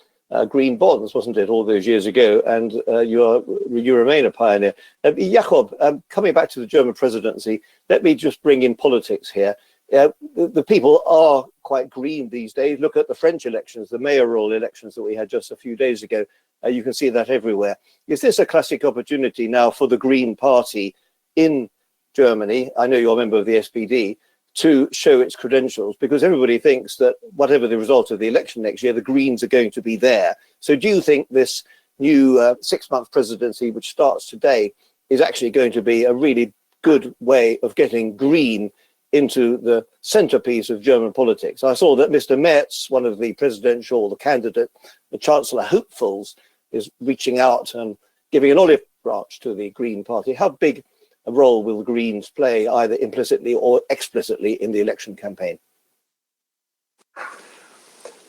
green bonds, wasn't it, all those years ago? And you remain a pioneer. Jakob, coming back to the German presidency, let me just bring in politics here. The people are quite green these days. Look at the French elections, the mayoral elections that we had just a few days ago. You can see that everywhere. Is this a classic opportunity now for the Green Party in Germany? I know you're a member of the SPD, to show its credentials, because everybody thinks that whatever the result of the election next year, the Greens are going to be there. So do you think this new 6-month presidency, which starts today, is actually going to be a really good way of getting green into the centerpiece of German politics? I saw that Mr. Merz, one of the presidential, the candidate, the Chancellor hopefuls, is reaching out and giving an olive branch to the Green Party. How big a role will the Greens play, either implicitly or explicitly, in the election campaign?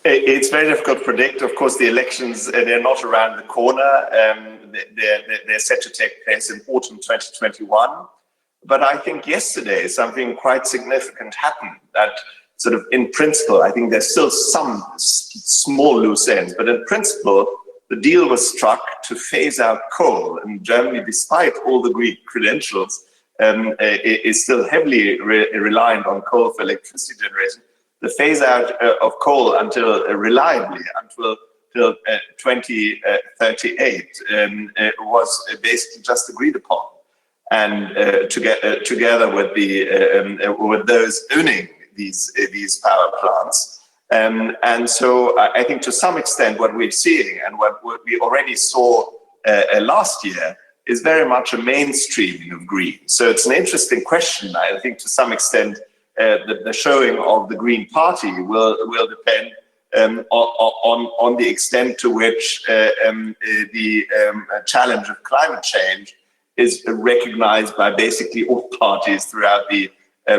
It's very difficult to predict. Of course, the elections, they're not around the corner. They're set to take place in autumn 2021. But I think yesterday something quite significant happened that sort of in principle, I think there's still some small loose ends, but in principle, the deal was struck to phase out coal. And Germany, despite all the green credentials, is still heavily reliant on coal for electricity generation. The phase out of coal reliably until 2038 was basically just agreed upon, and together with those owning these power plants. And so I think to some extent what we're seeing and what we already saw last year is very much a mainstreaming of green. So it's an interesting question. I think to some extent the showing of the Green Party will depend on the extent to which the challenge of climate change is recognized by basically all parties throughout the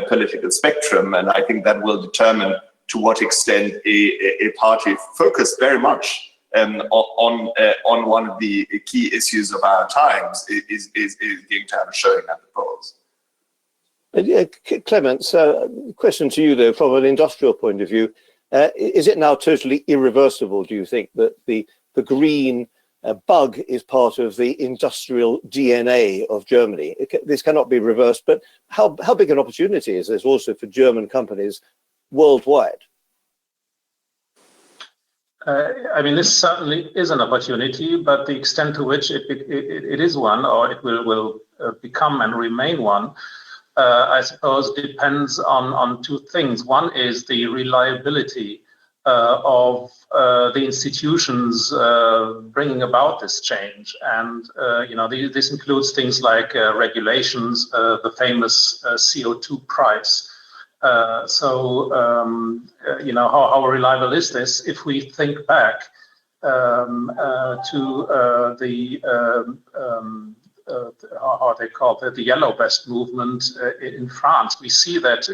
political spectrum. And I think that will determine to what extent a party focused very much on one of the key issues of our times is going to have a showing at the polls. Clemens, question to you though, from an industrial point of view, is it now totally irreversible, do you think, that the green bug is part of the industrial DNA of Germany? This cannot be reversed, but how big an opportunity is this also for German companies worldwide? I mean, this certainly is an opportunity, but the extent to which it is one, or it will become and remain one, I suppose depends on two things. One is the reliability of the institutions bringing about this change, and this includes things like regulations, the famous CO2 price. How reliable is this? If we think back to how they call it, the Yellow Vest movement in France, we see that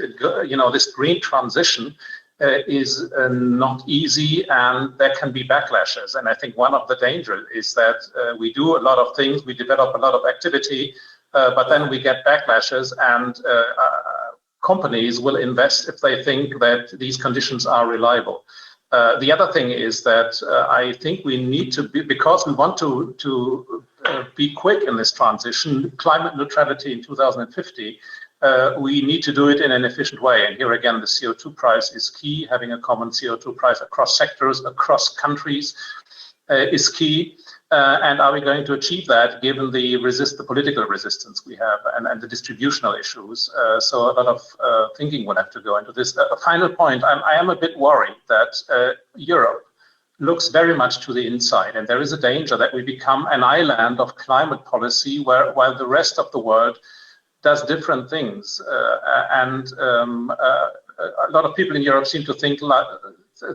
this green transition is not easy, and there can be backlashes. And I think one of the dangers is that we do a lot of things, we develop a lot of activity, but then we get backlashes, and companies will invest if they think that these conditions are reliable. The other thing is that I think we need to be, because we want to be quick in this transition, climate neutrality in 2050, we need to do it in an efficient way. And here again, the CO2 price is key. Having a common CO2 price across sectors, across countries is key. And are we going to achieve that given the political resistance we have and the distributional issues? So a lot of thinking will have to go into this. A final point, I am a bit worried that Europe looks very much to the inside, and there is a danger that we become an island of climate policy while the rest of the world does different things. A lot of people in Europe seem to think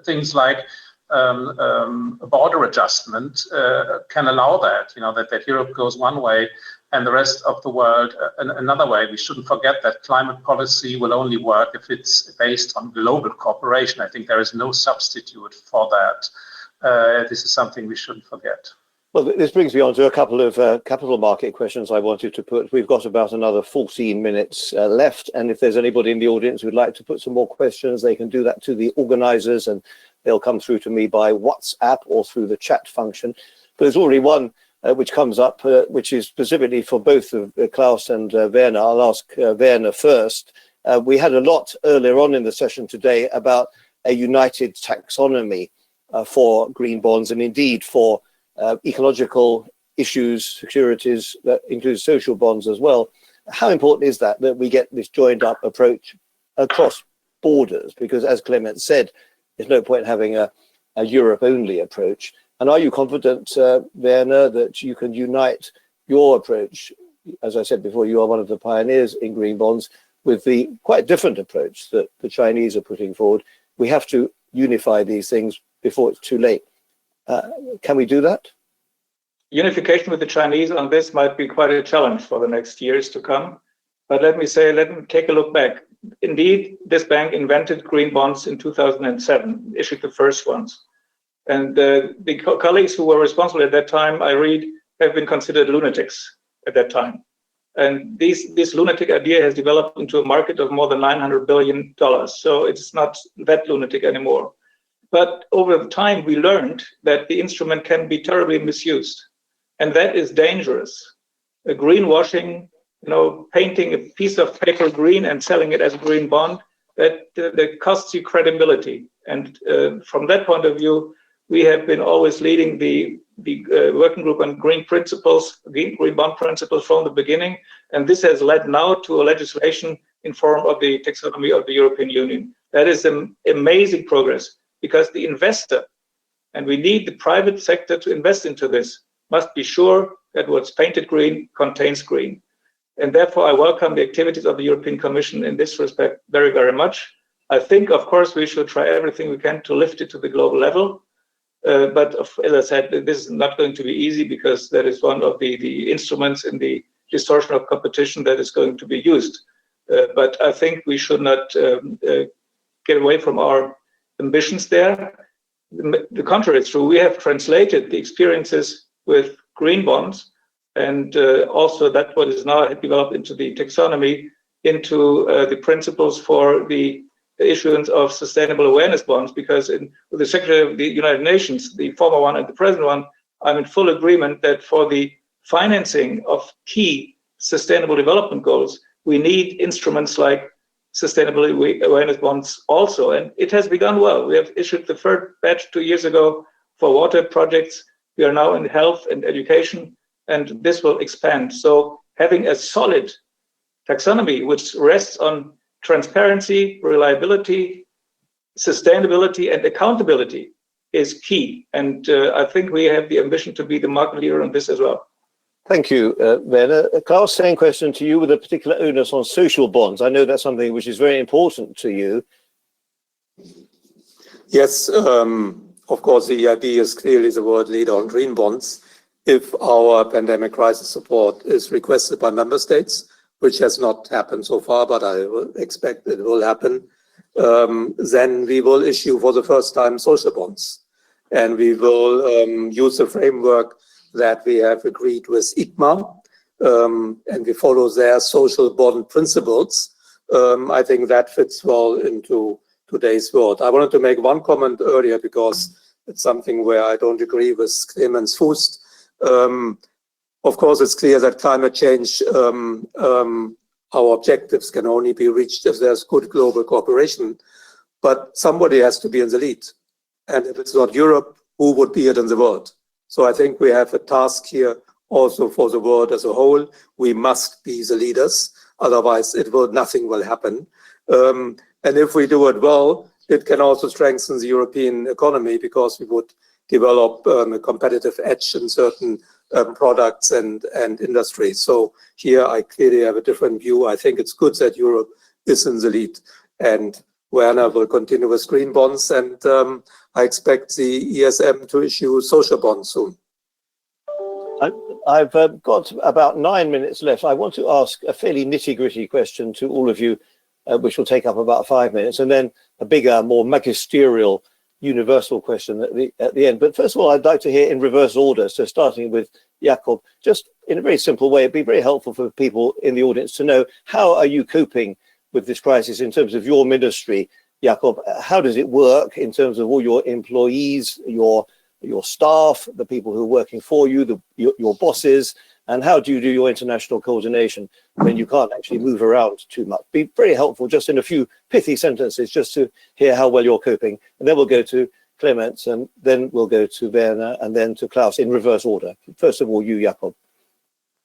things like a border adjustment can allow that, that Europe goes one way and the rest of the world another way. We shouldn't forget that climate policy will only work if it's based on global cooperation. I think there is no substitute for that. This is something we shouldn't forget. Well, this brings me on to a couple of capital market questions I wanted to put. We've got about another 14 minutes left, and if there's anybody in the audience who'd like to put some more questions, they can do that to the organizers, and they'll come through to me by WhatsApp or through the chat function. But there's already one which comes up, which is specifically for both Klaus and Werner. I'll ask Werner first. We had a lot earlier on in the session today about a united taxonomy for green bonds, and indeed for ecological issues, securities, that includes social bonds as well. How important is that we get this joined up approach across borders? Because as Clement said, there's no point having a Europe only approach. And are you confident, Werner, that you can unite your approach? As I said before, you are one of the pioneers in green bonds, with the quite different approach that the Chinese are putting forward. We have to unify these things before it's too late. Can we do that? Unification with the Chinese on this might be quite a challenge for the next years to come. But let me take a look back. Indeed, this bank invented green bonds in 2007, issued the first ones. And the colleagues who were responsible at that time, I read, have been considered lunatics at that time. And this lunatic idea has developed into a market of more than $900 billion. So it's not that lunatic anymore. But over time, we learned that the instrument can be terribly misused. And that is dangerous. Greenwashing, painting a piece of paper green and selling it as a green bond, that costs you credibility. And from that point of view, we have been always leading the working group on green principles, green bond principles from the beginning. And this has led now to a legislation in form of the taxonomy of the European Union. That is an amazing progress, because the investor, and we need the private sector to invest into this, must be sure that what's painted green contains green. And therefore, I welcome the activities of the European Commission in this respect very, very much. I think, of course, we should try everything we can to lift it to the global level. But as I said, this is not going to be easy, because that is one of the instruments in the distortion of competition that is going to be used. But I think we should not get away from our ambitions there. The contrary is true. We have translated the experiences with green bonds, and also that what is now developed into the taxonomy, into the principles for the issuance of sustainable awareness bonds, because with the Secretary of the United Nations, the former one and the present one, I'm in full agreement that for the financing of key sustainable development goals, we need instruments like sustainable awareness bonds also. And it has begun well. We have issued the third batch 2 years ago for water projects. We are now in health and education, and this will expand. So having a solid taxonomy which rests on transparency, reliability, sustainability, and accountability is key. And I think we have the ambition to be the market leader on this as well. Thank you, Werner. Klaus, same question to you, with a particular onus on social bonds. I know that's something which is very important to you. Yes, of course, the EIB is clearly the world leader on green bonds. If our pandemic crisis support is requested by member states, which has not happened so far, but I will expect it will happen, then we will issue for the first time social bonds. And we will use the framework that we have agreed with ICMA, and we follow their social bond principles. I think that fits well into today's world. I wanted to make one comment earlier, because it's something where I don't agree with Clemens Fuß. Of course, it's clear that climate change, our objectives can only be reached if there's good global cooperation, but somebody has to be in the lead. And if it's not Europe, who would be it in the world? So I think we have a task here also for the world as a whole. We must be the leaders, otherwise nothing will happen. And if we do it well, it can also strengthen the European economy, because we would develop a competitive edge in certain products and industries. So here I clearly have a different view. I think it's good that Europe is in the lead, and Werner will continue with green bonds, and I expect the ESM to issue social bonds soon. I've got about 9 minutes left. I want to ask a fairly nitty-gritty question to all of you, which will take up about 5 minutes, and then a bigger, more magisterial universal question at the end. But first of all, I'd like to hear in reverse order. So starting with Jakob, just in a very simple way, it'd be very helpful for people in the audience to know, how are you coping with this crisis in terms of your ministry, Jakob? How does it work in terms of all your employees, your staff, the people who are working for you, your bosses, and how do you do your international coordination when you can't actually move around too much? Be very helpful just in a few pithy sentences just to hear how well you're coping. And then we'll go to Clemens, and then we'll go to Werner, and then to Klaus in reverse order. First of all, you, Jakob.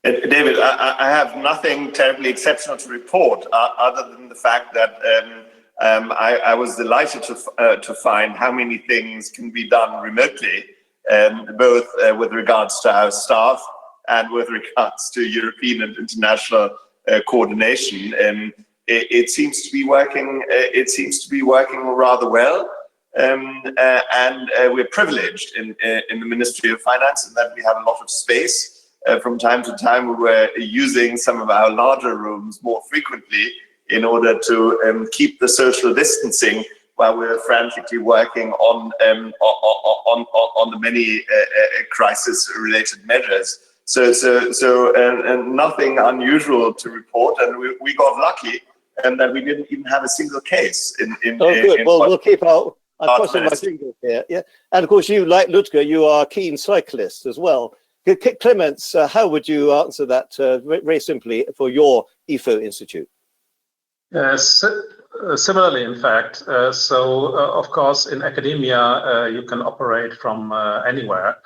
David, I have nothing terribly exceptional to report other than the fact that I was delighted to find how many things can be done remotely, both with regards to our staff and with regards to European and international coordination. It seems to be working. It seems to be working rather well, and we're privileged in the Ministry of Finance in that we have a lot of space. From time to time, we were using some of our larger rooms more frequently in order to keep the social distancing while we were frantically working on the many crisis-related measures. So nothing unusual to report, and we got lucky, and that we didn't even have a single case in. Oh, good. Well, we'll keep our. I'm crossing my fingers here. Yeah, and of course, you, like Ludger, you are a keen cyclist as well. Clemens, how would you answer that very simply for your IFO Institute? Similarly, in fact. Of course, in academia, you can operate from anywhere.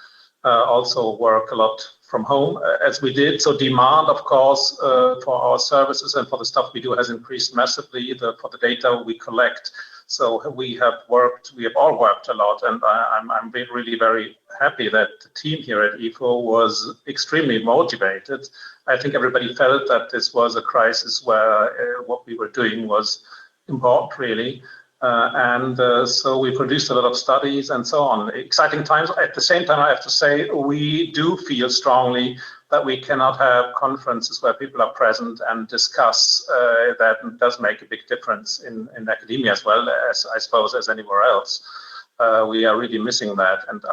Also work a lot from home, as we did. So demand, of course, for our services and for the stuff we do has increased massively for the data we collect. So we have all worked a lot, and I'm really very happy that the team here at IFO was extremely motivated. I think everybody felt that this was a crisis where what we were doing was important, really. So we produced a lot of studies and so on. Exciting times. At the same time, I have to say, we do feel strongly that we cannot have conferences where people are present and discuss. That does make a big difference in academia as well, as I suppose as anywhere else. We are really missing that, and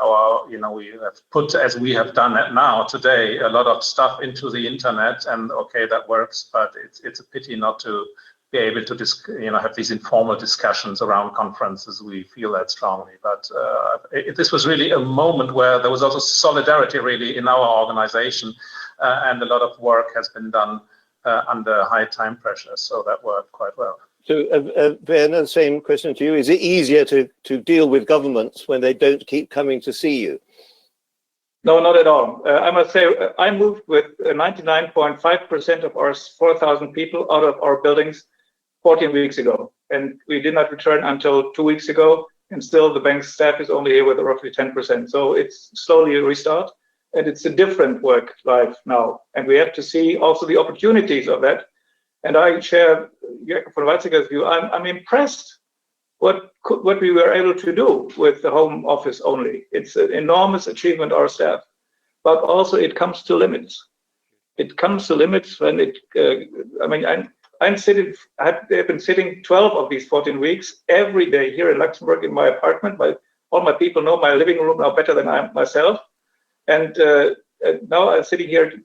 we have put, as we have done it now today, a lot of stuff into the internet, and okay, that works, but it's a pity not to be able to have these informal discussions around conferences. We feel that strongly, but this was really a moment where there was also solidarity really in our organization, and a lot of work has been done under high time pressure, so that worked quite well. So, Werner, same question to you. Is it easier to deal with governments when they don't keep coming to see you? No, not at all. I must say, I moved with 99.5% of our 4,000 people out of our buildings 14 weeks ago, and we did not return until 2 weeks ago, and still the bank's staff is only here with roughly 10%. So it's slowly a restart, and it's a different work life now, and we have to see also the opportunities of that. And I share Jakob von Weizsäcker's view. I'm impressed what we were able to do with the home office only. It's an enormous achievement, our staff, but also it comes to limits. It comes to limits when I've been sitting 12 of these 14 weeks every day here in Luxembourg in my apartment. All my people know my living room now better than I myself. And now I'm sitting here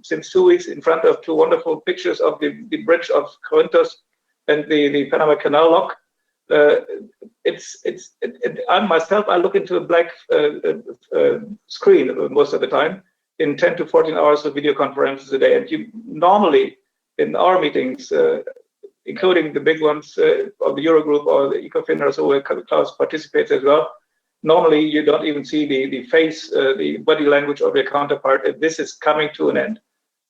since 2 weeks in front of two wonderful pictures of the bridge of Corinthos and the Panama Canal lock. I look into a black screen most of the time in 10 to 14 hours of video conferences a day. And you normally, in our meetings, including the big ones of the Eurogroup or the ECOFINers, where Klaus participates as well, normally you don't even see the face, the body language of your counterpart. This is coming to an end.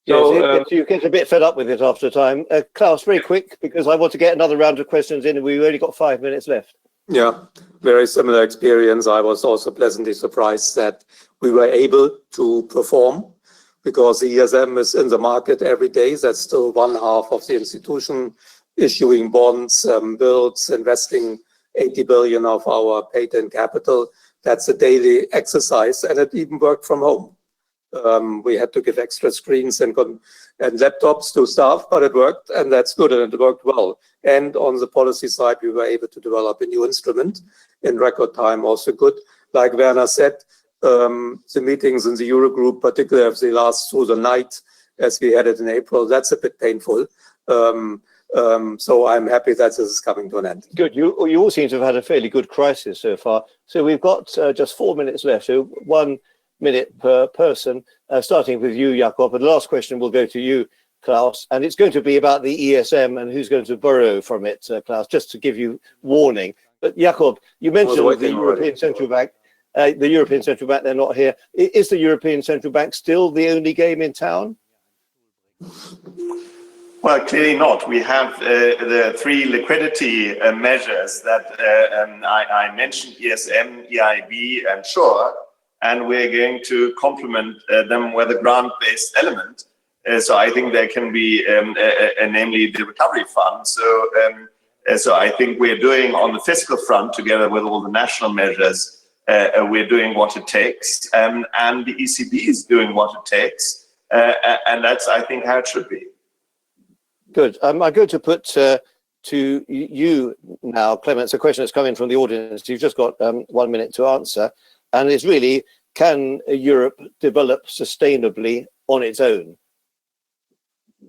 So you get a bit fed up with it after time. Klaus, very quick, because I want to get another round of questions in, and we've only got 5 minutes left. Yeah, very similar experience. I was also pleasantly surprised that we were able to perform, because the ESM is in the market every day. That's still one half of the institution, issuing bonds, bills, investing 80 billion of our patent capital. That's a daily exercise, and it even worked from home. We had to give extra screens and laptops to staff, but it worked, and that's good, and it worked well. And on the policy side, we were able to develop a new instrument in record time, also good. Like Werner said, the meetings in the Eurogroup, particularly if they last through the night, as we had it in April, that's a bit painful. So I'm happy that this is coming to an end. Good. You all seem to have had a fairly good crisis so far. So we've got just 4 minutes left. So 1 minute per person, starting with you, Jakob. And the last question will go to you, Klaus. And it's going to be about the ESM and who's going to borrow from it, Klaus, just to give you warning. But Jakob, you mentioned the European Central Bank. The European Central Bank, they're not here. Is the European Central Bank still the only game in town? Well, clearly not. We have the three liquidity measures that I mentioned, ESM, EIB, and SURE, and we're going to complement them with a grant-based element. So I think there can be, namely the recovery fund. So I think we're doing on the fiscal front, together with all the national measures, we're doing what it takes, and the ECB is doing what it takes, and that's, I think, how it should be. Good. I'm going to put to you now, Clements, a question that's come in from the audience. You've just got 1 minute to answer, and it's really, can Europe develop sustainably on its own?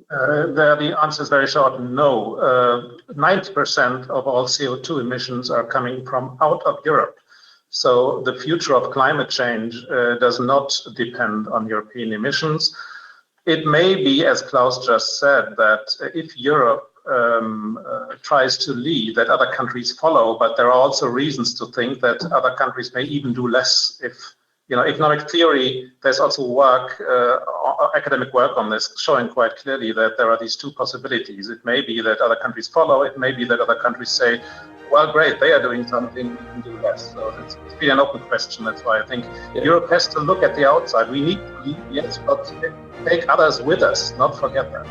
The answer is very short, no. 90% of all CO2 emissions are coming from out of Europe. So the future of climate change does not depend on European emissions. It may be, as Klaus just said, that if Europe tries to lead, that other countries follow, but there are also reasons to think that other countries may even do less. If, economic theory, there's also work, academic work on this, showing quite clearly that there are these two possibilities. It may be that other countries follow, it may be that other countries say, well, great, they are doing something, we can do less. So it's been an open question. That's why I think Europe has to look at the outside. We need to lead, yes, but take others with us, not forget that.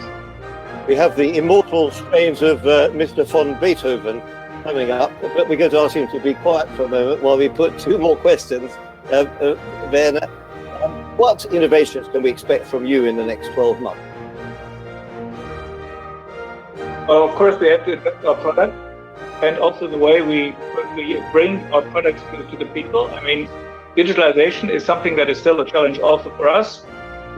We have the immortal strains of Mr. von Beethoven coming up, but we're going to ask him to be quiet for a moment while we put two more questions. Werner, what innovations can we expect from you in the next 12 months? Well, of course, we have to adapt our product and also the way we bring our products to the people. I mean, digitalization is something that is still a challenge also for us.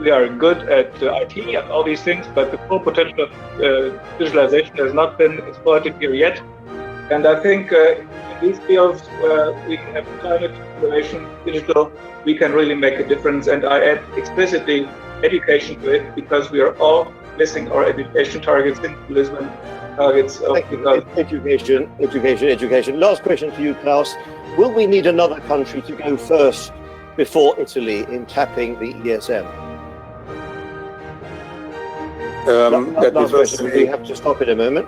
We are good at IT and all these things, but the full potential of digitalization has not been exploited here yet. And I think in these fields where we have climate, innovation, digital, we can really make a difference. And I add explicitly education to it, because we are all missing our education targets in Lisbon. Targets of education. Last question to you, Klaus. Will we need another country to go first before Italy in tapping the ESM? Last question. We have to stop in a moment.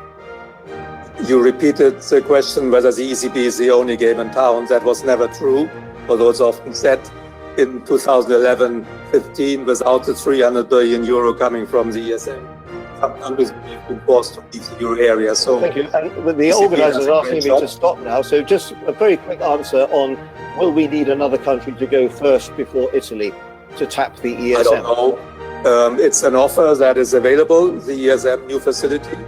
You repeated the question whether the ECB is the only game in town. That was never true, although it's often said. In 2011-15, without the 300 billion euro coming from the ESM, some countries have been forced to leave the euro area. So thank you. And the organisers are asking me to stop now. So just a very quick answer on: will we need another country to go first before Italy to tap the ESM? I don't know. It's an offer that is available. The ESM new facility.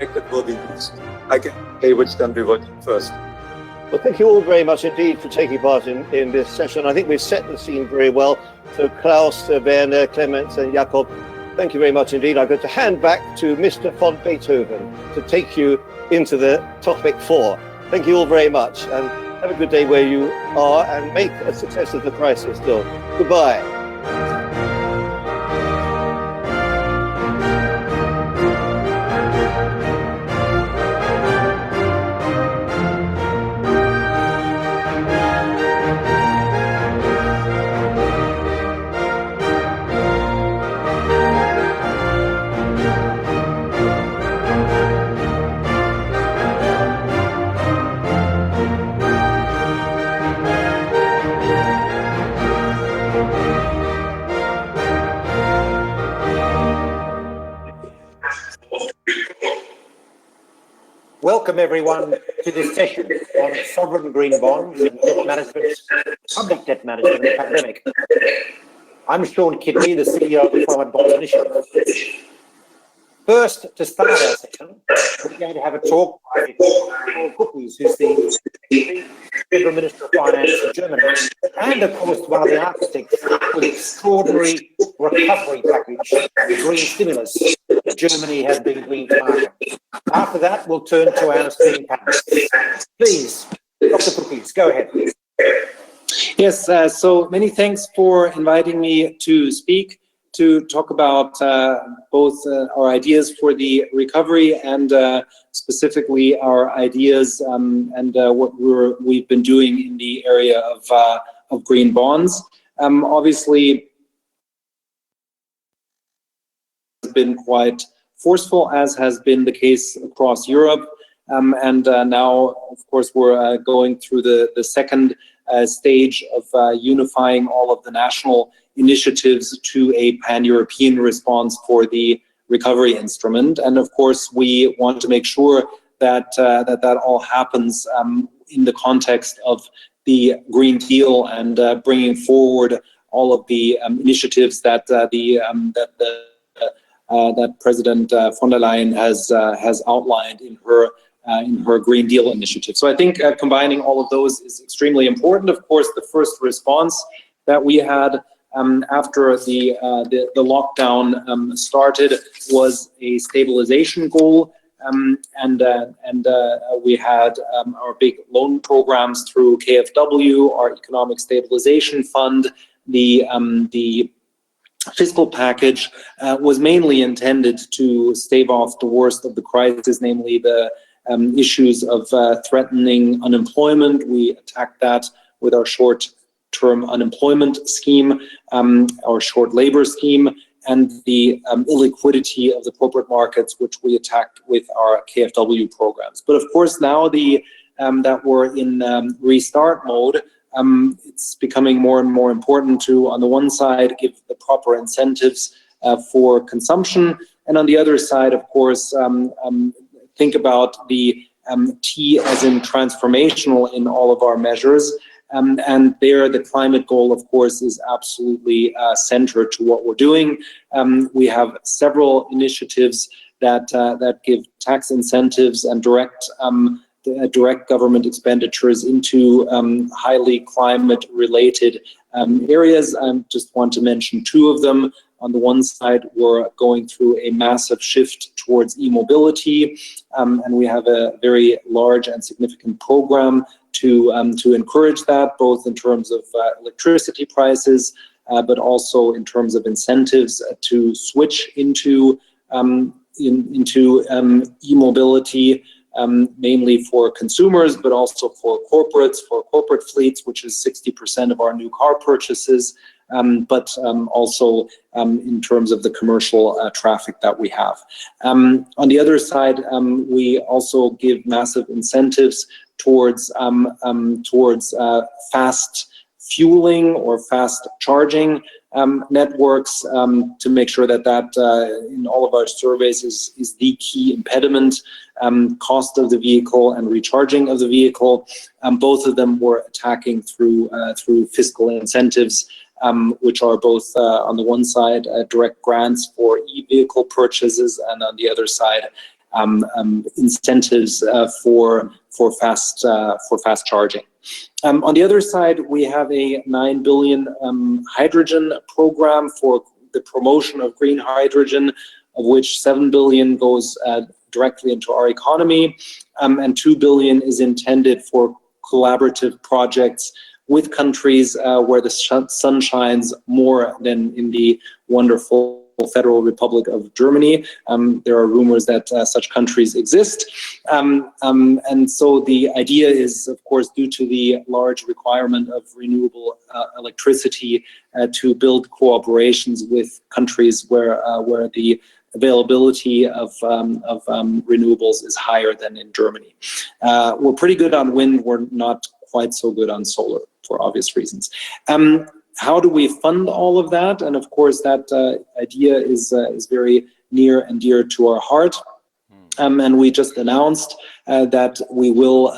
It will be used. I can say which country will do first. Well, thank you all very much indeed for taking part in this session. I think we've set the scene very well. So Klaus, Werner, Clements and Jakob, thank you very much indeed. I'm going to hand back to Mr. von Beethoven to take you into the topic 4. Thank you all very much, and have a good day where you are, and make a success of the crisis still. Goodbye. Welcome everyone to this session on sovereign green bonds and debt management, public debt management in the pandemic. I'm Sean Kidney, the CEO of the Climate Bonds Initiative. First, to start our session, we're going to have a talk by Paul Kuppels, who's the Federal Minister of Finance in Germany, and of course one of the architects of the extraordinary recovery package, the green stimulus that Germany has been bringing to market. After that, we'll turn to our esteemed panelists. Please, Dr. Kuppels, go ahead. Yes, so many thanks for inviting me to speak, to talk about both our ideas for the recovery and specifically our ideas and what we've been doing in the area of green bonds. Obviously, has been quite forceful, as has been the case across Europe. And now, of course, we're going through the second stage of unifying all of the national initiatives to a pan-European response for the recovery instrument. And of course, we want to make sure that that all happens in the context of the Green Deal and bringing forward all of the initiatives that that President von der Leyen has outlined in her Green Deal initiative. So I think combining all of those is extremely important. Of course, the first response that we had after the lockdown started was a stabilization goal, and we had our big loan programs through KfW, our Economic Stabilization Fund. The fiscal package was mainly intended to stave off the worst of the crisis, namely the issues of threatening unemployment. We attacked that with our short-term unemployment scheme, our short labor scheme, and the illiquidity of the corporate markets, which we attacked with our KfW programs. But of course, now that we're in restart mode, it's becoming more and more important to, on the one side, give the proper incentives for consumption, and on the other side, of course, think about the T as in transformational in all of our measures. And there, the climate goal, of course, is absolutely central to what we're doing. We have several initiatives that give tax incentives and direct government expenditures into highly climate-related areas. I just want to mention two of them. On the one side, we're going through a massive shift towards e-mobility, and we have a very large and significant program to encourage that, both in terms of electricity prices, but also in terms of incentives to switch into e-mobility, mainly for consumers, but also for corporates, for corporate fleets, which is 60% of our new car purchases, but also in terms of the commercial traffic that we have. On the other side, we also give massive incentives towards fast fueling or fast charging networks to make sure that in all of our surveys is the key impediment. Cost of the vehicle and recharging of the vehicle. Both of them we're attacking through fiscal incentives, which are both on the one side direct grants for e-vehicle purchases, and on the other side incentives for fast charging. On the other side, we have a 9 billion hydrogen program for the promotion of green hydrogen, of which 7 billion goes directly into our economy, and 2 billion is intended for collaborative projects with countries where the sun shines more than in the wonderful Federal Republic of Germany. There are rumors that such countries exist. And so the idea is, of course, due to the large requirement of renewable electricity, to build cooperations with countries where the availability of renewables is higher than in Germany. We're pretty good on wind. We're not quite so good on solar, for obvious reasons. How do we fund all of that? And of course, that idea is very near and dear to our heart. And we just announced that we will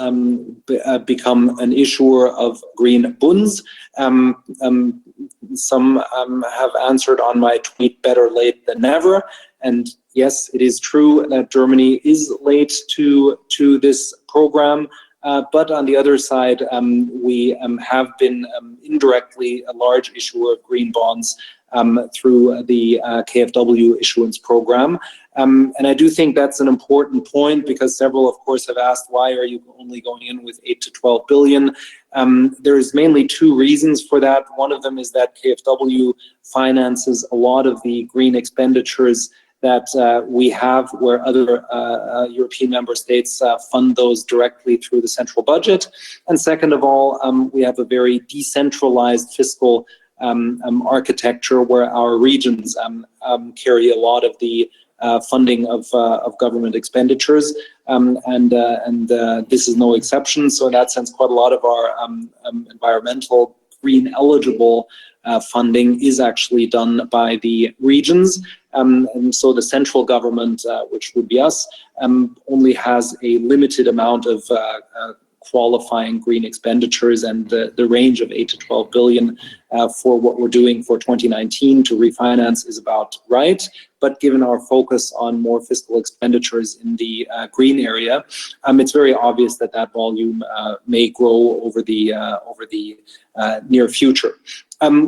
become an issuer of green bonds. some have answered on my tweet, better late than never. And yes, it is true that Germany is late to this program. But on the other side, we have been indirectly a large issuer of green bonds through the KfW issuance program. And I do think that's an important point, because several, of course, have asked, why are you only going in with 8 to 12 billion? There's mainly two reasons for that. One of them is that KfW finances a lot of the green expenditures that we have, where other European member states fund those directly through the central budget. And second of all, we have a very decentralized fiscal architecture, where our regions carry a lot of the funding of government expenditures, and this is no exception. So in that sense, quite a lot of our environmental green eligible funding is actually done by the regions. And so the central government, which would be us, only has a limited amount of qualifying green expenditures, and the range of 8 to 12 billion for what we're doing for 2019 to refinance is about right. But given our focus on more fiscal expenditures in the green area, it's very obvious that that volume may grow over the near future.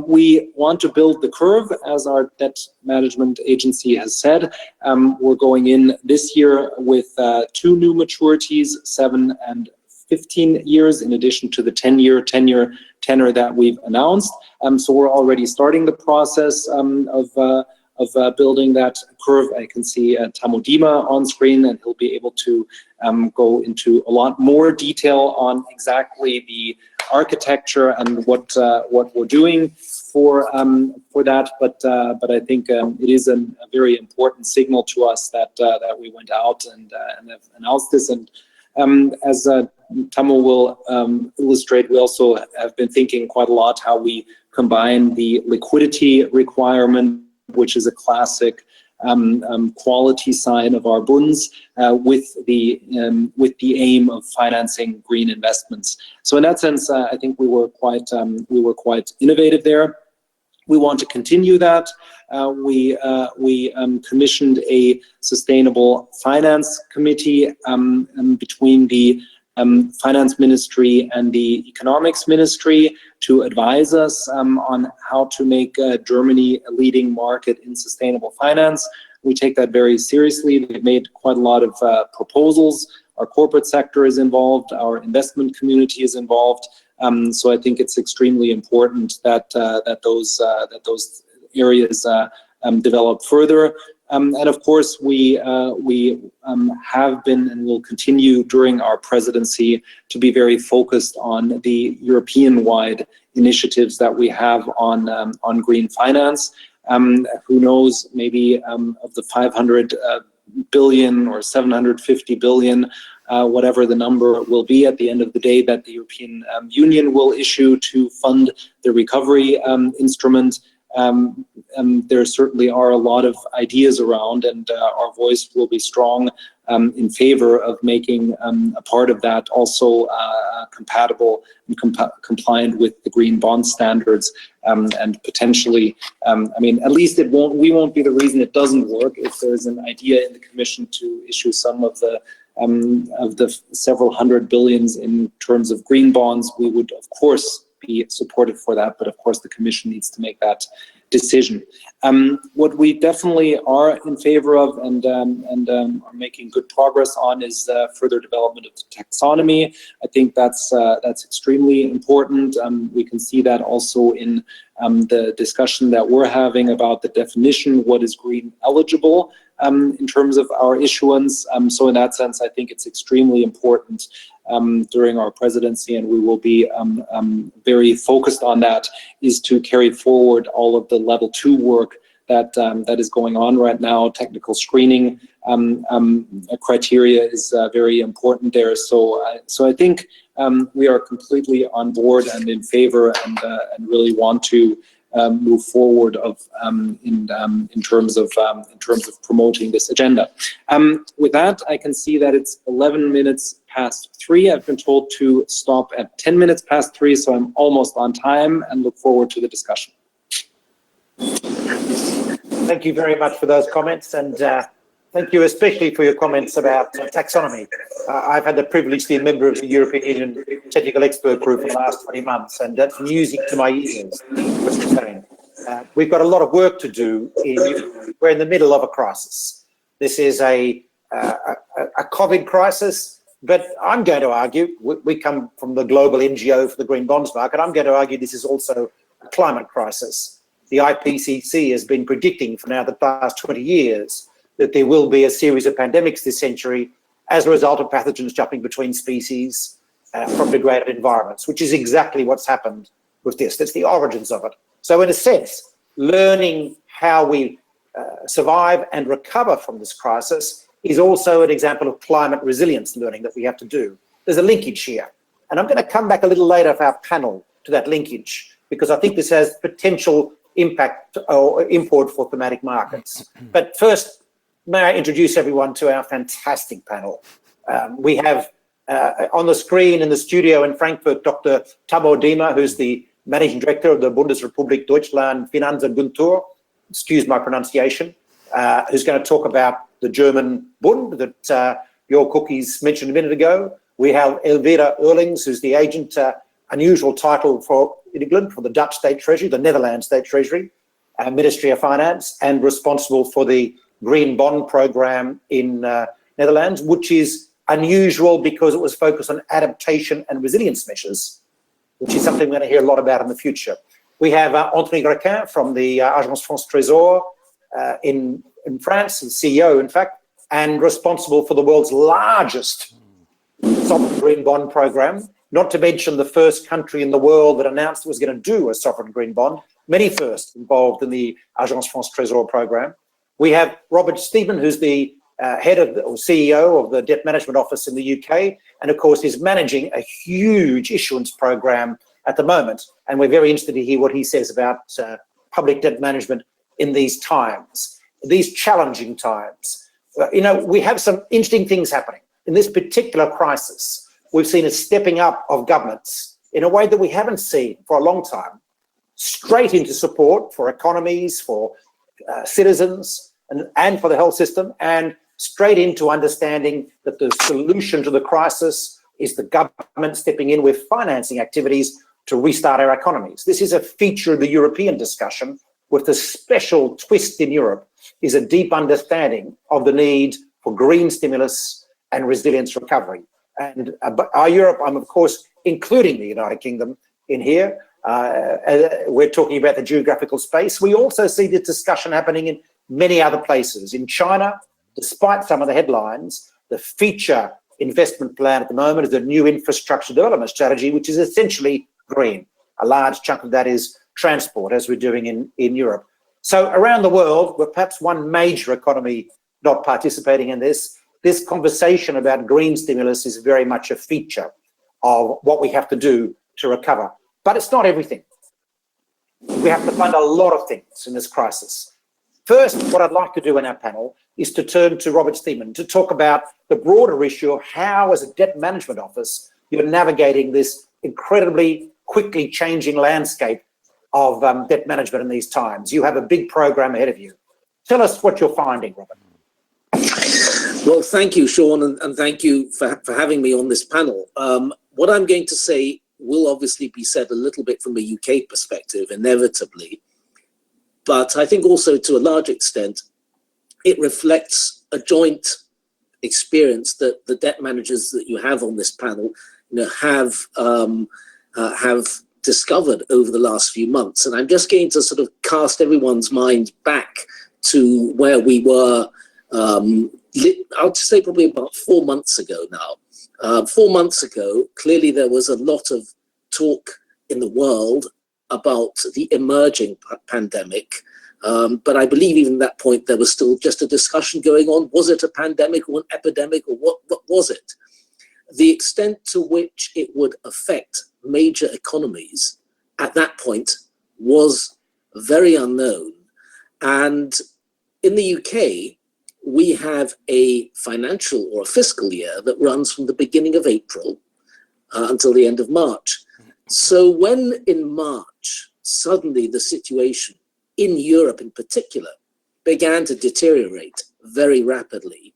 We want to build the curve, as our debt management agency has said. We're going in this year with 2 new maturities, 7 and 15 years, in addition to the 10-year tenor that we've announced. So we're already starting the process of building that curve. I can see Tammo Dima on screen, and he'll be able to go into a lot more detail on exactly the architecture and what we're doing for that. But I think it is a very important signal to us that we went out and have announced this. And as Tammo will illustrate, we also have been thinking quite a lot how we combine the liquidity requirement, which is a classic quality sign of our bonds, with the aim of financing green investments. So in that sense, I think we were quite innovative there. We want to continue that. We commissioned a sustainable finance committee between the finance ministry and the economics ministry to advise us on how to make Germany a leading market in sustainable finance. We take that very seriously. We've made quite a lot of proposals. Our corporate sector is involved. Our investment community is involved. So I think it's extremely important that those areas develop further. And of course, we have been and will continue during our presidency to be very focused on the European-wide initiatives that we have on green finance. Who knows, maybe of the 500 billion or 750 billion, whatever the number will be at the end of the day, that the European Union will issue to fund the recovery instrument. There certainly are a lot of ideas around, and our voice will be strong in favor of making a part of that also compatible and compliant with the green bond standards, and potentially, I mean, at least we won't be the reason it doesn't work. If there's an idea in the Commission to issue some of the several hundred billions in terms of green bonds, we would of course be supportive for that, but of course the Commission needs to make that decision. What we definitely are in favor of and are making good progress on is further development of the taxonomy. I think that's extremely important. We can see that also in the discussion that we're having about the definition, what is green eligible in terms of our issuance. So in that sense, I think it's extremely important during our presidency, and we will be very focused on that, is to carry forward all of the level 2 work that is going on right now. Technical screening criteria is very important there. So I think we are completely on board and in favor, and really want to move forward in terms of promoting this agenda. With that, I can see that it's 11 minutes past 3. I've been told to stop at 10 minutes past 3, so I'm almost on time and look forward to the discussion. Thank you very much for those comments, and thank you especially for your comments about taxonomy. I've had the privilege to be a member of the European Union Technical Expert Group for the last 20 months, and that's music to my ears, what you're saying. We've got a lot of work to do. We're in the middle of a crisis. This is a COVID crisis, but I'm going to argue, we come from the global NGO for the green bonds market, I'm going to argue this is also a climate crisis. The IPCC has been predicting for now the past 20 years that there will be a series of pandemics this century as a result of pathogens jumping between species from degraded environments, which is exactly what's happened with this. That's the origins of it. So in a sense, learning how we survive and recover from this crisis is also an example of climate resilience learning that we have to do. There's a linkage here. And I'm going to come back a little later for our panel to that linkage, because I think this has potential impact or import for thematic markets. But first, may I introduce everyone to our fantastic panel. We have on the screen in the studio in Frankfurt, Dr. Tabo Dima, who's the Managing Director of the Bundesrepublik Deutschland Finanzagentur, excuse my pronunciation, who's going to talk about the German Bund that your cookies mentioned a minute ago. We have Elvira Eurlings, who's the agent, unusual title for England, for the Dutch State Treasury, the Netherlands State Treasury, Ministry of Finance, and responsible for the Green Bond Program in Netherlands, which is unusual because it was focused on adaptation and resilience measures, which is something we're going to hear a lot about in the future. We have Anthony Grequin from the Agence France Trésor in France, the CEO, in fact, and responsible for the world's largest sovereign green bond program, not to mention the first country in the world that announced it was going to do a sovereign green bond. Many firsts involved in the Agence France Trésor program. We have Robert Stephen, who's the head of or CEO of the Debt Management Office in the UK, and of course is managing a huge issuance program at the moment. And we're very interested to hear what he says about public debt management in these times, these challenging times. We have some interesting things happening. In this particular crisis, we've seen a stepping up of governments in a way that we haven't seen for a long time, straight into support for economies, for citizens, and for the health system, and straight into understanding that the solution to the crisis is the government stepping in with financing activities to restart our economies. This is a feature of the European discussion, with the special twist in Europe is a deep understanding of the need for green stimulus and resilience recovery. And our Europe, I'm of course including the United Kingdom in here. We're talking about the geographical space. We also see this discussion happening in many other places. In China, despite some of the headlines, the feature investment plan at the moment is the new infrastructure development strategy, which is essentially green. A large chunk of that is transport, as we're doing in Europe. So around the world, with perhaps one major economy not participating in this conversation about green stimulus is very much a feature of what we have to do to recover. But it's not everything. We have to fund a lot of things in this crisis. First, what I'd like to do in our panel is to turn to Robert Steeman to talk about the broader issue of how, as a debt management office, you're navigating this incredibly quickly changing landscape of debt management in these times. You have a big program ahead of you. Tell us what you're finding, Robert. Well, thank you, Sean, and thank you for having me on this panel. What I'm going to say will obviously be said a little bit from a UK perspective, inevitably, but I think also to a large extent, it reflects a joint experience that the debt managers that you have on this panel have discovered over the last few months. And I'm just going to sort of cast everyone's mind back to where we were, I would say probably about 4 months ago now. 4 months ago, clearly there was a lot of talk in the world about the emerging pandemic. But I believe even at that point, there was still just a discussion going on. Was it a pandemic or an epidemic, or what was it? The extent to which it would affect major economies at that point was very unknown. And in the UK, we have a financial or a fiscal year that runs from the beginning of April until the end of March. So when in March, suddenly the situation in Europe in particular began to deteriorate very rapidly.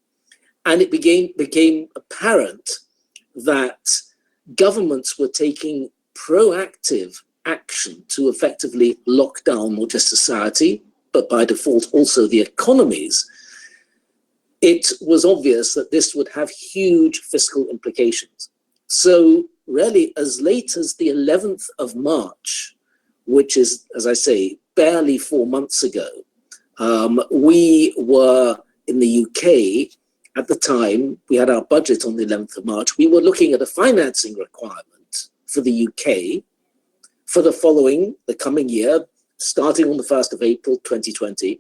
And it became apparent that governments were taking proactive action to effectively lock down not just society, but by default also the economies. It was obvious that this would have huge fiscal implications. So really, as late as the 11th of March, which is, as I say, barely 4 months ago, we were in the UK at the time, we had our budget on the 11th of March, we were looking at a financing requirement for the UK for the coming year, starting on the 1st of April 2020,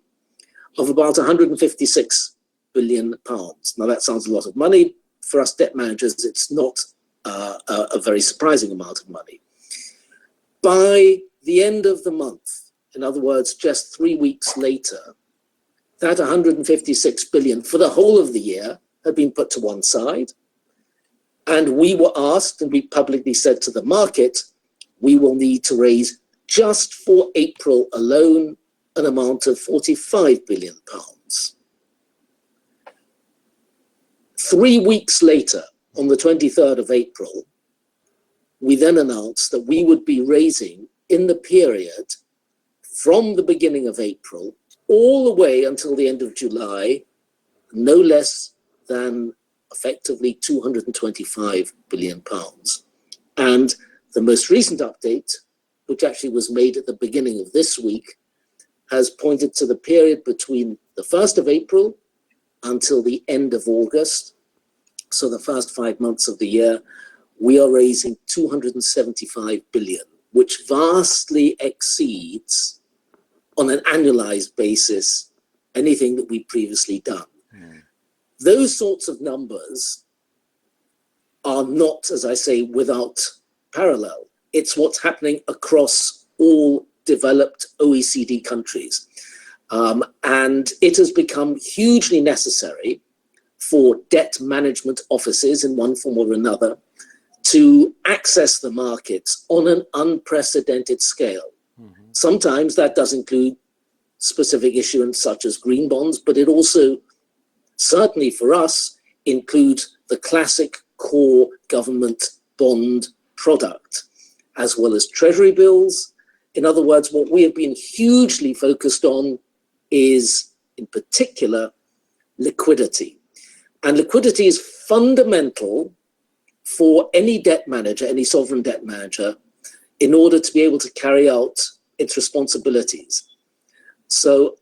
of about 156 billion pounds. Now that sounds a lot of money. For us debt managers, it's not a very surprising amount of money. By the end of the month, in other words, just 3 weeks later, that 156 billion for the whole of the year had been put to one side. And we were asked, and we publicly said to the market, we will need to raise just for April alone an amount of 45 billion pounds. 3 weeks later, on the 23rd of April, we then announced that we would be raising in the period from the beginning of April all the way until the end of July, no less than effectively 225 billion pounds. And the most recent update, which actually was made at the beginning of this week, has pointed to the period between the 1st of April until the end of August. So the first 5 months of the year, we are raising 275 billion, which vastly exceeds on an annualized basis anything that we've previously done. Those sorts of numbers are not, as I say, without parallel. It's what's happening across all developed OECD countries. And it has become hugely necessary for debt management offices in one form or another to access the markets on an unprecedented scale. Sometimes that does include specific issuance such as green bonds, but it also, certainly for us, includes the classic core government bond product, as well as treasury bills. In other words, what we have been hugely focused on is, in particular, liquidity. And liquidity is fundamental for any debt manager, any sovereign debt manager, in order to be able to carry out its responsibilities. So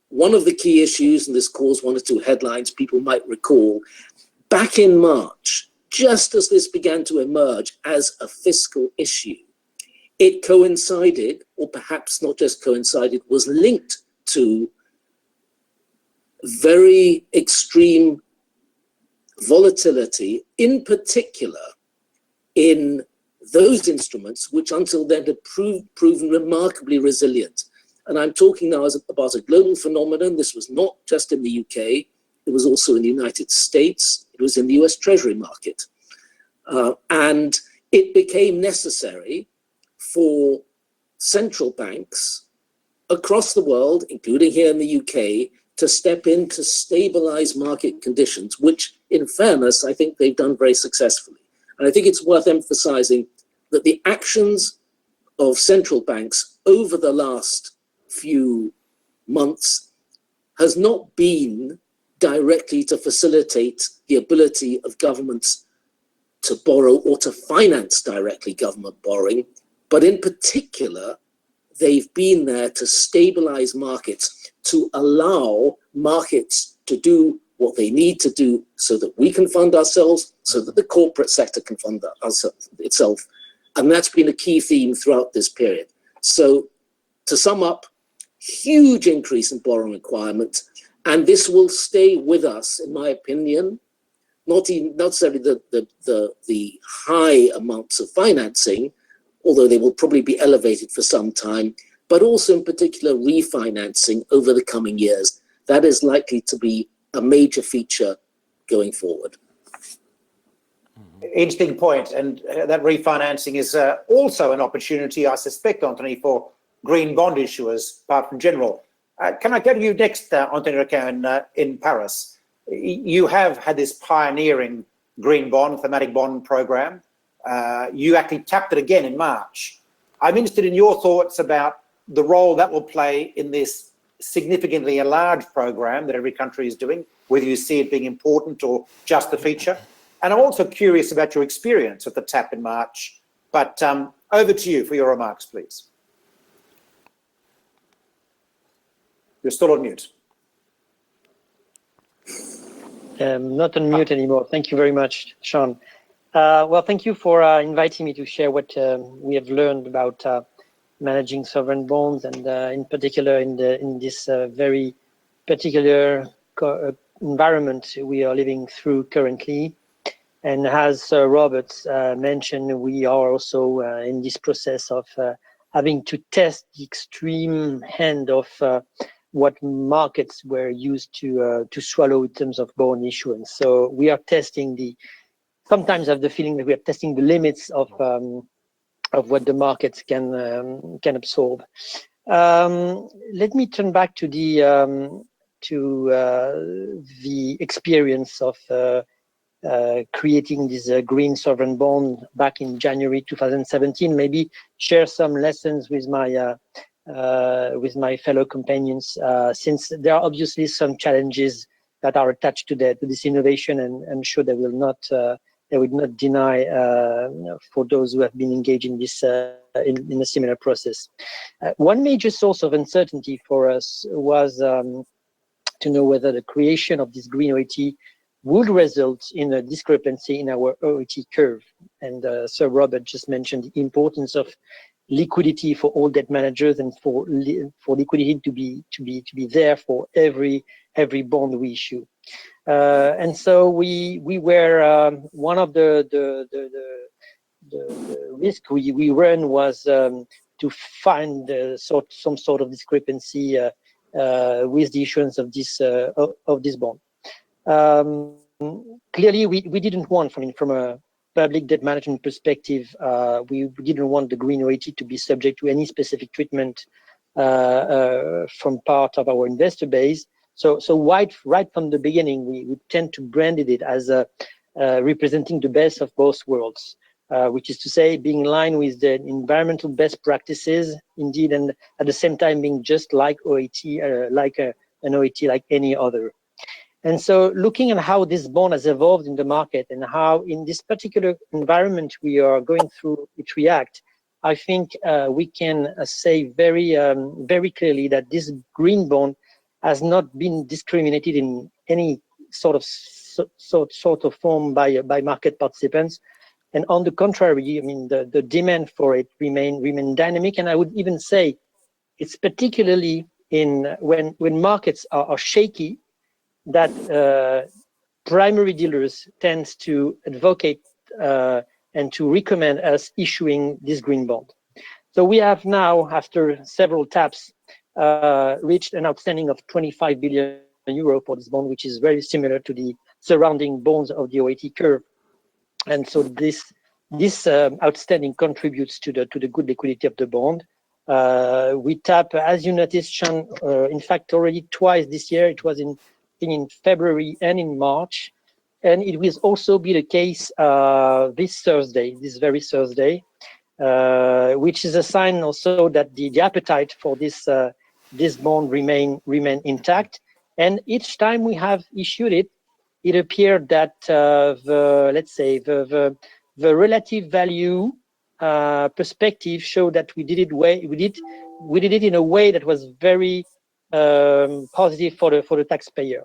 one of the key issues, and this caused 1 or 2 headlines people might recall, back in March, just as this began to emerge as a fiscal issue, it coincided, or perhaps not just coincided, was linked to very extreme volatility, in particular in those instruments which until then had proven remarkably resilient. And I'm talking now about a global phenomenon. This was not just in the UK, it was also in the United States, it was in the US Treasury market. And it became necessary for central banks across the world, including here in the UK, to step in to stabilize market conditions, which in fairness, I think they've done very successfully. And I think it's worth emphasizing that the actions of central banks over the last few months has not been directly to facilitate the ability of governments to borrow or to finance directly government borrowing, but in particular, they've been there to stabilize markets, to allow markets to do what they need to do so that we can fund ourselves, so that the corporate sector can fund itself. And that's been a key theme throughout this period. So to sum up, huge increase in borrowing requirements, and this will stay with us, in my opinion, not necessarily the high amounts of financing, although they will probably be elevated for some time, but also in particular refinancing over the coming years. That is likely to be a major feature going forward. Interesting point, and that refinancing is also an opportunity, I suspect, Anthony, for green bond issuers, apart from general Can I go to you next, Antonio in Paris? You have had this pioneering green bond, thematic bond program. You actually tapped it again in March. I'm interested in your thoughts about the role that will play in this significantly enlarged program that every country is doing, whether you see it being important or just a feature. And I'm also curious about your experience at the tap in March. But over to you for your remarks, please. You're still on mute. Not on mute anymore. Thank you very much, Sean. Well, thank you for inviting me to share what we have learned about managing sovereign bonds, and in particular in this very particular environment we are living through currently. And as Robert mentioned, we are also in this process of having to test the extreme end of what markets were used to swallow in terms of bond issuance. So we are testing sometimes I have the feeling that we are testing the limits of what the markets can absorb. Let me turn back to the experience of creating this green sovereign bond back in January 2017. Maybe share some lessons with my fellow companions, since there are obviously some challenges that are attached to this innovation, and I'm sure they would not deny for those who have been engaged in this in a similar process. One major source of uncertainty for us was to know whether the creation of this green OAT would result in a discrepancy in our OAT curve. And Sir Robert just mentioned the importance of liquidity for all debt managers, and for liquidity to be there for every bond we issue. And so we were one of the risk we ran was to find some sort of discrepancy with the issuance of this bond. Clearly, we didn't want, from a public debt management perspective, we didn't want the green OAT to be subject to any specific treatment from part of our investor base. So right from the beginning, we tend to brand it as representing the best of both worlds, which is to say, being in line with the environmental best practices, indeed, and at the same time being just like OAT, like an OAT like any other. And so looking at how this bond has evolved in the market, and how in this particular environment we are going through it react, I think we can say very clearly that this green bond has not been discriminated in any sort of form by market participants. And on the contrary, I mean, the demand for it remain dynamic. And I would even say it's particularly when markets are shaky, that primary dealers tend to advocate and to recommend us issuing this green bond. So we have now, after several taps, reached an outstanding of 25 billion euro for this bond, which is very similar to the surrounding bonds of the OAT curve. And so this outstanding contributes to the good liquidity of the bond. We tap, as you noticed, Sean, in fact, already twice this year. It was in February and in March, and it will also be the case this very Thursday, which is a sign also that the appetite for this bond remain intact. And each time we have issued it, it appeared that the relative value perspective showed that we did it in a way that was very positive for the taxpayer.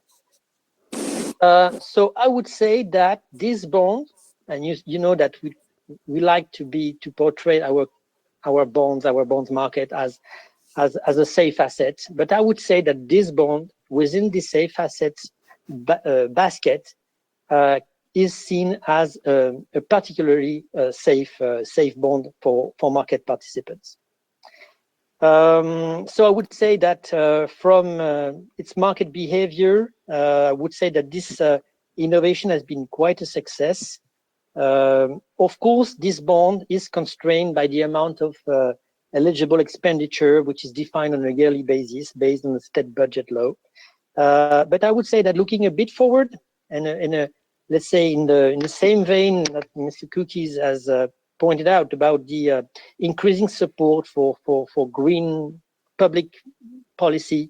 So I would say that this bond, and you know that we like to portray our bonds market as a safe asset, but I would say that this bond within the safe assets basket is seen as a particularly safe bond for market participants. So I would say that from its market behavior, I would say that this innovation has been quite a success. Of course, this bond is constrained by the amount of eligible expenditure, which is defined on a yearly basis based on the state budget law. But I would say that looking a bit forward, and let's say in the same vein that Mr. Cookies has pointed out about the increasing support for green public policy,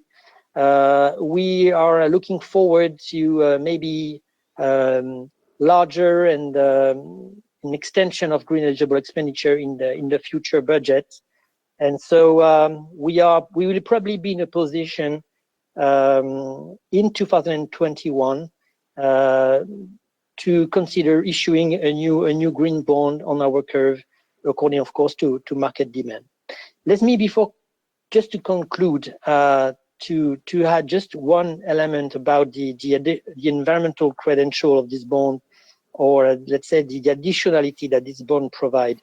we are looking forward to maybe larger and an extension of green eligible expenditure in the future budget. And so we will probably be in a position in 2021 to consider issuing a new green bond on our curve, according, of course, to market demand. Let me, just to conclude, to add just one element about the environmental credential of this bond, or let's say the additionality that this bond provides.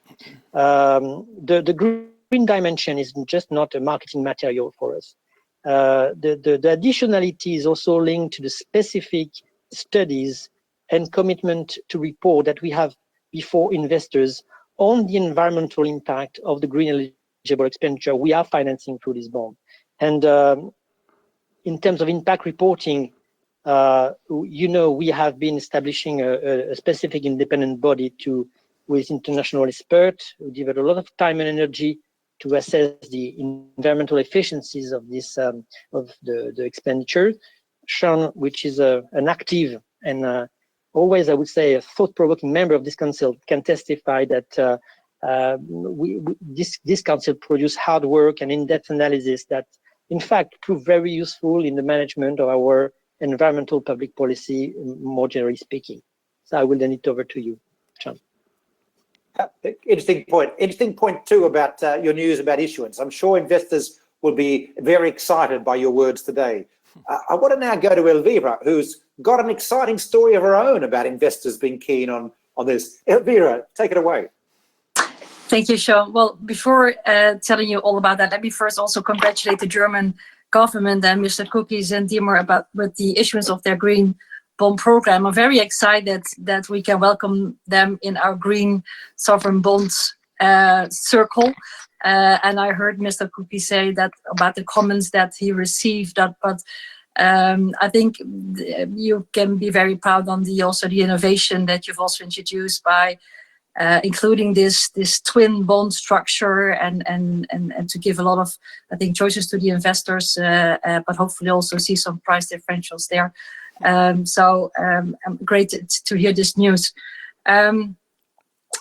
The green dimension is just not a marketing material for us. The additionality is also linked to the specific studies and commitment to report that we have before investors on the environmental impact of the green eligible expenditure we are financing through this bond. And in terms of impact reporting, we have been establishing a specific independent body with international experts who devote a lot of time and energy to assess the environmental efficiencies of this of the expenditure. Sean, which is an active and always, I would say, a thought-provoking member of this council, can testify that this council produced hard work and in-depth analysis that, in fact, proved very useful in the management of our environmental public policy, more generally speaking. So I will then it over to you, Sean. Interesting point. Interesting point too about your news about issuance. I'm sure investors will be very excited by your words today. I want to now go to Elvira, who's got an exciting story of her own about investors being keen on this. Elvira, take it away. Thank you, Sean. Well, before telling you all about that, let me first also congratulate the German government and Mr. Cookies and Dietmar with the issuance of their green bond program. I'm very excited that we can welcome them in our green sovereign bonds circle. And I heard Mr. Cookies say that about the comments that he received, but I think you can be very proud on the innovation that you've also introduced by including this twin bond structure and to give a lot of, I think, choices to the investors, but hopefully also see some price differentials there. So great to hear this news.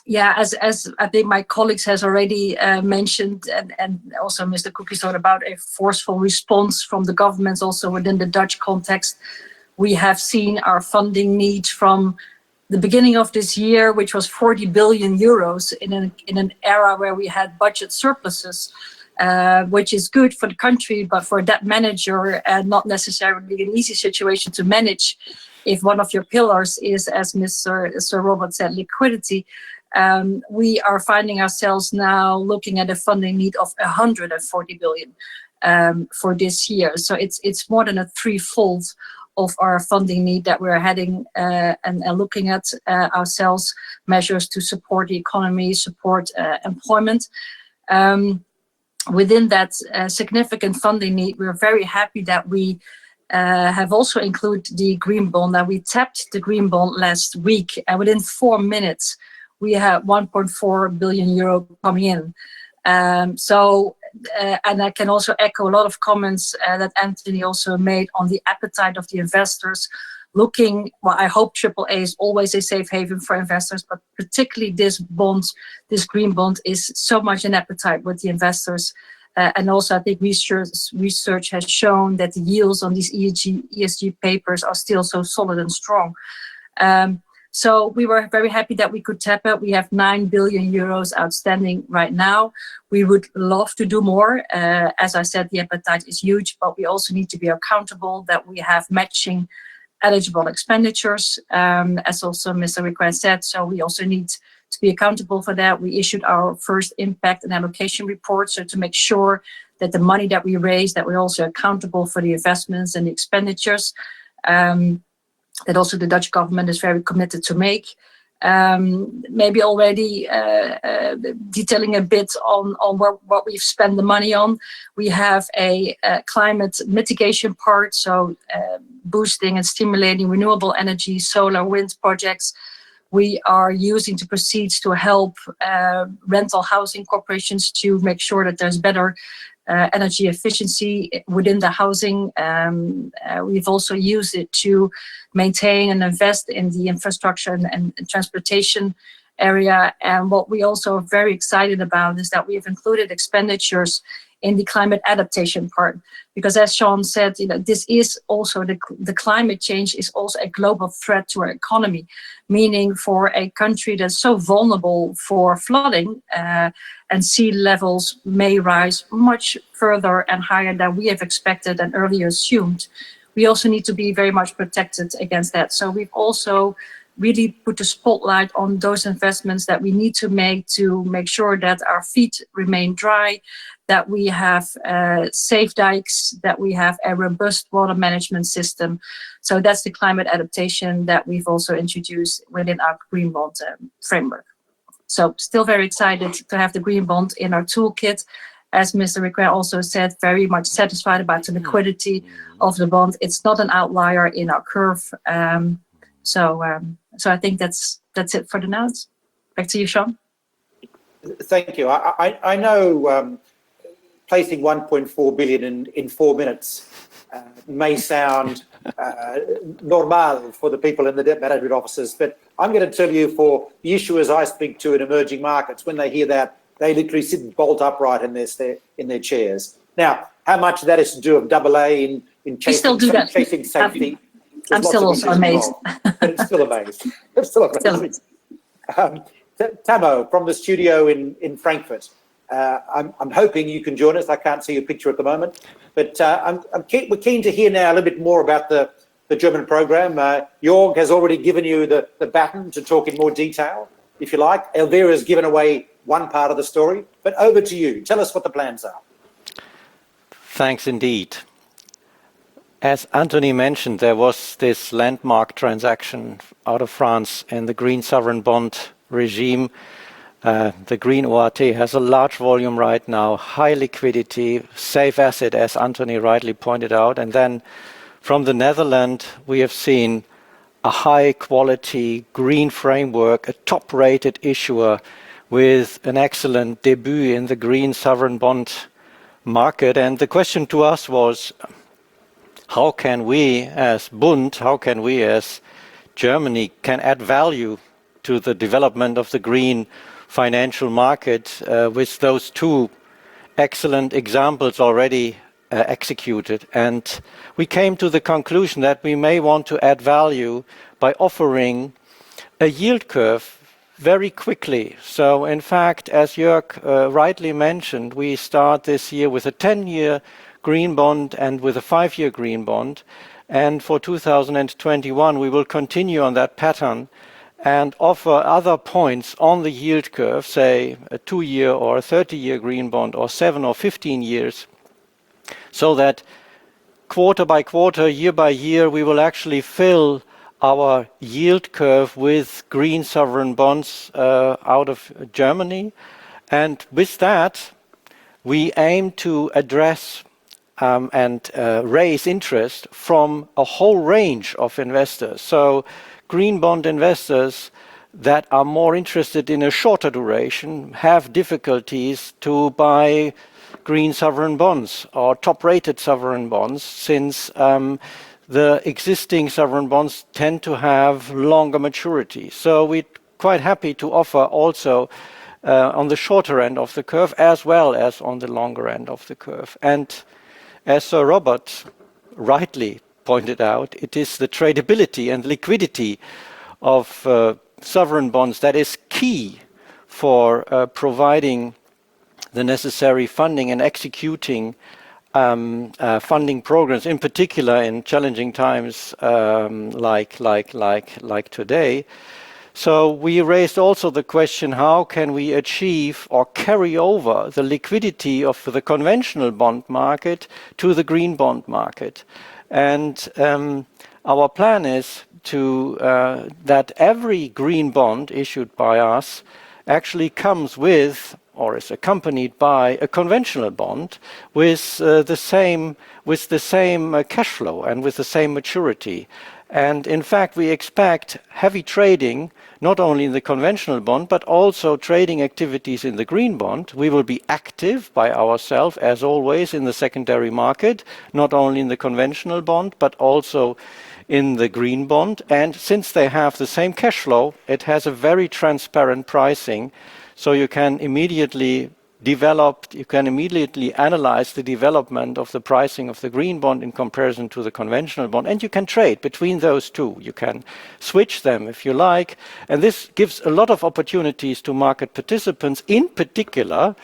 Yeah, as I think my colleagues has already mentioned, and also Mr. Cookies thought about a forceful response from the governments also within the Dutch context. We have seen our funding need from the beginning of this year, which was 40 billion euros in an era where we had budget surpluses, which is good for the country, but for a debt manager, not necessarily an easy situation to manage if one of your pillars is, as Sir Robert said, liquidity. We are finding ourselves now looking at a funding need of 140 billion for this year. So it's more than a threefold of our funding need that we're heading and looking at ourselves, measures to support the economy, support employment. Within that significant funding need, we're very happy that we have also included the green bond. Now, we tapped the green bond last week, and within 4 minutes, we had 1.4 billion euro coming in. And I can also echo a lot of comments that Anthony also made on the appetite of the investors looking, well, I hope AAA is always a safe haven for investors, but particularly this bond, this green bond is so much an appetite with the investors. And also I think research has shown that the yields on these ESG papers are still so solid and strong. So we were very happy that we could tap it. We have 9 billion euros outstanding right now. We would love to do more. As I said, the appetite is huge, but we also need to be accountable that we have matching eligible expenditures, as also Mr. Request said. So we also need to be accountable for that. We issued our first impact and allocation report, so to make sure that the money that we raise, that we're also accountable for the investments and the expenditures. That also the Dutch government is very committed to make. maybe already detailing a bit on what we've spent the money on. We have a climate mitigation part, so boosting and stimulating renewable energy, solar, wind projects. We are using the proceeds to help rental housing corporations to make sure that there's better energy efficiency within the housing. We've also used it to maintain and invest in the infrastructure and transportation area. And what we also are very excited about is that we have included expenditures in the climate adaptation part, because as Sean said, this is also the climate change is also a global threat to our economy, meaning for a country that's so vulnerable for flooding and sea levels may rise much further and higher than we have expected and earlier assumed. We also need to be very much protected against that. So we've also really put the spotlight on those investments that we need to make sure that our feet remain dry, that we have safe dikes, that we have a robust water management system. So that's the climate adaptation that we've also introduced within our green bond framework. So still very excited to have the green bond in our toolkit. As Mr. Riquet also said, very much satisfied about the liquidity of the bond. It's not an outlier in our curve. So I think that's it for the notes. Back to you, Sean. Thank you. I know placing 1.4 billion in 4 minutes may sound normal for the people in the debt management offices, but I'm going to tell you, for the issuers I speak to in emerging markets, when they hear that, they literally sit bolt upright in their chairs. Now, how much of that is to do with AA in chasing safety? I'm still also amazed. It's still amazing. It's still amazing. Tamo, from the studio in Frankfurt, I'm hoping you can join us. I can't see your picture at the moment, but we're keen to hear now a little bit more about the German program. Jörg has already given you the baton to talk in more detail, if you like. Elvira has given away one part of the story, but over to you. Tell us what the plans are. Thanks indeed. As Anthony mentioned, there was this landmark transaction out of France in the green sovereign bond regime. The green OAT has a large volume right now, high liquidity, safe asset, as Anthony rightly pointed out. And then from the Netherlands, we have seen a high quality green framework, a top rated issuer with an excellent debut in the green sovereign bond market. And the question to us was, how can we as Bund, how can we as Germany can add value to the development of the green financial market with those two excellent examples already executed. And we came to the conclusion that we may want to add value by offering a yield curve very quickly. So in fact, as Jörg rightly mentioned, we start this year with a 10-year green bond and with a 5-year green bond. And for 2021, we will continue on that pattern and offer other points on the yield curve, say a 2-year or a 30-year green bond or 7 or 15 years, so that quarter by quarter, year by year, we will actually fill our yield curve with green sovereign bonds out of Germany. And with that, we aim to address and raise interest from a whole range of investors. So green bond investors that are more interested in a shorter duration have difficulties to buy green sovereign bonds or top-rated sovereign bonds, since the existing sovereign bonds tend to have longer maturity. So we're quite happy to offer also on the shorter end of the curve as well as on the longer end of the curve. And as Sir Robert rightly pointed out, it is the tradability and liquidity of sovereign bonds that is key for providing the necessary funding and executing funding programs, in particular in challenging times like today. So we raised also the question, how can we achieve or carry over the liquidity of the conventional bond market to the green bond market? And our plan is that every green bond issued by us actually comes with or is accompanied by a conventional bond with the same cash flow and with the same maturity. And in fact, we expect heavy trading, not only in the conventional bond, but also trading activities in the green bond. We will be active by ourselves, as always, in the secondary market, not only in the conventional bond, but also in the green bond. And since they have the same cash flow, it has a very transparent pricing. So you can immediately analyze the development of the pricing of the green bond in comparison to the conventional bond, and you can trade between those two. You can switch them if you like, and this gives a lot of opportunities to market participants, in particular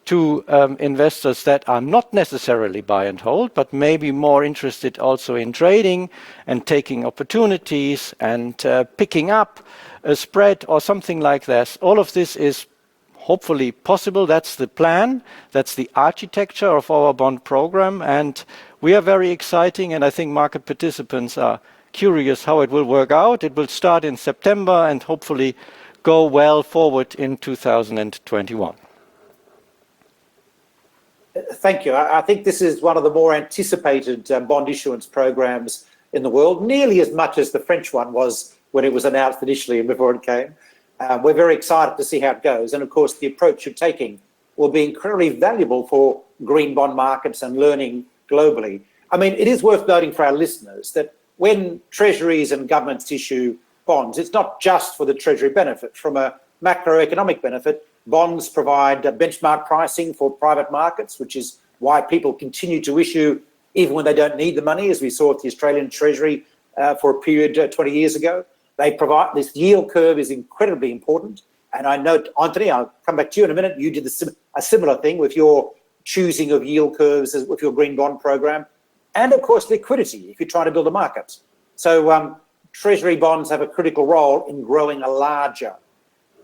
to investors that are not necessarily buy and hold, but maybe more interested also in trading and taking opportunities and picking up a spread or something like this. All of this is hopefully possible. That's the plan. That's the architecture of our bond program. And we are very exciting. And I think market participants are curious how it will work out. It will start in September and hopefully go well forward in 2021. Thank you. I think this is one of the more anticipated bond issuance programs in the world, nearly as much as the French one was when it was announced initially and before it came. We're very excited to see how it goes. And of course, the approach you're taking will be incredibly valuable for green bond markets and learning globally. I mean, it is worth noting for our listeners that when treasuries and governments issue bonds, it's not just for the treasury benefit. From a macroeconomic benefit, bonds provide benchmark pricing for private markets, which is why people continue to issue even when they don't need the money, as we saw with the Australian Treasury for a period 20 years ago. They provide this yield curve is incredibly important. And I note, Anthony, I'll come back to you in a minute. You did a similar thing with your choosing of yield curves with your green bond program. And of course, liquidity, if you're trying to build a market. So treasury bonds have a critical role in growing a larger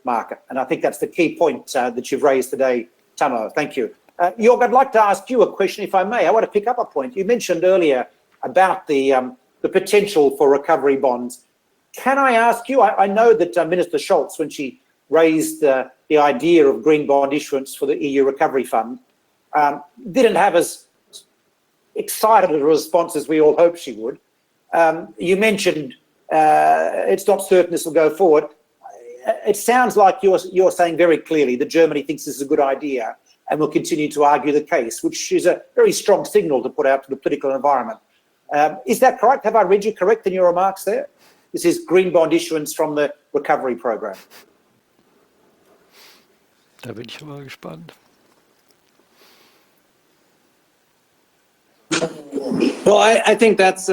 market. And I think that's the key point that you've raised today, Tamo. Thank you. Jörg, I'd like to ask you a question, if I may. I want to pick up a point. You mentioned earlier about the potential for recovery bonds. Can I ask you, I know that Minister Scholz, when she raised the idea of green bond issuance for the EU Recovery Fund, didn't have as excited a response as we all hoped she would. You mentioned it's not certain this will go forward. It sounds like you're saying very clearly that Germany thinks this is a good idea and will continue to argue the case, which is a very strong signal to put out to the political environment. Is that correct? Have I read you correct in your remarks there? This is green bond issuance from the recovery program. Da bin ich mal gespannt. Well, I think that's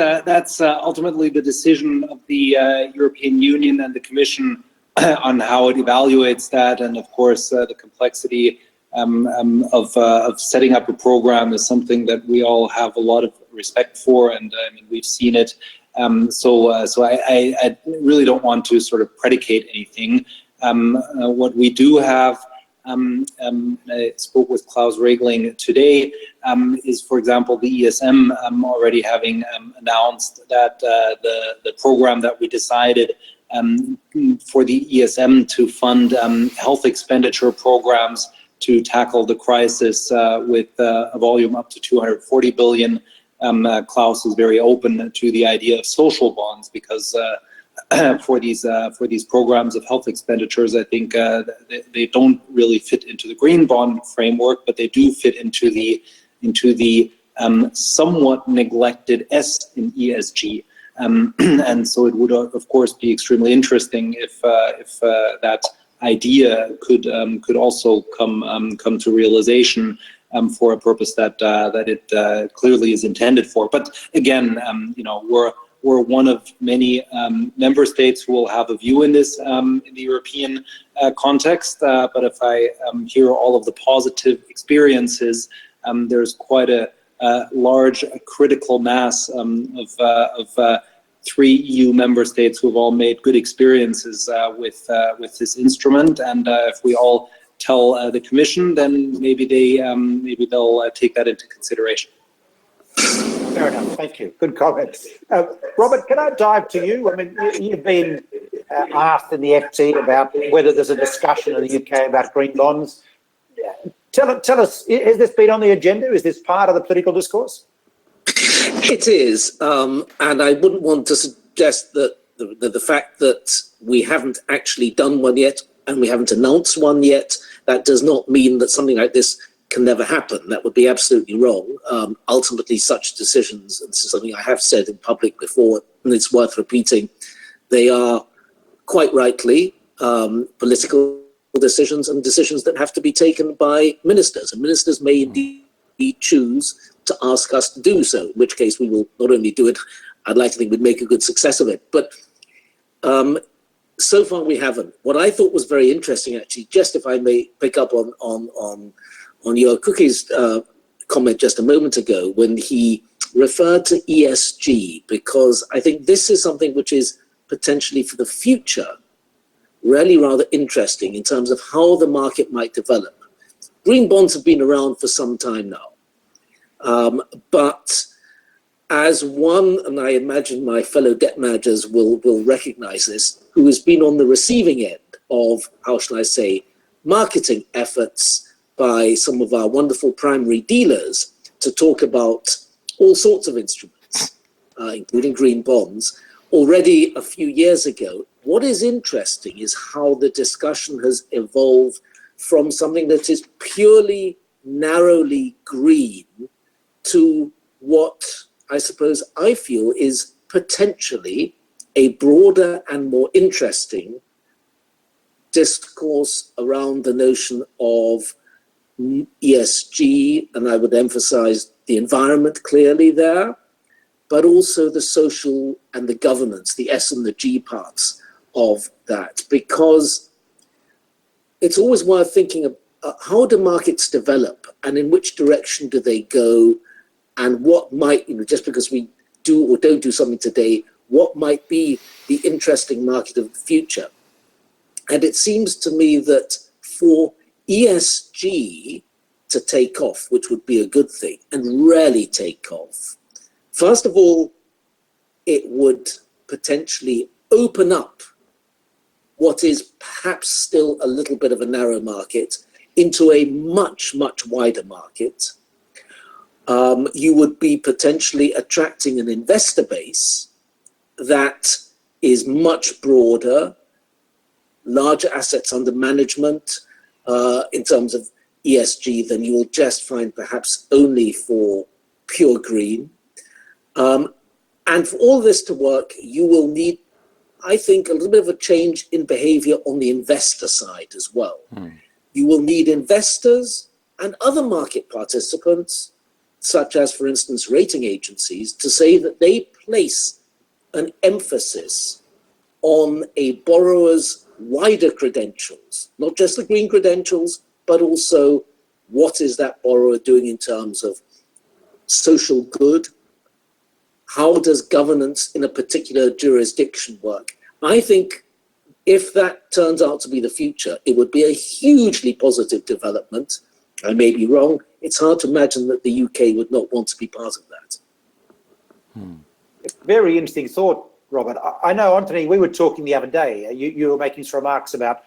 ultimately the decision of the European Union and the Commission on how it evaluates that, and of course the complexity of setting up a program is something that we all have a lot of respect for, and I mean, we've seen it. So I really don't want to sort of predicate anything. What we do have, I spoke with Klaus Regling today, is, for example, the ESM already having announced that the program that we decided for the ESM to fund health expenditure programs to tackle the crisis with a volume up to 240 billion. Klaus is very open to the idea of social bonds because for these programs of health expenditures, I think they don't really fit into the green bond framework, but they do fit into the somewhat neglected S in ESG. And so it would, of course, be extremely interesting if that idea could also come to realization for a purpose that it clearly is intended for. But again, we're one of many member states who will have a view in this in the European context. But if I hear all of the positive experiences, there's quite a large critical mass of 3 EU member states who have all made good experiences with this instrument. And if we all tell the Commission, then maybe they'll take that into consideration. Fair enough. Thank you. Good comments. Robert, can I dive to you? I mean, you've been asked in the FT about whether there's a discussion in the UK about green bonds. Tell us, has this been on the agenda? Is this part of the political discourse? It is, and I wouldn't want to suggest that the fact that we haven't actually done one yet and we haven't announced one yet, that does not mean that something like this can never happen. That would be absolutely wrong. Ultimately, such decisions, and this is something I have said in public before, and it's worth repeating, they are quite rightly political decisions and decisions that have to be taken by ministers. And ministers may indeed choose to ask us to do so, in which case we will not only do it, I'd like to think we'd make a good success of it. But so far we haven't. What I thought was very interesting, actually, just if I may pick up on your Cookie's comment just a moment ago, when he referred to ESG, because I think this is something which is potentially for the future really rather interesting in terms of how the market might develop. Green bonds have been around for some time now, but as one, and I imagine my fellow debt managers will recognize this, who has been on the receiving end of, how shall I say, marketing efforts by some of our wonderful primary dealers to talk about all sorts of instruments, including green bonds, already a few years ago. What is interesting is how the discussion has evolved from something that is purely narrowly green to what I suppose I feel is potentially a broader and more interesting discourse around the notion of ESG, and I would emphasize the environment clearly there, but also the social and the governance, the S and the G parts of that, because it's always worth thinking of how do markets develop and in which direction do they go, and what might, just because we do or don't do something today, what might be the interesting market of the future. And it seems to me that for ESG to take off, which would be a good thing, and really take off, first of all, it would potentially open up what is perhaps still a little bit of a narrow market into a much, much wider market. You would be potentially attracting an investor base that is much broader, larger assets under management in terms of ESG than you will just find perhaps only for pure green. And for all this to work, you will need, I think, a little bit of a change in behavior on the investor side as well. You will need investors and other market participants, such as, for instance, rating agencies, to say that they place an emphasis on a borrower's wider credentials, not just the green credentials, but also what is that borrower doing in terms of social good? How does governance in a particular jurisdiction work? I think if that turns out to be the future, it would be a hugely positive development. I may be wrong. It's hard to imagine that the UK would not want to be part of that. Very interesting thought, Robert. I know, Anthony, we were talking the other day. You were making some remarks about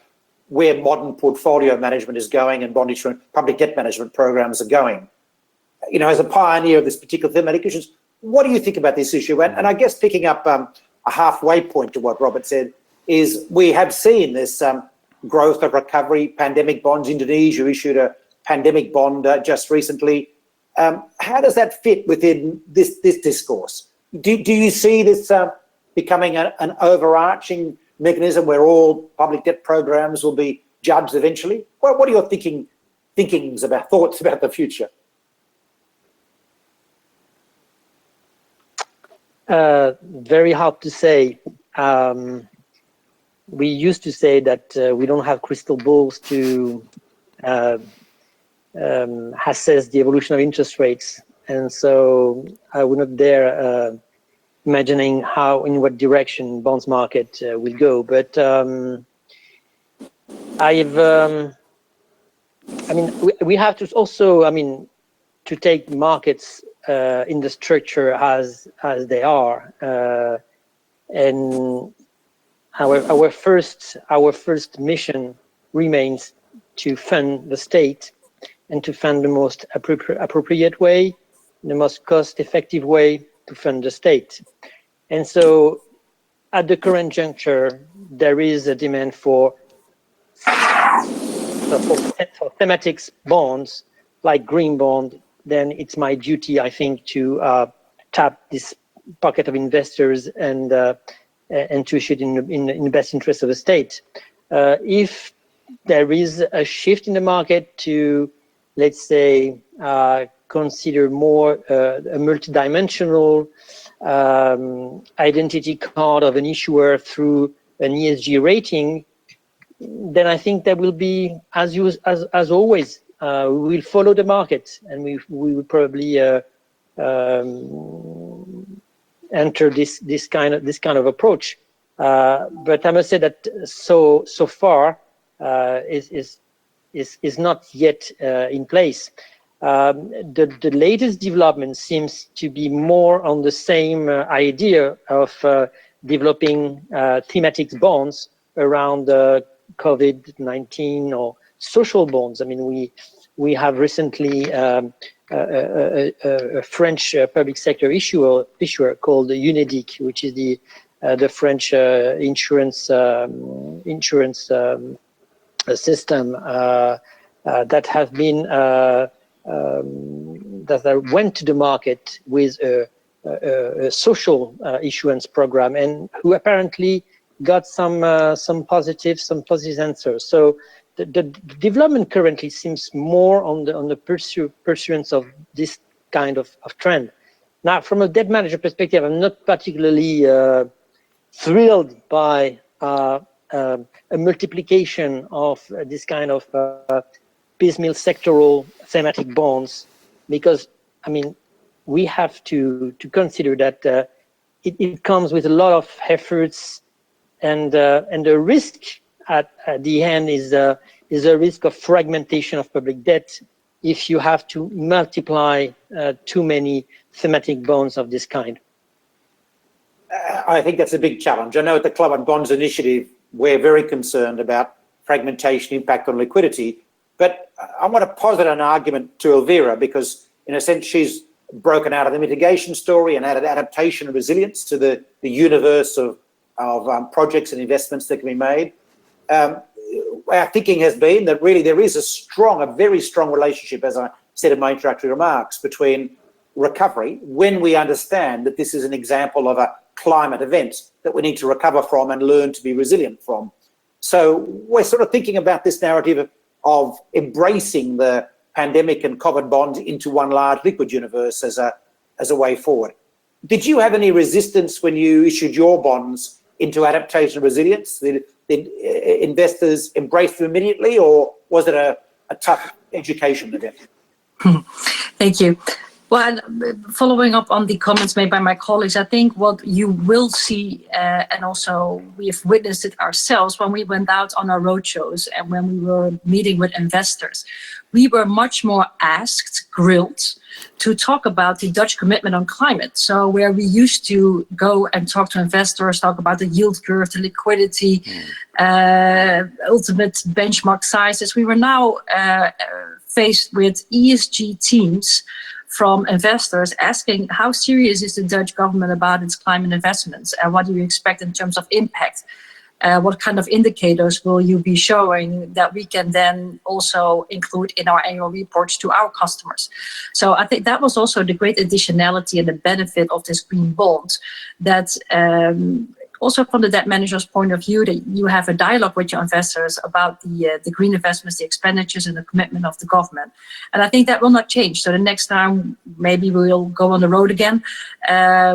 where modern portfolio management is going and bond issuance, public debt management programs are going. You know, as a pioneer of this particular thematic issues, what do you think about this issue? And I guess picking up a halfway point to what Robert said is we have seen this growth of recovery, pandemic bonds. Indonesia issued a pandemic bond just recently. How does that fit within this discourse? Do you see this becoming an overarching mechanism where all public debt programs will be judged eventually? What are your thoughts about the future? Very hard to say. We used to say that we don't have crystal balls to assess the evolution of interest rates, and so I would not dare imagining in what direction bonds market will go. But we have to also, to take markets in the structure as they are, and our first mission remains to fund the state and to fund the most appropriate way, the most cost-effective way to fund the state. And so, at the current juncture, there is a demand for thematic bonds like green bond. Then it's my duty, I think, to tap this pocket of investors and to issue it in the best interest of the state. If there is a shift in the market to, let's say, consider more a multidimensional identity card of an issuer through an ESG rating, then I think there will be, as always, we will follow the market, and we will probably enter this kind of approach. But I must say that so far is not yet in place. The latest development seems to be more on the same idea of developing thematic bonds around COVID-19 or social bonds. I mean, we have recently a French public sector issuer called UNEDIC, which is the French insurance system that have been that went to the market with a social issuance program, and who apparently got some positive answers. So the development currently seems more on the pursuance of this kind of trend. Now, from a debt manager perspective, I'm not particularly thrilled by a multiplication of this kind of piecemeal sectoral thematic bonds, because I mean we have to consider that it comes with a lot of efforts, and the risk at the end is a risk of fragmentation of public debt if you have to multiply too many thematic bonds of this kind. I think that's a big challenge. I know at the Climate Bonds Initiative, we're very concerned about fragmentation, impact on liquidity. But I want to posit an argument to Elvira, because in a sense, she's broken out of the mitigation story and added adaptation and resilience to the universe of projects and investments that can be made. Our thinking has been that really there is a very strong relationship, as I said in my introductory remarks, between recovery, when we understand that this is an example of a climate event that we need to recover from and learn to be resilient from. So we're sort of thinking about this narrative of embracing the pandemic and COVID bonds into one large liquid universe as a way forward. Did you have any resistance when you issued your bonds into adaptation and resilience? Did investors embrace them immediately, or was it a tough education event? Thank you. Well, following up on the comments made by my colleagues, I think what you will see, and also we've witnessed it ourselves when we went out on our roadshows and when we were meeting with investors, we were much more grilled to talk about the Dutch commitment on climate. So where we used to go and talk to investors, talk about the yield curve, the liquidity, ultimate benchmark sizes, we were now faced with ESG teams from investors asking, how serious is the Dutch government about its climate investments, and what do you expect in terms of impact? What kind of indicators will you be showing that we can then also include in our annual reports to our customers? So I think that was also the great additionality and the benefit of this green bond, that also from the debt manager's point of view, that you have a dialogue with your investors about the green investments, the expenditures and the commitment of the government. And I think that will not change. So the next time maybe we will go on the road again,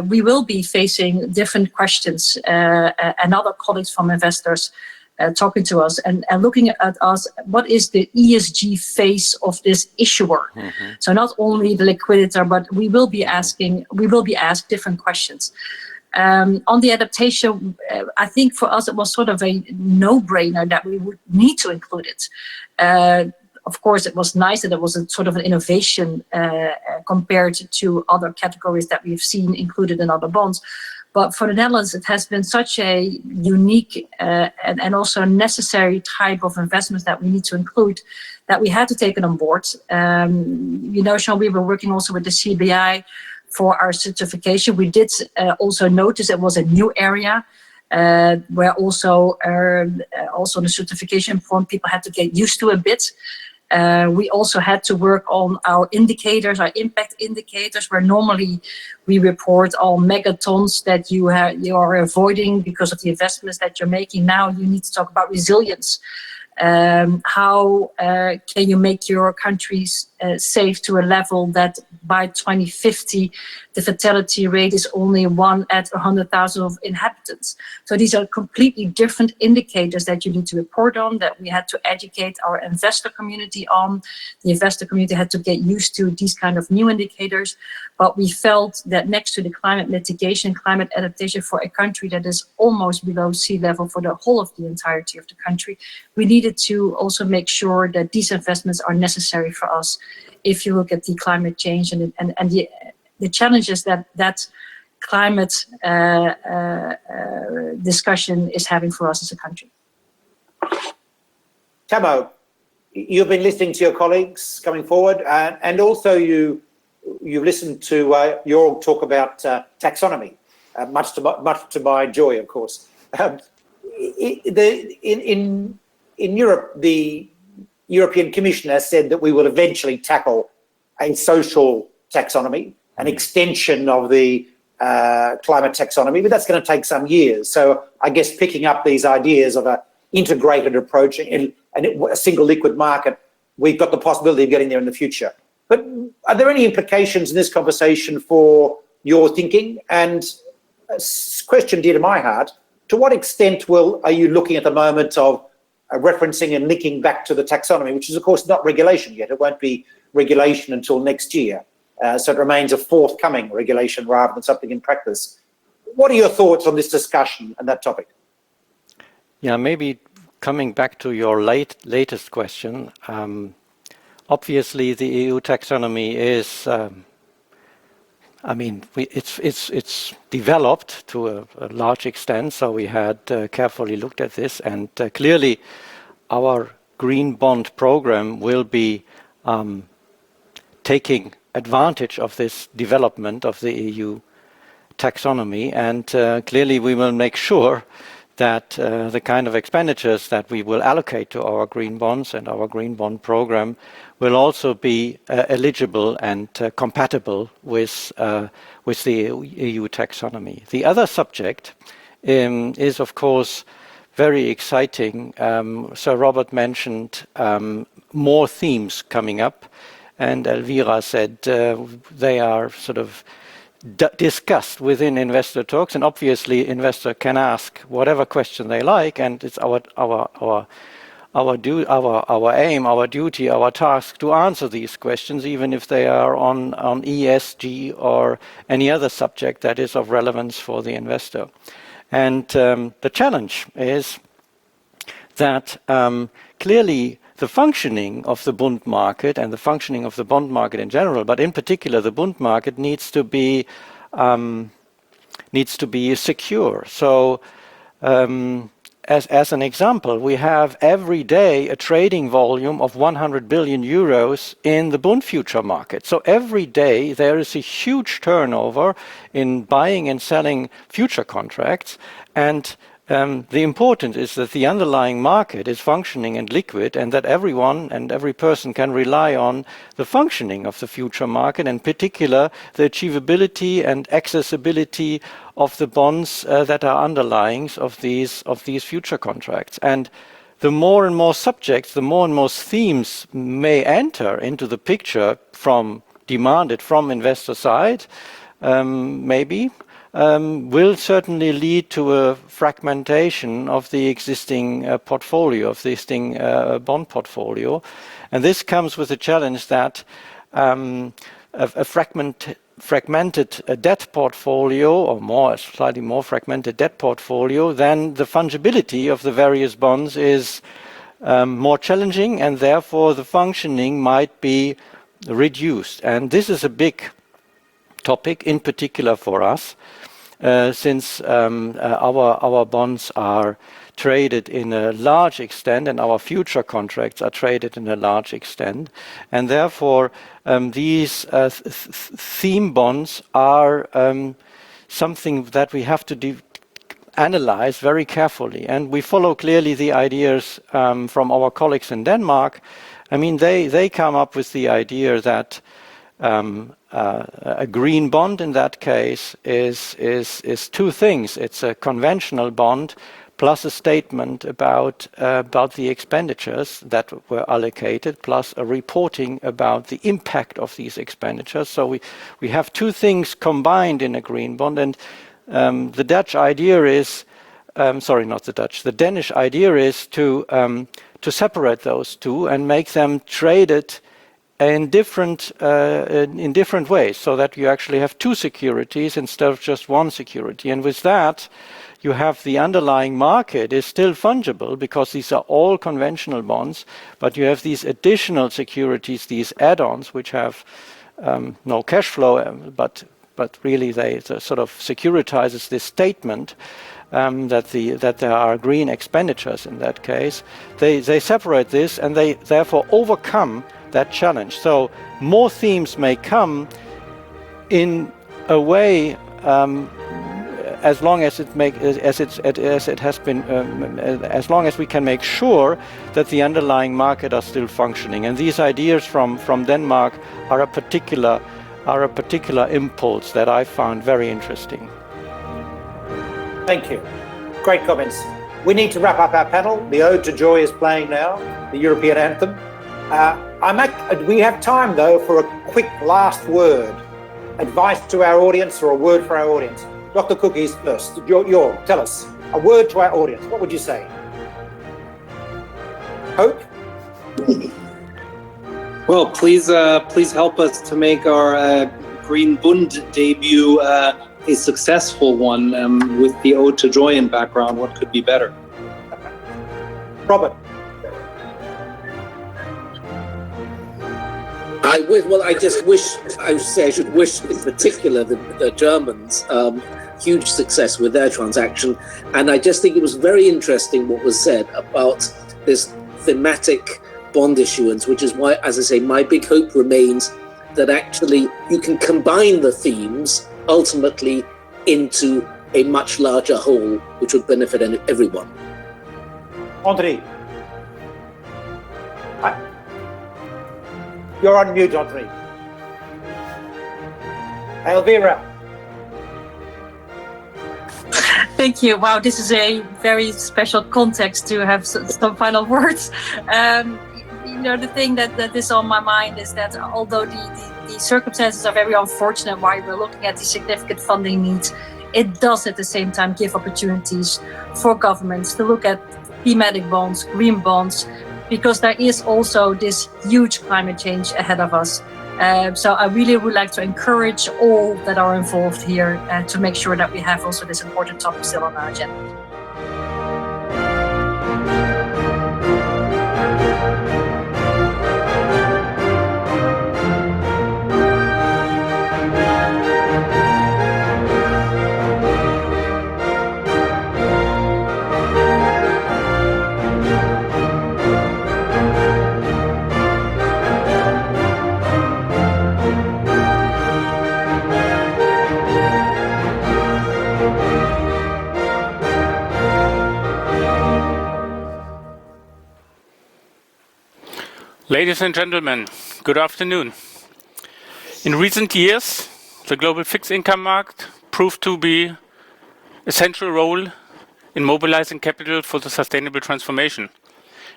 we will be facing different questions and other colleagues from investors talking to us and looking at us, what is the ESG face of this issuer? Mm-hmm. So not only the liquidator, but we will be asked different questions. On the adaptation, I think for us it was sort of a no-brainer that we would need to include it. of course, it was nice that it was a sort of an innovation compared to other categories that we've seen included in other bonds. But for the Netherlands, it has been such a unique and also necessary type of investments that we need to include that we had to take it on board. You know, Sean, we were working also with the CBI for our certification. We did also notice it was a new area where also the certification form people had to get used to a bit. We also had to work on our indicators, our impact indicators, where normally we report all megatons that you are avoiding because of the investments that you're making. Now you need to talk about resilience. How can you make your countries safe to a level that by 2050 the fatality rate is only 1 at 100,000 of inhabitants? So these are completely different indicators that you need to report on, that we had to educate our investor community on. The investor community had to get used to these kind of new indicators, but we felt that next to the climate mitigation, climate adaptation for a country that is almost below sea level for the whole of the entirety of the country, we needed to also make sure that these investments are necessary for us if you look at the climate change and the challenges that climate discussion is having for us as a country. Tamo, you've been listening to your colleagues coming forward, and also you've listened to your talk about taxonomy, much to my joy, of course. In Europe, the European Commission has said that we will eventually tackle a social taxonomy, an extension of the climate taxonomy, but that's going to take some years. So I guess picking up these ideas of an integrated approach and a single liquid market, we've got the possibility of getting there in the future. But are there any implications in this conversation for your thinking? And a question dear to my heart, to what extent are you looking at the moment of referencing and linking back to the taxonomy, which is, of course, not regulation yet. It won't be regulation until next year. So it remains a forthcoming regulation rather than something in practice. What are your thoughts on this discussion and that topic? Yeah, maybe coming back to your latest question, obviously the EU taxonomy is, it's developed to a large extent, so we had carefully looked at this, and clearly our green bond program will be taking advantage of this development of the EU taxonomy, and clearly we will make sure that the kind of expenditures that we will allocate to our green bonds and our green bond program will also be eligible and compatible with the EU taxonomy. The other subject is, of course, very exciting. Sir Robert mentioned more themes coming up, and Elvira said they are sort of discussed within investor talks, and obviously investor can ask whatever question they like, and it's our aim, our duty, our task to answer these questions, even if they are on ESG or any other subject that is of relevance for the investor. And the challenge is that clearly the functioning of the bond market and the functioning of the bond market in general, but in particular the bond market, needs to be secure. So as an example, we have every day a trading volume of 100 billion euros in the bond future market. So every day there is a huge turnover in buying and selling future contracts, and the important is that the underlying market is functioning and liquid, and that everyone and every person can rely on the functioning of the future market, in particular the achievability and accessibility of the bonds that are underlyings of these future contracts. And the more and more subjects, the more and more themes may enter into the picture demanded from investor side, will certainly lead to a fragmentation of the existing portfolio, of the existing bond portfolio. And this comes with the challenge that a fragmented debt portfolio, or slightly more fragmented debt portfolio, then the fungibility of the various bonds is more challenging, and therefore the functioning might be reduced. And this is a big topic, in particular for us, since our bonds are traded in a large extent, and our future contracts are traded in a large extent, and therefore these theme bonds are something that we have to analyze very carefully. And we follow clearly the ideas from our colleagues in Denmark. I mean, they come up with the idea that a green bond in that case is two things. It's a conventional bond plus a statement about the expenditures that were allocated, plus a reporting about the impact of these expenditures. So we have two things combined in a green bond. And the Dutch idea is, sorry, not the Dutch, the Danish idea is to separate those two and make them traded in different ways, so that you actually have two securities instead of just one security. And with that, you have the underlying market is still fungible because these are all conventional bonds, but you have these additional securities, these add-ons, which have no cash flow, but really they sort of securitizes this statement that there are green expenditures in that case. They separate this, and they therefore overcome that challenge. So more themes may come in a way as long as we can make sure that the underlying market are still functioning. And these ideas from Denmark are a particular impulse that I found very interesting. Thank you. Great comments. We need to wrap up our panel. The Ode to Joy is playing now, the European anthem. We have time, though, for a quick last word. Advice to our audience, or a word for our audience. Dr. Cookies first. Tell us, a word to our audience. What would you say? Hope? Well, please help us to make our Green Bund debut a successful one with the Ode to Joy in background. What could be better? Robert? I should wish in particular the Germans huge success with their transaction. And I just think it was very interesting what was said about this thematic bond issuance, which is why, as I say, my big hope remains that actually you can combine the themes ultimately into a much larger whole, which would benefit everyone. André? You're on mute, André. Elvira? Thank you. Wow, this is a very special context to have some final words. The thing that is on my mind is that although the circumstances are very unfortunate why we're looking at the significant funding needs, it does at the same time give opportunities for governments to look at thematic bonds, green bonds, because there is also this huge climate change ahead of us. So I really would like to encourage all that are involved here to make sure that we have also this important topic still on our agenda. Ladies and gentlemen, good afternoon. In recent years, the global fixed income market proved to be a central role in mobilizing capital for the sustainable transformation.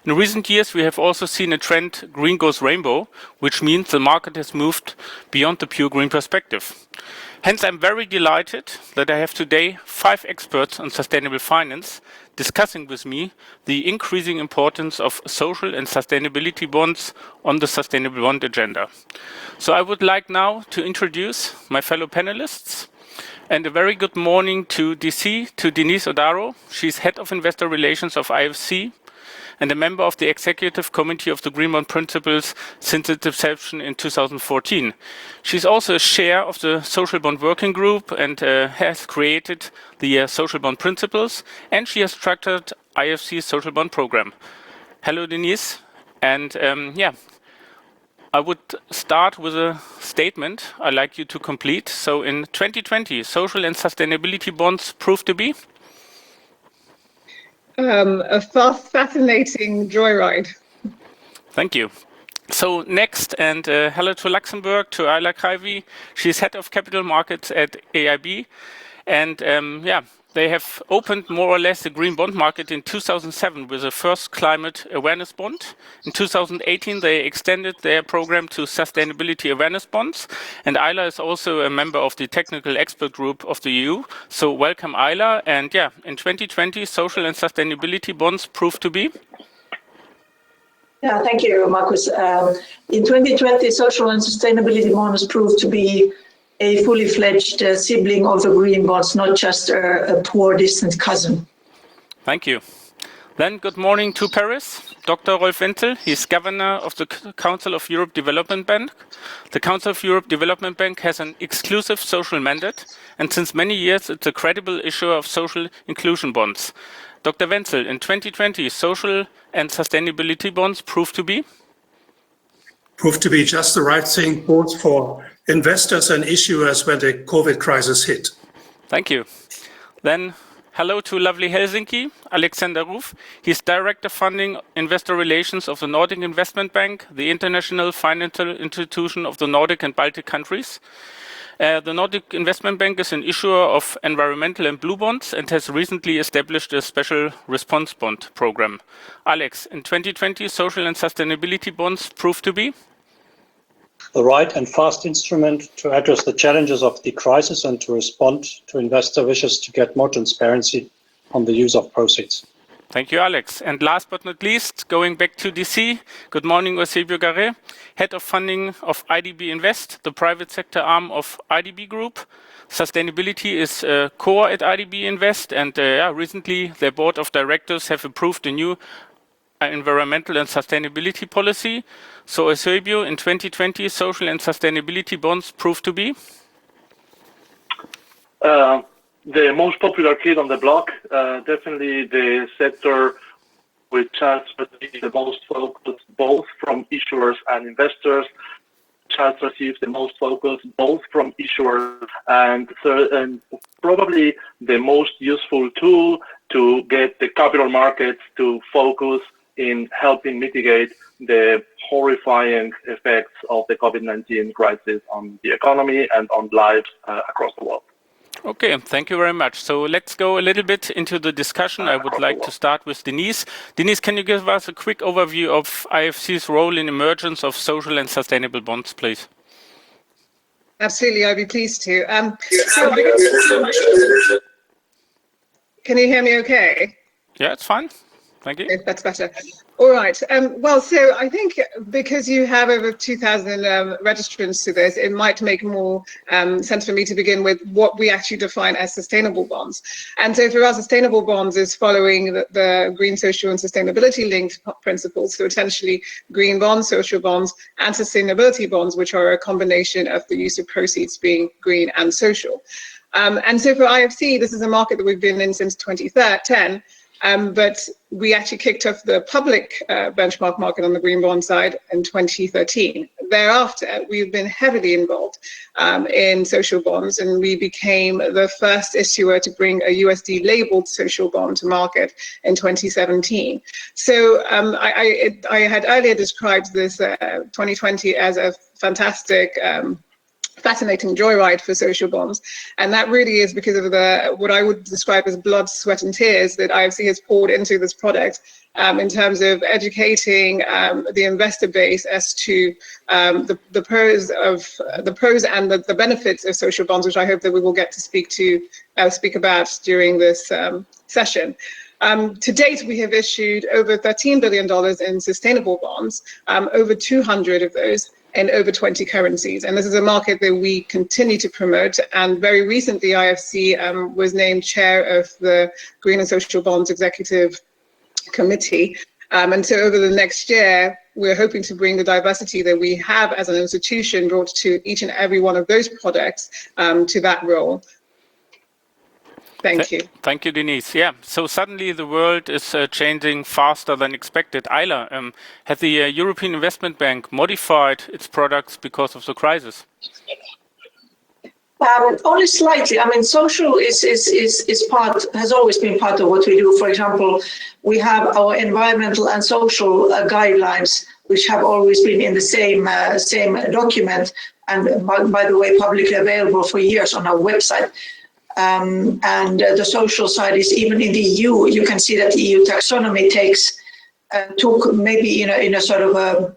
In recent years, we have also seen a trend, green goes rainbow, which means the market has moved beyond the pure green perspective. Hence, I'm very delighted that I have today 5 experts on sustainable finance discussing with me the increasing importance of social and sustainability bonds on the sustainable bond agenda. So I would like now to introduce my fellow panelists, and a very good morning to Denise Odaro. She's Head of Investor Relations of IFC, and a member of the executive committee of the Green Bond Principles since its inception in 2014. She's also a chair of the Social Bond Working Group and has created the Social Bond Principles, and she has structured IFC's Social Bond Program. Hello, Denise. And I would start with a statement I'd like you to complete. So in 2020, social and sustainability bonds proved to be? A fascinating joyride. Thank you. So next, and hello to Luxembourg, to Ayla Kaivi. She's head of capital markets at AIB. And they have opened more or less the green bond market in 2007 with the first climate awareness bond. In 2018, they extended their program to sustainability awareness bonds. And Ayla is also a member of the technical expert group of the EU. So welcome, Ayla. And in 2020, social and sustainability bonds proved to be? Yeah, thank you, Markus. In 2020, social and sustainability bonds proved to be a fully fledged sibling of the green bonds, not just a poor distant cousin. Thank you. Then good morning to Paris, Dr. Rolf Wenzel. He's governor of the Council of Europe Development Bank. The Council of Europe Development Bank has an exclusive social mandate, and since many years it's a credible issuer of social inclusion bonds. Dr. Wenzel, in 2020, social and sustainability bonds proved to be? Proved to be just the right thing, both for investors and issuers when the COVID crisis hit. Thank you. Then hello to lovely Helsinki, Alexander Ruf. He's Director Funding Investor Relations of the Nordic Investment Bank, the international financial institution of the Nordic and Baltic countries. The Nordic Investment Bank is an issuer of environmental and blue bonds and has recently established a special response bond program. Alex, in 2020, social and sustainability bonds proved to be? The right and fast instrument to address the challenges of the crisis and to respond to investor wishes to get more transparency on the use of proceeds. Thank you, Alex. And last but not least, going back to DC, good morning, Eusebio Garret, Head of Funding of IDB Invest, the private sector arm of IDB Group. Sustainability is core at IDB Invest, and recently their board of directors have approved a new environmental and sustainability policy. So Eusebio, in 2020, social and sustainability bonds proved to be? The most popular kid on the block, definitely the sector which has received the most focus both from issuers and investors, which has received the most focus both from issuers and probably the most useful tool to get the capital markets to focus in helping mitigate the horrifying effects of the COVID-19 crisis on the economy and on lives across the world. Okay, thank you very much. So let's go a little bit into the discussion. I would like to start with Denise. Denise, can you give us a quick overview of IFC's role in emergence of social and sustainable bonds, please? Absolutely, I'd be pleased to. Can you hear me okay? Yeah, it's fine. Thank you. Okay, that's better. All right. Well, so I think because you have over 2,000 registrants to this, it might make more sense for me to begin with what we actually define as sustainable bonds. And so for us, sustainable bonds is following the green, social, and sustainability linked principles. So essentially green bonds, social bonds, and sustainability bonds, which are a combination of the use of proceeds being green and social. And so for IFC, this is a market that we've been in since 2010. But we actually kicked off the public benchmark market on the green bond side in 2013. Thereafter, we've been heavily involved in social bonds, and we became the first issuer to bring a USD labeled social bond to market in 2017. So I had earlier described this 2020 as a fantastic fascinating joyride for social bonds, and that really is because of what I would describe as blood, sweat, and tears that IFC has poured into this product in terms of educating the investor base as to the pros and the benefits of social bonds, which I hope that we will get to speak about during this session. To date, we have issued over $13 billion in sustainable bonds, over 200 of those in over 20 currencies. And this is a market that we continue to promote. And very recently, IFC was named chair of the Green and Social Bonds Executive Committee. And so over the next year, we're hoping to bring the diversity that we have as an institution brought to each and every one of those products to that role. Thank you. Thank you, Denise. Yeah, so suddenly the world is changing faster than expected. Ayla, has the European Investment Bank modified its products because of the crisis? Only slightly. I mean, social has always been part of what we do. For example, we have our environmental and social guidelines, which have always been in the same document, and by the way, publicly available for years on our website. And the social side is even in the EU. You can see that the EU taxonomy took maybe in a sort of a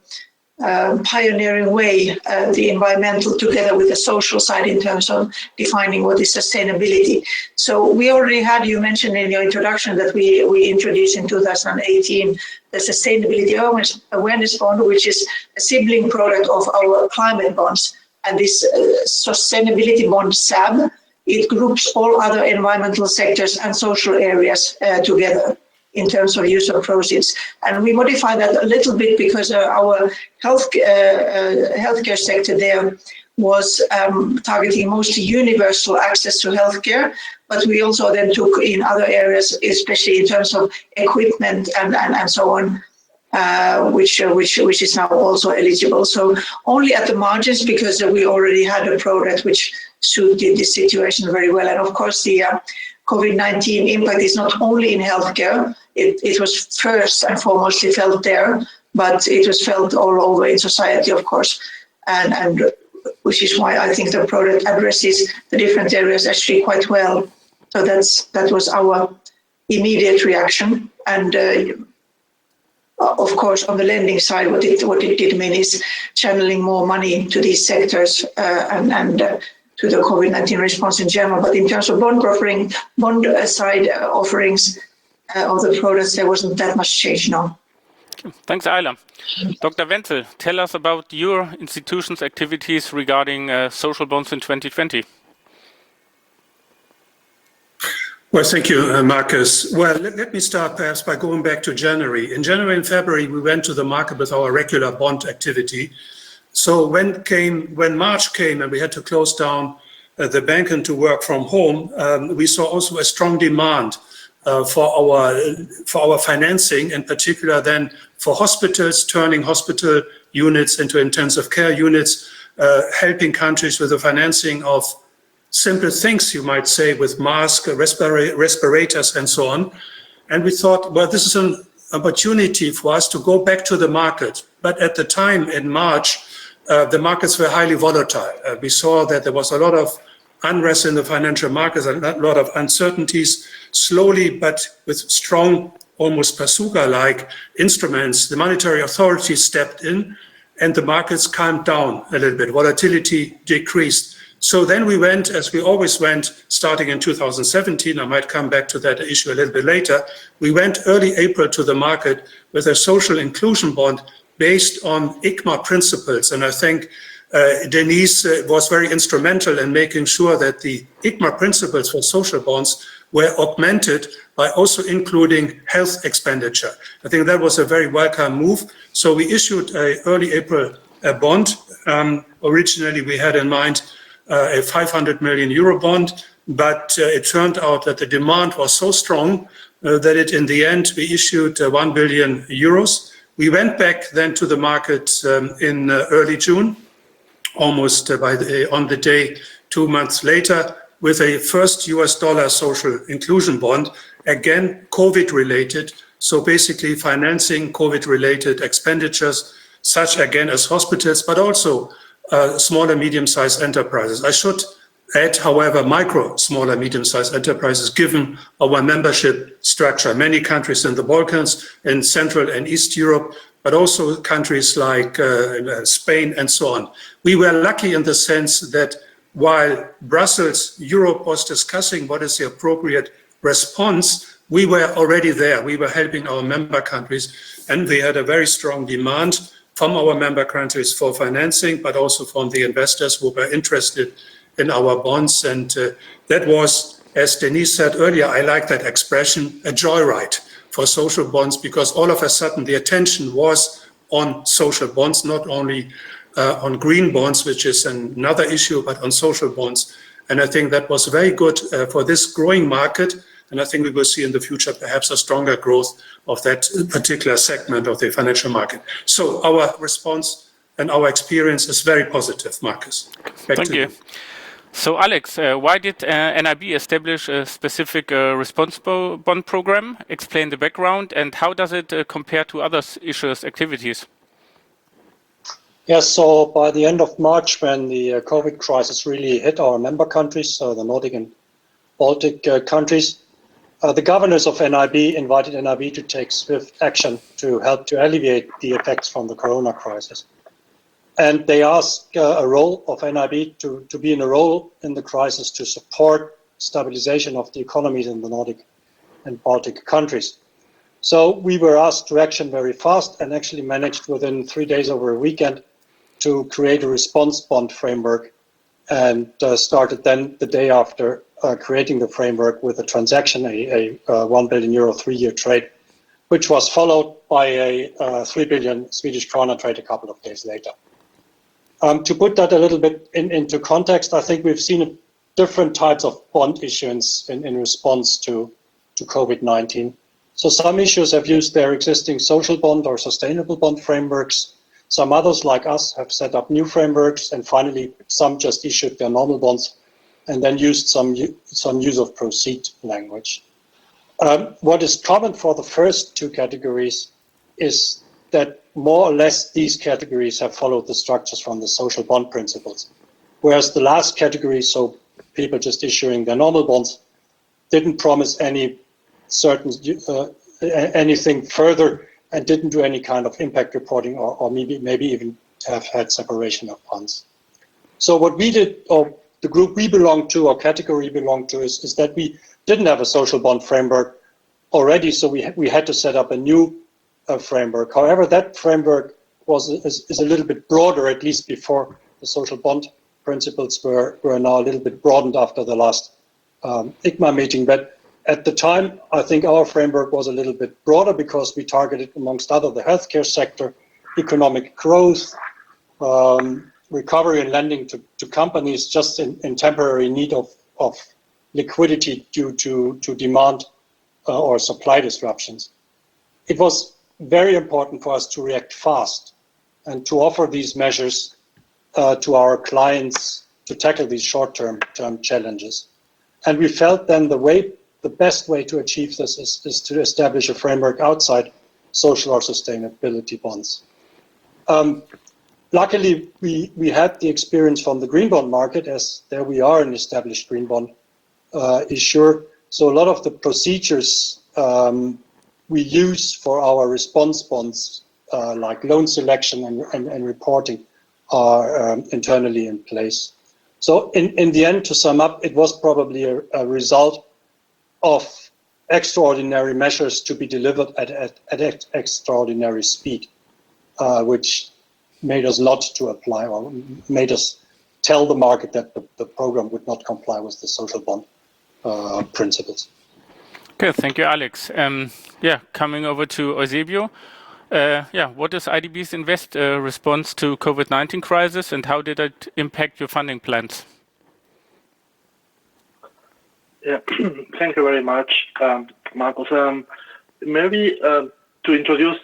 pioneering way the environmental together with the social side in terms of defining what is sustainability. So we already had, you mentioned in your introduction that we introduced in 2018 the Sustainability Awareness Bond, which is a sibling product of our climate bonds. And this Sustainability Bond SAB, it groups all other environmental sectors and social areas together in terms of use of proceeds. And we modify that a little bit because our healthcare sector there was targeting mostly universal access to healthcare, but we also then took in other areas, especially in terms of equipment and so on, which is now also eligible. So only at the margins, because we already had a product which suited this situation very well. And of course, the COVID-19 impact is not only in healthcare. It was first and foremost felt there, but it was felt all over in society, of course, and which is why I think the product addresses the different areas actually quite well. So that was our immediate reaction. And of course, on the lending side, what it did mean is channeling more money to these sectors and to the COVID-19 response in general. But in terms of bond side offerings of the products, there wasn't that much change now. Thanks, Ayla. Dr. Wenzel, tell us about your institution's activities regarding social bonds in 2020. Well, thank you, Marcus. Well, let me start perhaps by going back to January. In January and February, we went to the market with our regular bond activity. So when March came and we had to close down the bank and to work from home, we saw also a strong demand for our financing, in particular then for hospitals, turning hospital units into intensive care units, helping countries with the financing of simple things, you might say, with masks, respirators, and so on. And we thought, well, this is an opportunity for us to go back to the market. But at the time in March, the markets were highly volatile. We saw that there was a lot of unrest in the financial markets, a lot of uncertainties. Slowly, but with strong, almost bazooka-like instruments, the monetary authorities stepped in and the markets calmed down a little bit. Volatility decreased. So then we went, as we always went, starting in 2017, I might come back to that issue a little bit later, we went early April to the market with a social inclusion bond based on ICMA principles. And I think Denise was very instrumental in making sure that the ICMA principles for social bonds were augmented by also including health expenditure. I think that was a very welcome move. So we issued an early April bond. Originally, we had in mind a 500 million euro bond, but it turned out that the demand was so strong that in the end, we issued 1 billion euros. We went back then to the market in early June, almost on the day 2 months later, with a first US dollar social inclusion bond, again, COVID-related. So basically financing COVID-related expenditures, such again as hospitals, but also small and medium-sized enterprises. I should add, however, micro, small and medium-sized enterprises, given our membership structure. Many countries in the Balkans, in Central and East Europe, but also countries like Spain and so on. We were lucky in the sense that while Brussels, Europe was discussing what is the appropriate response, we were already there. We were helping our member countries, and we had a very strong demand from our member countries for financing, but also from the investors who were interested in our bonds. And that was, as Denise said earlier, I like that expression, a joyride for social bonds, because all of a sudden the attention was on social bonds, not only on green bonds, which is another issue, but on social bonds. And I think that was very good for this growing market. And I think we will see in the future perhaps a stronger growth of that particular segment of the financial market. So our response and our experience is very positive, Marcus. Thank you. So Alex, why did NIB establish a specific responsible bond program? Explain the background and how does it compare to other issuers' activities? Yes, so by the end of March, when the COVID crisis really hit our member countries, so the Nordic and Baltic countries, the governors of NIB invited NIB to take swift action to help to alleviate the effects from the corona crisis. And they asked a role of NIB to be in a role in the crisis to support stabilization of the economies in the Nordic and Baltic countries. So we were asked to action very fast and actually managed within 3 days over a weekend to create a response bond framework, and started then the day after creating the framework with a transaction, a 1 billion euro 3-year trade, which was followed by a 3 billion Swedish krona trade a couple of days later. To put that a little bit into context, I think we've seen different types of bond issuance in response to COVID-19. So some issuers have used their existing social bond or sustainable bond frameworks. Some others, like us, have set up new frameworks, and finally, some just issued their normal bonds and then used some use of proceed language. What is common for the first two categories is that more or less these categories have followed the structures from the social bond principles, whereas the last category, so people just issuing their normal bonds, didn't promise any certain anything further and didn't do any kind of impact reporting, or maybe even have had separation of funds. So what we did, or the group we belong to, or category we belong to, is that we didn't have a social bond framework already, so we had to set up a new framework. However, that framework is a little bit broader, at least before the social bond principles were now a little bit broadened after the last ICMA meeting. But at the time, I think our framework was a little bit broader because we targeted, amongst other, the healthcare sector, economic growth, recovery and lending to companies just in temporary need of liquidity due to demand or supply disruptions. It was very important for us to react fast and to offer these measures to our clients to tackle these short-term challenges. And we felt then the best way to achieve this is to establish a framework outside social or sustainability bonds. Luckily, we had the experience from the green bond market, as there we are an established green bond issuer. So a lot of the procedures we use for our response bonds, like loan selection and reporting, are internally in place. So in the end, to sum up, it was probably a result of extraordinary measures to be delivered at extraordinary speed, which made us not to apply, or made us tell the market that the program would not comply with the social bond principles. Okay, thank you, Alex. Coming over to Eusebio. What is IDB's Invest response to COVID-19 crisis, and how did it impact your funding plans? Yeah, thank you very much, Marcus. Maybe to introduce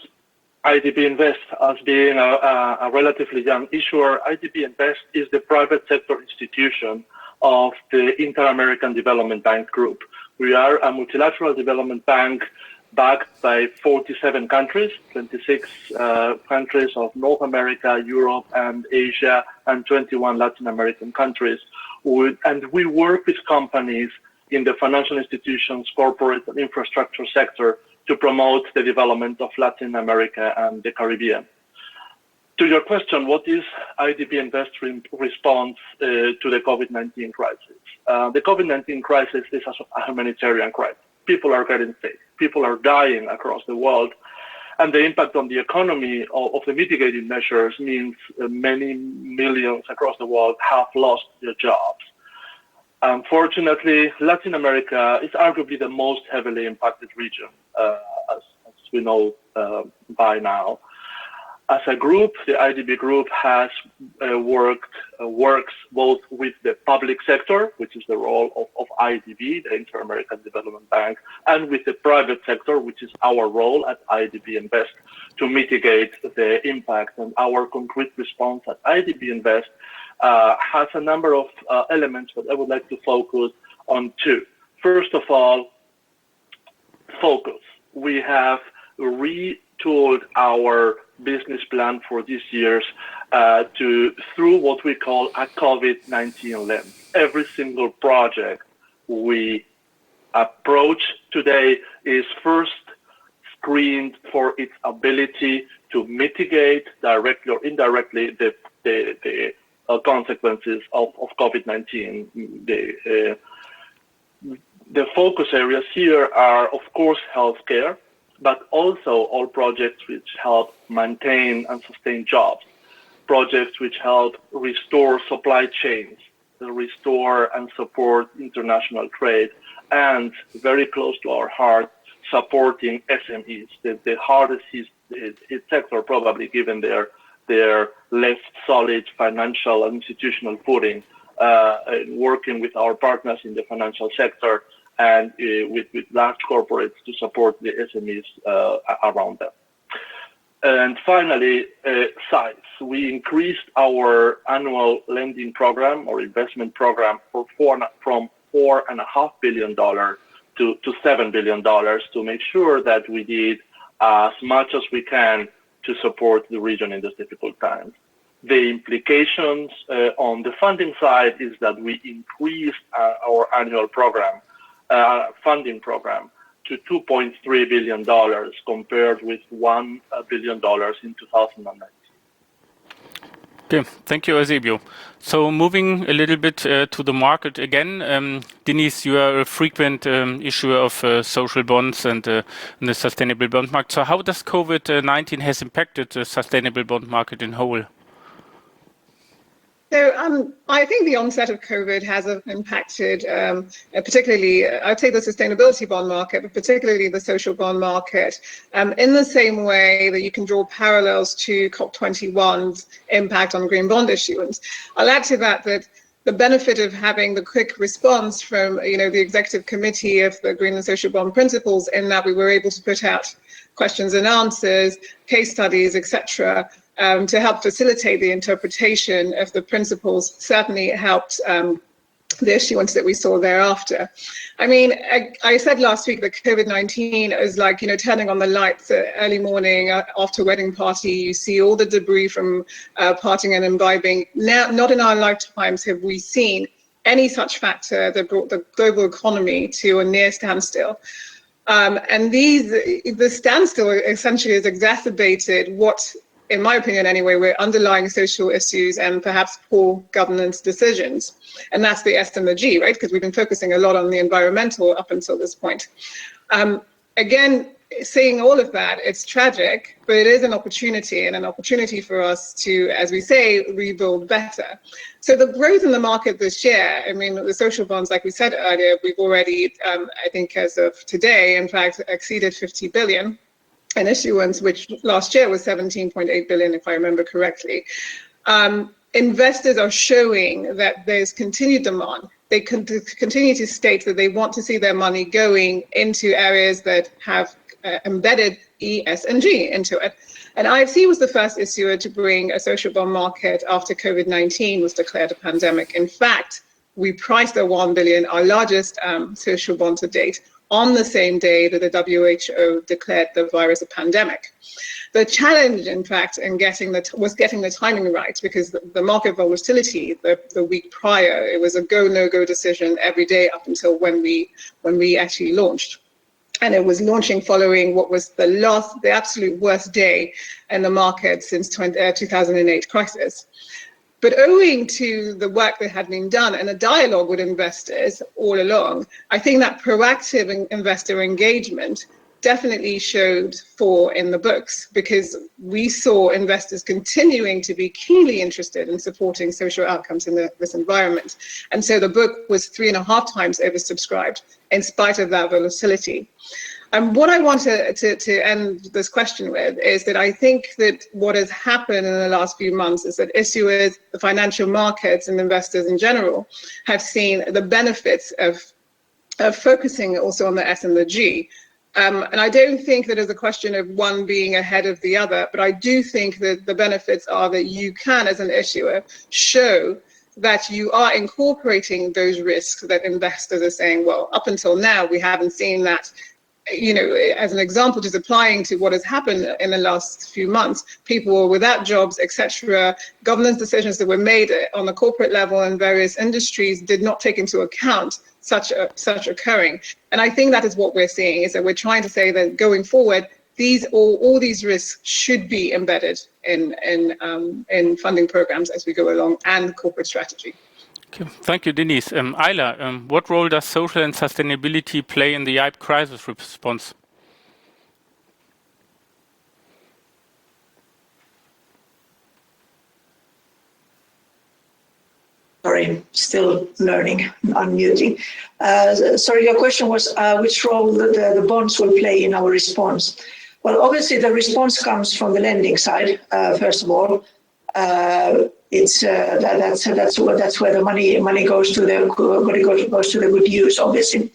IDB Invest as being a relatively young issuer, IDB Invest is the private sector institution of the Inter-American Development Bank Group. We are a multilateral development bank backed by 47 countries, 26 countries of North America, Europe, and Asia, and 21 Latin American countries. And we work with companies in the financial institutions, corporate, and infrastructure sector to promote the development of Latin America and the Caribbean. To your question, what is IDB Invest response to the COVID-19 crisis? The COVID-19 crisis is a humanitarian crisis. People are getting sick. People are dying across the world. And the impact on the economy of the mitigating measures means many millions across the world have lost their jobs. Unfortunately, Latin America is arguably the most heavily impacted region. As we know by now. As a group, the IDB group has works both with the public sector, which is the role of IDB, the Inter-American Development Bank, and with the private sector, which is our role at IDB Invest, to mitigate the impact. And our concrete response at IDB Invest has a number of elements, but I would like to focus on two. First of all, focus. We have retooled our business plan for this year's through what we call a COVID-19 lens. Every single project we approach today is first screened for its ability to mitigate directly or indirectly the consequences of COVID-19. The focus areas here are, of course, healthcare, but also all projects which help maintain and sustain jobs, projects which help restore supply chains, restore and support international trade, and very close to our heart, supporting SMEs, the hardest hit sector probably given their less solid financial and institutional footing, working with our partners in the financial sector and with large corporates to support the SMEs around them. And finally, size. We increased our annual lending program or investment program from $4.5 billion to $7 billion to make sure that we did as much as we can to support the region in these difficult times. The implications on the funding side is that we increased our annual program, funding program, to $2.3 billion compared with $1 billion in 2019. Okay, thank you, Eusebio. So moving a little bit to the market again, Denise, you are a frequent issuer of social bonds and the sustainable bond market. So how does COVID-19 has impacted the sustainable bond market in whole? So I think the onset of COVID has impacted particularly, I'd say the sustainability bond market, but particularly the social bond market, in the same way that you can draw parallels to COP25's impact on green bond issuance. I'll add to that the benefit of having the quick response from the executive committee of the Green and Social Bond Principles, in that we were able to put out questions and answers, case studies, etc., to help facilitate the interpretation of the principles, certainly helped the issuance that we saw thereafter. I mean, I said last week that COVID-19 is like, turning on the lights early morning after a wedding party. You see all the debris from partying and imbibing. Now, not in our lifetimes have we seen any such factor that brought the global economy to a near standstill. And the standstill essentially has exacerbated what, in my opinion anyway, were underlying social issues and perhaps poor governance decisions. And that's the S and the G, right? Because we've been focusing a lot on the environmental up until this point. Again, seeing all of that, it's tragic, but it is an opportunity, and an opportunity for us to, as we say, rebuild better. So the growth in the market this year, I mean, the social bonds, like we said earlier, we've already, I think as of today, in fact, exceeded 50 billion. An issuance which last year was 17.8 billion, if I remember correctly. Investors are showing that there's continued demand. They continue to state that they want to see their money going into areas that have embedded E, S, and G into it. And IFC was the first issuer to bring a social bond market after COVID-19 was declared a pandemic. In fact, we priced the 1 billion, our largest social bond to date, on the same day that the WHO declared the virus a pandemic. The challenge, in fact, in getting the timing right, because the market volatility the week prior, it was a go, no-go decision every day up until when we actually launched. And it was launching following what was the absolute worst day in the market since 2008 crisis. But owing to the work that had been done and a dialogue with investors all along, I think that proactive investor engagement definitely showed in the books, because we saw investors continuing to be keenly interested in supporting social outcomes in this environment. And so the book was 3.5 times oversubscribed in spite of that volatility. And what I want to end this question with is that I think that what has happened in the last few months is that issuers, the financial markets and investors in general have seen the benefits of focusing also on the S and the G. And I don't think that there's a question of one being ahead of the other, but I do think that the benefits are that you can, as an issuer, show that you are incorporating those risks that investors are saying, well, up until now, we haven't seen that. You know, as an example, just applying to what has happened in the last few months, people were without jobs, etc. Governance decisions that were made on the corporate level in various industries did not take into account such occurring. And I think that is what we're seeing, is that we're trying to say that going forward, all these risks should be embedded in funding programs as we go along and corporate strategy. Okay. Thank you, Denise. Ayla, what role does social and sustainability play in the IPE crisis response? Sorry, still learning, unmuting. Sorry, your question was which role the bonds will play in our response. Well, obviously the response comes from the lending side, first of all. That's where the money goes to the good use, obviously.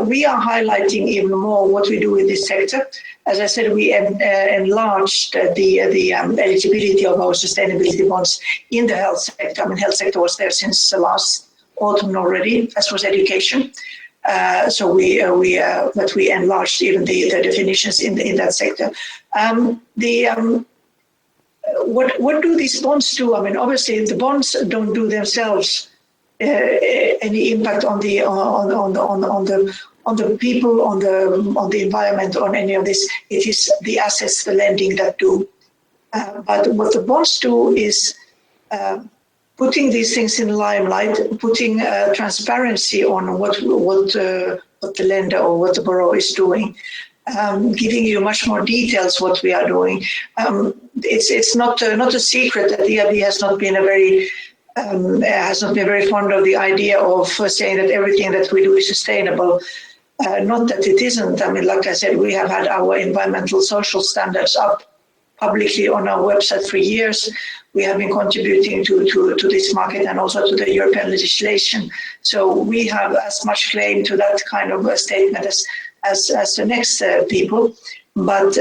We are highlighting even more what we do in this sector. As I said, we enlarged the eligibility of our sustainability bonds in the health sector. I mean, health sector was there since last autumn already, as was education. So we enlarged even the definitions in that sector. What do these bonds do? I mean, obviously the bonds don't do themselves any impact on the people, on the environment, on any of this. It is the assets, the lending that do. But what the bonds do is putting these things in limelight, putting transparency on what the lender or what the borrower is doing. Giving you much more details what we are doing. It's not a secret that the EIB has not been very fond of the idea of saying that everything that we do is sustainable. Not that it isn't. I mean, like I said, we have had our environmental social standards up publicly on our website for years. We have been contributing to this market and also to the European legislation. So we have as much claim to that kind of a statement as the next people. But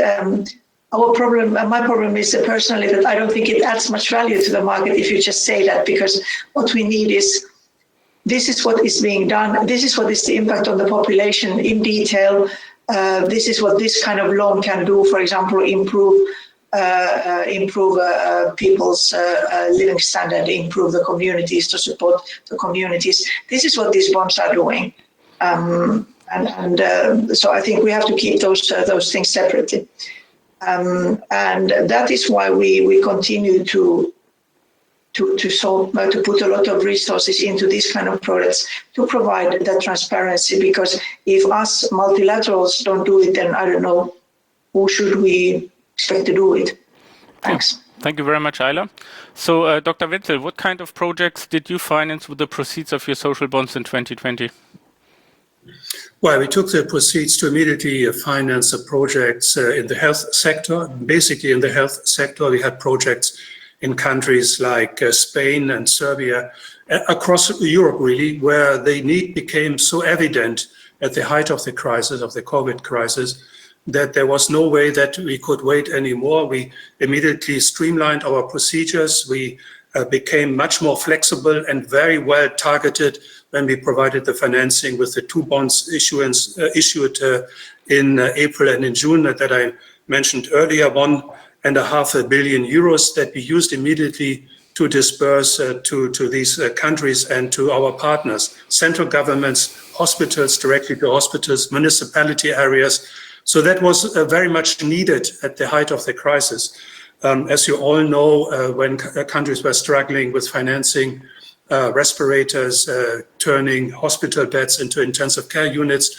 my problem is personally that I don't think it adds much value to the market if you just say that, because what we need is, this is what is being done, this is what is the impact on the population in detail, this is what this kind of loan can do, for example, improve people's living standard, improve the communities, to support the communities. This is what these bonds are doing. So I think we have to keep those things separately. And that is why we continue to put a lot of resources into these kind of products to provide that transparency, because if us multilaterals don't do it, then I don't know who should we expect to do it. Thanks. Thank you very much, Ayla. So, Dr. Wenzel, what kind of projects did you finance with the proceeds of your social bonds in 2020? Well, we took the proceeds to immediately finance the projects in the health sector. Basically, in the health sector, we had projects in countries like Spain and Serbia, across Europe, really, where the need became so evident at the height of the crisis, of the COVID crisis, that there was no way that we could wait anymore. We immediately streamlined our procedures. We became much more flexible and very well targeted when we provided the financing with the two bonds issued in April and in June that I mentioned earlier, €1.5 billion that we used immediately to disperse to these countries and to our partners, central governments, hospitals, directly to hospitals, municipality areas. So that was very much needed at the height of the crisis. As you all know, when countries were struggling with financing respirators, turning hospital beds into intensive care units,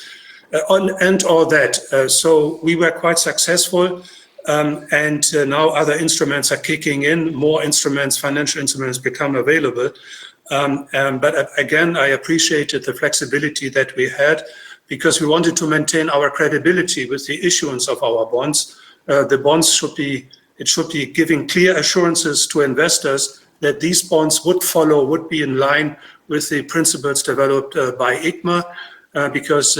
and all that. So we were quite successful, and now other instruments are kicking in, more instruments, financial instruments become available. But again, I appreciated the flexibility that we had. because we wanted to maintain our credibility with the issuance of our bonds. The bonds should be giving clear assurances to investors that these bonds would be in line with the principles developed by ICMA, because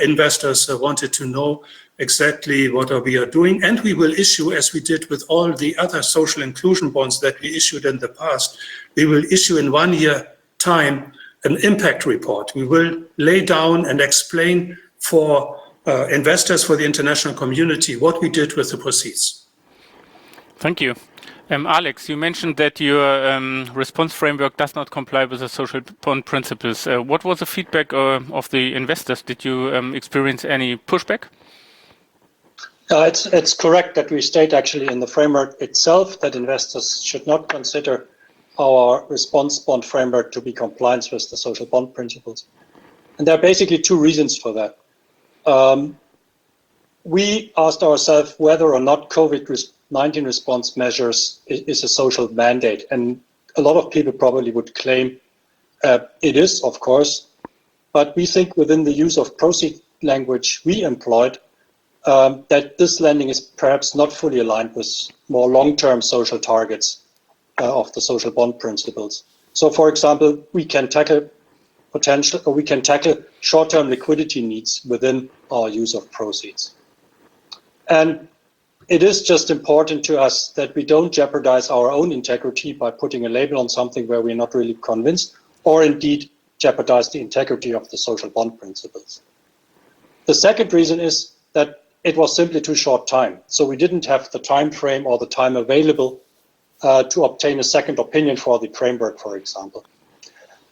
investors wanted to know exactly what we are doing. And we will issue, as we did with all the other social inclusion bonds that we issued in the past, we will issue in 1 year time an impact report. We will lay down and explain for investors, for the international community, what we did with the proceeds. Thank you. Alex, you mentioned that your response framework does not comply with the social bond principles. What was the feedback of the investors? Did you experience any pushback? It's correct that we state actually in the framework itself that investors should not consider our response bond framework to be compliant with the social bond principles. And there are basically two reasons for that. We asked ourselves whether or not COVID-19 response measures is a social mandate. And a lot of people probably would claim it is, of course. But we think within the use of proceed language we employed, that this lending is perhaps not fully aligned with more long-term social targets of the social bond principles. So, for example, we can tackle short-term liquidity needs within our use of proceeds. And it is just important to us that we don't jeopardize our own integrity by putting a label on something where we're not really convinced, or indeed jeopardize the integrity of the social bond principles. The second reason is that it was simply too short time. So we didn't have the time frame or the time available to obtain a second opinion for the framework, for example.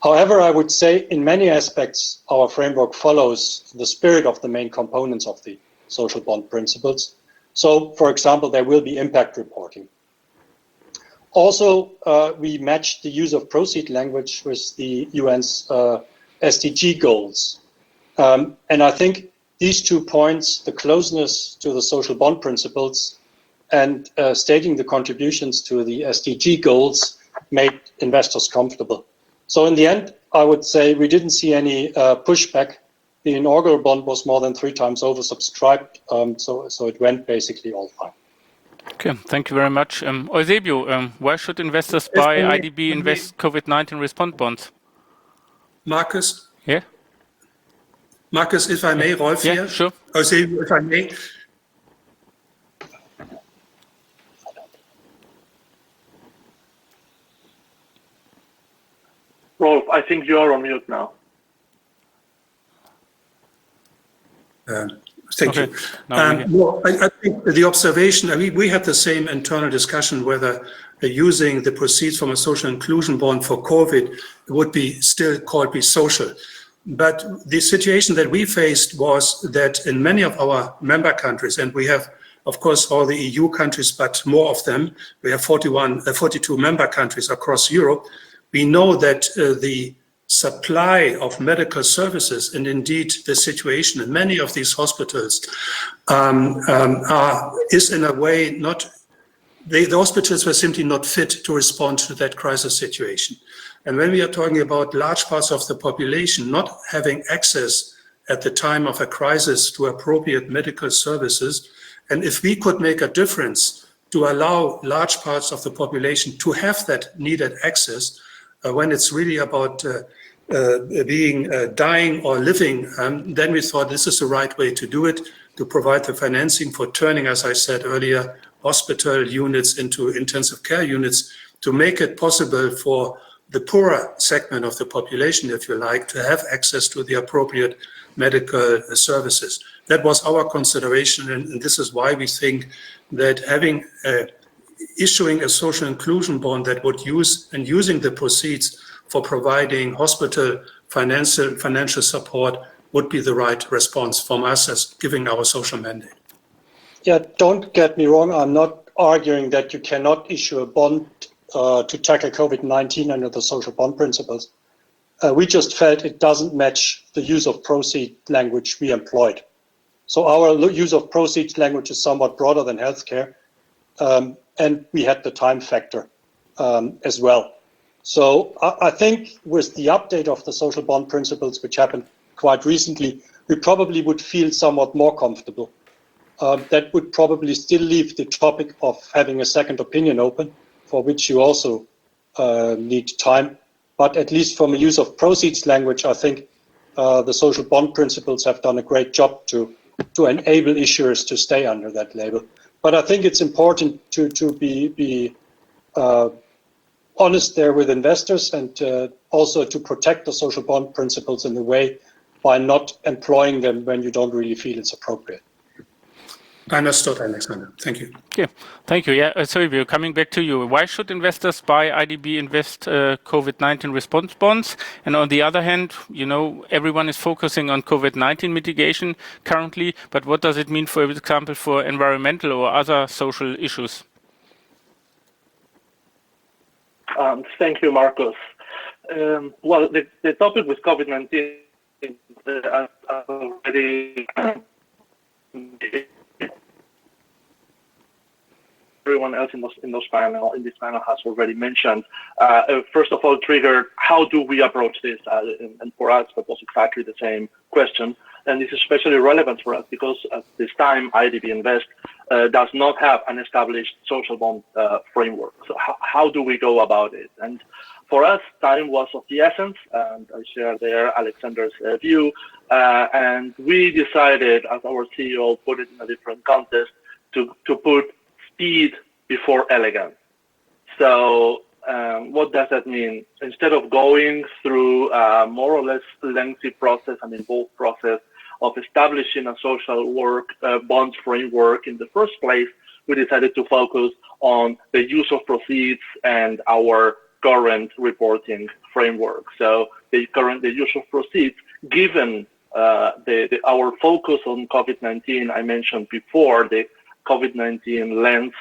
However, I would say in many aspects, our framework follows the spirit of the main components of the social bond principles. So, for example, there will be impact reporting. Also, we matched the use of proceed language with the UN's SDG goals. And I think these 2 points, the closeness to the social bond principles and stating the contributions to the SDG goals, made investors comfortable. So in the end, I would say we didn't see any pushback. The inaugural bond was more than 3 times oversubscribed, so it went basically all fine. Okay, thank you very much. Eusebio, why should investors buy IDB Invest COVID-19 response bonds? Marcus? Yeah? Marcus, if I may, Rolf here? Yeah, sure. Eusebio, if I may. Rolf, I think you are on mute now. Thank you. No, I think the observation, I mean, we had the same internal discussion whether using the proceeds from a social inclusion bond for COVID would be still called be social. But the situation that we faced was that in many of our member countries, and we have, of course, all the EU countries, but more of them, we have 42 member countries across Europe, we know that the supply of medical services and indeed the situation in many of these hospitals is in a way not, the hospitals were simply not fit to respond to that crisis situation. And when we are talking about large parts of the population not having access at the time of a crisis to appropriate medical services, and if we could make a difference to allow large parts of the population to have that needed access, when it's really about being dying or living, then we thought this is the right way to do it, to provide the financing for turning, as I said earlier, hospital units into intensive care units, to make it possible for the poorer segment of the population, if you like, to have access to the appropriate medical services. That was our consideration, and this is why we think that issuing a social inclusion bond that would using the proceeds for providing hospital financial support would be the right response from us as giving our social mandate. Yeah, don't get me wrong. I'm not arguing that you cannot issue a bond to tackle COVID-19 under the social bond principles. We just felt it doesn't match the use of proceed language we employed. So our use of proceeds language is somewhat broader than healthcare, and we had the time factor as well. So I think with the update of the social bond principles, which happened quite recently, we probably would feel somewhat more comfortable. That would probably still leave the topic of having a second opinion open, for which you also need time. But at least from a use of proceeds language, I think the social bond principles have done a great job to enable issuers to stay under that label. But I think it's important to be honest there with investors and also to protect the social bond principles in a way by not employing them when you don't really feel it's appropriate. Understood, Alexander. Thank you. Yeah, thank you. Yeah, Silvio, coming back to you. Why should investors buy IDB Invest COVID-19 response bonds? And on the other hand, you know, everyone is focusing on COVID-19 mitigation currently, but what does it mean, for example, for environmental or other social issues? Thank you, Marcus. Well, the topic with COVID-19 already everyone else in this panel has already mentioned. First of all, triggered how do we approach this? And for us, that was exactly the same question. And it's especially relevant for us because at this time, IDB Invest does not have an established social bond framework. So how do we go about it? And for us, time was of the essence, and I share there Alexander's view. And we decided, as our CEO put it in a different context, to put speed before elegance. So what does that mean? Instead of going through a more or less lengthy process and involved process of establishing a social bonds framework in the first place, we decided to focus on the use of proceeds and our current reporting framework. So the use of proceeds, given our focus on COVID-19, I mentioned before, the COVID-19 lens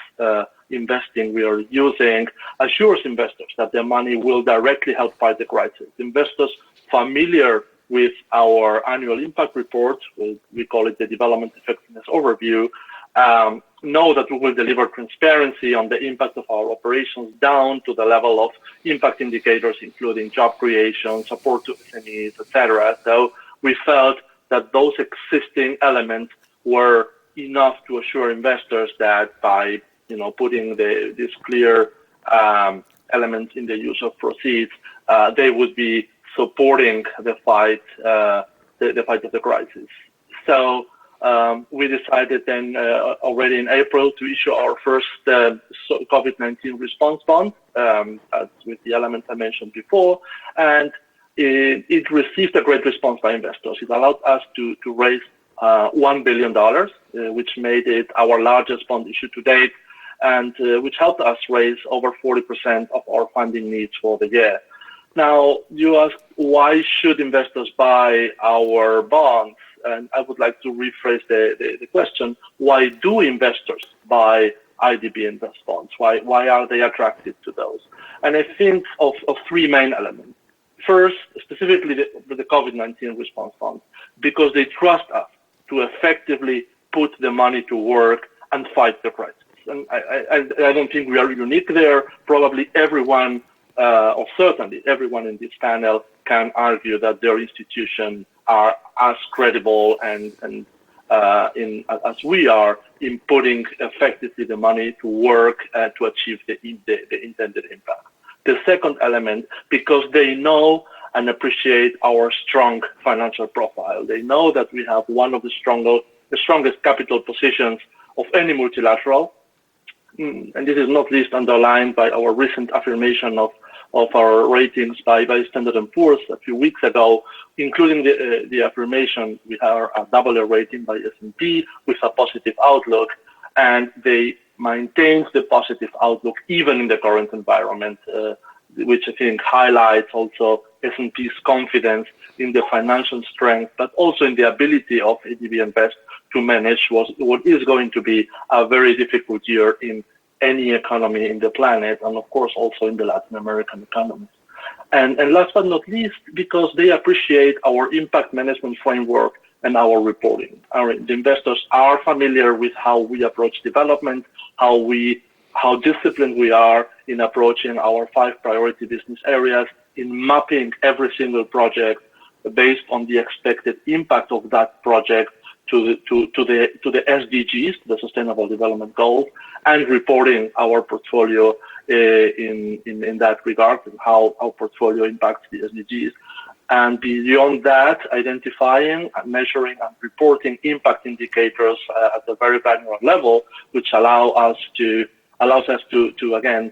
investing we are using assures investors that their money will directly help fight the crisis. Investors familiar with our annual impact report, we call it the Development Effectiveness Overview, know that we will deliver transparency on the impact of our operations down to the level of impact indicators, including job creation, support to SMEs, etc. So we felt that those existing elements were enough to assure investors that by putting these clear elements in the use of proceeds, they would be supporting the fight of the crisis. So we decided then already in April to issue our first COVID-19 response bond with the elements I mentioned before, and it received a great response by investors. It allowed us to raise $1 billion, which made it our largest bond issue to date, and which helped us raise over 40% of our funding needs for the year. Now, you asked, why should investors buy our bonds? And I would like to rephrase the question. Why do investors buy IDB Invest bonds? Why are they attracted to those? And I think of three main elements. First, specifically the COVID-19 response funds, because they trust us to effectively put the money to work and fight the crisis. And I don't think we are unique there. Probably everyone, or certainly everyone in this panel, can argue that their institutions are as credible and as we are in putting effectively the money to work to achieve the intended impact. The second element, because they know and appreciate our strong financial profile. They know that we have one of the strongest capital positions of any multilateral. And this is not least underlined by our recent affirmation of our ratings by Standard & Poor's a few weeks ago, including the affirmation we have a AA rating by S&P with a positive outlook, and they maintain the positive outlook even in the current environment, which I think highlights also S&P's confidence in the financial strength, but also in the ability of IDB Invest to manage what is going to be a very difficult year in any economy in the planet, and of course also in the Latin American economies. And last but not least, because they appreciate our impact management framework and our reporting. The investors are familiar with how we approach development, how disciplined we are in approaching our 5 priority business areas, in mapping every single project based on the expected impact of that project to the SDGs, the Sustainable Development Goals, and reporting our portfolio in that regard, and how our portfolio impacts the SDGs. And beyond that, identifying and measuring and reporting impact indicators at a very granular level, which allows us to again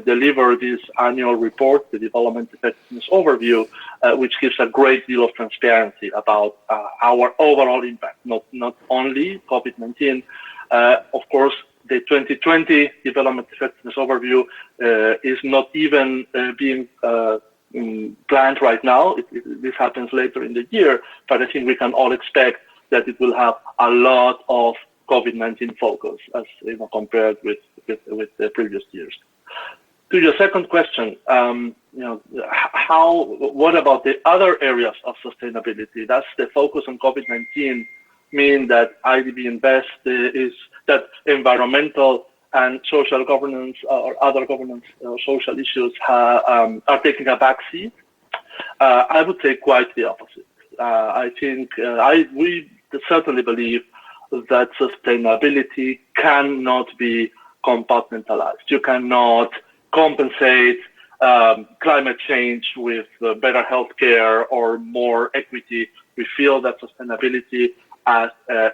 deliver this annual report, the Development Effectiveness Overview, which gives a great deal of transparency about our overall impact, not only COVID-19. Of course, the 2020 Development Effectiveness Overview is not even being planned right now. This happens later in the year, but I think we can all expect that it will have a lot of COVID-19 focus, as compared with the previous years. To your second question, what about the other areas of sustainability? Does the focus on COVID-19 mean that IDB Invest is that environmental and social governance or other governance or social issues are taking a backseat? I would say quite the opposite. I think we certainly believe that sustainability cannot be compartmentalized. You cannot compensate climate change with better healthcare or more equity. We feel that sustainability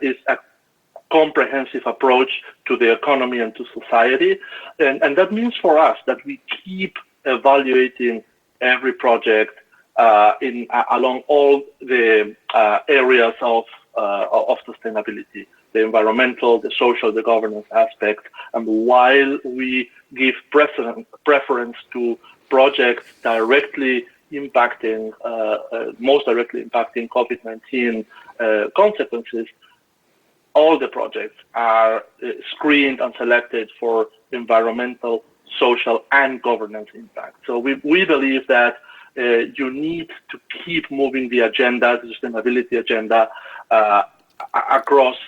is a comprehensive approach to the economy and to society. And that means for us that we keep evaluating every project along all the areas of sustainability, the environmental, the social, the governance aspect. And while we give preference to projects directly impacting, most directly impacting COVID-19 consequences, all the projects are screened and selected for environmental, social, and governance impact. So we believe that you need to keep moving the agenda, the sustainability agenda, across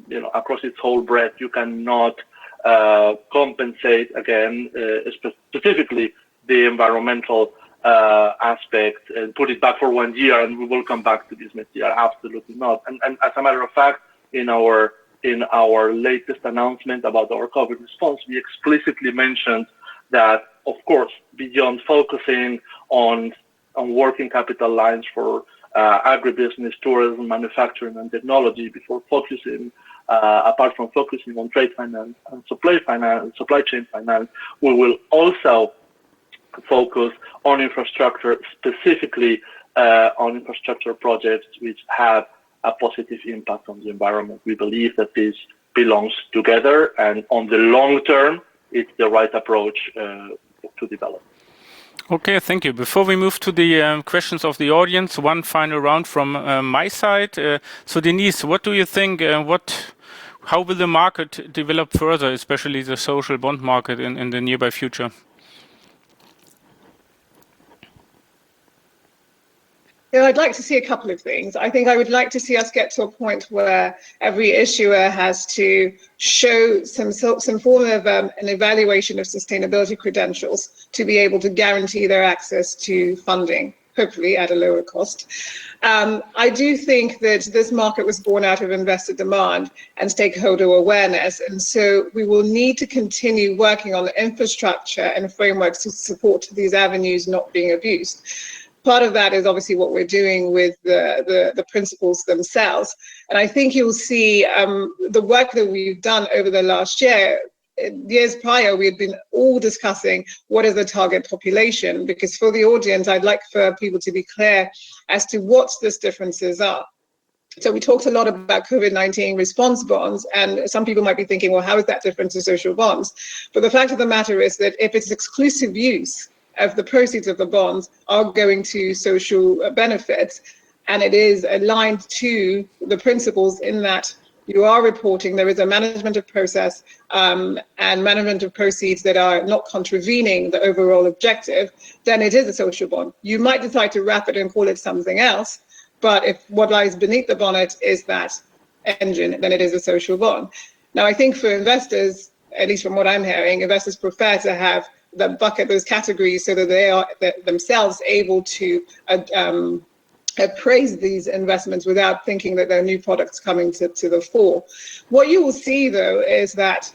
its whole breadth. You cannot compensate again, specifically the environmental aspect, and put it back for 1 year, and we will come back to this next year. Absolutely not. And as a matter of fact, in our latest announcement about our COVID response, we explicitly mentioned that, of course, beyond focusing on working capital lines for agribusiness, tourism, manufacturing, and technology, before focusing, apart from focusing on trade finance and supply chain finance, we will also focus on infrastructure, specifically on infrastructure projects which have a positive impact on the environment. We believe that this belongs together, and on the long term, it's the right approach to develop. Okay, thank you. Before we move to the questions of the audience, one final round from my side. So Denise, what do you think? How will the market develop further, especially the social bond market in the nearby future? Yeah, I'd like to see a couple of things. I think I would like to see us get to a point where every issuer has to show some form of an evaluation of sustainability credentials to be able to guarantee their access to funding, hopefully at a lower cost. I do think that this market was born out of investor demand and stakeholder awareness, and so we will need to continue working on the infrastructure and frameworks to support these avenues not being abused. Part of that is obviously what we're doing with the principles themselves. And I think you'll see the work that we've done over the last year. Years prior, we had been all discussing what is the target population, because for the audience, I'd like for people to be clear as to what these differences are. So we talked a lot about COVID-19 response bonds, and some people might be thinking, well, how is that different to social bonds? But the fact of the matter is that if it's exclusive use of the proceeds of the bonds are going to social benefits, and it is aligned to the principles in that you are reporting there is a management of process and management of proceeds that are not contravening the overall objective, then it is a social bond. You might decide to wrap it and call it something else, but if what lies beneath the bonnet is that engine, then it is a social bond. Now, I think for investors, at least from what I'm hearing, investors prefer to have the bucket, those categories, so that they are themselves able to praise these investments without thinking that there are new products coming to the fore. What you will see, though, is that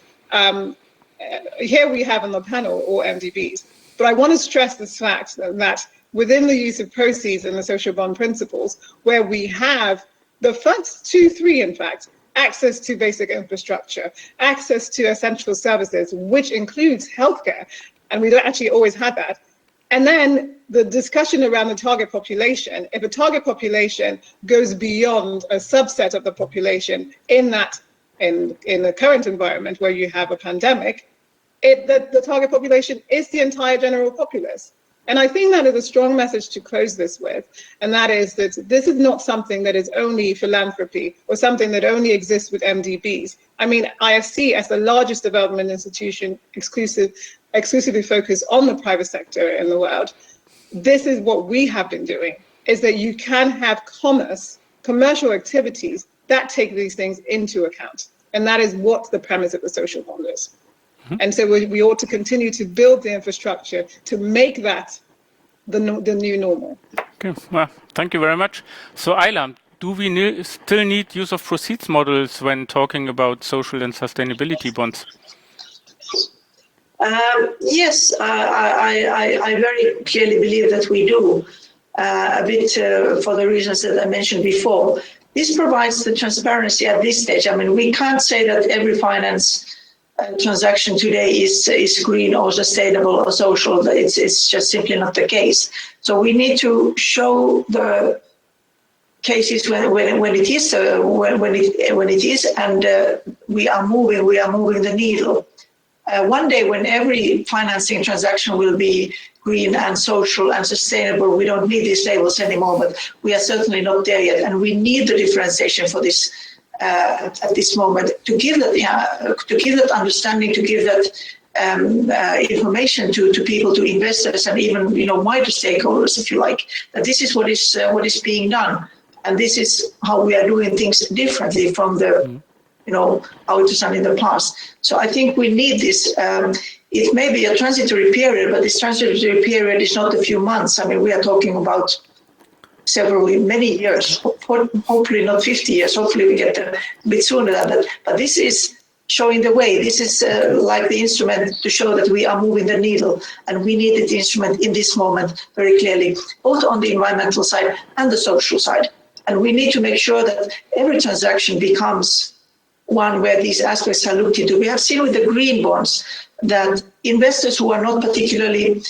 here we have on the panel all MDBs, but I want to stress this fact that within the use of proceeds and the social bond principles, where we have the first 2-3, in fact, access to basic infrastructure, access to essential services, which includes healthcare, and we don't actually always have that. And then the discussion around the target population, if a target population goes beyond a subset of the population in the current environment where you have a pandemic, the target population is the entire general populace. And I think that is a strong message to close this with, and that is that this is not something that is only philanthropy or something that only exists with MDBs. I mean, IFC, as the largest development institution exclusively focused on the private sector in the world, this is what we have been doing, is that you can have commercial activities that take these things into account. And that is what the premise of the social bond is. And so we ought to continue to build the infrastructure to make that the new normal. Okay, well, thank you very much. So Ayla, do we still need use of proceeds models when talking about social and sustainability bonds? Yes, I very clearly believe that we do, a bit for the reasons that I mentioned before. This provides the transparency at this stage. I mean, we can't say that every finance transaction today is green or sustainable or social. It's just simply not the case. So we need to show the cases when it is, and we are moving the needle. One day, when every financing transaction will be green and social and sustainable, we don't need these labels anymore, but we are certainly not there yet. And we need the differentiation for this at this moment to give that understanding, to give that information to people, to investors, and even wider stakeholders, if you like, that this is what is being done, and this is how we are doing things differently from the how it was done in the past. So I think we need this. It may be a transitory period, but this transitory period is not a few months. I mean, we are talking about many years, hopefully not 50 years. Hopefully we get a bit sooner than that. But this is showing the way. This is like the instrument to show that we are moving the needle, and we needed the instrument in this moment very clearly, both on the environmental side and the social side. And we need to make sure that every transaction becomes one where these aspects are looked into. We have seen with the green bonds that investors who are not particularly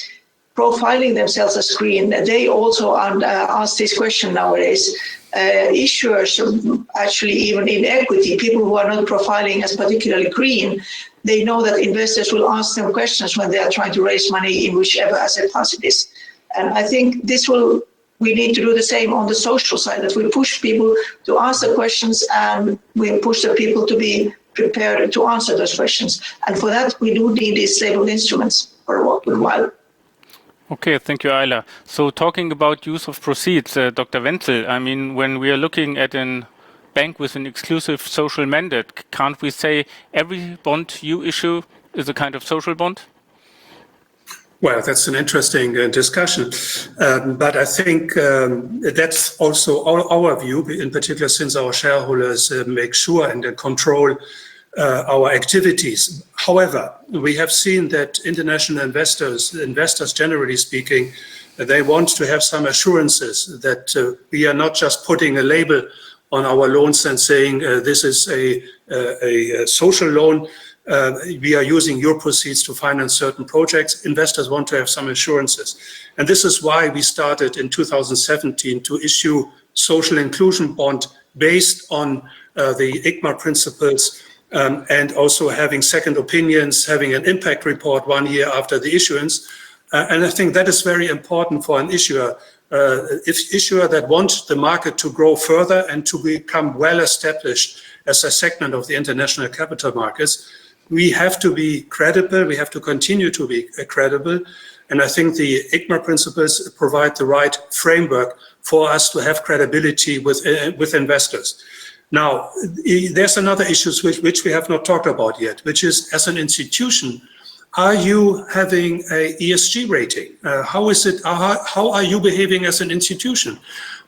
profiling themselves as green, they also ask this question nowadays. Issuers, actually even in equity, people who are not profiling as particularly green, they know that investors will ask them questions when they are trying to raise money in whichever asset class it is. And I think we need to do the same on the social side, that we push people to ask the questions, and we push the people to be prepared to answer those questions. And for that, we do need these labeled instruments for a while. Okay, thank you, Ayla. So talking about use of proceeds, Dr. Wenzel, I mean, when we are looking at a bank with an exclusive social mandate, can't we say every bond you issue is a kind of social bond? Well, that's an interesting discussion, but I think that's also our view, in particular since our shareholders make sure and control our activities. However, we have seen that international investors generally speaking, they want to have some assurances that we are not just putting a label on our loans and saying this is a social loan. We are using your proceeds to finance certain projects. Investors want to have some assurances. And this is why we started in 2017 to issue social inclusion bond based on the ICMA principles, and also having second opinions, having an impact report 1 year after the issuance. And I think that is very important for an issuer. Issuer that wants the market to grow further and to become well established as a segment of the international capital markets. We have to be credible. We have to continue to be credible. And I think the ICMA principles provide the right framework for us to have credibility with investors. Now, there's another issue which we have not talked about yet, which is as an institution, are you having a ESG rating? How is it? How are you behaving as an institution?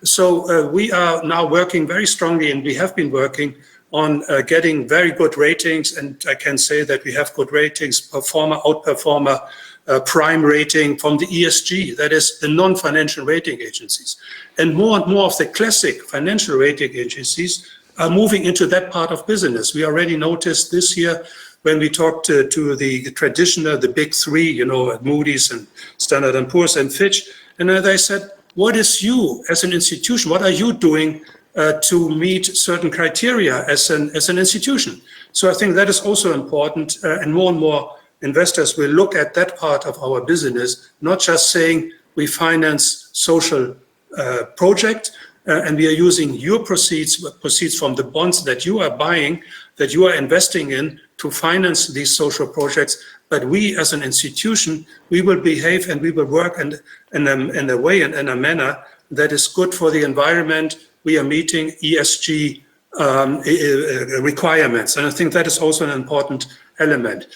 So we are now working very strongly, and we have been working on getting very good ratings. And I can say that we have good ratings, performer, outperformer, prime rating from the ESG, that is the non-financial rating agencies. And more of the classic financial rating agencies are moving into that part of business. We already noticed this year when we talked to the traditional, the big three, you know, Moody's and Standard & Poor's and Fitch, and they said, what is you as an institution, what are you doing to meet certain criteria as an institution? So I think that is also important, and more investors will look at that part of our business, not just saying we finance social project and we are using your proceeds from the bonds that you are buying, that you are investing in to finance these social projects. But we as an institution, we will behave and we will work in a way and in a manner that is good for the environment. We are meeting ESG requirements. And I think that is also an important element.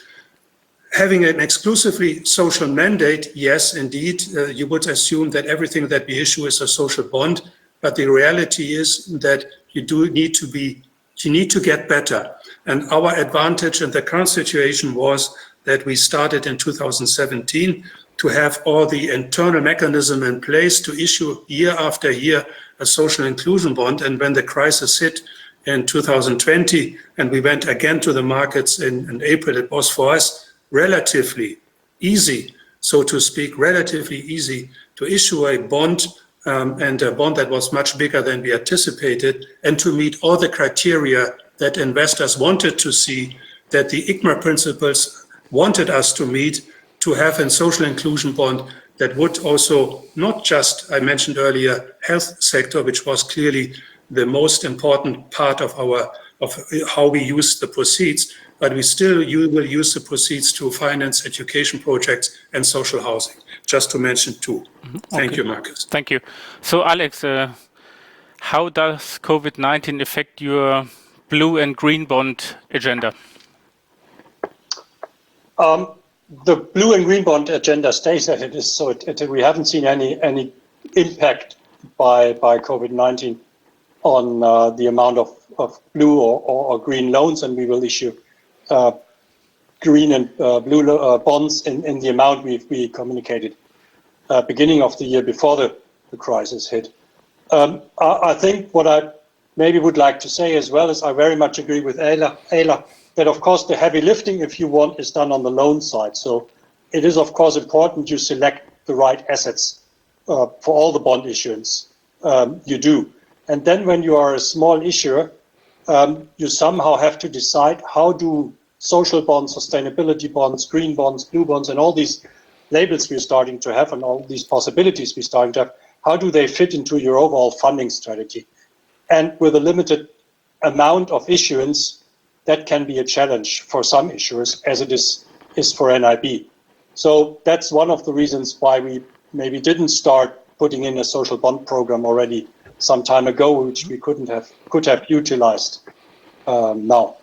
Having an exclusively social mandate, yes, indeed, you would assume that everything that we issue is a social bond. But the reality is that you need to get better. And our advantage in the current situation was that we started in 2017 to have all the internal mechanism in place to issue year after year a social inclusion bond. And when the crisis hit in 2020, and we went again to the markets in April, it was for us relatively easy, so to speak, relatively easy to issue a bond, and a bond that was much bigger than we anticipated, and to meet all the criteria that investors wanted to see, that the ICMA principles wanted us to meet, to have a social inclusion bond that would also not just, I mentioned earlier, health sector, which was clearly the most important part of how we use the proceeds, but you will use the proceeds to finance education projects and social housing, just to mention two. Thank you, Marcus. Thank you. So, Alex, how does COVID-19 affect your blue and green bond agenda? The blue and green bond agenda stays as it is, so we haven't seen any impact by COVID-19 on the amount of blue or green loans, and we will issue green and blue bonds in the amount we communicated beginning of the year before the crisis hit. I think what I maybe would like to say as well is I very much agree with Ayla that of course the heavy lifting, if you want, is done on the loan side. So it is of course important you select the right assets for all the bond issuance you do. And then when you are a small issuer, you somehow have to decide how do social bonds, sustainability bonds, green bonds, blue bonds, and all these labels we're starting to have and all these possibilities we're starting to have, how do they fit into your overall funding strategy? And with a limited amount of issuance, that can be a challenge for some issuers, as it is for NIB. So that's one of the reasons why we maybe didn't start putting in a social bond program already some time ago, which we could have utilized now.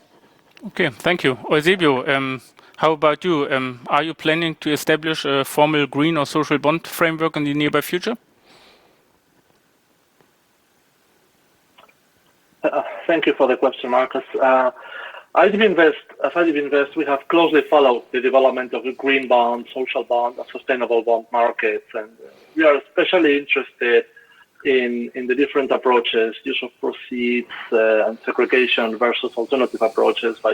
Okay, thank you. Eusebio, how about you? Are you planning to establish a formal green or social bond framework in the nearby future? Thank you for the question, Marcus. As IDB Invest, we have closely followed the development of the green bond, social bond, and sustainable bond markets, and we are especially interested in the different approaches, use of proceeds and segregation versus alternative approaches by,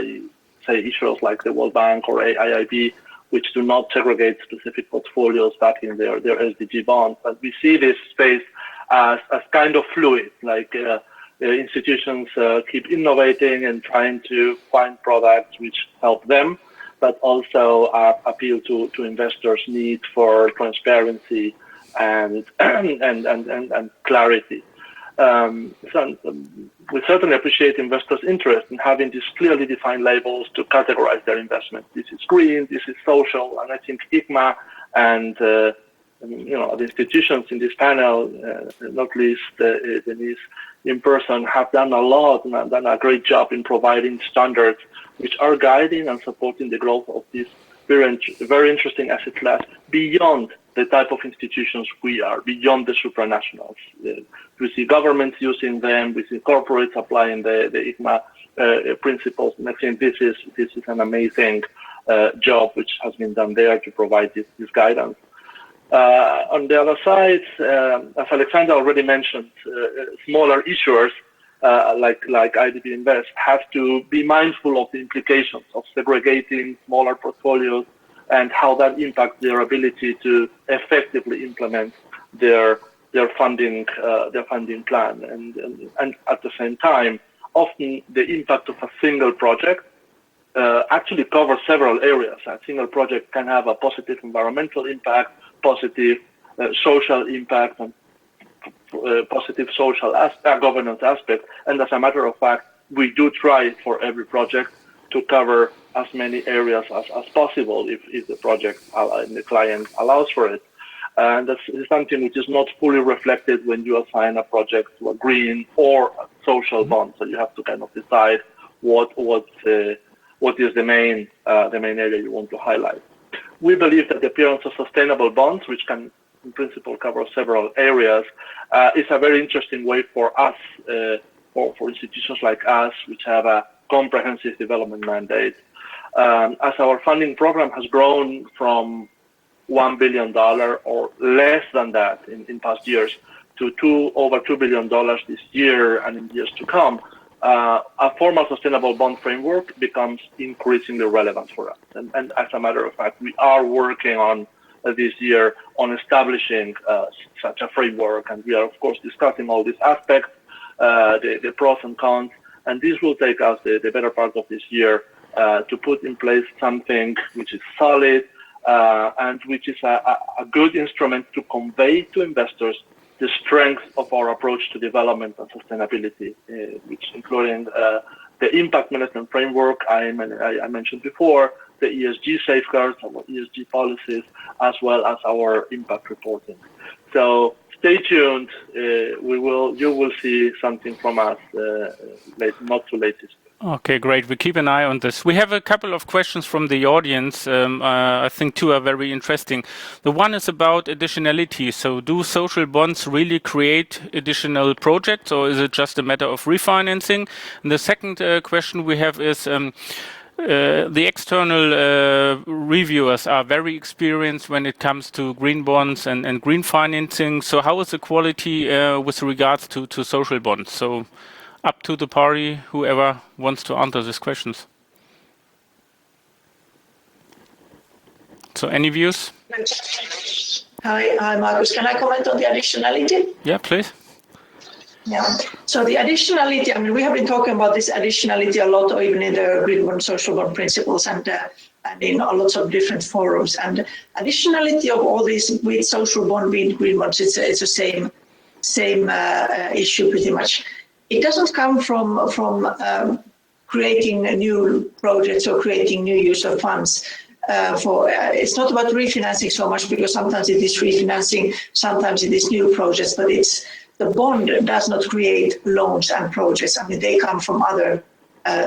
say, issuers like the World Bank or AIIB, which do not segregate specific portfolios back in their SDG bonds. But we see this space as kind of fluid, like institutions keep innovating and trying to find products which help them, but also appeal to investors' need for transparency and clarity. So we certainly appreciate investors' interest in having these clearly defined labels to categorize their investment. This is green, this is social, and I think ICMA and the institutions in this panel, not least Denise in person, have done a lot and have done a great job in providing standards which are guiding and supporting the growth of these very interesting asset class beyond the type of institutions we are, beyond the supranationals. We see governments using them, we see corporates applying the ICMA principles, and I think this is an amazing job which has been done there to provide this guidance. On the other side, as Alexander already mentioned, smaller issuers like IDB Invest have to be mindful of the implications of segregating smaller portfolios and how that impacts their ability to effectively implement their funding plan. And at the same time, often the impact of a single project actually covers several areas. A single project can have a positive environmental impact, positive social impact, and positive social governance aspect. And as a matter of fact, we do try for every project to cover as many areas as possible if the project and the client allows for it. And that's something which is not fully reflected when you assign a project to a green or a social bond. So you have to kind of decide what is the main area you want to highlight. We believe that the appearance of sustainable bonds, which can in principle cover several areas, is a very interesting way for us, for institutions like us, which have a comprehensive development mandate. As our funding program has grown from $1 billion or less than that in past years to over $2 billion this year and in years to come, a formal sustainable bond framework becomes increasingly relevant for us. And as a matter of fact, we are working on this year on establishing such a framework, and we are of course discussing all these aspects, the pros and cons, and this will take us the better part of this year to put in place something which is solid and which is a good instrument to convey to investors the strength of our approach to development and sustainability, which including the impact management framework I mentioned before, the ESG safeguards, our ESG policies, as well as our impact reporting. So stay tuned. You will see something from us not too late this year. Okay, great. We keep an eye on this. We have a couple of questions from the audience. I think two are very interesting. The one is about additionality. So do social bonds really create additional projects, or is it just a matter of refinancing? And the second question we have is the external reviewers are very experienced when it comes to green bonds and green financing. So how is the quality with regards to social bonds? So up to the party, whoever wants to answer these questions. So any views? Hi, Marcus. Can I comment on the additionality? Yeah, please. Yeah. So the additionality, I mean, we have been talking about this additionality a lot, or even in the green bond, social bond principles, and in lots of different forums. And additionality of all these with social bond, with green bonds, it's the same issue pretty much. It doesn't come from creating new projects or creating new use of funds. It's not about refinancing so much, because sometimes it is refinancing, sometimes it is new projects, but the bond does not create loans and projects. I mean, they come from other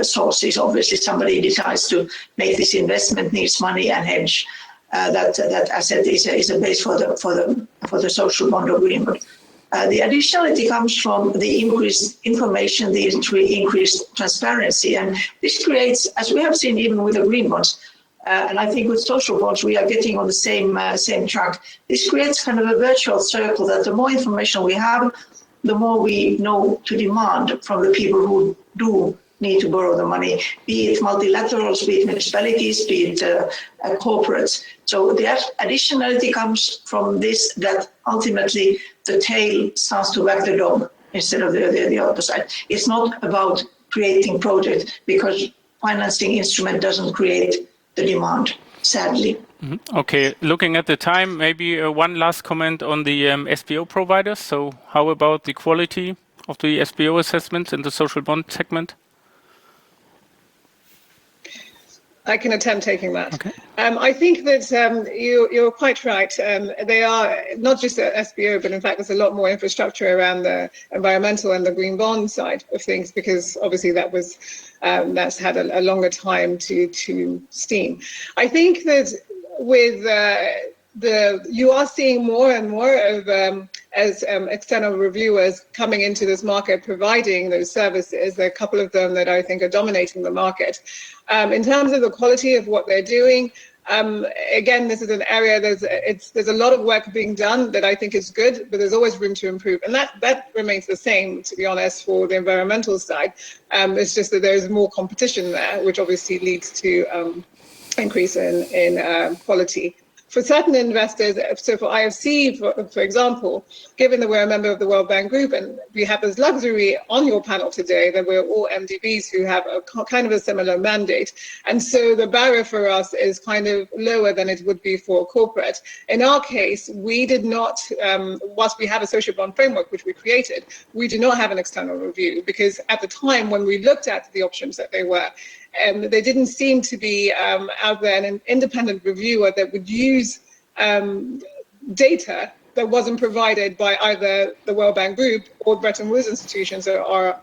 sources. Obviously, somebody decides to make this investment, needs money and hedge. That asset is a base for the social bond or green bond. The additionality comes from the increased information, the increased transparency, and this creates, as we have seen even with the green bonds, and I think with social bonds we are getting on the same track. This creates kind of a virtual circle that the more information we have, the more we know to demand from the people who do need to borrow the money, be it multilaterals, be it municipalities, be it corporates. So the additionality comes from this, that ultimately the tail starts to wag the dog instead of the other side. It's not about creating projects, because financing instrument doesn't create the demand, sadly. Mm-hmm. Okay, looking at the time, maybe one last comment on the SBO providers. So how about the quality of the SBO assessments in the social bond segment? I can attempt taking that. Okay. I think that you're quite right. They are not just at SBO, but in fact, there's a lot more infrastructure around the environmental and the green bond side of things, because obviously that's had a longer time to steam. I think that with you are seeing more and more of external reviewers coming into this market, providing those services. There are a couple of them that I think are dominating the market. In terms of the quality of what they're doing, again, this is an area there's a lot of work being done that I think is good, but there's always room to improve, and that remains the same, to be honest, for the environmental side. It's just that there's more competition there, which obviously leads to increase in quality. For certain investors, so for IFC, for example, given that we're a member of the World Bank Group and we have this luxury on your panel today that we're all MDBs who have a kind of a similar mandate, and so the barrier for us is kind of lower than it would be for a corporate. In our case, we did not, whilst we have a social bond framework which we created, we do not have an external review, because at the time when we looked at the options that they were, there didn't seem to be out there an independent reviewer that would use data that wasn't provided by either the World Bank Group or Bretton Woods institutions or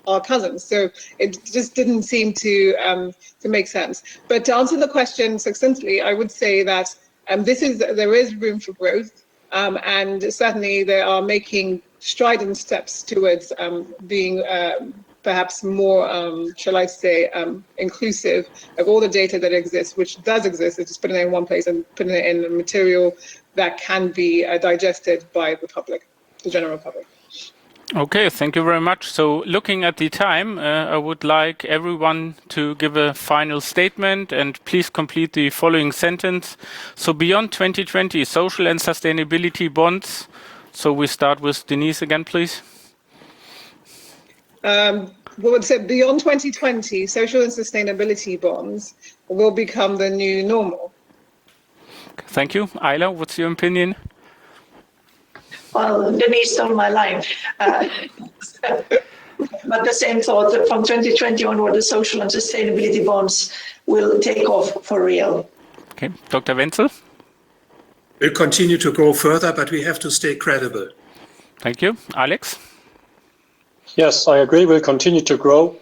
our cousins. So it just didn't seem to make sense. But to answer the question succinctly, I would say that there is room for growth, and certainly they are making strident steps towards being perhaps more, shall I say, inclusive of all the data that exists, which does exist. It's just putting it in one place and putting it in a material that can be digested by the public, the general public. Okay, thank you very much. So looking at the time, I would like everyone to give a final statement, and please complete the following sentence. So beyond 2020, social and sustainability bonds. So we start with Denise again, please. Would say beyond 2020, social and sustainability bonds will become the new normal. Thank you. Ayla, what's your opinion? Well, Denise stole my line. But the same thought, that from 2020 onward, the social and sustainability bonds will take off for real. Okay, Dr. Wenzel? We'll continue to grow further, but we have to stay credible. Thank you. Alex? Yes, I agree. We'll continue to grow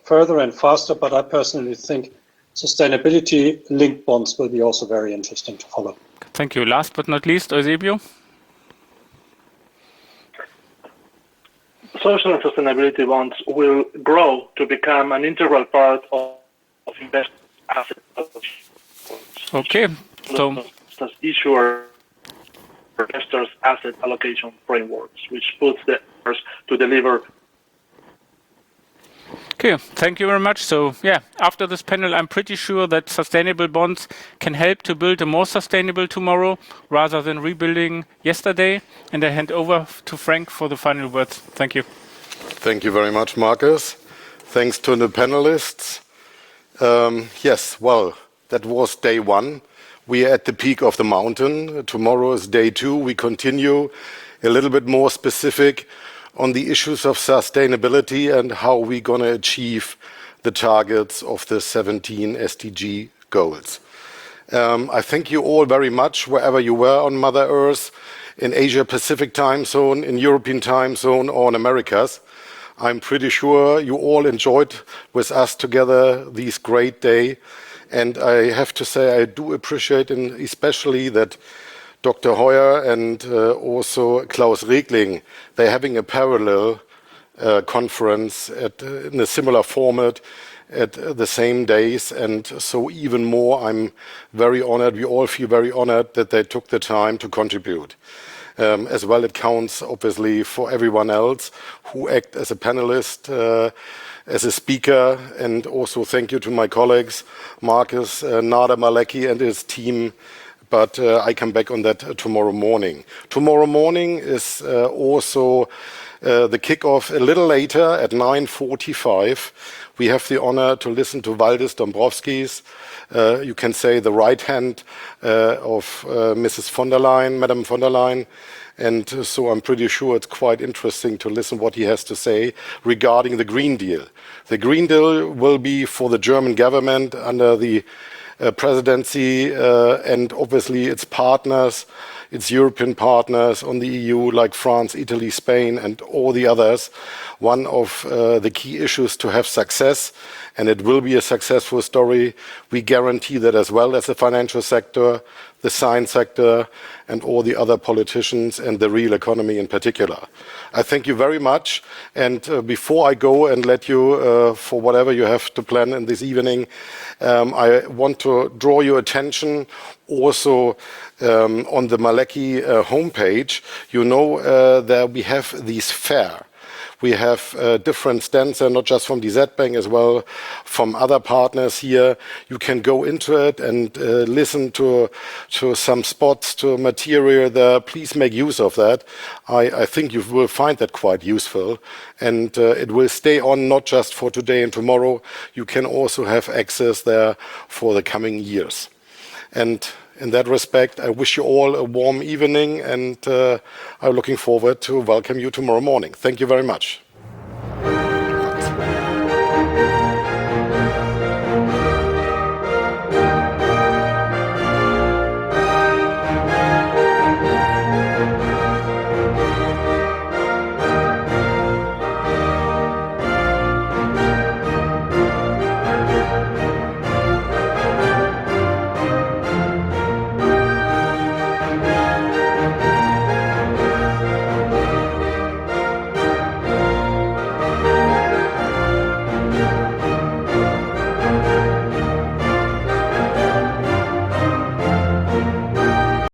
further and faster, but I personally think sustainability-linked bonds will be also very interesting to follow. Thank you. Last but not least, Eusebio? Social and sustainability bonds will grow to become an integral part of investor asset allocation. Okay, so issuer investors' asset allocation frameworks, which puts the efforts to deliver. Okay, thank you very much. So yeah, after this panel, I'm pretty sure that sustainable bonds can help to build a more sustainable tomorrow rather than rebuilding yesterday. And I hand over to Frank for the final words. Thank you. Thank you very much, Marcus. Thanks to the panelists. Yes, well, that was day one. We are at the peak of the mountain. Tomorrow is day two. We continue a little bit more specific on the issues of sustainability and how we're going to achieve the targets of the 17 SDG goals. I thank you all very much, wherever you were on Mother Earth, in Asia-Pacific time zone, in European time zone, or in Americas. I'm pretty sure you all enjoyed with us together this great day. And I have to say, I do appreciate, and especially that Dr. Hoyer and also Klaus Regling, they're having a parallel conference in a similar format at the same days. And so even more, I'm very honored, we all feel very honored that they took the time to contribute. As well, it counts, obviously, for everyone else who act as a panelist, as a speaker. And also thank you to my colleagues, Marcus, Nada Maleki and his team. But I come back on that tomorrow morning. Tomorrow morning is also the kickoff a little later at 9:45. We have the honor to listen to Valdis Dombrovskis. You can say the right hand of Mrs. von der Leyen, Madame von der Leyen. And so I'm pretty sure it's quite interesting to listen what he has to say regarding the Green Deal. The Green Deal will be for the German government under the presidency and obviously its partners, its European partners on the EU like France, Italy, Spain and all the others, one of the key issues to have success, and it will be a successful story. We guarantee that as well as the financial sector, the science sector and all the other politicians and the real economy in particular. I thank you very much, and before I go and let you for whatever you have to plan in this evening, I want to draw your attention also on the Maleki homepage. You know that we have these fair. We have different stands there, not just from DZ Bank, as well from other partners here. You can go into it and listen to some spots, to material there. Please make use of that. I think you will find that quite useful. And it will stay on not just for today and tomorrow. You can also have access there for the coming years. And in that respect, I wish you all a warm evening, and I'm looking forward to welcome you tomorrow morning. Thank you very much.